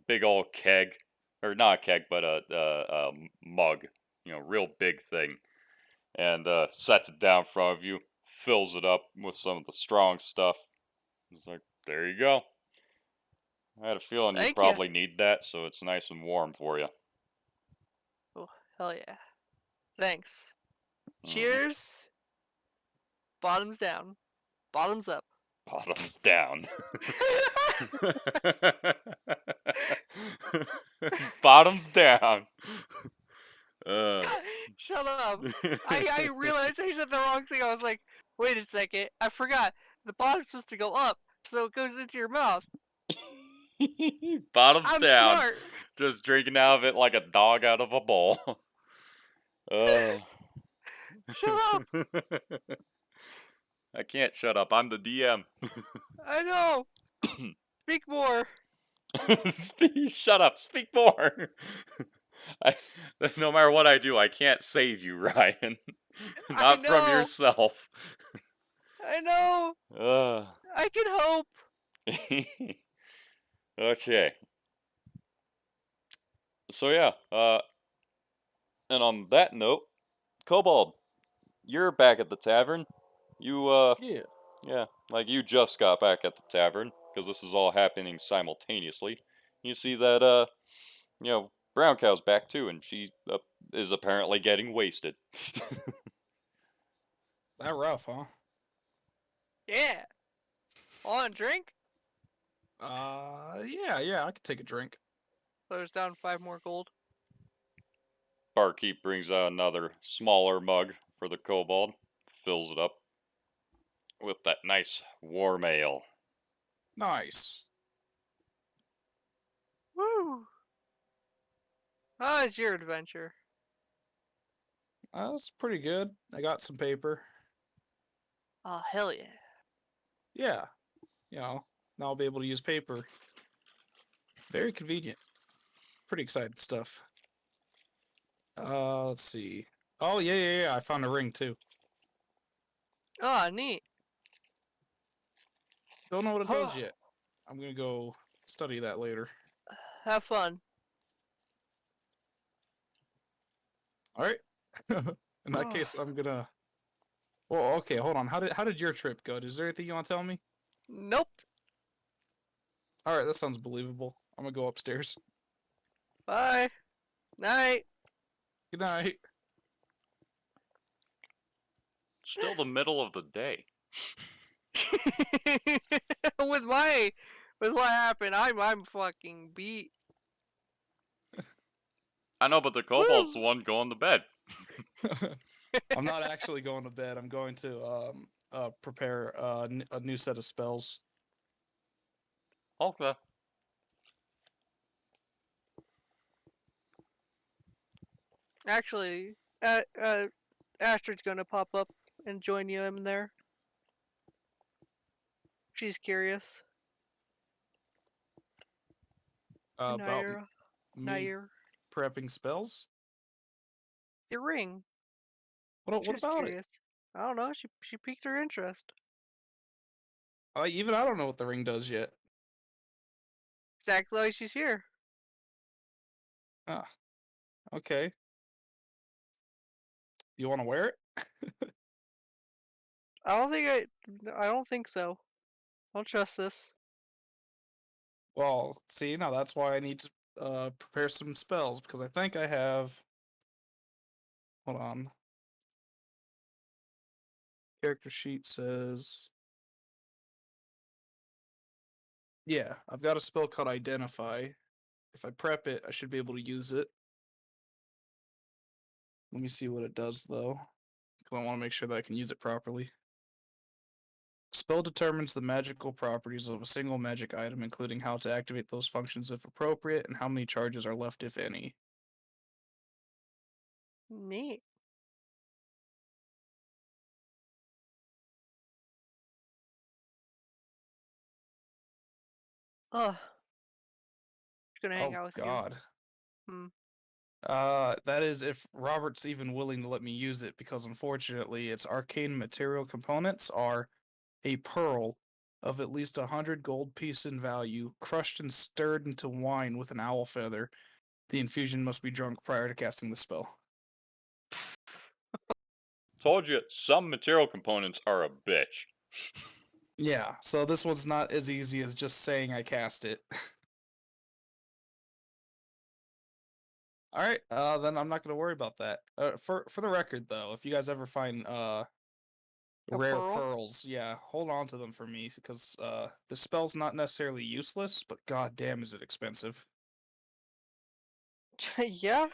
big old keg. Or not a keg, but a mug. You know, real big thing. And sets it down in front of you. Fills it up with some of the strong stuff. It's like, there you go. I had a feeling you'd Thank you. probably need that, so it's nice and warm for you. Oh, hell yeah. Thanks. Mhm. Cheers. Bottoms down. Bottoms up. Bottoms down. Bottoms down. Uh. Shut up. I realized I said the wrong thing. I was like, wait a second. I forgot. The bottom's supposed to go up, so it goes into your mouth. Bottoms I'm down. smart. Just drinking out of it like a dog out of a bowl. Shut up. I can't shut up. I'm the DM. I know. Speak more. Shut up. Speak more. I, no matter what I do, I can't save you, Ryan. I Not from know. yourself. I know. I can hope. Okay. So yeah, and on that note, Kobold, you're back at the tavern. You Yeah. yeah, like you just got back at the tavern because this is all happening simultaneously. You see that Brown Cow's back too, and she is apparently getting wasted. That rough, huh? Yeah. Want a drink? Yeah, I could take a drink. There's down 5 more gold. Barkeep brings out another smaller mug for the Kobold, fills it up with that nice warm ale. Nice. Woo. How's your adventure? That's pretty good. I got some paper. Oh, hell yeah. Yeah. Now I'll be able to use paper. Very convenient. Pretty excited stuff. Let's see. Oh, yeah. I found a ring, too. Oh, neat. Don't know what it does yet. I'm gonna go study that later. Have fun. Alright. In that case, I'm gonna... Well, okay, hold on. How did your trip go? Is there anything you want to tell me? Nope. Alright, that sounds believable. I'm gonna go upstairs. Bye. Night. Good night. Still the middle of the day. with what happened, I'm fucking beat. I know, but the Kobold's the one going to bed. I'm not actually going to bed. I'm going to prepare a new set of spells. Okay. Actually, Astrid's gonna pop up and join you in there. She's curious. About Naira, me Nair, prepping spells. the ring. What She's about it? curious. I don't know. She piqued her interest. Even I don't know what the ring does yet. Exactly why she's here. Ah, okay. You want to wear it? I don't think so. I don't trust this. Well, see, now that's why I need to prepare some spells because I think I have. Hold on. Character sheet says. Yeah, I've got a spell called Identify. If I prep it, I should be able to use it. Let me see what it does though, because I want to make sure that I can use it properly. Spell determines the magical properties of a single magic item, including how to activate those functions if appropriate, and how many charges are left, if any. Neat. Ugh. She's gonna hang Oh out with you. God. Hmm. That is if Robert's even willing to let me use it, because unfortunately, its arcane material components are a pearl of at least 100 gold piece in value, crushed and stirred into wine with an owl feather. The infusion must be drunk prior to casting the spell. Told you, some material components are a bitch. Yeah, so this one's not as easy as just saying I cast it. All right, then I'm not gonna worry about that. For the record, though, if you guys ever find A rare pearl? pearls, yeah, hold on to them for me because the spell's not necessarily useless, but goddamn, is it expensive. Yeah.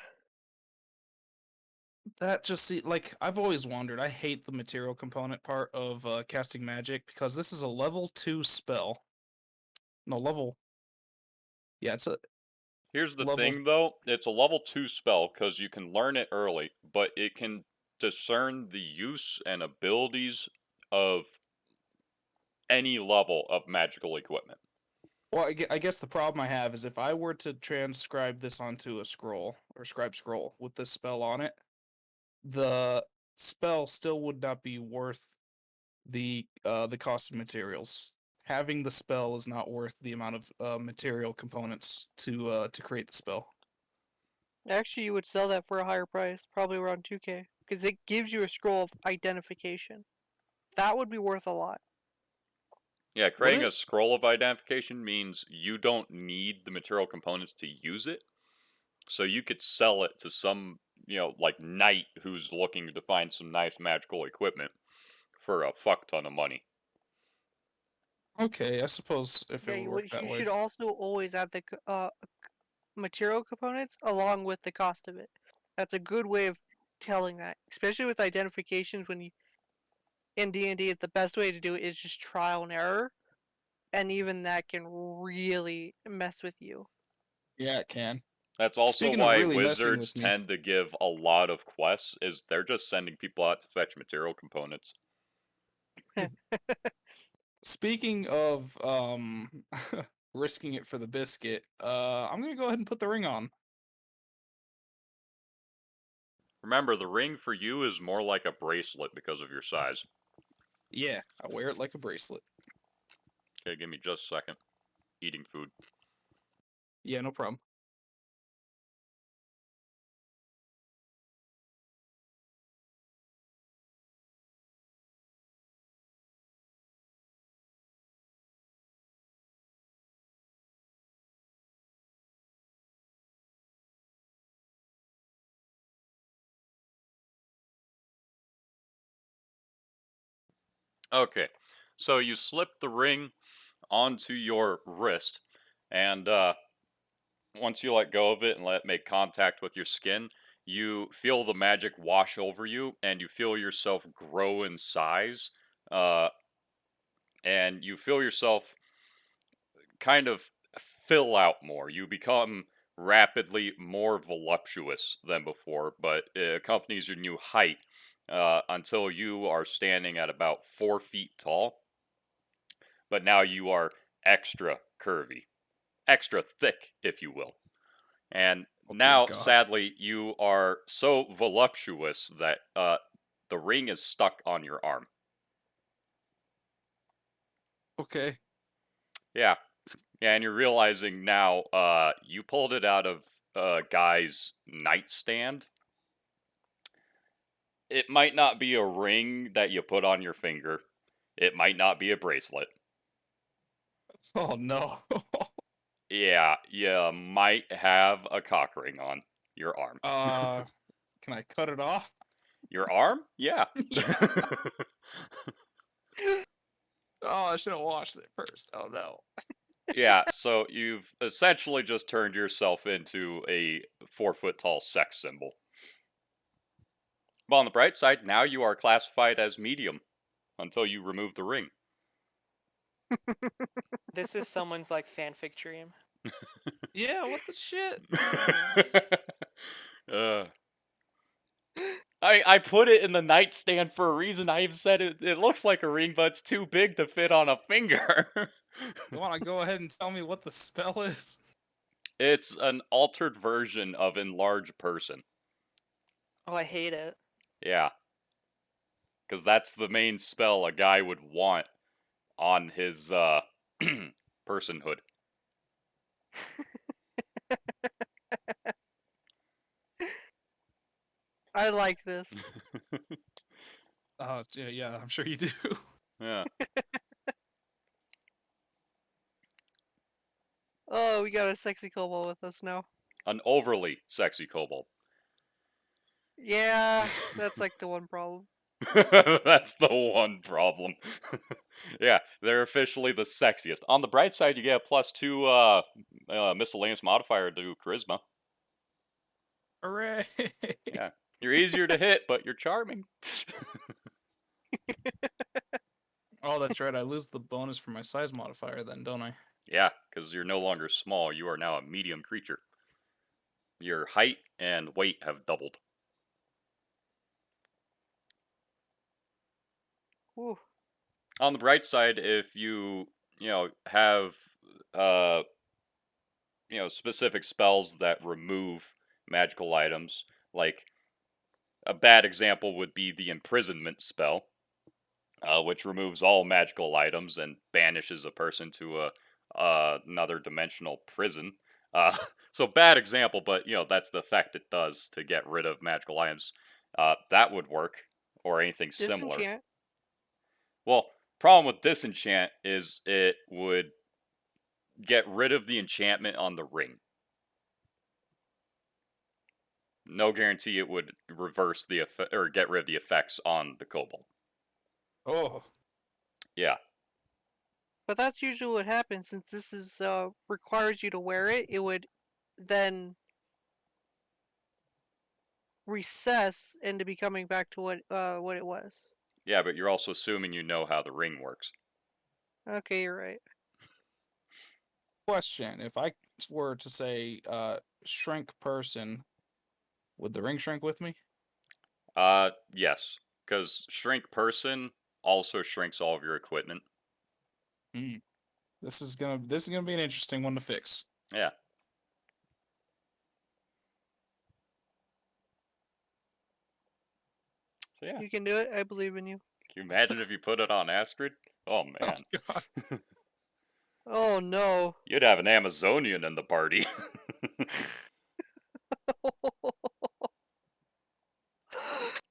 That just see like I've always wondered. I hate the material component part of casting magic because this is a level 2 spell. No, level. Yeah, it's a Here's the level. thing though, it's a level 2 spell because you can learn it early, but it can discern the use and abilities of any level of magical equipment. Well, I guess the problem I have is if I were to transcribe this onto a scroll or scribe scroll with this spell on it, the spell still would not be worth the cost of materials. Having the spell is not worth the amount of material components to create the spell. Actually, you would sell that for a higher price, probably around 2K, because it gives you a scroll of identification. That would be worth a lot. Yeah, Would creating it? a scroll of identification means you don't need the material components to use it. So you could sell it to some, like knight who's looking to find some nice magical equipment for a fuck ton of money. Okay, I suppose if it Yeah, would work that you way. should also always add the material components along with the cost of it. That's a good way of telling that, especially with identifications. When you in D&D, the best way to do it is just trial and error, and even that can really mess with you. Yeah, it can. That's also Speaking of why really messing wizards with me, tend to give a lot of quests, is they're just sending people out to fetch material components. speaking of risking it for the biscuit, I'm gonna go ahead and put the ring on. Remember, the ring for you is more like a bracelet because of your size. Yeah, I wear it like a bracelet. Okay, give me just a second. Eating food. Yeah, no problem. Okay, so you slip the ring onto your wrist, and once you let go of it and let it make contact with your skin, you feel the magic wash over you, and you feel yourself grow in size, uh, and you feel yourself kind of fill out more. You become rapidly more voluptuous than before, but it accompanies your new height until you are standing at about 4 feet tall. But now you are extra curvy, extra thick, if you will. And Oh dear now, God. sadly, you are so voluptuous that the ring is stuck on your arm. Okay. Yeah. Yeah, and you're realizing now you pulled it out of a guy's nightstand. It might not be a ring that you put on your finger. It might not be a bracelet. Oh no. Yeah, you might have a cock ring on your arm. Can I cut it off? Your arm? Yeah. Yeah. Oh, I should have washed it first. Oh no. Yeah, so you've essentially just turned yourself into a 4 foot tall sex symbol. But on the bright side, now you are classified as medium until you remove the ring. This is someone's like fanfic dream. Yeah, what the shit? uh, I put it in the nightstand for a reason. I even said it looks like a ring, but it's too big to fit on a finger. You want to go ahead and tell me what the spell is? It's an altered version of enlarge person. Oh, I hate it. Yeah. Because that's the main spell a guy would want on his personhood. I like this. Yeah, yeah, I'm sure you do. Yeah. Oh, we got a sexy kobold with us now. An overly sexy kobold. Yeah, that's like the one problem. That's the one problem. Yeah, they're officially the sexiest. On the bright side, you get a +2 miscellaneous modifier to charisma. Hooray! Yeah. You're easier to hit, but you're charming. Oh, that's right. I lose the bonus for my size modifier then, don't I? Yeah, because you're no longer small. You are now a medium creature. Your height and weight have doubled. Whew. On the bright side, if have uh, specific spells that remove magical items, like a bad example would be the imprisonment spell, which removes all magical items and banishes a person to another dimensional prison. Uh, so bad example, but that's the effect it does to get rid of magical items. That would work, or anything similar. Disenchant. Well, problem with disenchant is it would get rid of the enchantment on the ring. No guarantee it would reverse the effect or get rid of the effects on the kobold. Oh, Yeah. But that's usually what happens since this is requires you to wear it. It would then recess into becoming back to what it was. Yeah, but you're also assuming you know how the ring works. Okay, you're right. question. If I were to say shrink person, would the ring shrink with me? Yes. Because shrink person also shrinks all of your equipment. Hmm. This is gonna be an interesting one to fix. Yeah. So yeah. You can do it. I believe in you. Can you imagine if you put it on Astrid? Oh man. Oh God. Oh no. You'd have an Amazonian in the party.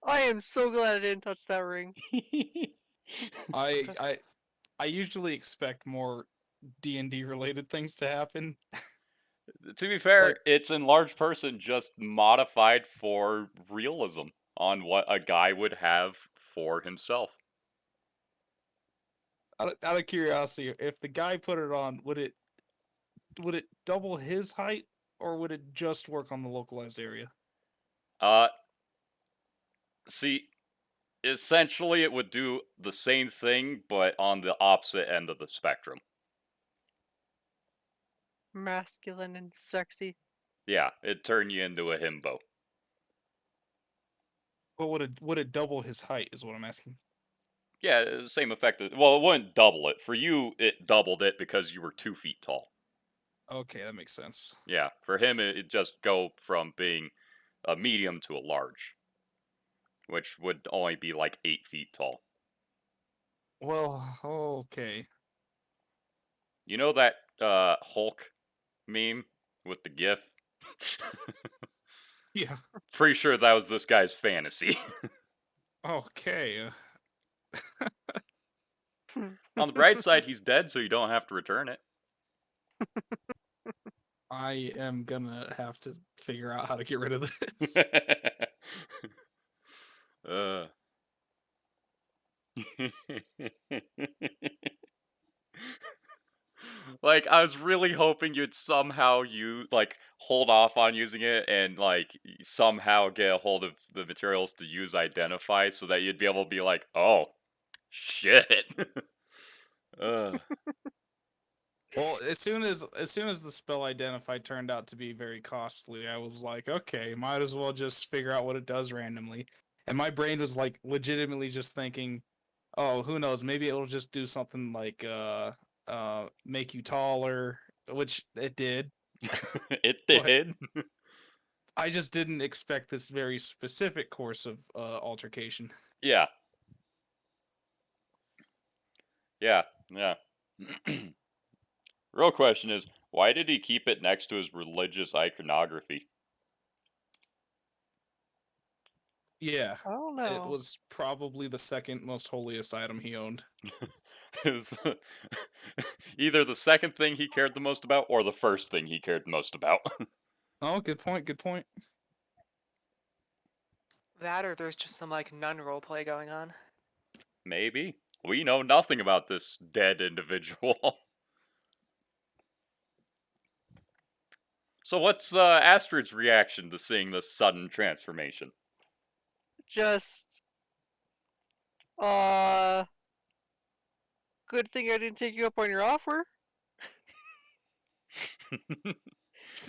I am so glad I didn't touch that ring. I Just- I I usually expect more D&D related things to happen. To be fair, Like- it's enlarged person just modified for realism on what a guy would have for himself. Out of curiosity, if the guy put it on, would it double his height, or would it just work on the localized area? Uh, see, essentially it would do the same thing, but on the opposite end of the spectrum. Masculine and sexy. Yeah, it'd turn you into a himbo. But would it double his height? Is what I'm asking. Yeah, it's the same effect. Well, it wouldn't double it. For you, it doubled it because you were 2 feet tall. Okay, that makes sense. Yeah, for him, it'd just go from being a medium to a large, which would only be like 8 feet tall. Well, okay. You know that Hulk meme with the GIF? Yeah. Pretty sure that was this guy's fantasy. Okay. On the bright side, he's dead, so you don't have to return it. I am gonna have to figure out how to get rid of this. uh. Like, I was really hoping you'd somehow hold off on using it and somehow get a hold of the materials to use identify so that you'd be able to be like, oh shit. Ugh. Well, as soon as the spell identify turned out to be very costly, I was like, okay, might as well just figure out what it does randomly. And my brain was like legitimately just thinking, oh, who knows, maybe it'll just do something like make you taller, which it did. It But did. I just didn't expect this very specific course of altercation. Yeah. Yeah. Yeah. Real question is, why did he keep it next to his religious iconography? Yeah, I don't it know. was probably the second most holiest item he owned. It was either the second thing he cared the most about or the first thing he cared most about. Oh, good point, good point. That or there's just some like nun roleplay going on. Maybe. We know nothing about this dead individual. So what's Astrid's reaction to seeing this sudden transformation? Just, uh, good thing I didn't take you up on your offer.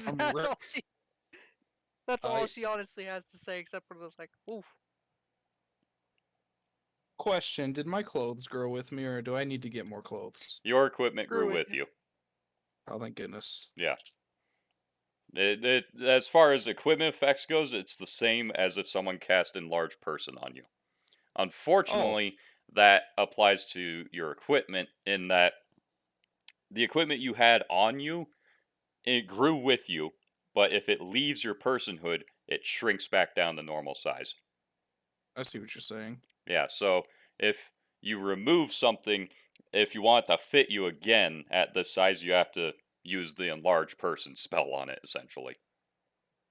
I'm That's re- all she. That's all I she honestly has to say, except for this, like, oof. Question: did my clothes grow with me, or do I need to get more clothes? Your equipment Screw grew with with you. you. Oh, thank goodness. Yeah. As far as equipment effects goes, it's the same as if someone cast enlarge person on you. Oh, Unfortunately, that applies to your equipment in that the equipment you had on you, it grew with you, but if it leaves your personhood, it shrinks back down to normal size. I see what you're saying. Yeah, so if you remove something, if you want it to fit you again at this size, you have to use the enlarge person spell on it, essentially.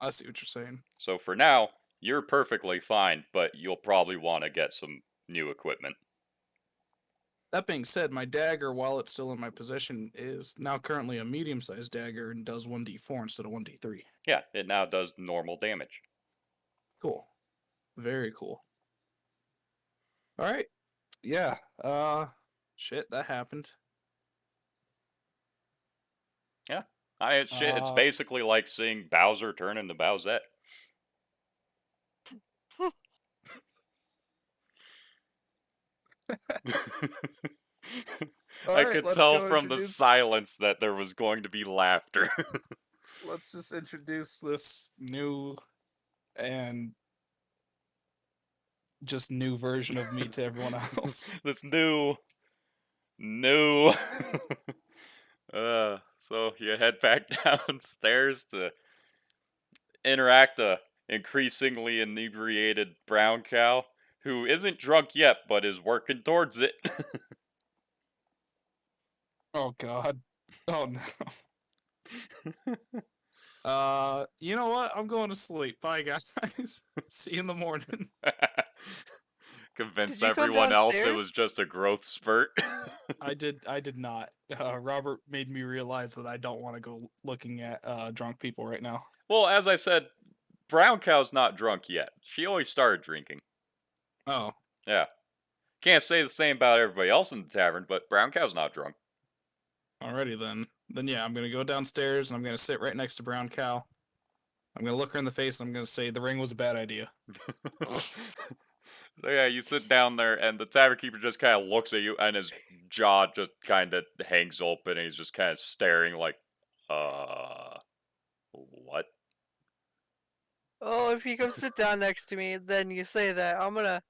I see what you're saying. So for now, you're perfectly fine, but you'll probably want to get some new equipment. That being said, my dagger, while it's still in my possession, is now currently a medium-sized dagger and does 1d4 instead of 1d3. Yeah, it now does normal damage. Cool. Very cool. All right. Yeah. Shit, that happened. Yeah. It's Uh, basically like seeing Bowser turn into Bowsette. all I right. could Let's tell go from the introduce. silence that there was going to be laughter. Let's just introduce this new and just new version of me to everyone else. This new. So you head back downstairs to interact a increasingly inebriated brown cow who isn't drunk yet but is working towards it. Oh God. Oh no. You know what? I'm going to sleep. Bye, guys. See you in the morning. Did Convinced you come everyone else it downstairs? was just a growth spurt. I did not. Robert made me realize that I don't want to go looking at drunk people right now. Well, as I said, brown cow's not drunk yet. She only started drinking. Oh, Yeah. Can't say the same about everybody else in the tavern, but brown cow's not drunk. alrighty then. Then yeah, I'm gonna go downstairs and I'm gonna sit right next to Brown Cow. I'm gonna look her in the face and I'm gonna say the ring was a bad idea. So yeah, you sit down there, and the tavern keeper just kind of looks at you, and his jaw just kind of hangs open, and he's just kind of staring like, what? Oh, if you come sit down next to me, then you say that I'm gonna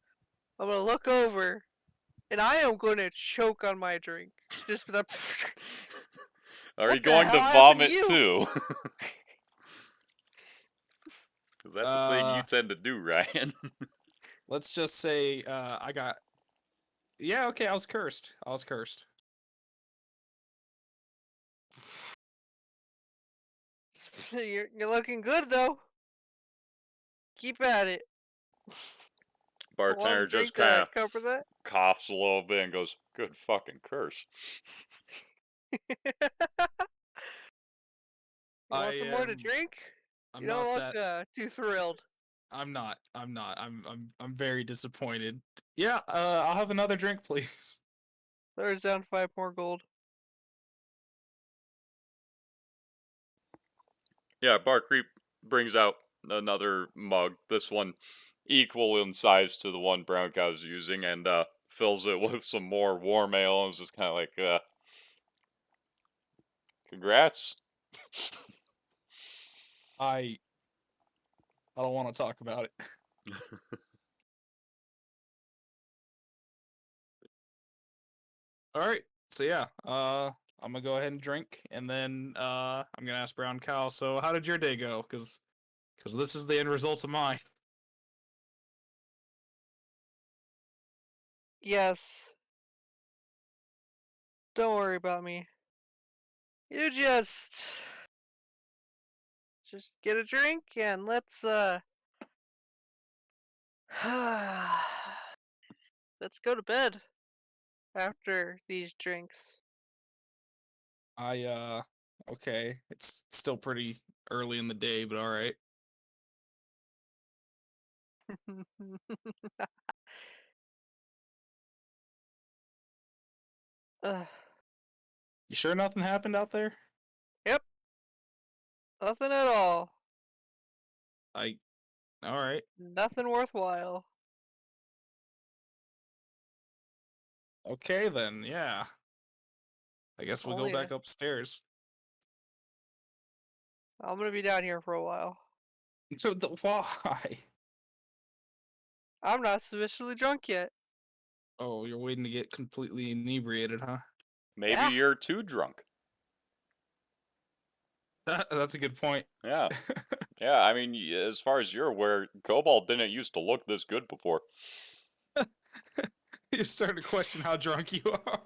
look over, and I am gonna choke on my drink. Just for that. Are you What the going to hell happened to vomit you? too? Because that's a thing you Uh, tend to do, Ryan. let's just say I got. Yeah, okay, I was cursed. I was cursed. You're looking good though. Keep at it. Want Bartender a just drink kind to of cover that? coughs a little bit and goes, "Good fucking curse." You want some more to I'm drink? You not don't sad. look too thrilled. I'm not. I'm not. I'm very disappointed. Yeah, I'll have another drink, please. There's down 5 more gold. Yeah, Bar Creep brings out another mug. This one equal in size to the one Brown Cow's using, and fills it with some more warm ale, and is just kind of like, congrats. I I don't want to talk about it. All right. So yeah, I'm gonna go ahead and drink, and then I'm gonna ask Brown Cow. So how did your day go? Because this is the end result of mine. Yes. Don't worry about me. You just get a drink and let's let's go to bed after these drinks. Okay, it's still pretty early in the day, but all right. uh, You sure nothing happened out there? yep, nothing at all. I all right. Nothing worthwhile. Okay then, yeah. I guess we'll go Only back upstairs. I'm gonna be down here for a while. So why? I'm not sufficiently drunk yet. Oh, you're waiting to get completely inebriated, huh? Maybe Yeah. you're too drunk. That's a good point. Yeah. Yeah, I mean, as far as you're aware, Cobalt didn't used to look this good before. You're starting to question how drunk you are.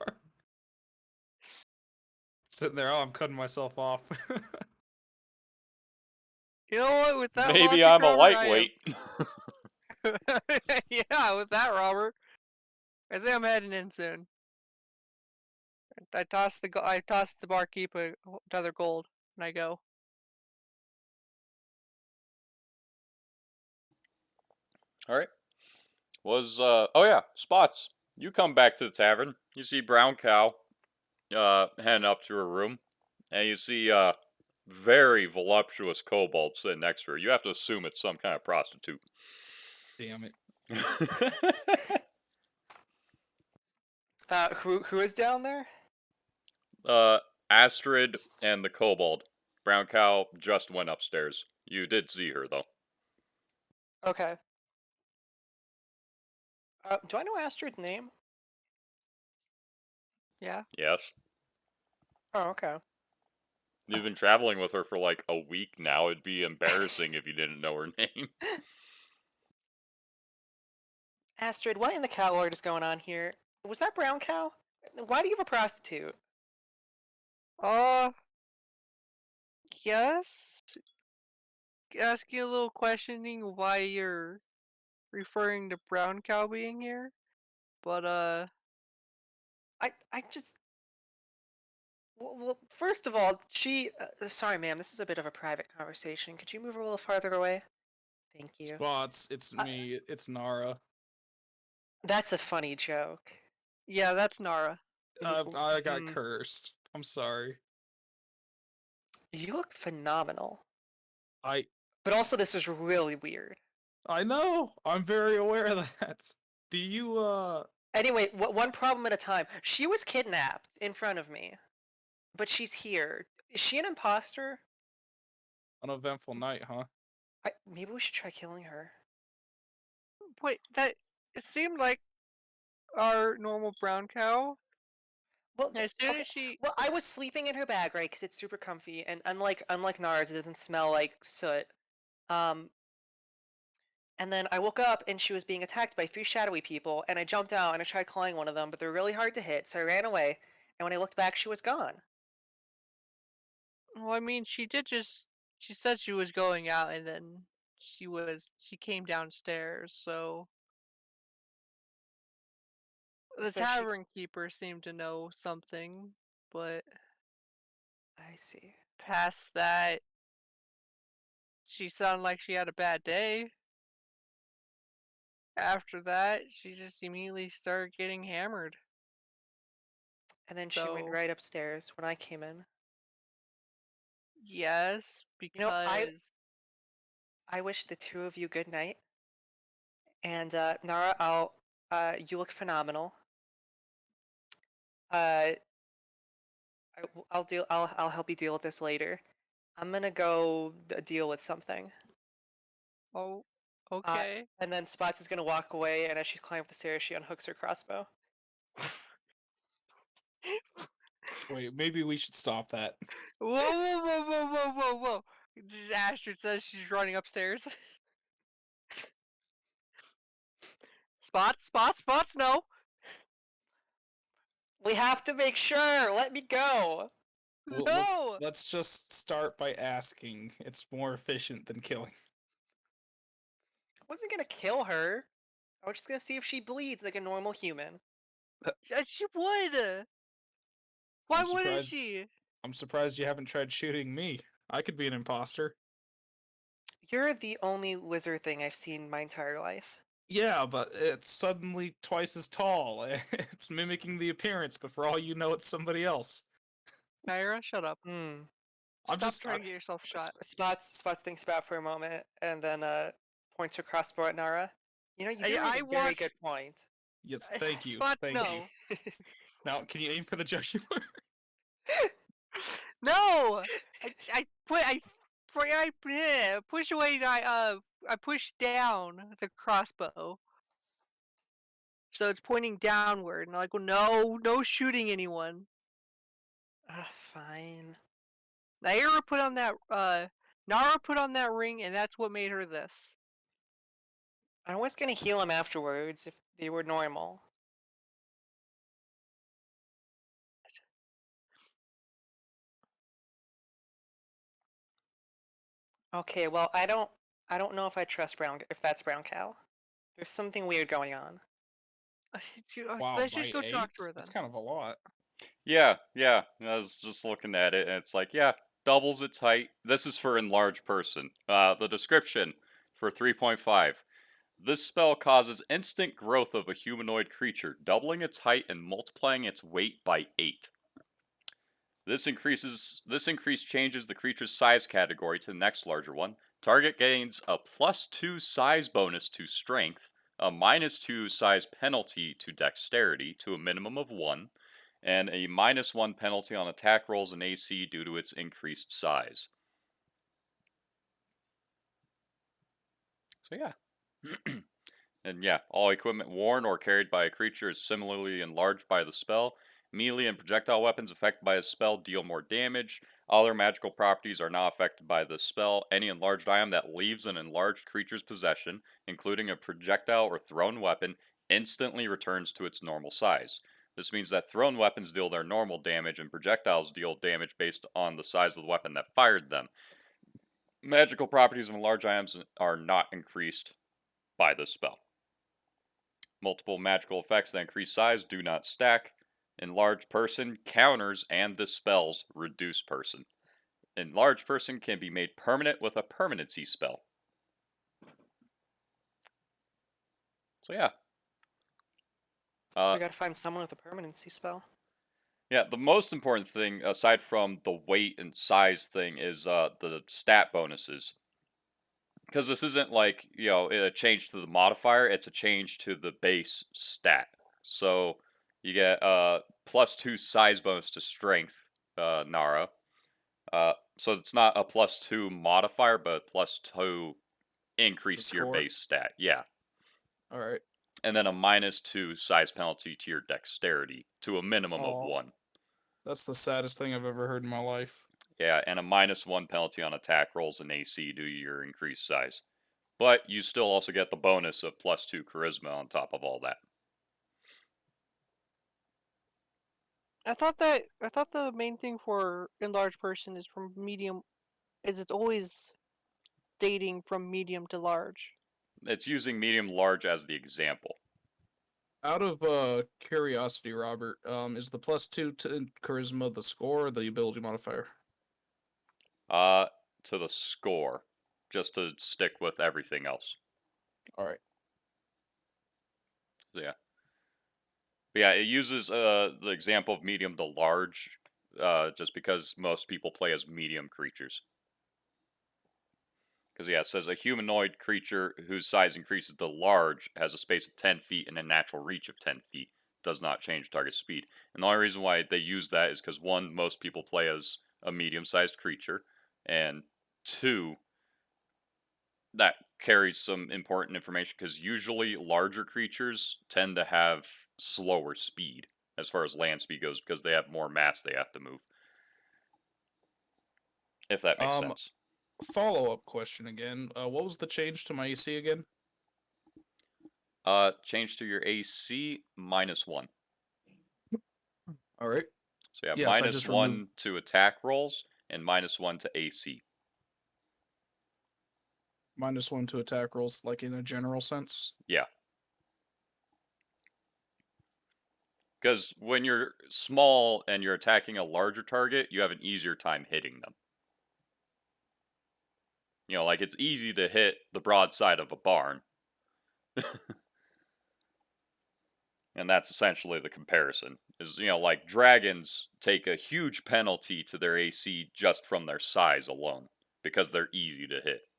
Sitting there, oh, I'm cutting myself off. You know what? With that Maybe logic, I'm a Robert, I am. lightweight. Yeah, with that, Robert, I think I'm heading in soon. I toss the barkeep another gold, and I go. All right. Oh yeah, Spots. You come back to the tavern. You see Brown Cow heading up to her room, and you see very voluptuous Cobalt sitting next to her. You have to assume it's some kind of prostitute. Damn it. Who is down there? uh, Astrid and the Kobold. Brown Cow just went upstairs. You did see her though. Okay. Do I know Astrid's name? Yeah. Yes. Oh, okay. You've been traveling with her for like a week now. It'd be embarrassing if you didn't know her name. Astrid, what in the cow lord is going on here? Was that brown cow? Why do you have a prostitute? Uh, yes. Asking a little questioning why you're referring to brown cow being here, but I just. Well, first of all, she. Sorry, ma'am, this is a bit of a private conversation. Could you move a little farther away? Thank you. Spots, it's Uh, me, it's Nara. That's a funny joke. yeah, that's Nara. I got Hmm. cursed. I'm sorry. You look phenomenal. I But also, this is really weird. I know. I'm very aware of that. Do you Anyway, one problem at a time. She was kidnapped in front of me, but she's here. Is she an imposter? uneventful night, huh? Maybe we should try killing her. Wait, that it seemed like our normal brown cow. Well, As soon okay. as she, Well, I was sleeping in her bag, right? Because it's super comfy, and unlike Nara's, it doesn't smell like soot. Um, and then I woke up and she was being attacked by 3 shadowy people, and I jumped out and I tried calling one of them, but they're really hard to hit, so I ran away. And when I looked back, she was gone. well, I mean, she did just. She said she was going out, and then she came downstairs. So the So she. tavern keeper seemed to know something, but I see. past that, she sounded like she had a bad day. After that, she just immediately started getting hammered. And then she went So, right upstairs when I came in. yes, You know, because I wish the two of you good night. And Nara, you look phenomenal. Uh, I'll help you deal with this later. I'm gonna go deal with something. oh, Uh, okay. and then Spots is gonna walk away, and as she's climbing up the stairs, she unhooks her crossbow. Wait, maybe we should stop that. Whoa, whoa, whoa, whoa, whoa, whoa, whoa! Astrid says she's running upstairs. Spots, no! We have to make sure. Let me go. Well, No! let's just start by asking. It's more efficient than killing. I wasn't gonna kill her. I was just gonna see if she bleeds like a normal human. She would! Why I'm wouldn't surprised. she? I'm surprised you haven't tried shooting me. I could be an imposter. You're the only lizard thing I've seen my entire life. Yeah, but it's suddenly twice as tall. It's mimicking the appearance, but for all you know, it's somebody else. Naira, shut up. Hmm. I'm Stop just. trying to get yourself shot. Spots thinks about it for a moment and then points her crossbow at Nara. You know, you do make I a very good watched. point. Yes, thank you. Spot, Thank no. you. Now, can you aim for the jugular? No! I push away. I push down the crossbow, so it's pointing downward. And I'm like, well, no shooting anyone. Fine. Nara put on that ring, and that's what made her this. I was gonna heal him afterwards if they were normal. Okay, well, I don't know if I trust if that's Brown Cow. There's something weird going on. Wow, Let's by just go talk to 8? her then. That's kind of a lot. Yeah, yeah. I was just looking at it, and it's like, yeah, doubles its height. This is for enlarged person. The description for 3.5. This spell causes instant growth of a humanoid creature, doubling its height and multiplying its weight by 8. This increase changes the creature's size category to the next larger one. Target gains a +2 size bonus to strength, a -2 size penalty to dexterity to a minimum of 1, and a -1 penalty on attack rolls and AC due to its increased size. So yeah. And yeah, all equipment worn or carried by a creature is similarly enlarged by the spell. Melee and projectile weapons affected by a spell deal more damage. Other magical properties are not affected by the spell. Any enlarged item that leaves an enlarged creature's possession, including a projectile or thrown weapon, instantly returns to its normal size. This means that thrown weapons deal their normal damage and projectiles deal damage based on the size of the weapon that fired them. Magical properties of enlarged items are not increased by this spell. Multiple magical effects that increase size do not stack. Enlarged person counters and dispels reduce person. Enlarged person can be made permanent with a permanency spell. So yeah. We gotta find someone with a permanency spell. Yeah, the most important thing, aside from the weight and size thing, is the stat bonuses. because this isn't like, a change to the modifier, it's a change to the base stat. So you get +2 size bonus to strength, Nara. So it's not a +2 modifier, but +2 The increase to your score. base stat. Yeah. All right. And then a -2 size penalty to your dexterity to a minimum of Oh, 1. that's the saddest thing I've ever heard in my life. Yeah, and a -1 penalty on attack rolls and AC due to your increased size. But you still also get the bonus of +2 charisma on top of all that. I thought the main thing for enlarged person is from medium is it's always dating from medium to large. It's using medium large as the example. Out of curiosity, Robert, is the +2 to charisma the score or the ability modifier? To the score, just to stick with everything else. All right. So, yeah. But yeah, it uses the example of medium to large, just because most people play as medium creatures. Because yeah, it says a humanoid creature whose size increases to large has a space of 10 feet and a natural reach of 10 feet. Does not change target speed. And the only reason why they use that is because one, most people play as a medium-sized creature, and two, that carries some important information because usually larger creatures tend to have slower speed as far as land speed goes because they have more mass they have to move. If that makes Um, sense. Follow-up question again. What was the change to my AC again? Change to your AC -1. All right. So yeah, Yes, I just removed -1 to attack rolls and -1 to AC. -1 to attack rolls, like in a general sense. Yeah. Because when you're small and you're attacking a larger target, you have an easier time hitting them. Like it's easy to hit the broadside of a barn. And that's essentially the comparison. Is, like dragons take a huge penalty to their AC just from their size alone because they're easy to hit.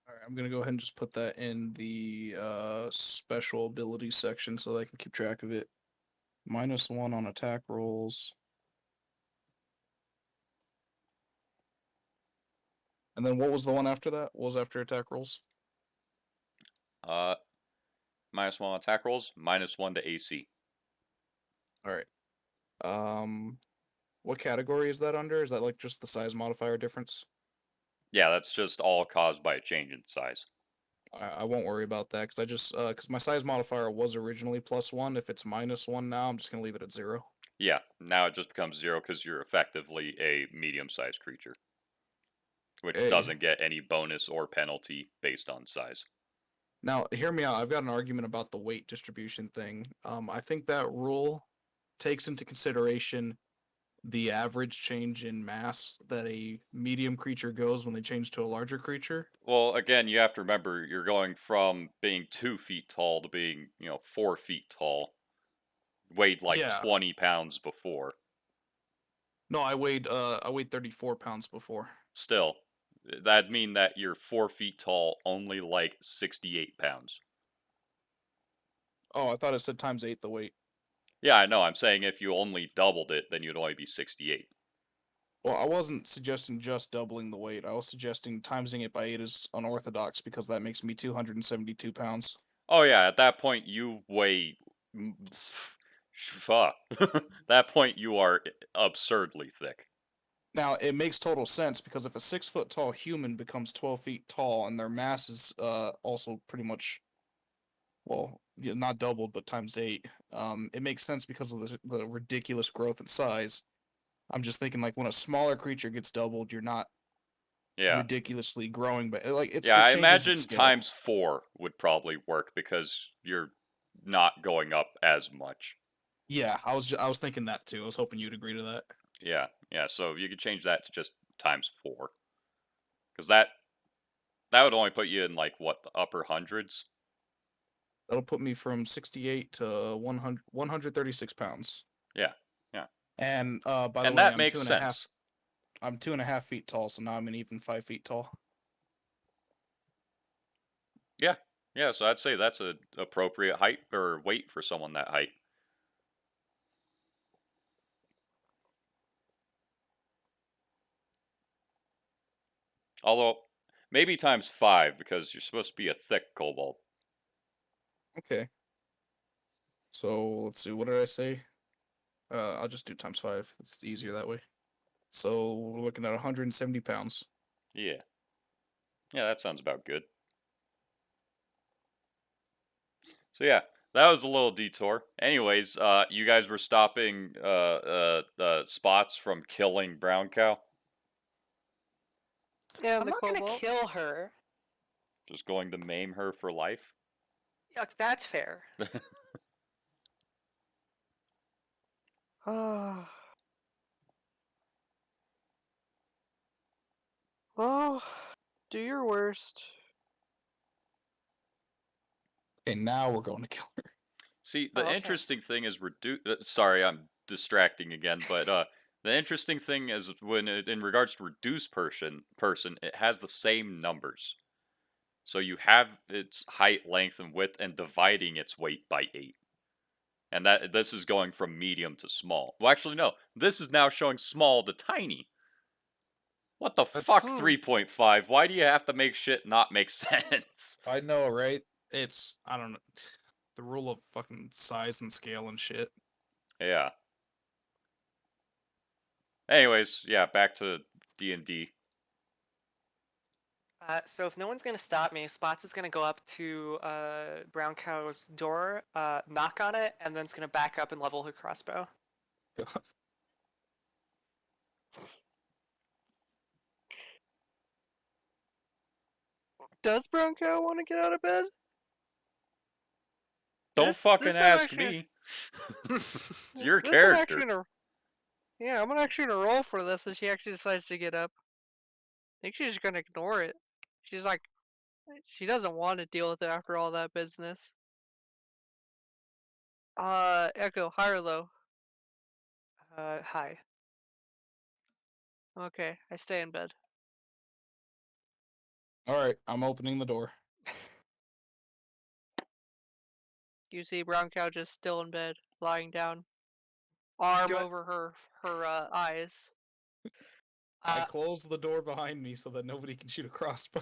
All right, I'm gonna go ahead and just put that in the special ability section so that I can keep track of it. -1 on attack rolls. And then what was the one after that? What was after attack rolls? Uh, -1 attack rolls, -1 to AC. All right. What category is that under? Is that like just the size modifier difference? Yeah, that's just all caused by a change in size. I won't worry about that because I just because my size modifier was originally +1. If it's -1 now, I'm just gonna leave it at 0. Yeah, now it just becomes 0 because you're effectively a medium-sized creature, which Hey, doesn't get any bonus or penalty based on size. now hear me out. I've got an argument about the weight distribution thing. I think that rule takes into consideration the average change in mass that a medium creature goes when they change to a larger creature. Well, again, you have to remember you're going from being 2 feet tall to being, 4 feet tall. Weighed like Yeah. 20 pounds before. No, I weighed 34 pounds before. Still, that'd mean that you're 4 feet tall, only like 68 pounds. Oh, I thought it said ×8 the weight. Yeah, I know. I'm saying if you only doubled it, then you'd only be 68. Well, I wasn't suggesting just doubling the weight. I was suggesting timesing it by 8 is unorthodox because that makes me 272 pounds. Oh, yeah, at that point, you weigh. Fuck. That point, you are absurdly thick. Now, it makes total sense because if a 6 foot tall human becomes 12 feet tall and their mass is also pretty much, well, yeah, not doubled, but ×8, it makes sense because of the ridiculous growth in size. I'm just thinking like when a smaller creature gets doubled, you're not Yeah. ridiculously growing, but like Yeah, it I changes with imagine scale. ×4 would probably work because you're not going up as much. Yeah, I was thinking that too. I was hoping you'd agree to that. Yeah, so you could change that to just ×4. Because that would only put you in, like, what, the upper hundreds? That'll put me from 68 to 100, 136 pounds. Yeah. Yeah. And by the And way, that makes sense. I'm 2.5 feet tall, so now I'm an even 5 feet tall. Yeah. Yeah, so I'd say that's a appropriate height or weight for someone that height. Although maybe times 5 because you're supposed to be a thick kobold. Okay. So let's see. What did I say? I'll just do times 5. It's easier that way. So we're looking at 170 pounds. Yeah. Yeah, that sounds about good. So yeah, that was a little detour. Anyways, you guys were stopping spots from killing brown cow. And I'm the not gonna cobalt. kill her. Just going to maim her for life. Yuck, that's fair. Ah. Well, do your worst. Okay, now we're going to kill her. See, Oh, the okay. interesting thing is sorry, I'm distracting again, but the interesting thing is when in regards to reduced person, it has the same numbers. So you have its height, length, and width, and dividing its weight by 8. And that this is going from medium to small. Well, actually, no. This is now showing small to tiny. What the fuck, That's 3.5? Why do you have to make shit not make sense? I know, right? It's I don't know. The rule of fucking size and scale and shit. Yeah. Anyways, yeah, back to D&D. So if no one's gonna stop me, Spots is gonna go up to Brown Cow's door, knock on it, and then it's gonna back up and level her crossbow. Does Brown Cow want to get out of bed? Don't fucking I'm ask actually me. It's your this I'm actually character. gonna yeah, I'm actually gonna roll for this if she actually decides to get up. I think she's just gonna ignore it. She's like she doesn't want to deal with it after all that business. Echo, high or low? Hi. Okay, I stay in bed. All right, I'm opening the door. You see Brown Cow just still in bed, lying down, arm Do over her eyes. I I, close the door behind me so that nobody can shoot a crossbow.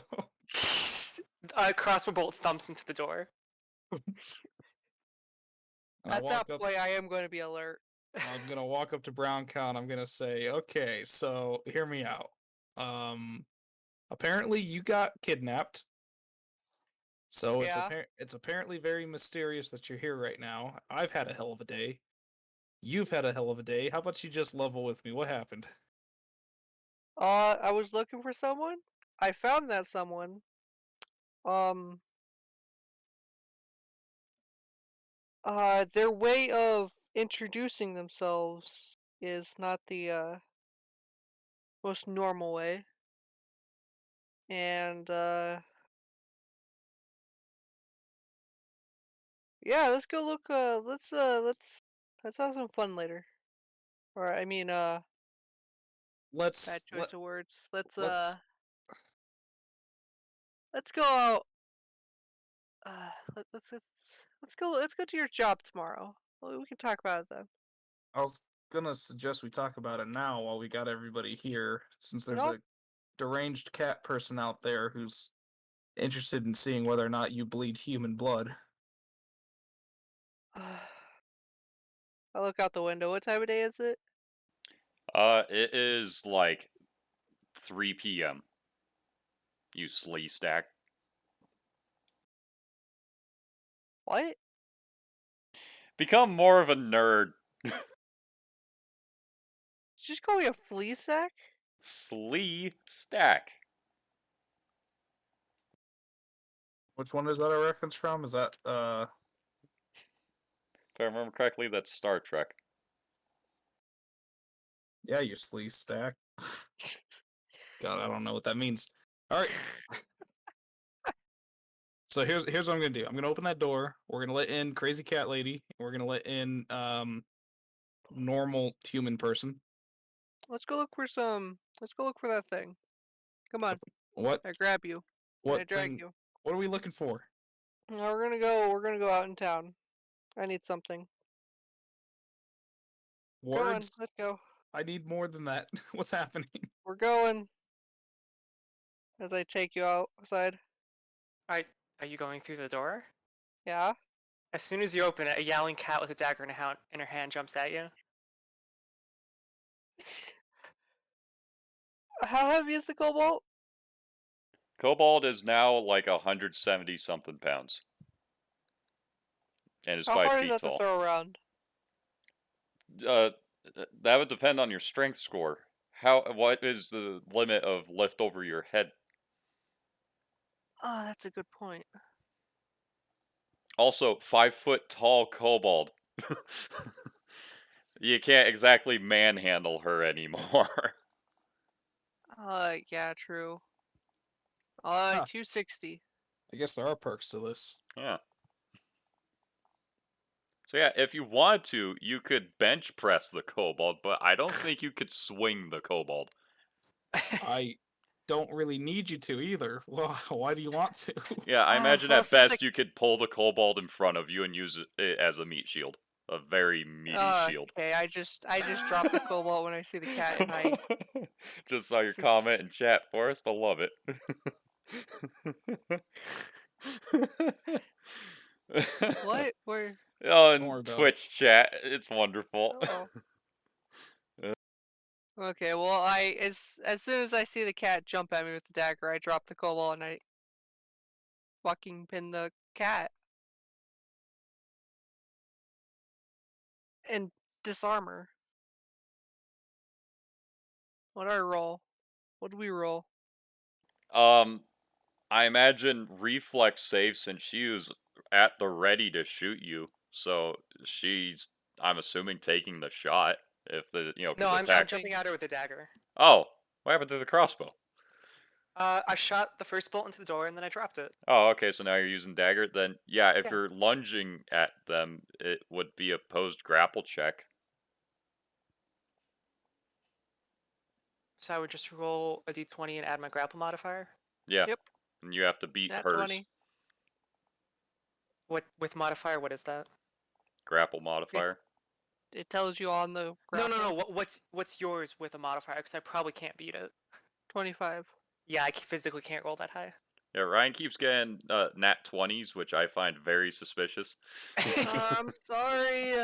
crossbow bolt thumps into the door. And I At that walk up. point, I am going to be alert. I'm gonna walk up to Brown Cow and I'm gonna say, "Okay, so hear me out. Um, apparently you got kidnapped. So Yeah. it's apparently very mysterious that you're here right now. I've had a hell of a day. You've had a hell of a day. How about you just level with me? What happened?" I was looking for someone. I found that someone. Um, their way of introducing themselves is not the most normal way. And yeah, let's go look. Let's have some fun later. Or I mean, Let's bad choice of words. let's Let's go out. Let's go to your job tomorrow. Well, we can talk about it then. I was gonna suggest we talk about it now while we got everybody here, since there's Nope. a deranged cat person out there who's interested in seeing whether or not you bleed human blood. I look out the window. What time of day is it? It is like 3 p.m. You slee stack. What? Become more of a nerd. Did you just call me a flea sack? Slee stack. Which one is that a reference from? Is that If I remember correctly, that's Star Trek. yeah, you sleaze stack. God, I don't know what that means. All right. So here's what I'm gonna do. I'm gonna open that door. We're gonna let in Crazy Cat Lady. And we're gonna let in normal human person. Let's go look for some. Let's go look for that thing. Come on. What I grab you. And I what drag thing? you. What are we looking for? No, we're gonna go. We're gonna go out in town. I need something. Come on. Words? Let's go. I need more than that. What's happening? We're going. As I take you outside. Are you going through the door? Yeah. As soon as you open it, a yowling cat with a dagger in her hand jumps at you. How heavy is the cobalt? Kobold is now like 170 something pounds. And is How 5 hard is feet that to tall. throw around? That would depend on your strength score. What is the limit of lift over your head? Oh, that's a good point. Also, 5 foot tall kobold. You can't exactly manhandle her anymore. Yeah, true. Huh. 260. I guess there are perks to this. Yeah. So yeah, if you want to, you could bench press the kobold, but I don't think you could swing the kobold. I don't really need you to either. Well, why do you want to? Yeah, I imagine Well, at since best you could pull the kobold in front of you and use it as a meat shield. A very meaty shield. okay, I just drop the cobalt when I see the cat and I Just saw your since comment in chat, Forrest. I love it. what? Where? Oh, Don't worry in about it. Twitch chat, it's wonderful. Oh. Okay, well as soon as I see the cat jump at me with the dagger, I drop the cobalt and I fucking pin the cat and disarm her. What do I roll? What do we roll? I imagine reflex save since she was at the ready to shoot you, so she's, I'm assuming, taking the shot if the, No, because I'm attack. jumping at her with a dagger. Oh, what happened to the crossbow? I shot the first bolt into the door and then I dropped it. Oh, okay, so now you're using dagger. Then, yeah, if Yeah. you're lunging at them, it would be a opposed grapple check. So I would just roll a d20 and add my grapple modifier. Yeah. Yep. And you have to beat Nat hers 20. What with modifier? What is that? grapple modifier. It tells you on the grapple. No. What's yours with a modifier? Because I probably can't beat it. 25. Yeah, I physically can't roll that high. Yeah, Ryan keeps getting nat 20s, which I find very suspicious. I'm sorry.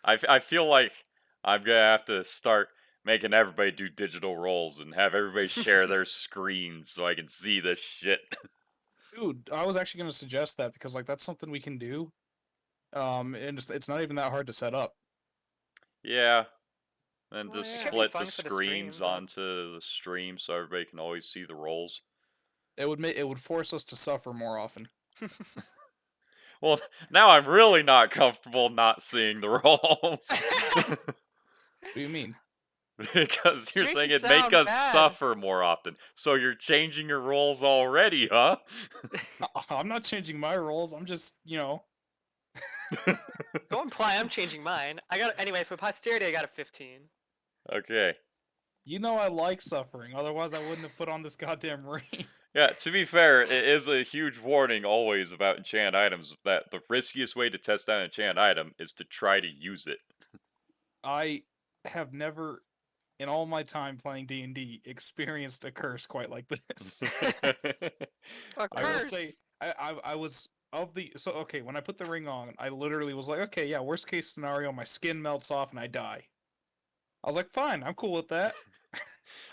I feel like I'm gonna have to start making everybody do digital rolls and have everybody share their screens so I can see this shit. Dude, I was actually going to suggest that because like that's something we can do. And it's not even that hard to set up. Yeah. And Well, just yeah. It could be split fun the for the stream, screens but- onto the stream so everybody can always see the rolls. It would force us to suffer more often. Well, now I'm really not comfortable not seeing the rolls. What do you mean? Because you're Make saying it it'd make sound us bad. suffer more often. So you're changing your rolls already, huh? I'm not changing my roles. I'm just, Don't imply I'm changing mine. Anyway for posterity. I got a 15. Okay. I like suffering. Otherwise, I wouldn't have put on this goddamn ring. Yeah, to be fair, it is a huge warning always about enchant items that the riskiest way to test out an enchant item is to try to use it. I have never, in all my time playing D&D, experienced a curse quite like this. A I will curse. say, I was of the so okay. When I put the ring on, I literally was like, okay, yeah, worst case scenario, my skin melts off and I die. I was like, fine, I'm cool with that.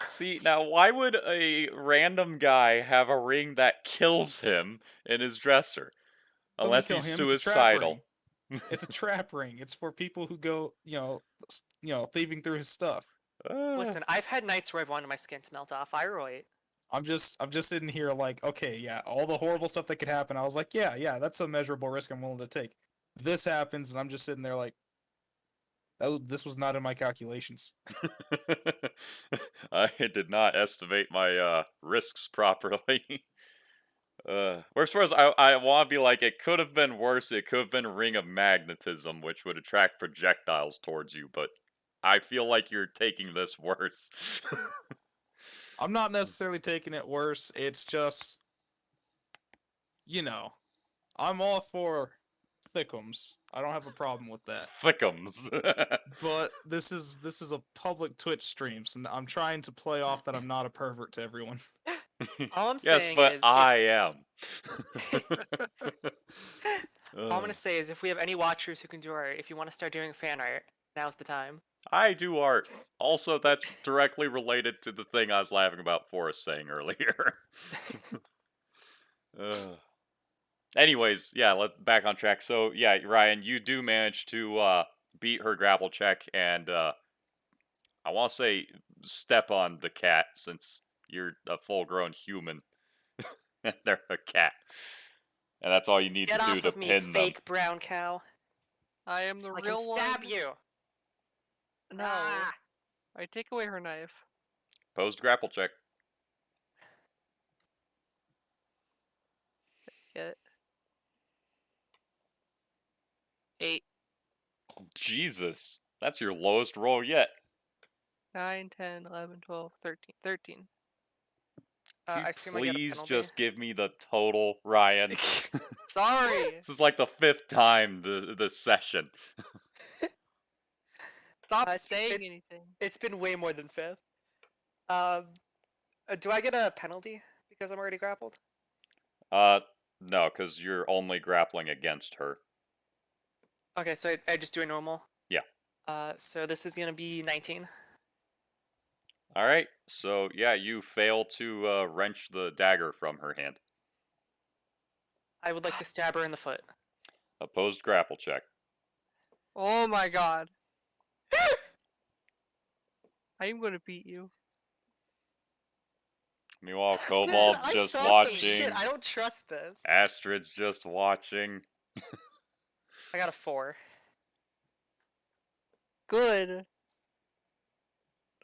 See, now why would a random guy have a ring that kills him in his dresser? Doesn't Unless kill he's him, it's a trap suicidal. ring. It's a trap ring. It's for people who go, thieving through his stuff. Listen, I've had nights where I've wanted my skin to melt off. I relate. I'm just sitting here like, okay, yeah, all the horrible stuff that could happen. I was like, yeah, that's a measurable risk I'm willing to take. This happens, and I'm just sitting there like, this was not in my calculations. I did not estimate my risks properly. Worst was I want to be like, it could have been worse. It could have been Ring of Magnetism, which would attract projectiles towards you, but I feel like you're taking this worse. I'm not necessarily taking it worse. It's just, you know, I'm all for thickums. I don't have a problem with that. Thickums. But this is a public Twitch stream, so I'm trying to play off that I'm not a pervert to everyone. All I'm Yes, saying but is, I am. all I'm gonna say is, if we have any watchers who can do art, if you want to start doing fan art, now's the time. I do art. Also, that's directly related to the thing I was laughing about Forrest saying earlier. Anyways, yeah, let's back on track. So, yeah, Ryan, you do manage to beat her grapple check, and I want to say step on the cat since you're a full-grown human and they're a cat, and that's all you need Get to do off to of me, pin them. fake brown cow! I am the I can real stab one. you. No, Ah! I take away her knife. Post grapple check. Get it. 8, Jesus, that's your lowest roll yet. 9, 10, 11, 12, 13. 13. Can you I assume I get a please penalty. just give me the total, Ryan? Sorry. This is like the 5th time the session. Stop it's- saying it's- anything. It's been way more than 5th. Do I get a penalty because I'm already grappled? No, because you're only grappling against her. Okay, so I just do a normal. Yeah. So this is gonna be 19. Alright, so yeah, you fail to wrench the dagger from her hand. I would like to stab her in the foot. Opposed grapple check. Oh my god. I'm gonna beat you. Meanwhile, Dude, Kobold's I just saw some watching. shit. I don't trust this. Astrid's just watching. I got a 4. Good.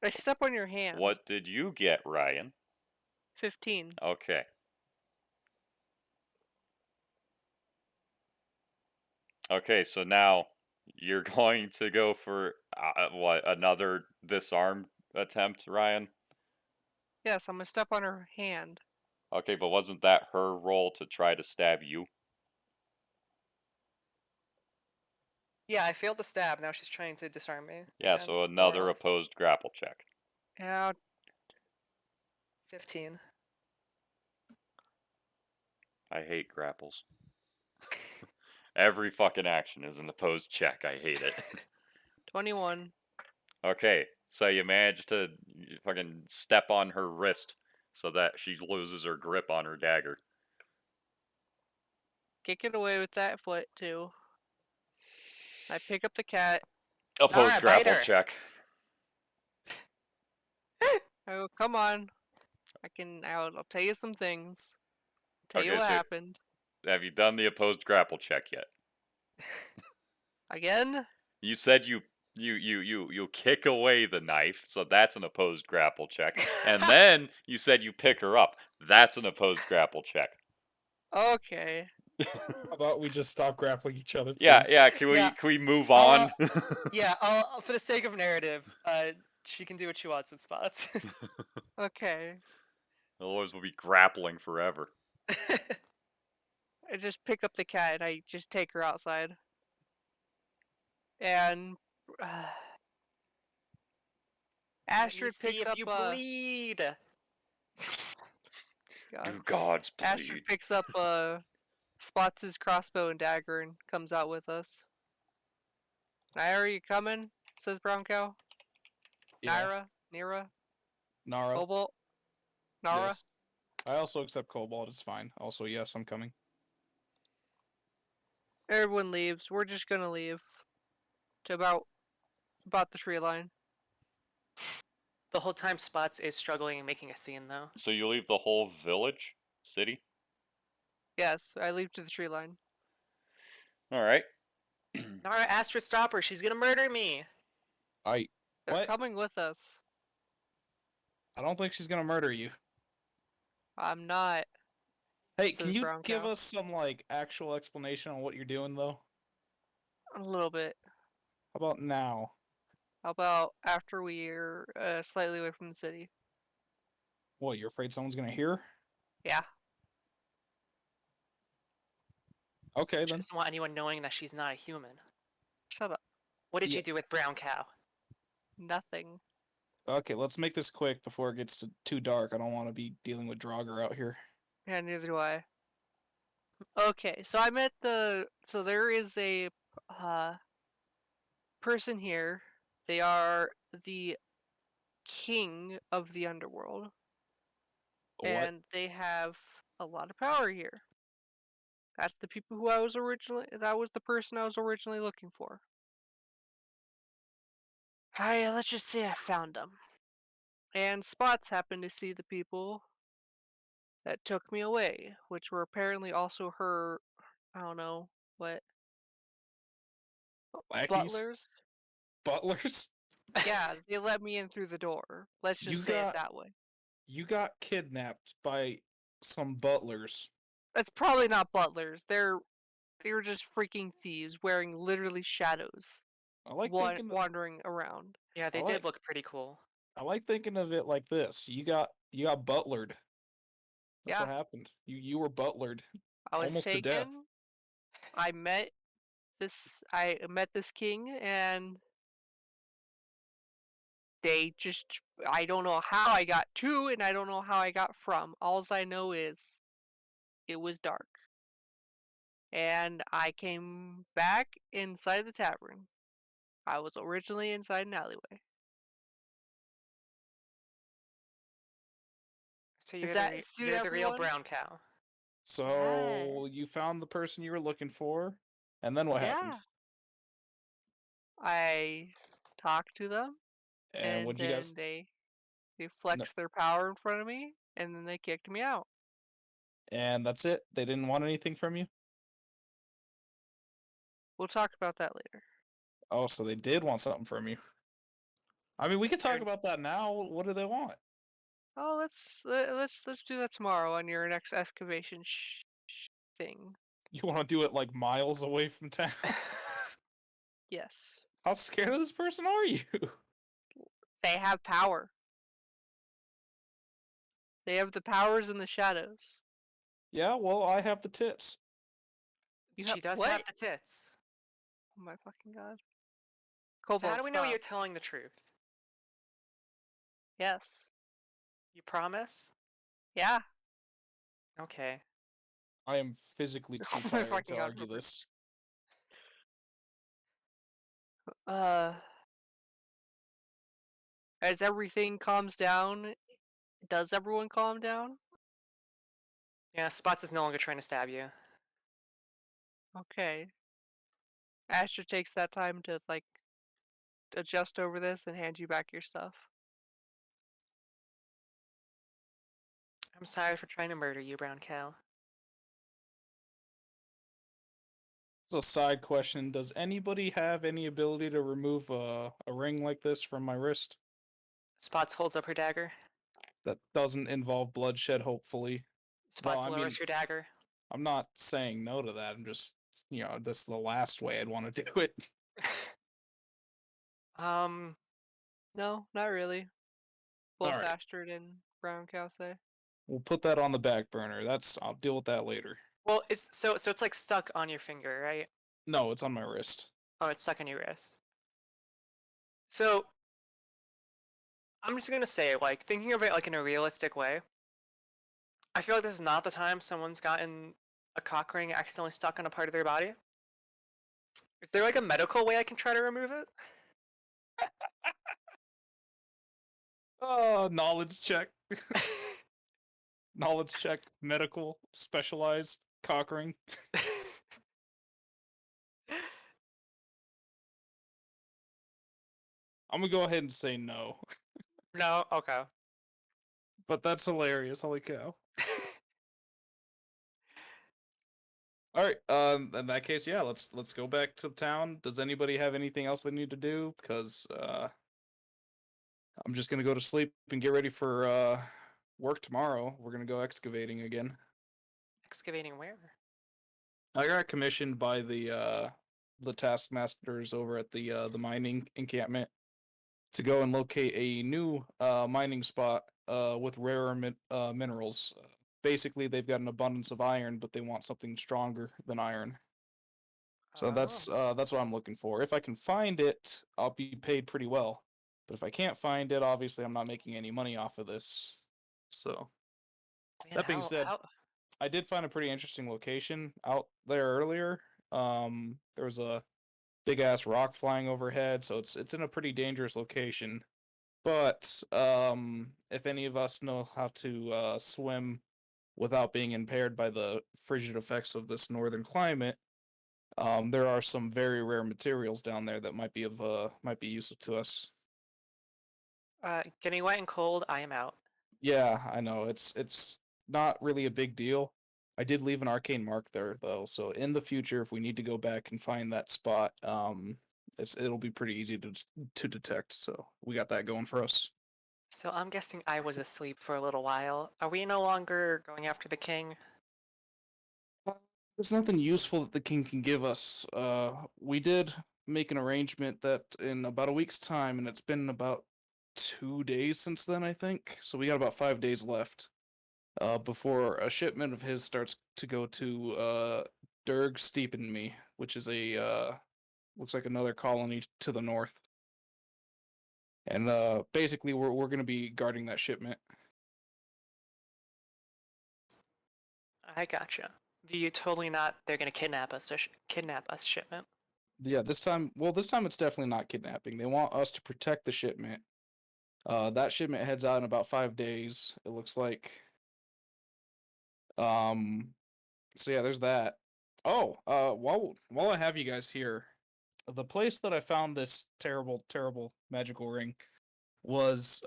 I step on your hand. What did you get, Ryan? 15. Okay. Okay, so now you're going to go for what, another disarm attempt, Ryan? Yes, I'm gonna step on her hand. Okay, but wasn't that her role to try to stab you? Yeah, I failed the stab. Now she's trying to disarm me. Yeah, And so more another or less. opposed grapple check. Yeah, 15. I hate grapples. Every fucking action is an opposed check. I hate it. 21. Okay, so you managed to fucking step on her wrist so that she loses her grip on her dagger. Kick it away with that foot, too. I pick up the cat. Opposed Alright, bite grapple her. check. I go, come on. I'll tell you some things. Tell you Okay, what so- happened. Have you done the opposed grapple check yet? Again? You said you kick away the knife, so that's an opposed grapple check. And then you said you pick her up. That's an opposed grapple check. Okay. How about we just stop grappling each other, please? Yeah, can Yeah. we move on? Yeah, for the sake of narrative, she can do what she wants with spots. Okay. Otherwise we'll be grappling forever. I just pick up the cat and I just take her outside. And Let me Astrid see picks if up you bleed. God. Do gods bleed? Astrid picks up Spots' crossbow and dagger and comes out with us. Naira, are you coming? Says Brown Cow. Yeah. Nira, Nara. Cobalt, Nara. Yes. I also accept Cobalt. It's fine. Also, yes, I'm coming. Everyone leaves. We're just gonna leave to about the tree line. The whole time Spots is struggling and making a scene, though. So you leave the whole village? City? Yes, I leave to the tree line. Alright. Nara, Astra, stop her. She's gonna murder me. I They're What? coming with us. don't think she's gonna murder you. I'm not. Hey, can says you Brown give Cow. us some like actual explanation on what you're doing though? A little bit. How about now? How about after we're slightly away from the city? What, you're afraid someone's gonna hear? Yeah. Okay She then. doesn't want anyone knowing that she's not a human. Shut up. What did Yeah. you do with Brown Cow? Nothing. Okay, let's make this quick before it gets too dark. I don't want to be dealing with Draugr out here. Yeah, neither do I. Okay, so I met so there is a uh person here. They are the king of the underworld, What? and they have a lot of power here. That's the people who that was the person I was originally looking for. Let's just say I found them. And Spots happened to see the people that took me away, which were apparently also her, I don't know, what, Lackeys? butlers? Butlers? Yeah, they let me in through the door. Let's You just say it got that way. you got kidnapped by some butlers. It's probably not butlers. They were just freaking thieves wearing literally shadows, I like thinking wandering around. Yeah, I they like did look pretty cool. I like thinking of it like this. You got butlered. That's Yeah, what happened. You were butlered I was almost to death. taken. I met this king, and I don't know how I got to, and I don't know how I got from. Alls I know is it was dark. And I came back inside the tavern. I was originally inside an alleyway. So Does you're that suit you're the real everyone? Brown Cow. So Yes. you found the person you were looking for, and then what happened? Yeah. I talked to them, And and what'd you then guys? they No, flexed their power in front of me, and then they kicked me out. and that's it. They didn't want anything from you. We'll talk about that later. Oh, so they did want something from you. I mean, we could talk You're- about that now. What do they want? Oh, let's do that tomorrow on your next excavation thing. You want to do it like miles away from town? Yes, How scared of this person are you? they have power. They have the powers in the shadows. Yeah, well, I have the tits. You have She does what? have the tits. Oh my fucking god! So how Cobalt, do we know you're stop. telling the truth? Yes. You promise? Yeah. Okay. I am physically too Oh my tired fucking to god, argue Herbert. this. Uh, as everything calms down, does everyone calm down? Yeah, Spots is no longer trying to stab you. Okay. Asher takes that time to like adjust over this and hand you back your stuff. I'm sorry for trying to murder you, Brown Cow. So, side question: does anybody have any ability to remove a ring like this from my wrist Spots holds up her dagger. that doesn't involve bloodshed? Hopefully. Well, Spots I mean, lowers her dagger. I'm not saying no to that. I'm just, this is the last way I'd want to do it. um, No, not really. All Both right, Astrid and Brown Cow say. we'll put that on the back burner. I'll deal with that later. well, it's so it's like stuck on your finger, right? No, it's on my wrist. Oh, it's stuck on your wrist. So I'm just gonna say, like, thinking of it like in a realistic way, I feel like this is not the time someone's gotten a cock ring accidentally stuck on a part of their body. Is there like a medical way I can try to remove it? Oh, knowledge check. Knowledge check. Medical. Specialized. Cock ring. I'm gonna go ahead and say no. No. Okay. But that's hilarious. Holy cow. All right. In that case, yeah. Let's go back to town. Does anybody have anything else they need to do? Because I'm just gonna go to sleep and get ready for work tomorrow. We're gonna go excavating again. excavating where? I got commissioned by the taskmasters over at the mining encampment to go and locate a new mining spot with rarer minerals. Basically, they've got an abundance of iron, but they want something stronger than iron. So that's what I'm looking for. If I can find it, I'll be paid pretty well. But if I can't find it, obviously I'm not making any money off of this. So Man, that being said, how I did find a pretty interesting location out there earlier. There was a big ass rock flying overhead, so it's in a pretty dangerous location. But if any of us know how to swim without being impaired by the frigid effects of this northern climate, there are some very rare materials down there that might be useful to us. getting wet and cold, I am out. Yeah, I know it's not really a big deal. I did leave an arcane mark there though, so in the future, if we need to go back and find that spot, it'll be pretty easy to detect. So we got that going for us. So I'm guessing I was asleep for a little while. Are we no longer going after the king? There's nothing useful that the king can give us. We did make an arrangement that in about a week's time, and it's been about 2 days since then, I think. So we got about 5 days left before a shipment of his starts to go to Durg Steepenme, which is a looks like another colony to the north. And basically, we're going to be guarding that shipment. I gotcha. You totally not. They're gonna kidnap us. Kidnap us shipment. Yeah, this time it's definitely not kidnapping. They want us to protect the shipment. That shipment heads out in about 5 days. It looks like. Um, so yeah, there's that. Oh, while I have you guys here, the place that I found this terrible magical ring was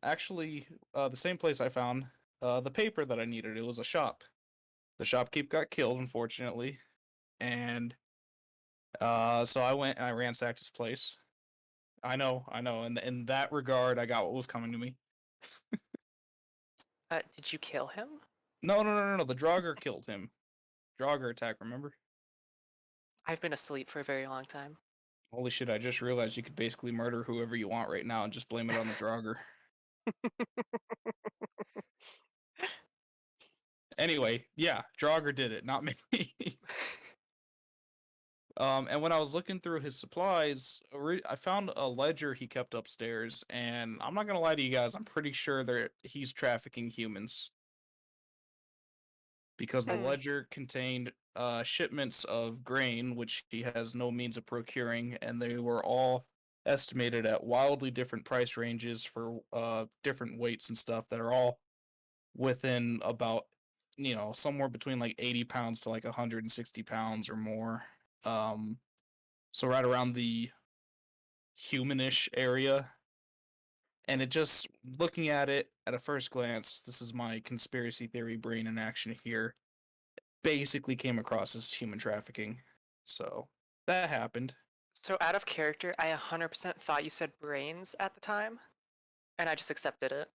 actually the same place I found the paper that I needed. It was a shop. The shopkeep got killed, unfortunately, and so I went and I ransacked his place. I know. And in that regard, I got what was coming to me. Did you kill him? No. The Draugr killed him. Draugr attack, remember? I've been asleep for a very long time. Holy shit, I just realized you could basically murder whoever you want right now and just blame it on the Draugr. Anyway, yeah, Draugr did it, not me. And when I was looking through his supplies, I found a ledger he kept upstairs, and I'm not gonna lie to you guys, I'm pretty sure he's trafficking humans. Because the Hmm. ledger contained shipments of grain, which he has no means of procuring, and they were all estimated at wildly different price ranges for different weights and stuff that are all within about, somewhere between like 80 pounds to like 160 pounds or more. Um, so right around the humanish area. And it just, looking at it at a first glance, this is my conspiracy theory brain in action here, basically came across as human trafficking. So that happened. So out of character, I 100% thought you said brains at the time, and I just accepted it.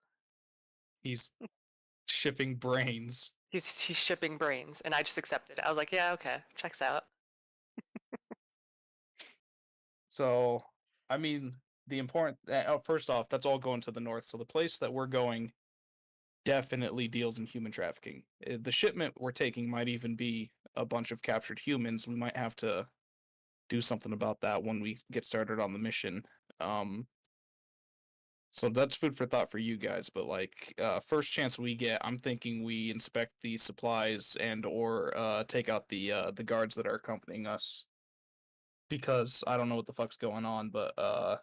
He's shipping brains. He's shipping brains, and I just accepted it. I was like, yeah, okay, checks out. So, I mean, first off, that's all going to the north. So the place that we're going definitely deals in human trafficking. The shipment we're taking might even be a bunch of captured humans. We might have to do something about that when we get started on the mission. Um, so that's food for thought for you guys. But like, first chance we get, I'm thinking we inspect the supplies and or take out the guards that are accompanying us. Because I don't know what the fuck's going on, but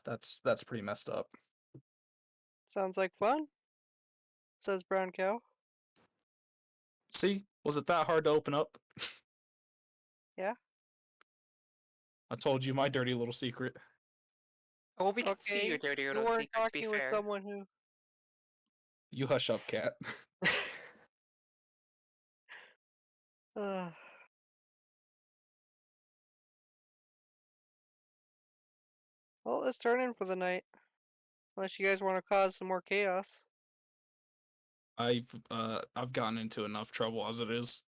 that's pretty messed up. Sounds like fun, says Brown Cow. See, was it that hard to open up? Yeah. I told you my dirty little secret. Well, we can see Okay. your dirty You little weren't secret, to be talking with fair. someone who. You hush up, cat. Uh, well, let's turn in for the night. Unless you guys want to cause some more chaos. I've gotten into enough trouble as it is.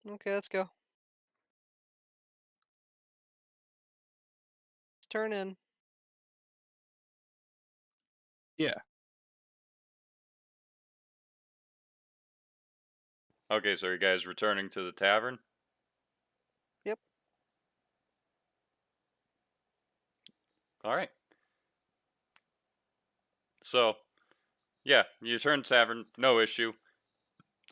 Okay, let's go. Let's turn in. Yeah. Okay, so are you guys returning to the tavern? Yep. All right. So, yeah, you return to tavern, no issue.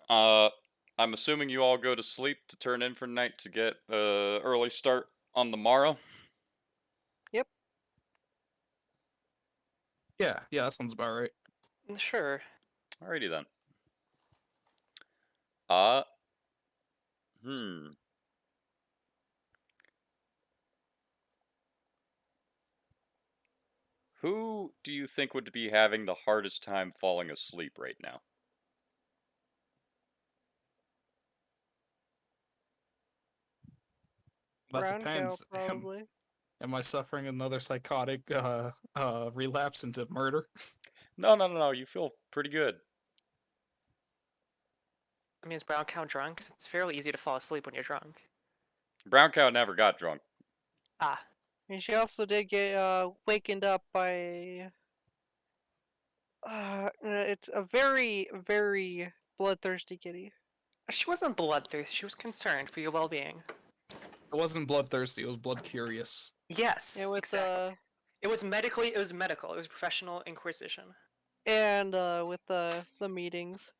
Uh, I'm assuming you all go to sleep to turn in for the night to get early start on the morrow. Yep. Yeah. Yeah. That sounds about right. Sure. Alrighty then. Uh, hmm. Who do you think would be having the hardest time falling asleep right now? That Brown cow, depends. probably. Am I suffering another psychotic relapse into murder? No. You feel pretty good. I mean, is brown cow drunk? 'Cause it's fairly easy to fall asleep when you're drunk. Brown cow never got drunk. Ah, And she also did get wakened up by it's a very, very bloodthirsty kitty. she wasn't bloodthirsty. She was concerned for your well-being. It wasn't bloodthirsty. It was blood curious. And Yes, with exactly. It was medically. It was medical. It was professional inquisition. with the meetings,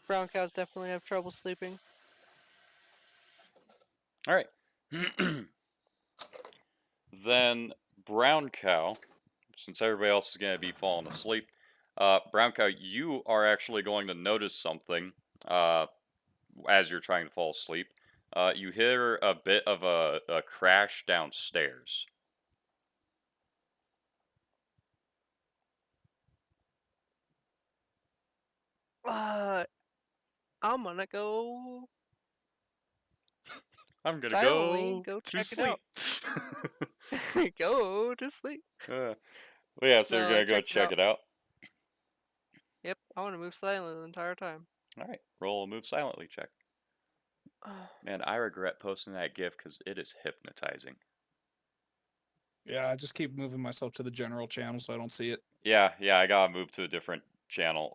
brown cows definitely have trouble sleeping. All right. Then brown cow, since everybody else is going to be falling asleep, brown cow, you are actually going to notice something as you're trying to fall asleep. You hear a bit of a crash downstairs. Uh, I'm gonna go I'm gonna silently go go to check it sleep. out. Go to sleep. Well, yeah, so you're No, gonna go check it check out. it out. Yep, I want to move silently the entire time. All right, roll a move silently check. Man, I regret posting that GIF because it is hypnotizing. Yeah, I just keep moving myself to the general channel so I don't see it. Yeah, I gotta move to a different channel.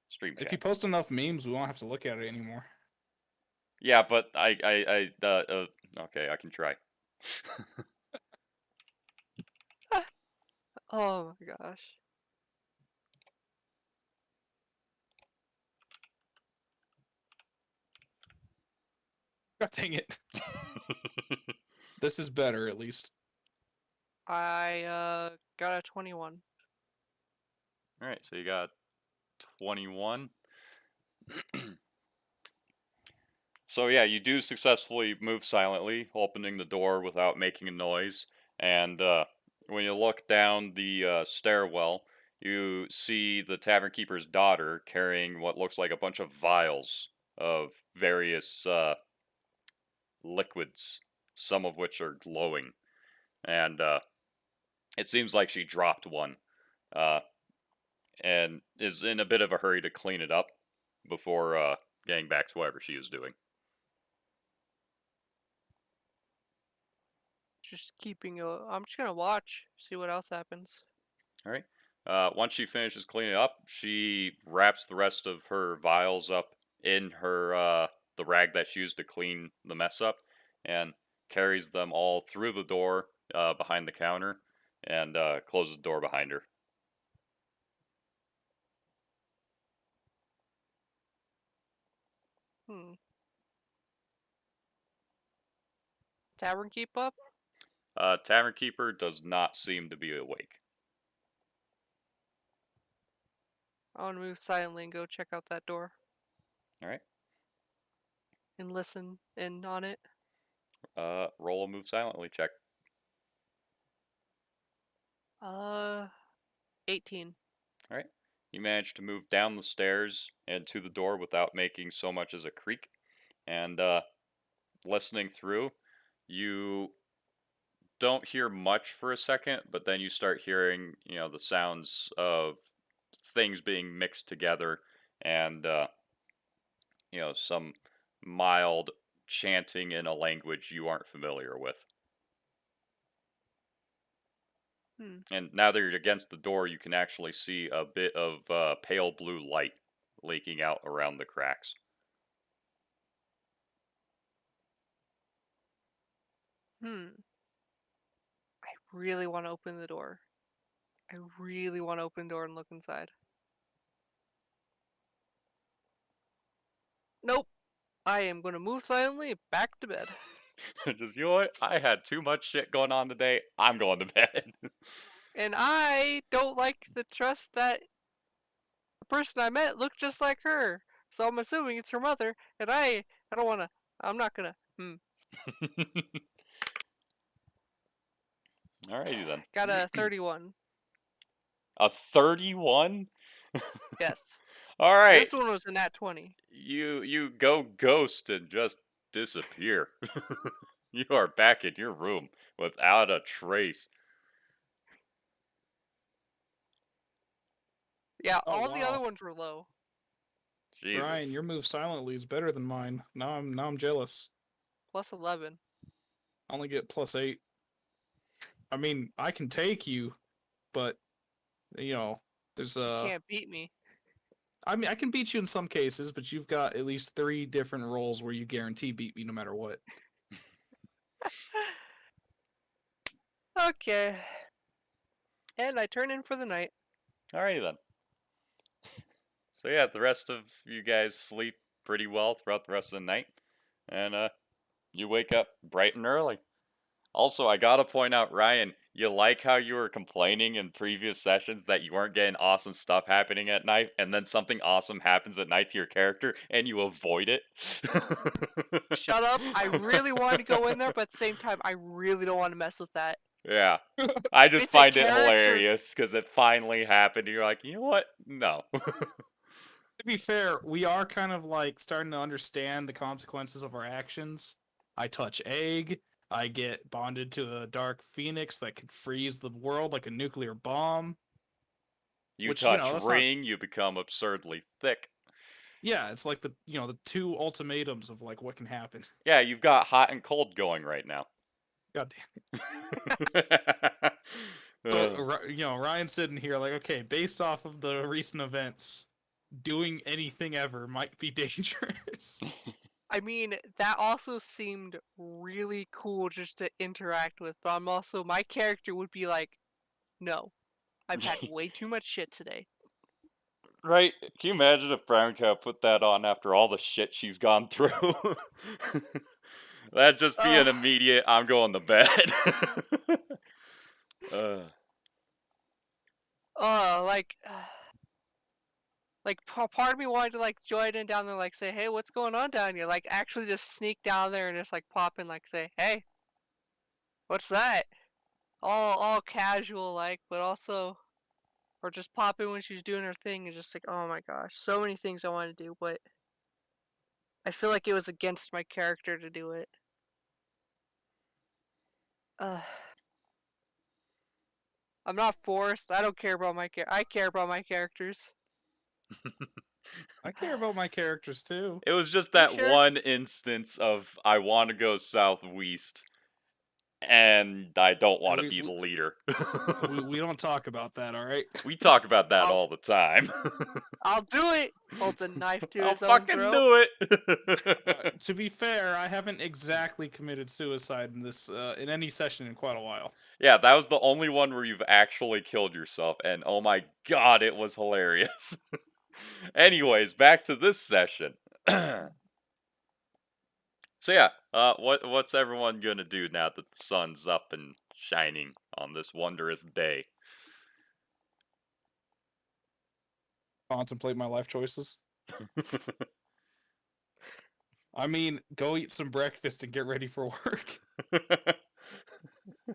Stream If you chat. post enough memes, we won't have to look at it anymore. Yeah, but okay, I can try. Oh my gosh. God dang it. This is better, at least. I got a 21. All right, so you got 21. So yeah, you do successfully move silently, opening the door without making a noise. And when you look down the stairwell, you see the tavern keeper's daughter carrying what looks like a bunch of vials of various liquids, some of which are glowing. And it seems like she dropped one, uh, and is in a bit of a hurry to clean it up before getting back to whatever she was doing. Just keeping I'm just gonna watch, see what else happens. All right. Once she finishes cleaning up, she wraps the rest of her vials up in her the rag that she used to clean the mess up, and carries them all through the door behind the counter, and closes the door behind her. Hmm. Tavern keep up? Tavern keeper does not seem to be awake. I want to move silently and go check out that door All right. and listen in on it. Roll a move silently check. Uh, 18. All right. You manage to move down the stairs and to the door without making so much as a creak. And listening through, you don't hear much for a second, but then you start hearing, the sounds of things being mixed together, and some mild chanting in a language you aren't familiar with. And now that you're against the door, you can actually see a bit of pale blue light leaking out around the cracks. I really want to open the door. I really want to open the door and look inside. Nope. I am going to move silently back to bed. Just, you know what? I had too much shit going on today. I'm going to bed. And I don't like the trust that the person I met looked just like her. So I'm assuming it's her mother, and I don't want to, I'm not going to, Alrighty then. Got a 31. A 31? Yes. Alright. This one was a nat 20. You go ghost and just disappear. You are back in your room without a trace. Yeah, Oh, all the other wow. ones were low. Jesus. Ryan, your move silently is better than mine. Now I'm jealous. Plus 11. I only get +8. I mean, I can take you, but you know, there's You can't beat me. I mean, I can beat you in some cases, but you've got at least 3 different roles where you guarantee beat me no matter what. Okay. And I turn in for the night. Alrighty then. So yeah, the rest of you guys sleep pretty well throughout the rest of the night. And you wake up bright and early. Also, I gotta point out, Ryan, you like how you were complaining in previous sessions that you weren't getting awesome stuff happening at night, and then something awesome happens at night to your character, and you avoid it? Shut up. I really wanted to go in there, but at the same time, I really don't want to mess with that. Yeah. I just It's a find it character. hilarious because it finally happened. And you're like, you know what? No. To be fair, we are kind of like starting to understand the consequences of our actions. I touch egg. I get bonded to a dark phoenix that could freeze the world like a nuclear bomb. You Which, you touch know, that's not. ring, you become absurdly thick. Yeah, it's like the 2 ultimatums of like what can happen. Yeah, you've got hot and cold going right now. God damn. Uh, So, Ryan's sitting here like, okay, based off of the recent events, doing anything ever might be dangerous. I mean, that also seemed really cool just to interact with, but my character would be like, no, I've had way too much shit today. right? Can you imagine if Brown Cow put that on after all the shit she's gone through? That'd just be an Ugh. immediate, I'm going to bed. uh, Like, part of me wanted to like join in down there, like say, hey, what's going on down here? Like, actually just sneak down there and just like pop in, like say, hey, what's that? All casual, like, but also, or just pop in when she's doing her thing and just like, oh my gosh, so many things I want to do, but I feel like it was against my character to do it. I'm not forced. I don't care about I care about my characters. I care about my characters too. it was just You that sure? one instance of I want to go southwest and I don't And want to be the leader. we don't talk about that, all right? We talk about that I'll all the time. I'll do it. Holds a knife to I'll his own fucking throat. do it. To be fair, I haven't exactly committed suicide in this in any session in quite a while. Yeah, that was the only one where you've actually killed yourself, and oh my god, it was hilarious. Anyways, back to this session. So yeah, what's everyone gonna do now that the sun's up and shining on this wondrous day? Contemplate my life choices. I mean, go eat some breakfast and get ready for work.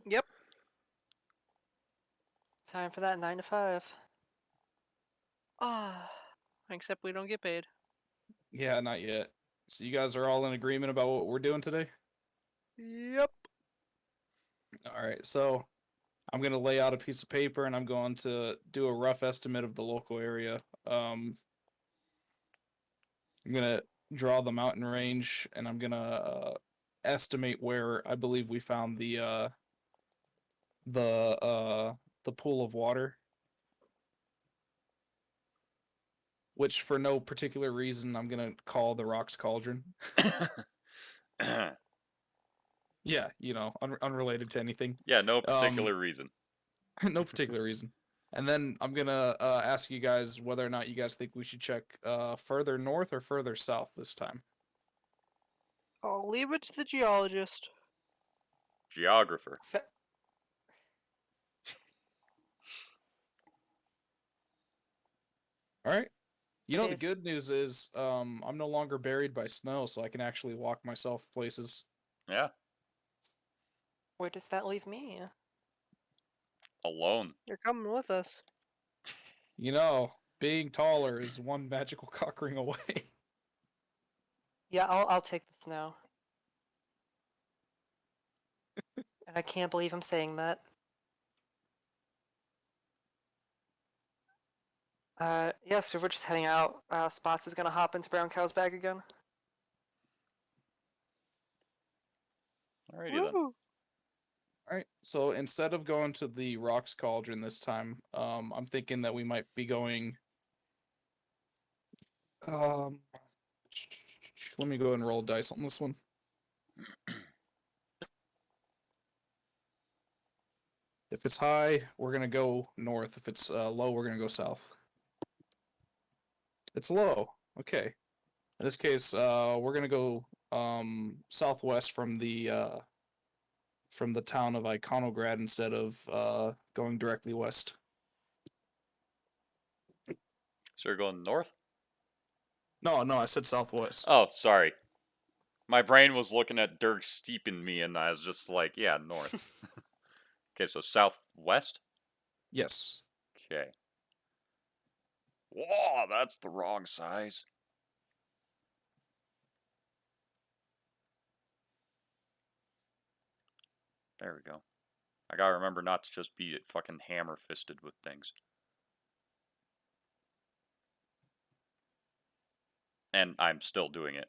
Yep. Time for that 9 to 5. Except we don't get paid. Yeah, not yet. So you guys are all in agreement about what we're doing today? Yep. All right, so I'm gonna lay out a piece of paper and I'm going to do a rough estimate of the local area. I'm gonna draw the mountain range, and I'm gonna estimate where I believe we found the pool of water, which for no particular reason I'm gonna call the Rock's Cauldron. Yeah, unrelated to anything. Yeah, no Um, particular reason. no particular reason. And then I'm gonna ask you guys whether or not you guys think we should check further north or further south this time. I'll leave it to the geologist. Geographer. So, All right. The is good news is I'm no longer buried by snow, so I can actually walk myself places. Yeah, where does that leave me? alone. You're coming with us. Being taller is one magical cock ring away. Yeah, I'll take the snow. And I can't believe I'm saying that. Yeah, so we're just heading out. Spots is gonna hop into Brown Cow's bag again. Alrighty then. Woo! All right. So instead of going to the Rocks Cauldron this time, I'm thinking that we might be going. Um, Let me go and roll dice on this one. If it's high, we're gonna go north. If it's low, we're gonna go south. It's low. Okay. In this case, we're gonna go southwest from the town of Iconograd instead of going directly west. So you're going north? No, I said southwest. Oh, sorry. My brain was looking at Dirk steeping me, and I was just like, yeah, north. Okay, so southwest? Yes. Okay. Whoa, that's the wrong size. There we go. I gotta remember not to just be fucking hammer-fisted with things. And I'm still doing it.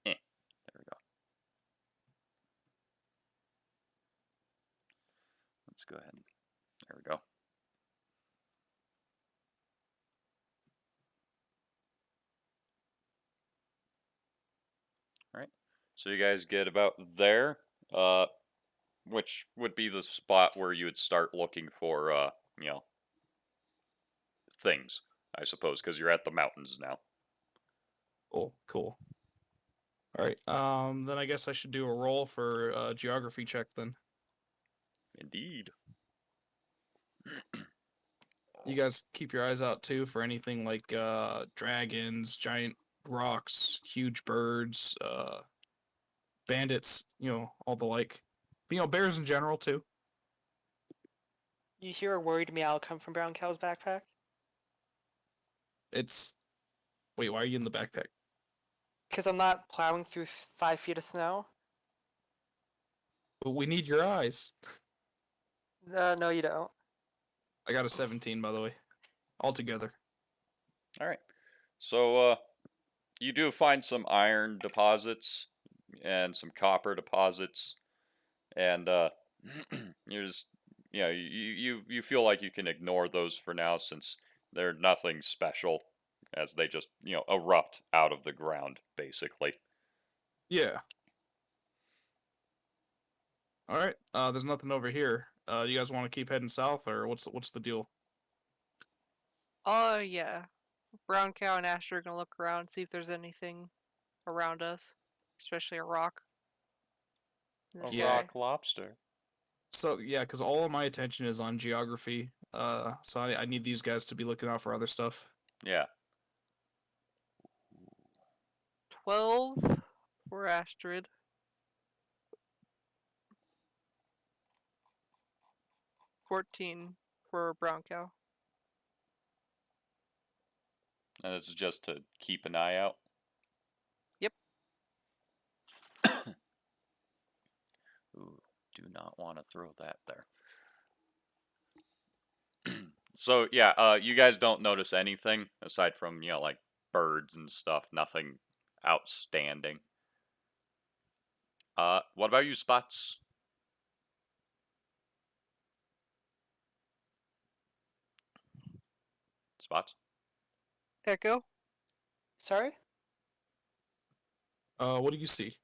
There we go. Let's go ahead. There we go. Alright. So you guys get about there, which would be the spot where you would start looking for, things, I suppose, because you're at the mountains now. Cool. All right. Then I guess I should do a roll for geography check then. Indeed. You guys keep your eyes out too for anything like dragons, giant rocks, huge birds, bandits, all the like. Bears in general too. You hear a worried meow come from Brown Cow's backpack? It's Wait, why are you in the backpack? Because I'm not plowing through 5 feet of snow? But we need your eyes. No, you don't. I got a 17 by the way. Altogether. Alright. So, you do find some iron deposits and some copper deposits, and you're just, you feel like you can ignore those for now since they're nothing special, as they just erupt out of the ground basically. Yeah. All right. There's nothing over here. You guys want to keep heading south, or what's the deal? Oh, yeah. Brown Cow and Asher are gonna look around, see if there's anything around us, especially a rock in the A Yeah. sky. rock lobster. So yeah, because all of my attention is on geography. So I need these guys to be looking out for other stuff. Yeah. 12 for Astrid. 14 for Brown Cow. And this is just to keep an eye out. Yep. Ooh, do not want to throw that there. So yeah, you guys don't notice anything aside from like birds and stuff. Nothing outstanding. What about you, Spots? Spots. Echo? Sorry? What do you see?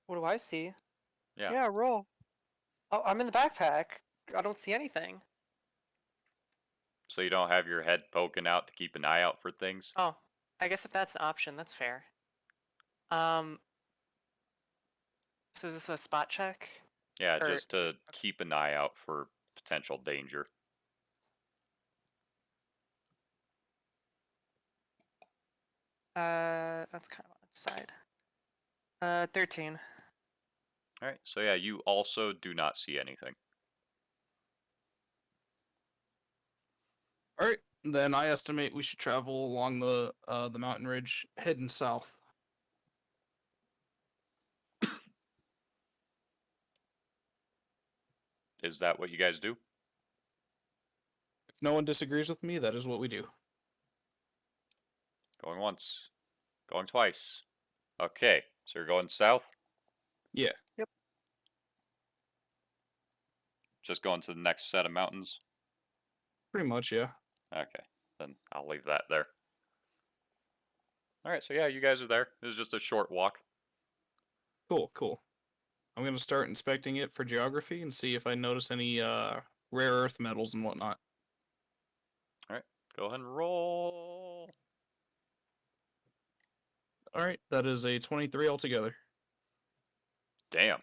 What do I see? Yeah. Yeah, roll. Oh, I'm in the backpack. I don't see anything. So you don't have your head poking out to keep an eye out for things. Oh, I guess if that's an option, that's fair. Um, so is this a spot check? Yeah, Or just to keep an eye out for potential danger. that's kind of on its side. 13. All right. So yeah, you also do not see anything. All right, then I estimate we should travel along the mountain ridge, heading south. Is that what you guys do? If no one disagrees with me, that is what we do. Going once, going twice. Okay, so you're going south. Yeah, Just going to the next set of mountains. pretty much. Yeah. Okay, then I'll leave that there. All right, so yeah, you guys are there. This is just a short walk. Cool. Cool. I'm gonna start inspecting it for geography and see if I notice any rare earth metals and whatnot. All right, go ahead and roll. All right, that is a 23 altogether. Damn.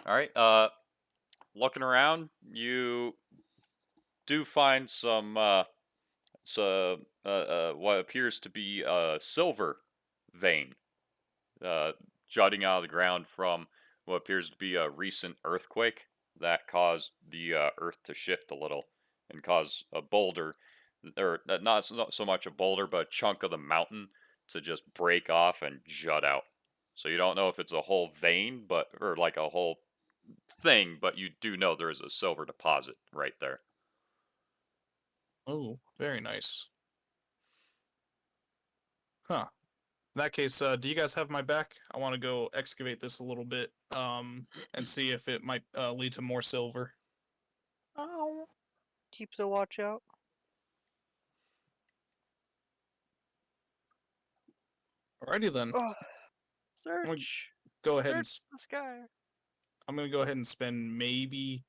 All right. Looking around, you do find some what appears to be a silver vein jutting out of the ground from what appears to be a recent earthquake that caused the earth to shift a little and cause a boulder, or not so much a boulder, but a chunk of the mountain to just break off and jut out. So you don't know if it's a whole vein, but or like a whole thing, but you do know there is a silver deposit right there. Oh, very nice. Huh. In that case, do you guys have my back? I want to go excavate this a little bit, and see if it might lead to more silver. Oh. Keep the watch out. Alrighty then. Oh. I'm gonna Search. go ahead and Search the sky. I'm gonna go ahead and spend maybe,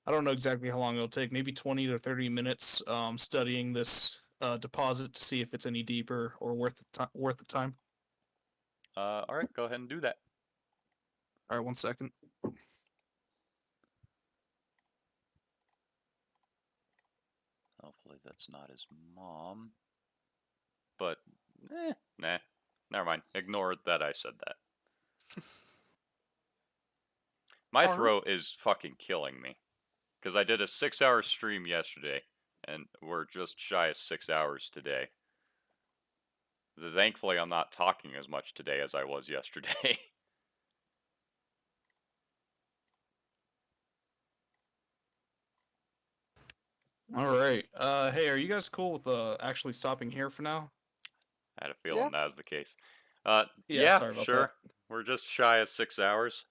I don't know exactly how long it'll take, maybe 20 to 30 minutes studying this deposit to see if it's any deeper or worth the time. All right, go ahead and do that. All right, 1 second. Hopefully that's not his mom. But, nah. Never mind. Ignore that I said that. My Alright. throat is fucking killing me. Because I did a 6-hour stream yesterday, and we're just shy of 6 hours today. Thankfully, I'm not talking as much today as I was yesterday. All right. Hey, are you guys cool with actually stopping here for now? I had a feeling Yeah. that was the case. Yeah, Yeah, sorry about sure. that. We're just shy of 6 hours.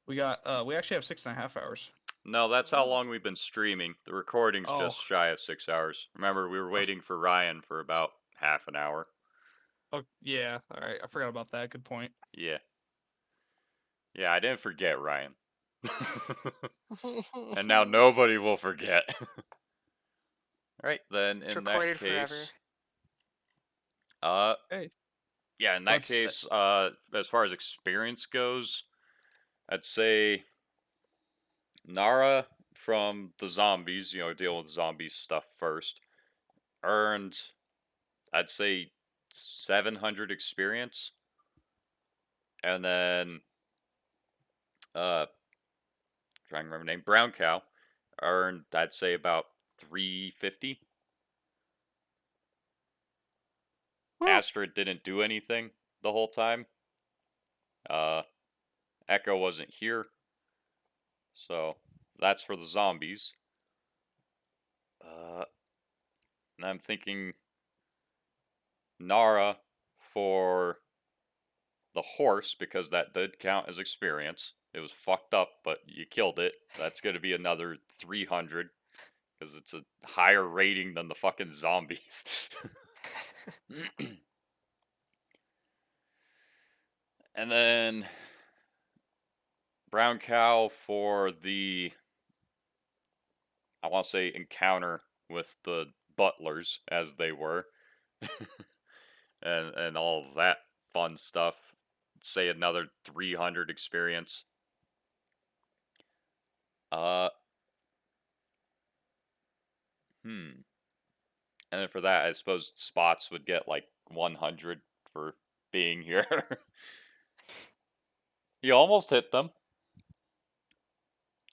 We actually have 6.5 hours. No, that's how long we've been streaming. The recording's Oh, just shy of 6 hours. Remember, we were waiting for Ryan for about half an hour. oh yeah. All right, I forgot about that. Good point. Yeah. Yeah, I didn't forget Ryan. And now nobody will forget. Alright, then It's in that recorded forever. case. Uh Hey, yeah, in that let's. case, as far as experience goes, I'd say Nara from the zombies, dealing with zombie stuff first, earned I'd say 700 experience. And then trying to remember the name, Brown Cow earned I'd say about 350. Woo. Astrid didn't do anything the whole time. Uh Echo wasn't here. So that's for the zombies. And I'm thinking Nara for the horse, because that did count as experience. It was fucked up, but you killed it. That's going to be another 300, because it's a higher rating than the fucking zombies. And then brown cow for the, I want to say, encounter with the butlers, as they were. and all of that fun stuff. Say another 300 experience. Uh hmm. And then for that, I suppose Spots would get like 100 for being here. You almost hit them.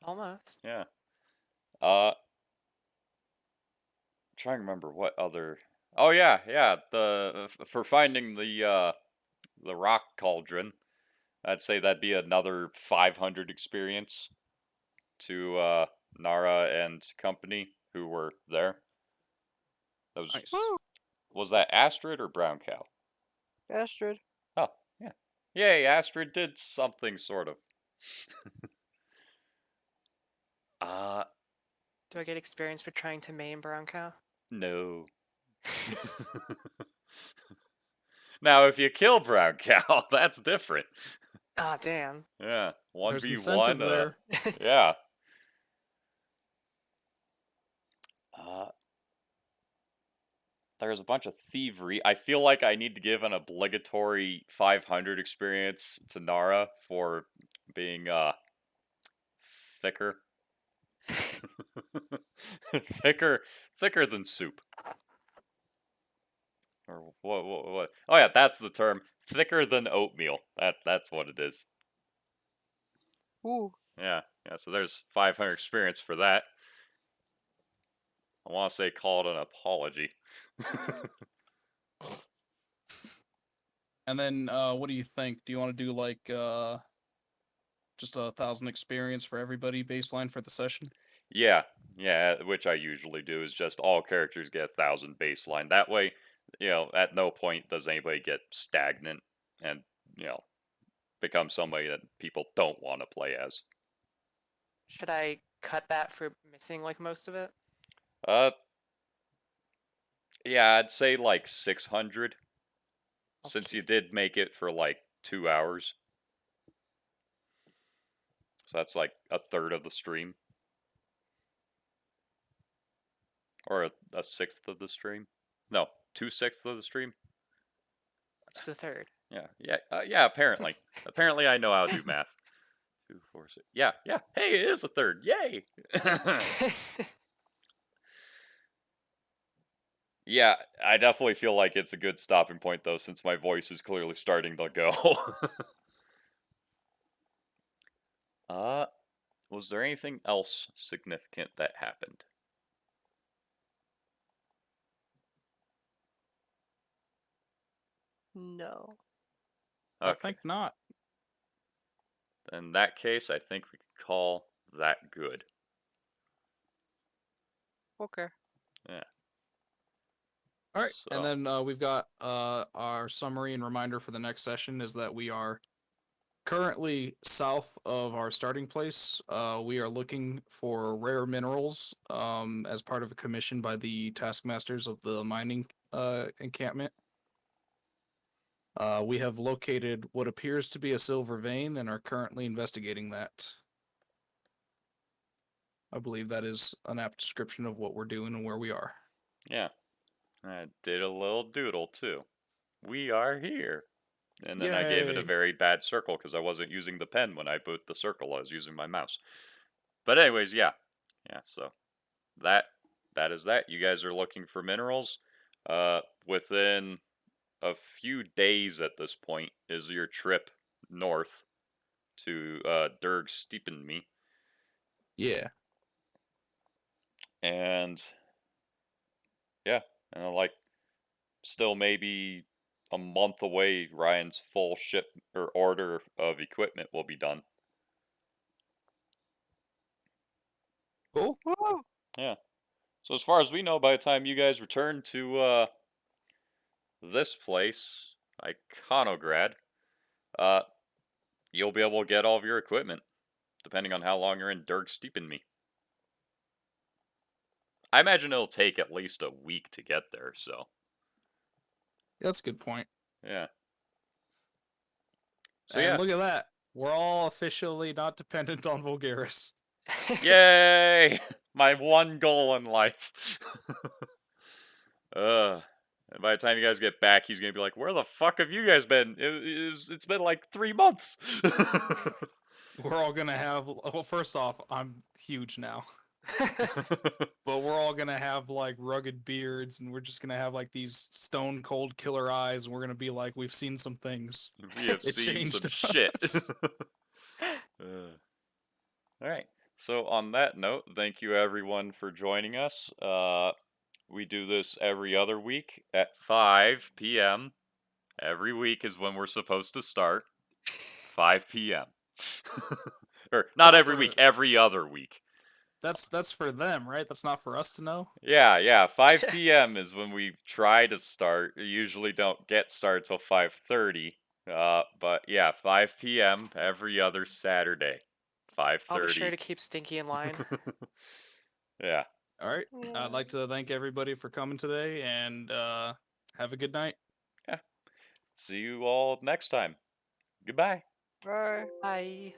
Almost. Yeah. Trying to remember what other. Oh yeah. For finding the rock cauldron, I'd say that'd be another 500 experience to Nara and company who were there. Those Nice. Woo! Was that Astrid or Brown Cow? Astrid. Oh yeah, yay! Astrid did something sort of. uh Do I get experience for trying to maim brown cow? no. Now, if you kill Brown Cow, that's different. Ah, damn. Yeah, There's 1v1. incentive there. Yeah. Uh, there's a bunch of thievery. I feel like I need to give an obligatory 500 experience to Nara for being thicker. thicker than soup. Or what? Oh yeah, that's the term. Thicker than oatmeal. That's what it is. Ooh. Yeah. So there's 500 experience for that. I want to say call it an apology. And then, what do you think? Do you want to do like just 1,000 experience for everybody baseline for the session? Yeah, which I usually do is just all characters get 1,000 baseline. That way, at no point does anybody get stagnant and, you know, become somebody that people don't want to play as. Should I cut that for missing like most of it? Uh, yeah, I'd say like 600, since Okay. you did make it for like 2 hours. So that's like a third of the stream. Or a sixth of the stream. No, 2/6 of the stream. Just a third. Yeah, apparently. Apparently I know how to do math. 2, 4, 6. Yeah. Hey, it is a third. Yay! Yeah, I definitely feel like it's a good stopping point, though, since my voice is clearly starting to go. uh, was there anything else significant that happened? No. I Okay. think not. In that case, I think we could call that good. Okay. Yeah. All right, and So, then we've got our summary and reminder for the next session is that we are currently south of our starting place. We are looking for rare minerals as part of a commission by the taskmasters of the mining encampment. We have located what appears to be a silver vein and are currently investigating that. I believe that is an apt description of what we're doing and where we are. yeah. I did a little doodle, too. We are here. And then I gave it a Yay! very bad circle because I wasn't using the pen when I put the circle. I was using my mouse. But anyways, yeah. So that is that. You guys are looking for minerals. Within a few days at this point is your trip north to Durg Stiepenme. Yeah. And yeah, and like still maybe a month away, Ryan's full ship or order of equipment will be done. Cool. Woo! Yeah. So as far as we know, by the time you guys return to this place, Iconograd, uh, you'll be able to get all of your equipment, depending on how long you're in Dirk Steepen me. I imagine it'll take at least a week to get there, so That's a good point. yeah. So And yeah. look at that. We're all officially not dependent on Vulgaris. Yay! My one goal in life. And by the time you guys get back, he's gonna be like, "Where the fuck have you guys been? It's been like 3 months." We're all gonna have. Well, first off, I'm huge now, but we're all gonna have like rugged beards, and we're just gonna have like these stone cold killer eyes, and we're gonna be like, we've seen some things. We have It seen some changed shit. us. All right. So on that note, thank you everyone for joining us. We do this every other week at 5 p.m. Every week is when we're supposed to start. 5 p.m. Or not That's every for- week, every other week. That's for them, right? That's not for us to know. Yeah. 5 p.m. is when we try to start. We usually don't get started till 5:30. But yeah, 5 p.m. every other Saturday. I'll be sure 5:30. to keep Stinky in line. Yeah. All right. Yeah. I'd like to thank everybody for coming today, and have a good night. See you all next time. Goodbye. Bye. Bye.